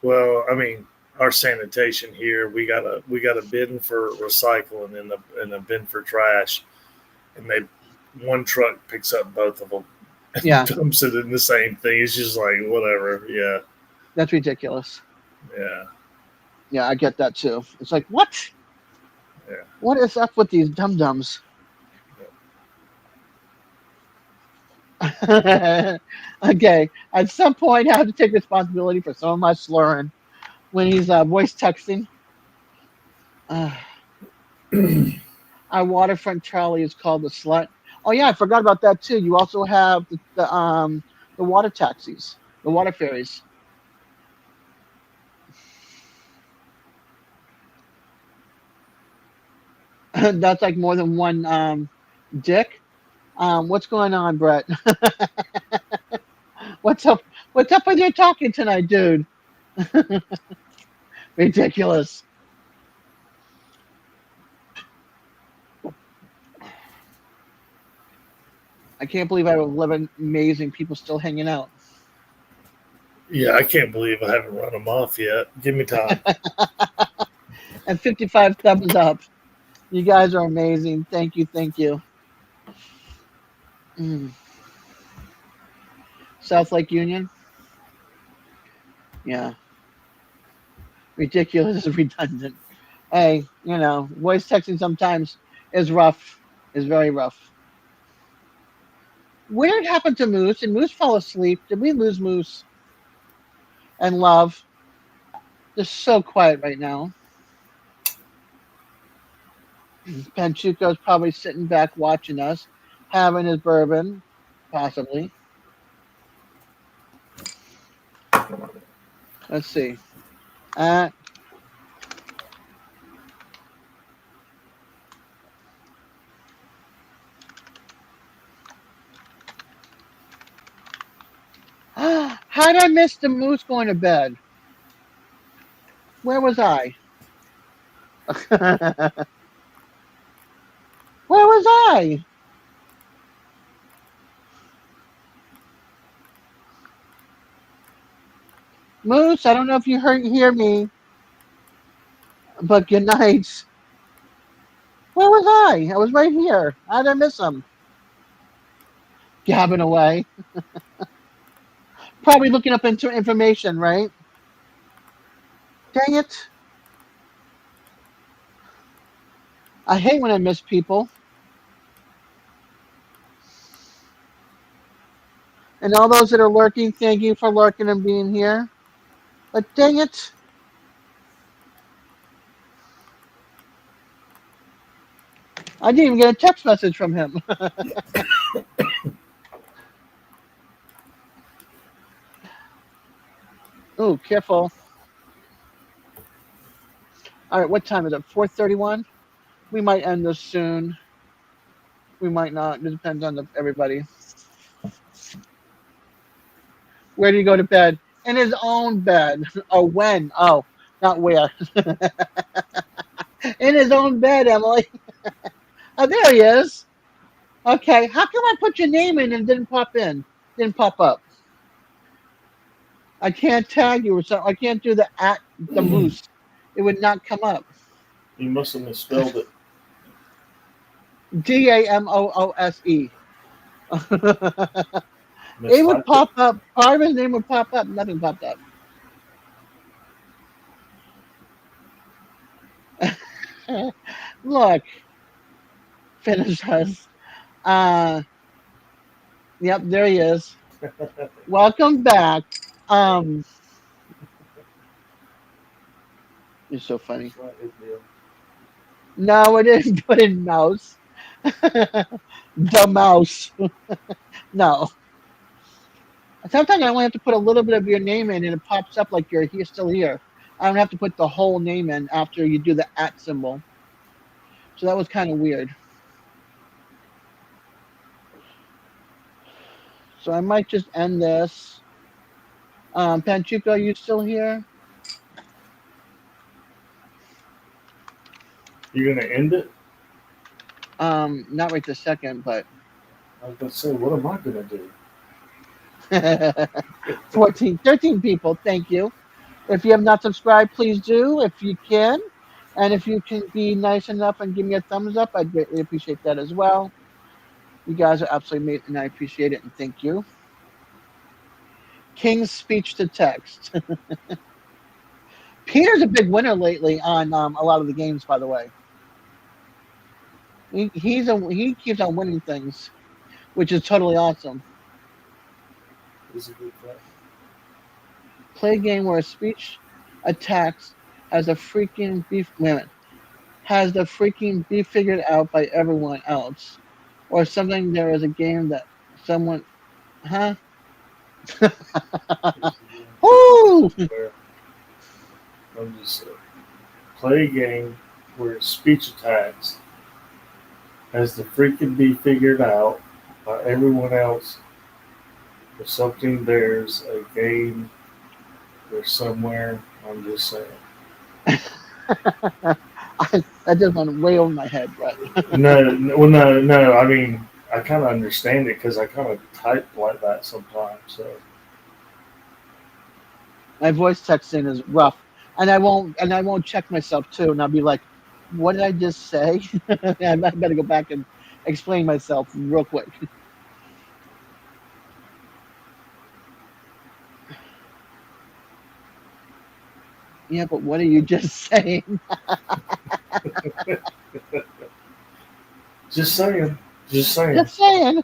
Well, I mean, our sanitation here, we got a bin for recycling and a bin for trash, and one truck picks up both of them. Yeah, Dumps it in the same thing. It's just like whatever. Yeah, that's ridiculous. yeah, Yeah, I get that too. It's like, what? yeah. What is up with these dum-dums? Okay, at some point I have to take responsibility for some of my slurring when he's voice texting. Our waterfront trolley is called the Slut. Oh yeah, I forgot about that too. You also have the water taxis, the water ferries. That's like more than one dick. What's going on, Brett? What's up? What's up with your talking tonight, dude? Ridiculous. I can't believe I have 11 amazing people still hanging out. Yeah, I can't believe I haven't run them off yet. Give me time. And 55 thumbs up. You guys are amazing. Thank you. Thank you. South Lake Union. Yeah. Ridiculous is redundant. Hey, voice texting sometimes is rough. Is very rough. What did happen to Moose? Did Moose fall asleep? Did we lose Moose? And Love? They're so quiet right now. Panchuco's probably sitting back watching us, having his bourbon, possibly. Let's see. How did I miss the Moose going to bed? Where was I? Where was I? Moose, I don't know if you hear me, but good night. Where was I? I was right here. How did I miss him? Gabbing away. Probably looking up into information, right? Dang it. I hate when I miss people. And all those that are lurking, thank you for lurking and being here. But dang it. I didn't even get a text message from him. Oh, careful. All right, what time is it? 4:31? We might end this soon. We might not. It depends on everybody. Where do you go to bed? In his own bed. Oh, when? Oh, not where. In his own bed, Emily. Oh, there he is. Okay, how come I put your name in and it didn't pop in? Didn't pop up. I can't tag you or something. I can't do the Moose. It would not come up. You must have misspelled it. DAMOOSE. It would pop up. Part of his name would pop up. Nothing popped up. Look. Finish us. Yep, there he is. Welcome back. You're so funny. No, it didn't put in mouse. The mouse. No. Sometimes I only have to put a little bit of your name in and it pops up like you're still here. I don't have to put the whole name in after you do the @ symbol. So that was kind of weird. So I might just end this. Panchuco, are you still here? You're going to end it? Not right this second, but I was going to say, what am I going to do? 13 people, thank you. If you have not subscribed, please do if you can. And if you can be nice enough and give me a thumbs up, I'd greatly appreciate that as well. You guys are absolutely amazing, and I appreciate it, and thank you. King's speech to text. Peter's a big winner lately on a lot of the games, by the way. He keeps on winning things, which is totally awesome. He's a good player. Play a game where a speech attacks has the freaking be figured out by everyone else, or something. There is a game that someone, huh? Woo! I'm just play a game where speech attacks has to freaking be figured out by everyone else, or something. There's a game. There's somewhere. I'm just saying. That just went way over my head, but No. I mean, I kind of understand it because I kind of type like that sometimes. So My voice texting is rough, and I won't check myself too, and I'll be like, "What did I just say?" I better go back and explain myself real quick. Yeah, but what are you just saying? Just saying. Just saying. Just saying.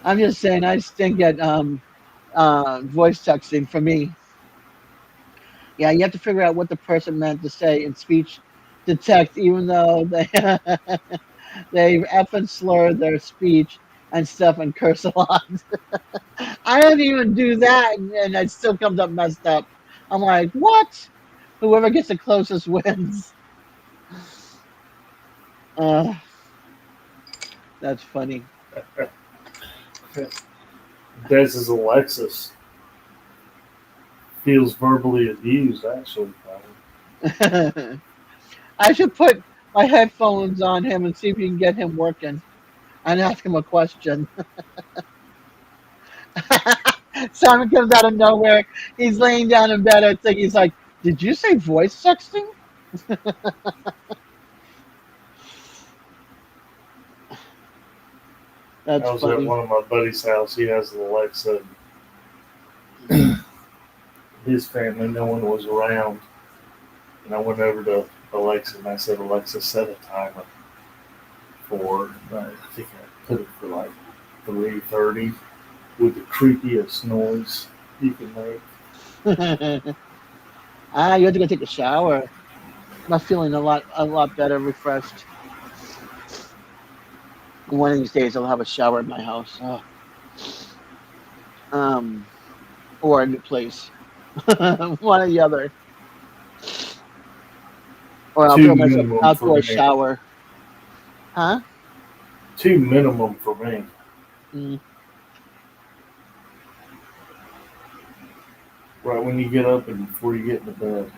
I'm just saying I stink at voice texting for me. Yeah, you have to figure out what the person meant to say in speech to text, even though they they effing slur their speech and stuff and curse a lot. I don't even do that, and it still comes up messed up. I'm like, what? Whoever gets the closest wins. Uh, that's funny. Dez's Alexis feels verbally abused, actually. I should put my headphones on him and see if you can get him working and ask him a question. Simon comes out of nowhere. He's laying down in bed. I think he's like, "Did you say voice sexting?" I That's was at funny. one of my buddy's house. He has an Alexa. His family, no one was around. And I went over to Alexa and I said, Alexa, set a timer for, I think I put it for like 3:30 with the creepiest noise you can make. You have to go take a shower. I'm feeling a lot better, refreshed. One of these days, I'll have a shower at my house. Oh. Or a new place. One or the other. Or I'll Two build myself an minimum for outdoor me. shower. Huh? Two minimum for me. Mm. Right when you get up and before you get into bed.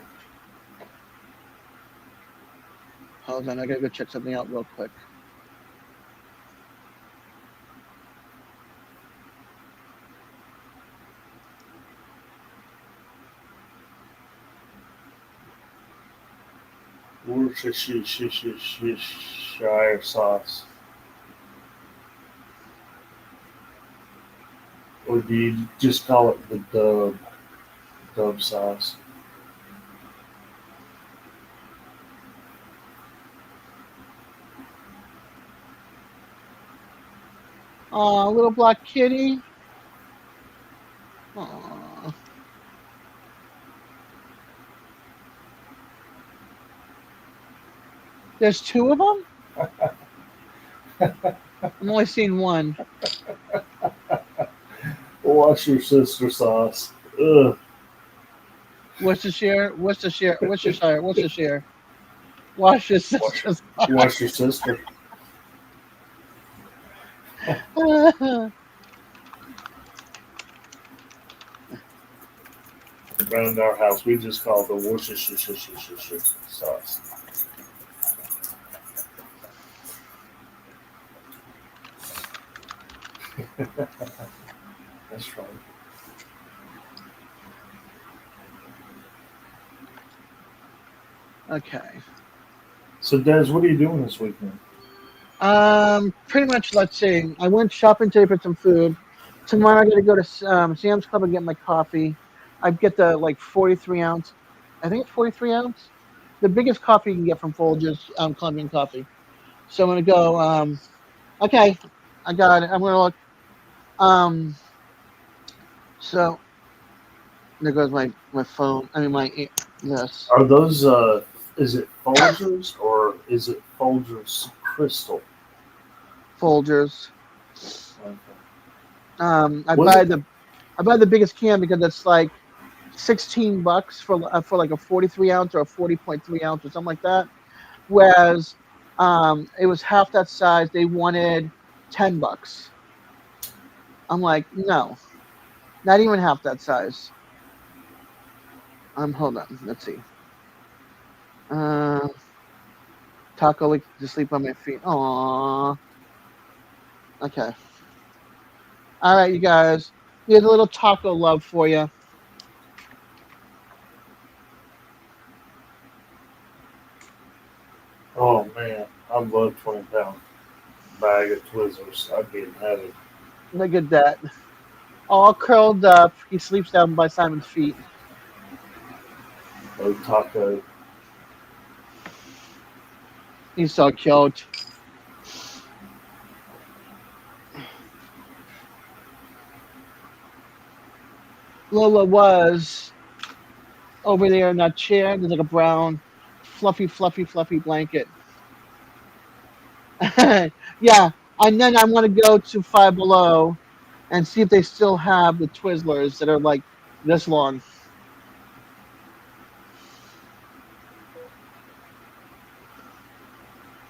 Hold on, I gotta go check something out real quick. Worcestershire sauce. Or do you just call it the dub sauce? Aw, little black kitty. Aw. There's two of them? I'm only seeing one. Wash your sister sauce. Ugh. What's the share? What's the share? What's your share? What's the share? Wash your sister's. Wash your sister. Around our house, we just call it the Worcestershire sauce. That's right. Okay. So, Dez, what are you doing this weekend? Pretty much. Let's see. I went shopping today for some food. Tomorrow I gotta go to Sam's Club and get my coffee. I get the like 43 ounce. I think it's 43 ounce. The biggest coffee you can get from Folgers, Colombian coffee. So I'm gonna go. Okay, I got it. I'm gonna look. Um, so there goes my phone. I mean this Are those, is it Folgers or is it Folgers Crystal? Folgers. Okay. I Was buy it- the biggest can because it's like $16 for like a 43 ounce or a 40.3 ounce or something like that. Whereas it was half that size. They wanted $10. I'm like, no, not even half that size. Hold on, let's see. Taco like to sleep on my feet. Aww. Okay. All right, you guys. Here's a little taco love for you. Oh man, I love 20-pound bag of Twizzlers. I'd be in heaven. Look at that. All curled up. He sleeps down by Simon's feet. Oh, taco. He's so cute. Lola was over there in that chair. There's like a brown, fluffy blanket. Yeah, and then I'm gonna go to Five Below and see if they still have the Twizzlers that are like this long.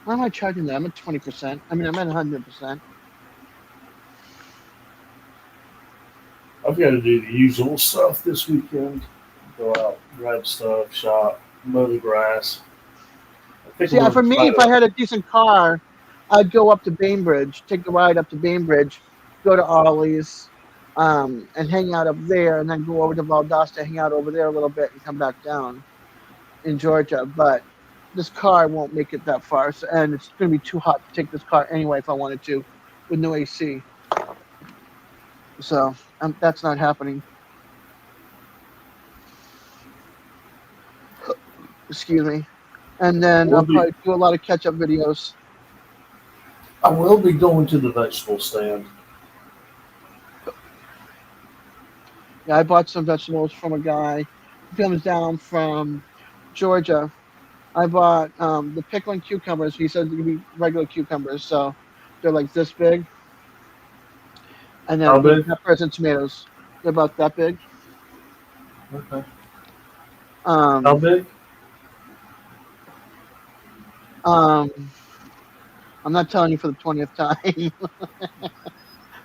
Why am I charging that? I'm at 20%. I mean, I'm at 100%. I've got to do the usual stuff this weekend. Go out, grab stuff, shop, mow the grass. I think See, we're for me, gonna if try I had a decent car, I'd go up to Bainbridge, take the ride up to Bainbridge, go to Ollie's, and hang out up there, and then go over to Valdosta, hang out over there a little bit, and come back down in Georgia. But this car won't make it that far, so, and it's going to be too hot to take this car anyway if I wanted to, with no AC. So that's not happening. Excuse me. And then I'll probably do a lot of catch-up videos. I will be going to the vegetable stand. Yeah, I bought some vegetables from a guy who comes down from Georgia. I bought the pickling cucumbers. He said they're gonna be regular cucumbers, so they're like this big. And How then green big? peppers and tomatoes. They're about that big. Okay. How Um, big? um, I'm not telling you for the 20th time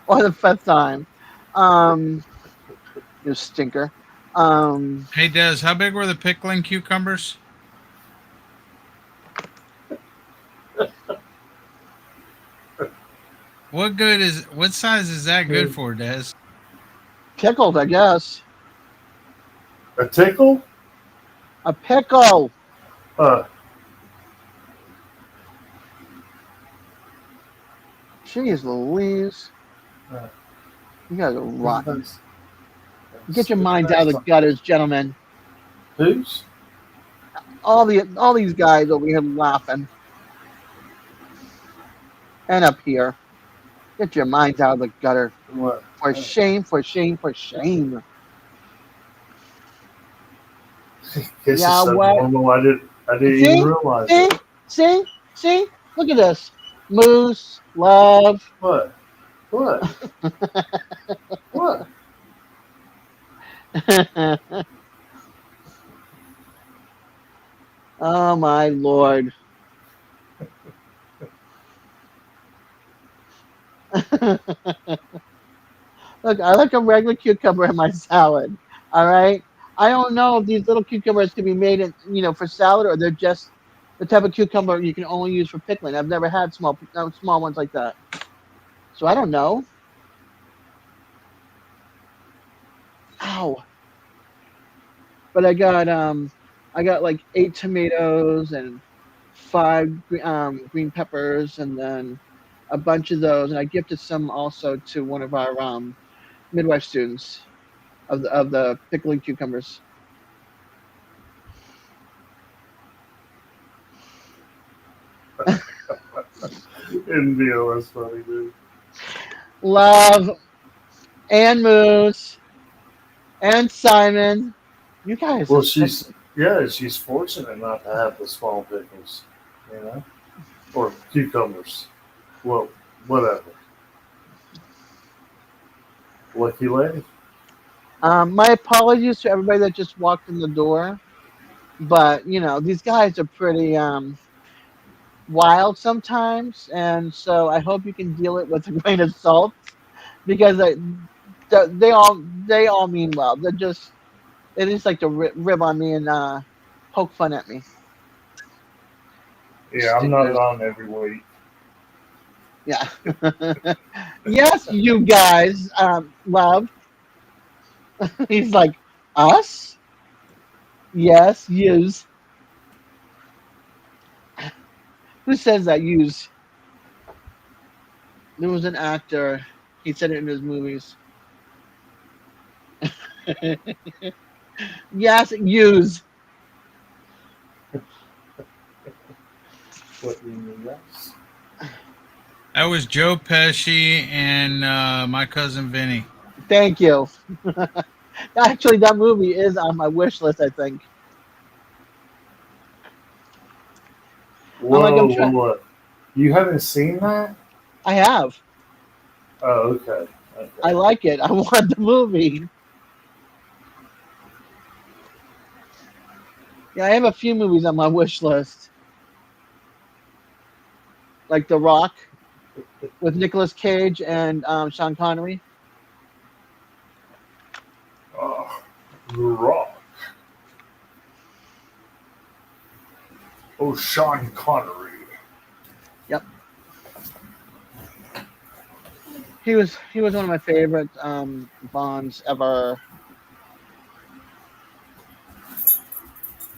or the fifth time. You stinker. Hey, Des, how big were the pickling cucumbers? What size is that good for, Des? Pickled, I guess. A tickle? A pickle. Jeez Louise. You guys are rotten. Get your minds out of the gutters, gentlemen. Who's? All these guys over here laughing. And up here. Get your minds out of the gutter. What? For shame, for shame, for shame. This Yeah, is so what? normal. I didn't See? even realize it. See? Look at this. Moose, love. What? What? What? Oh my Lord. Look, I like a regular cucumber in my salad. All right. I don't know if these little cucumbers can be made in, for salad, or they're just the type of cucumber you can only use for pickling. I've never had small ones like that, so I don't know. Ow! But I got like 8 tomatoes and 5 green peppers, and then a bunch of those, and I gifted some also to one of our midwife students of the pickling cucumbers. NBO, that's funny, dude. Love and Moose and Simon. You guys. Well, she's fortunate not to have the small pickles, or cucumbers. Well, whatever. Lucky lady. My apologies to everybody that just walked in the door, but these guys are pretty wild sometimes, and so I hope you can deal it with a grain of salt, because they all mean well. They just like to rib on me and poke fun at me. Yeah, I'm not on every week. Yeah. Yes, you guys, love. He's like, us? Yes, use. Who says that? Use. There was an actor. He said it in his movies. Yes, use. What do you mean, yes? That was Joe Pesci and my cousin Vinny. Thank you. Actually, that movie is on my wish list, I think. Whoa, I'm trying. whoa. You haven't seen that? I have. Oh, okay. I like it. I want the movie. Yeah, I have a few movies on my wish list. Like The Rock with Nicolas Cage and Sean Connery. The Rock. Oh, Sean Connery. Yep. He was one of my favorite Bonds ever.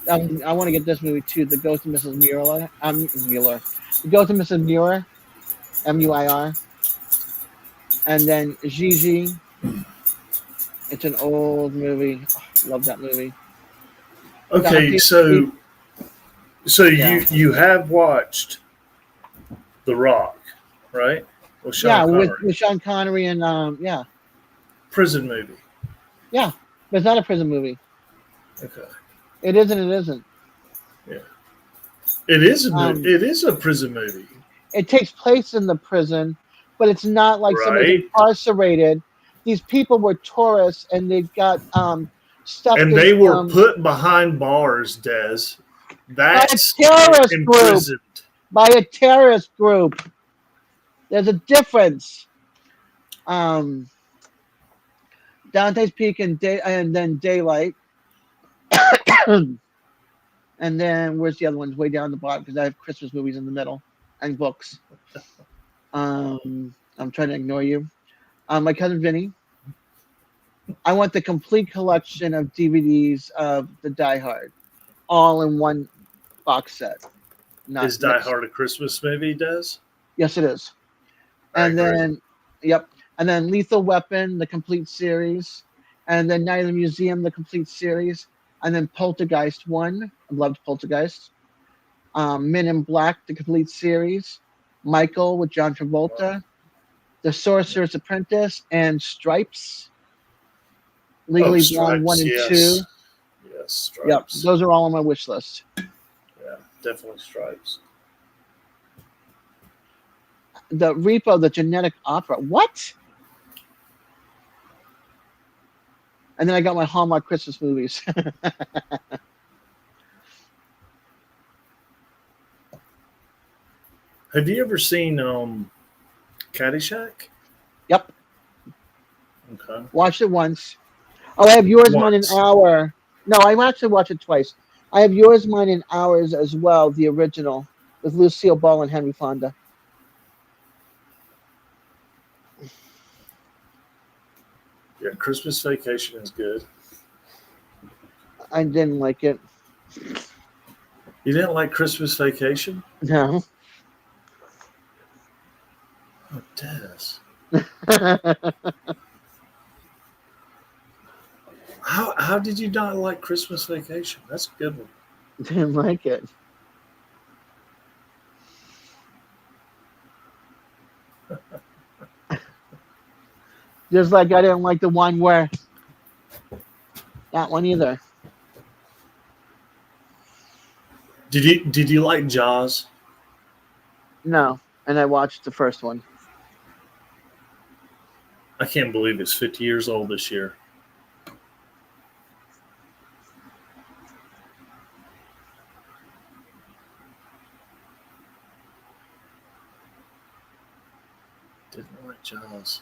I want to get this movie too, The Ghost of Mrs. Mueller. Mueller. The Ghost of Mrs. Muir, Muir. And then Gigi. It's an old movie. Oh, love that movie. Okay, so Yeah. you have watched The Rock, right? Well, Sean Yeah, Connery. with Sean Connery and yeah. Prison movie. Yeah. But it's not a prison movie. Okay. It is and it isn't. It is it is a prison movie. It takes place in the prison, but it's not like somebody's Right. incarcerated. These people were tourists and they got stuff. And they were put behind bars, Dez. That's terrorist group. imprisoned. By a terrorist group. There's a difference. Dante's Peak and then Daylight. And then where's the other ones? Way down the bottom because I have Christmas movies in the middle and books. I'm trying to ignore you. My cousin Vinny. I want the complete collection of DVDs of the Die Hard, all in one box set. Is Die Hard a Christmas movie, Dez? Yes, it is. And then, yep. And then Lethal Weapon, the complete series. And then Night of the Museum, the complete series. And then Poltergeist 1. I loved Poltergeist. Men in Black, the complete series. Michael with John Travolta. The Sorcerer's Apprentice and Stripes. Legally Blonde 1 and 2. Yes, Stripes. Yep, those are all on my wish list. Yeah, definitely Stripes. The Repo, the Genetic Opera. What? And then I got my Hallmark Christmas movies. Have you ever seen Caddyshack? Yep. Okay. Watched it once. Oh, I have Yours, Mine, and Once. Our. No, I actually watched it twice. I have Yours, Mine, and Ours as well, the original, with Lucille Ball and Henry Fonda. Yeah, Christmas Vacation is good. I didn't like it. You didn't like Christmas Vacation? No. Oh, Dez. How did you not like Christmas Vacation? That's a good one. Didn't like it. Just like I didn't like the one where that one either. Did you like Jaws? No, and I watched the first one. I can't believe it's 50 years old this year. Didn't like Jaws.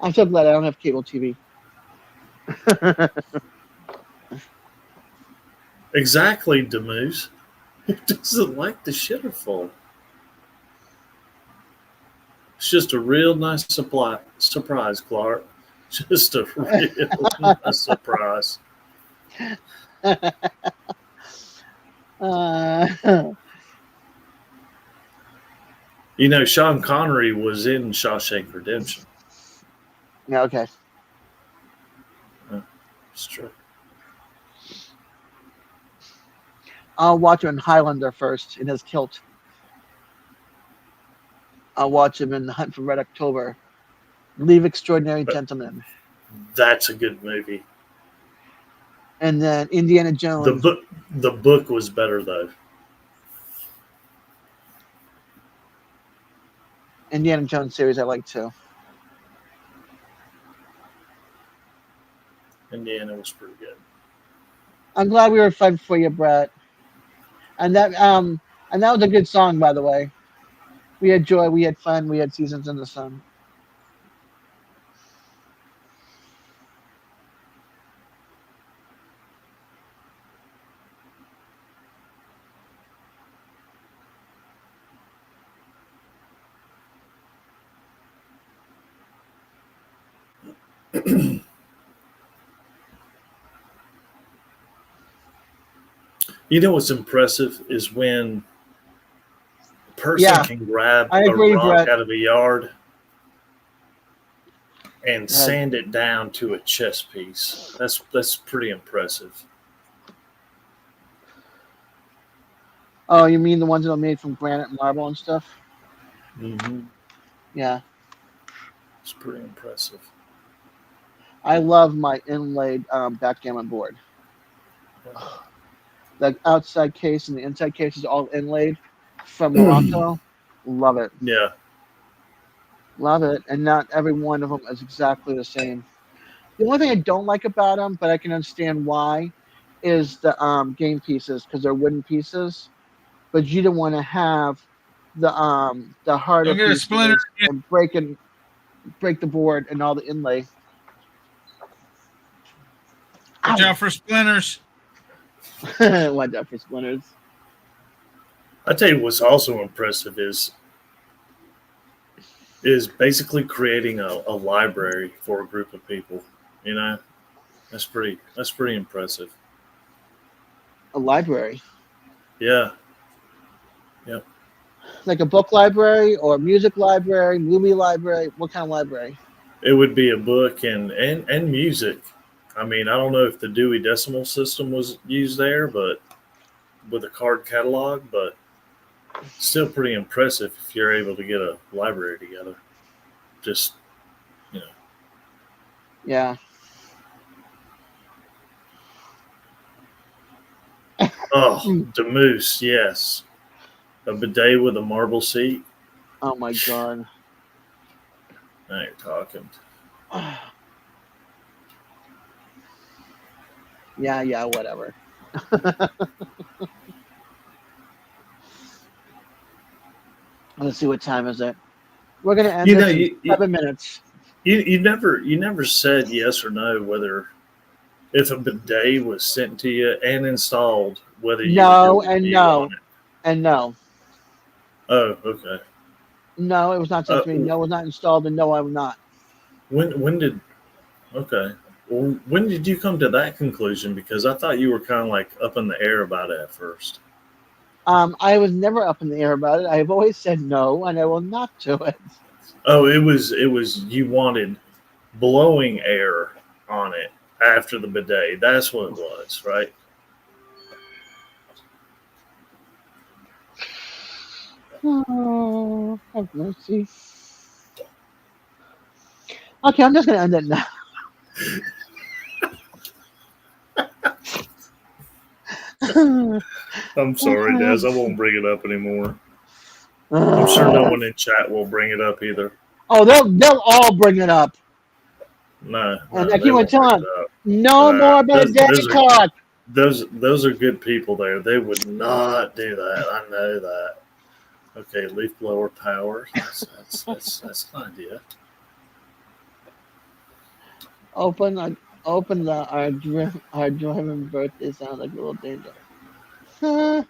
I'm so glad I don't have cable TV. Exactly, Demoose. Who doesn't like the shitterful? It's just a real nice surprise, Clark. Just a real nice surprise. Uh, You know, Sean Connery was in Shawshank Redemption. yeah, okay. It's true. I'll watch him in Highlander first in his kilt. I'll watch him in The Hunt for Red October. Leave Extraordinary But Gentlemen. that's a good movie. And then Indiana The Jones. book was better though. Indiana Jones series I like too. Indiana was pretty good. I'm glad we were fun for you, Brett. And that was a good song, by the way. We had joy, we had fun, we had Seasons in the Sun. You know what's impressive is when a person Yeah, can grab I a agree, rock Brett. out of a yard and Yeah. sand it down to a chess piece. That's pretty impressive. Oh, you mean the ones that are made from granite and marble and stuff? Mm-hmm. Yeah. It's pretty impressive. I love my inlaid backgammon board. The outside case and the inside case is all inlaid from Morocco. Love it. Yeah. Love it. And not every one of them is exactly the same. The only thing I don't like about them, but I can understand why, is the game pieces because they're wooden pieces. But you don't want to have the harder Don't get a pieces splinter. and break the board and all the inlay. Watch Ow! out for splinters. Watch out for splinters. I tell you what's also impressive is basically creating a library for a group of people. You know, that's pretty impressive. A library. Yeah. Yep. Like a book library or a music library, movie library. What kind of library? It would be a book and music. I mean, I don't know if the Dewey Decimal System was used there, but with a card catalog, but still pretty impressive if you're able to get a library together. Just, you know. Yeah. Oh, the moose, yes. A bidet with a marble seat. Oh my god. Now you're talking. Yeah, whatever. Let's see what time is it. We're gonna end You know, this in 7 minutes. you never said yes or no whether if a bidet was sent to you and installed, whether you No would do a and review no on it. and no. Oh, okay. No, it was not sent to me. No, it was not installed, and no, I will not. When did okay? Well, when did you come to that conclusion? Because I thought you were kind of like up in the air about it at first. I was never up in the air about it. I have always said no, and I will not do it. Oh, it was you wanted blowing air on it after the bidet. That's what it was, right? Oh, have mercy. Okay, I'm just gonna end it now. I'm sorry, Des. I won't bring it up anymore. I'm sure no one in chat will bring it up either. Oh, they'll all bring it up. No, And no, I they keep on won't bring telling it up. no more Those, bidet those are talk. those are good people there. They would not do that. I know that. Okay, leaf blower power. That's an idea. Open our driving birthday sounds like a little danger. Ow.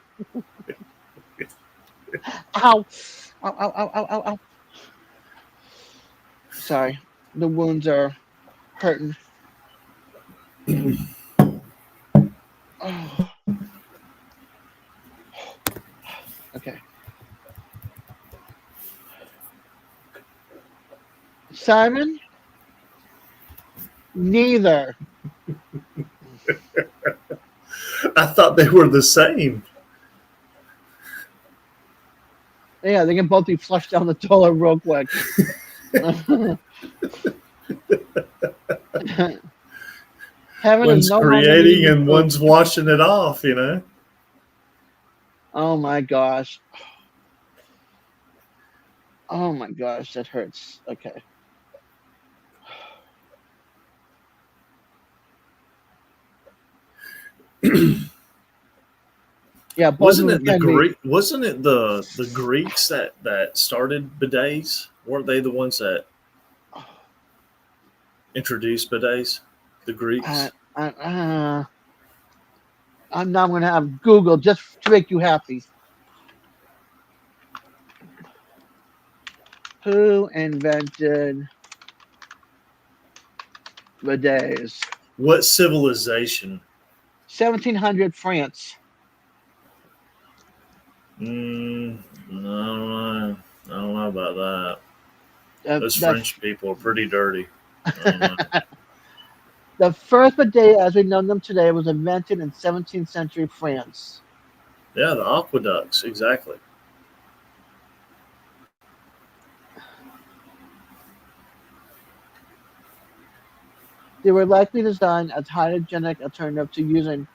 Ow, ow, ow, ow, ow, ow. Sorry. The wounds are hurting. Oh. Okay. Simon? Neither. I thought they were the same. Yeah, they can both be flushed down the toilet real quick. Heaven is One's no longer creating needing and food. one's washing it off, you know? Oh my gosh. Oh my gosh, that hurts. Okay. Yeah, both of Wasn't them it the can be. Greek? Wasn't it the Greeks that started bidets? Weren't they the ones that introduced bidets? The Greeks. I'm now going to have Google just to make you happy. Who invented bidets? What civilization? 1700 France. I don't know. I don't know about that. Those That's French people are pretty dirty. I don't know. the first bidet as we know them today was invented in 17th century France. Yeah, the aqueducts, exactly. They were likely designed as hygienic alternative to using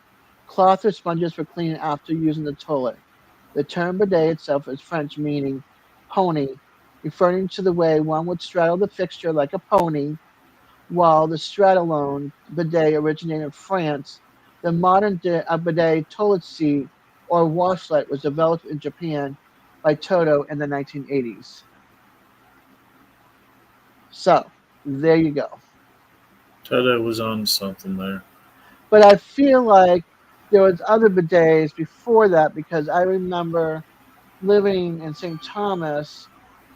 cloth or sponges for cleaning after using the toilet. The term bidet itself is French meaning pony, referring to the way one would straddle the fixture like a pony, while the straddle bidet originated in France. The modern bidet toilet seat or washlet was developed in Japan by Toto in the 1980s. So, there you go. Toto was on something there. But I feel like there was other bidets before that because I remember living in St. Thomas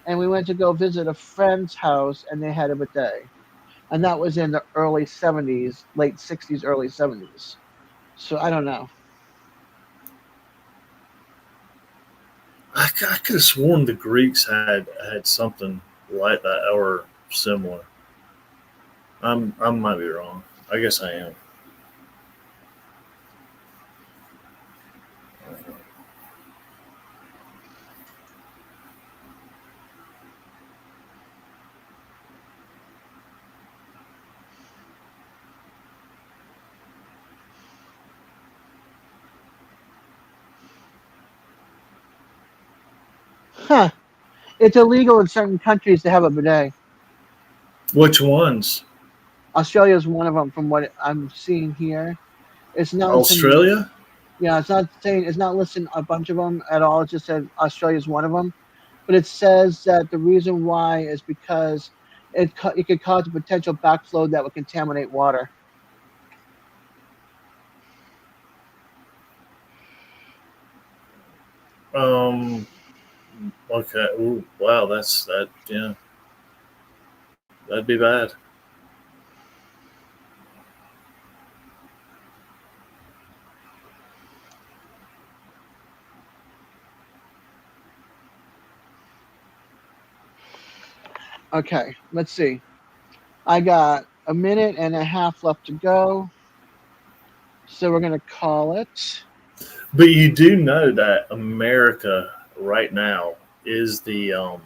and we went to go visit a friend's house and they had a bidet. And that was in the early 70s, late 60s, early 70s. So I don't know. I could have sworn the Greeks had something like that or similar. I might be wrong. I guess I am. Huh. It's illegal in certain countries to have a bidet. Which ones? Australia is one of them from what I'm seeing here. It's not listing, Australia? yeah, it's not saying, it's not listing a bunch of them at all. It just said Australia is one of them. But it says that the reason why is because it could cause a potential backflow that would contaminate water. Um. Okay. Ooh, wow. That's that. Yeah. That'd be bad. Okay, let's see. I got a minute and a half left to go. So we're going to call it. But you do know that America right now is the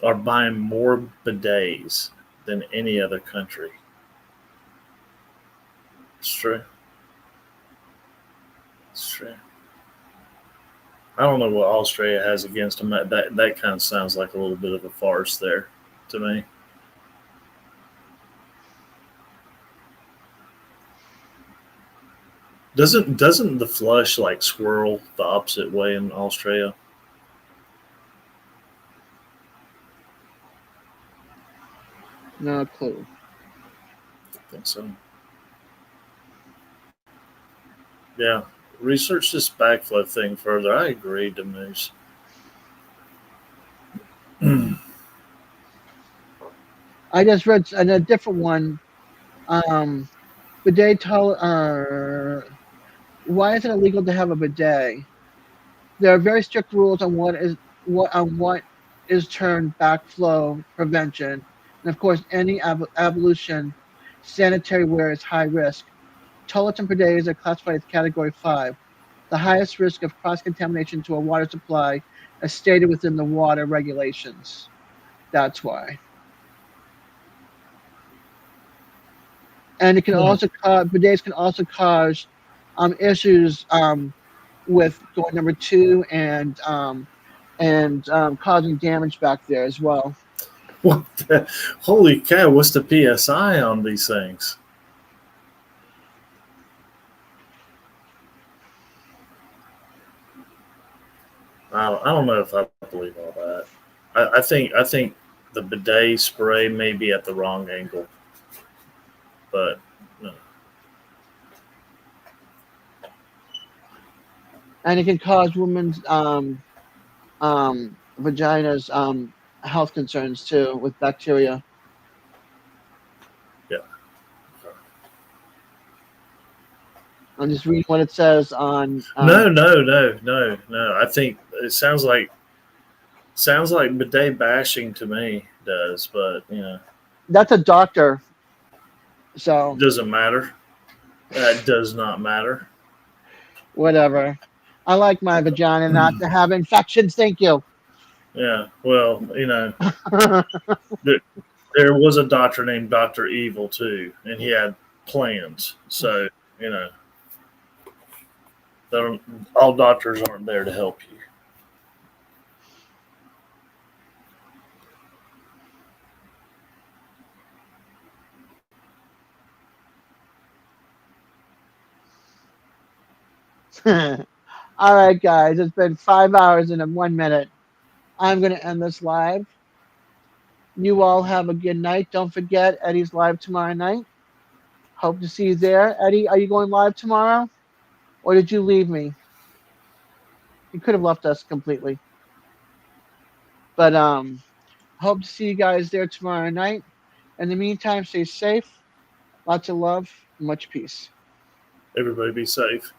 are buying more bidets than any other country. It's true. It's true. I don't know what Australia has against them. That kind of sounds like a little bit of a farce there to me. Doesn't the flush like swirl the opposite way in Australia? No clue. I think so. Yeah. Research this backflow thing further. I agree, Demoose. I just read a different one. Bidet why is it illegal to have a bidet? There are very strict rules on what is termed backflow prevention, and of course, any ablution sanitary wear is high risk. Toilets and bidets are classified as Category 5, the highest risk of cross contamination to a water supply, as stated within the water regulations. That's why. And it can Hmm. also cause bidets can also cause issues with door number 2 and causing damage back there as well. What the, holy cow, what's the PSI on these things? I don't know if I believe all that. I think the bidet spray may be at the wrong angle, but no. And it can cause women's vaginas health concerns too with bacteria. Yeah. I'm just reading what it says on. No. I think it sounds like bidet bashing to me does, but That's a doctor, so it doesn't matter. That does not matter. whatever. I like my vagina not to have infections. Thank you. Yeah. Well, there, there was a doctor named Doctor Evil too, and he had plans. So you know, all doctors aren't there to help you. All right, guys. It's been 5 hours and 1 minute. I'm going to end this live. You all have a good night. Don't forget, Eddie's live tomorrow night. Hope to see you there. Eddie, are you going live tomorrow? Or did you leave me? You could have left us completely. But hope to see you guys there tomorrow night. In the meantime, stay safe. Lots of love. Much peace. Everybody be safe.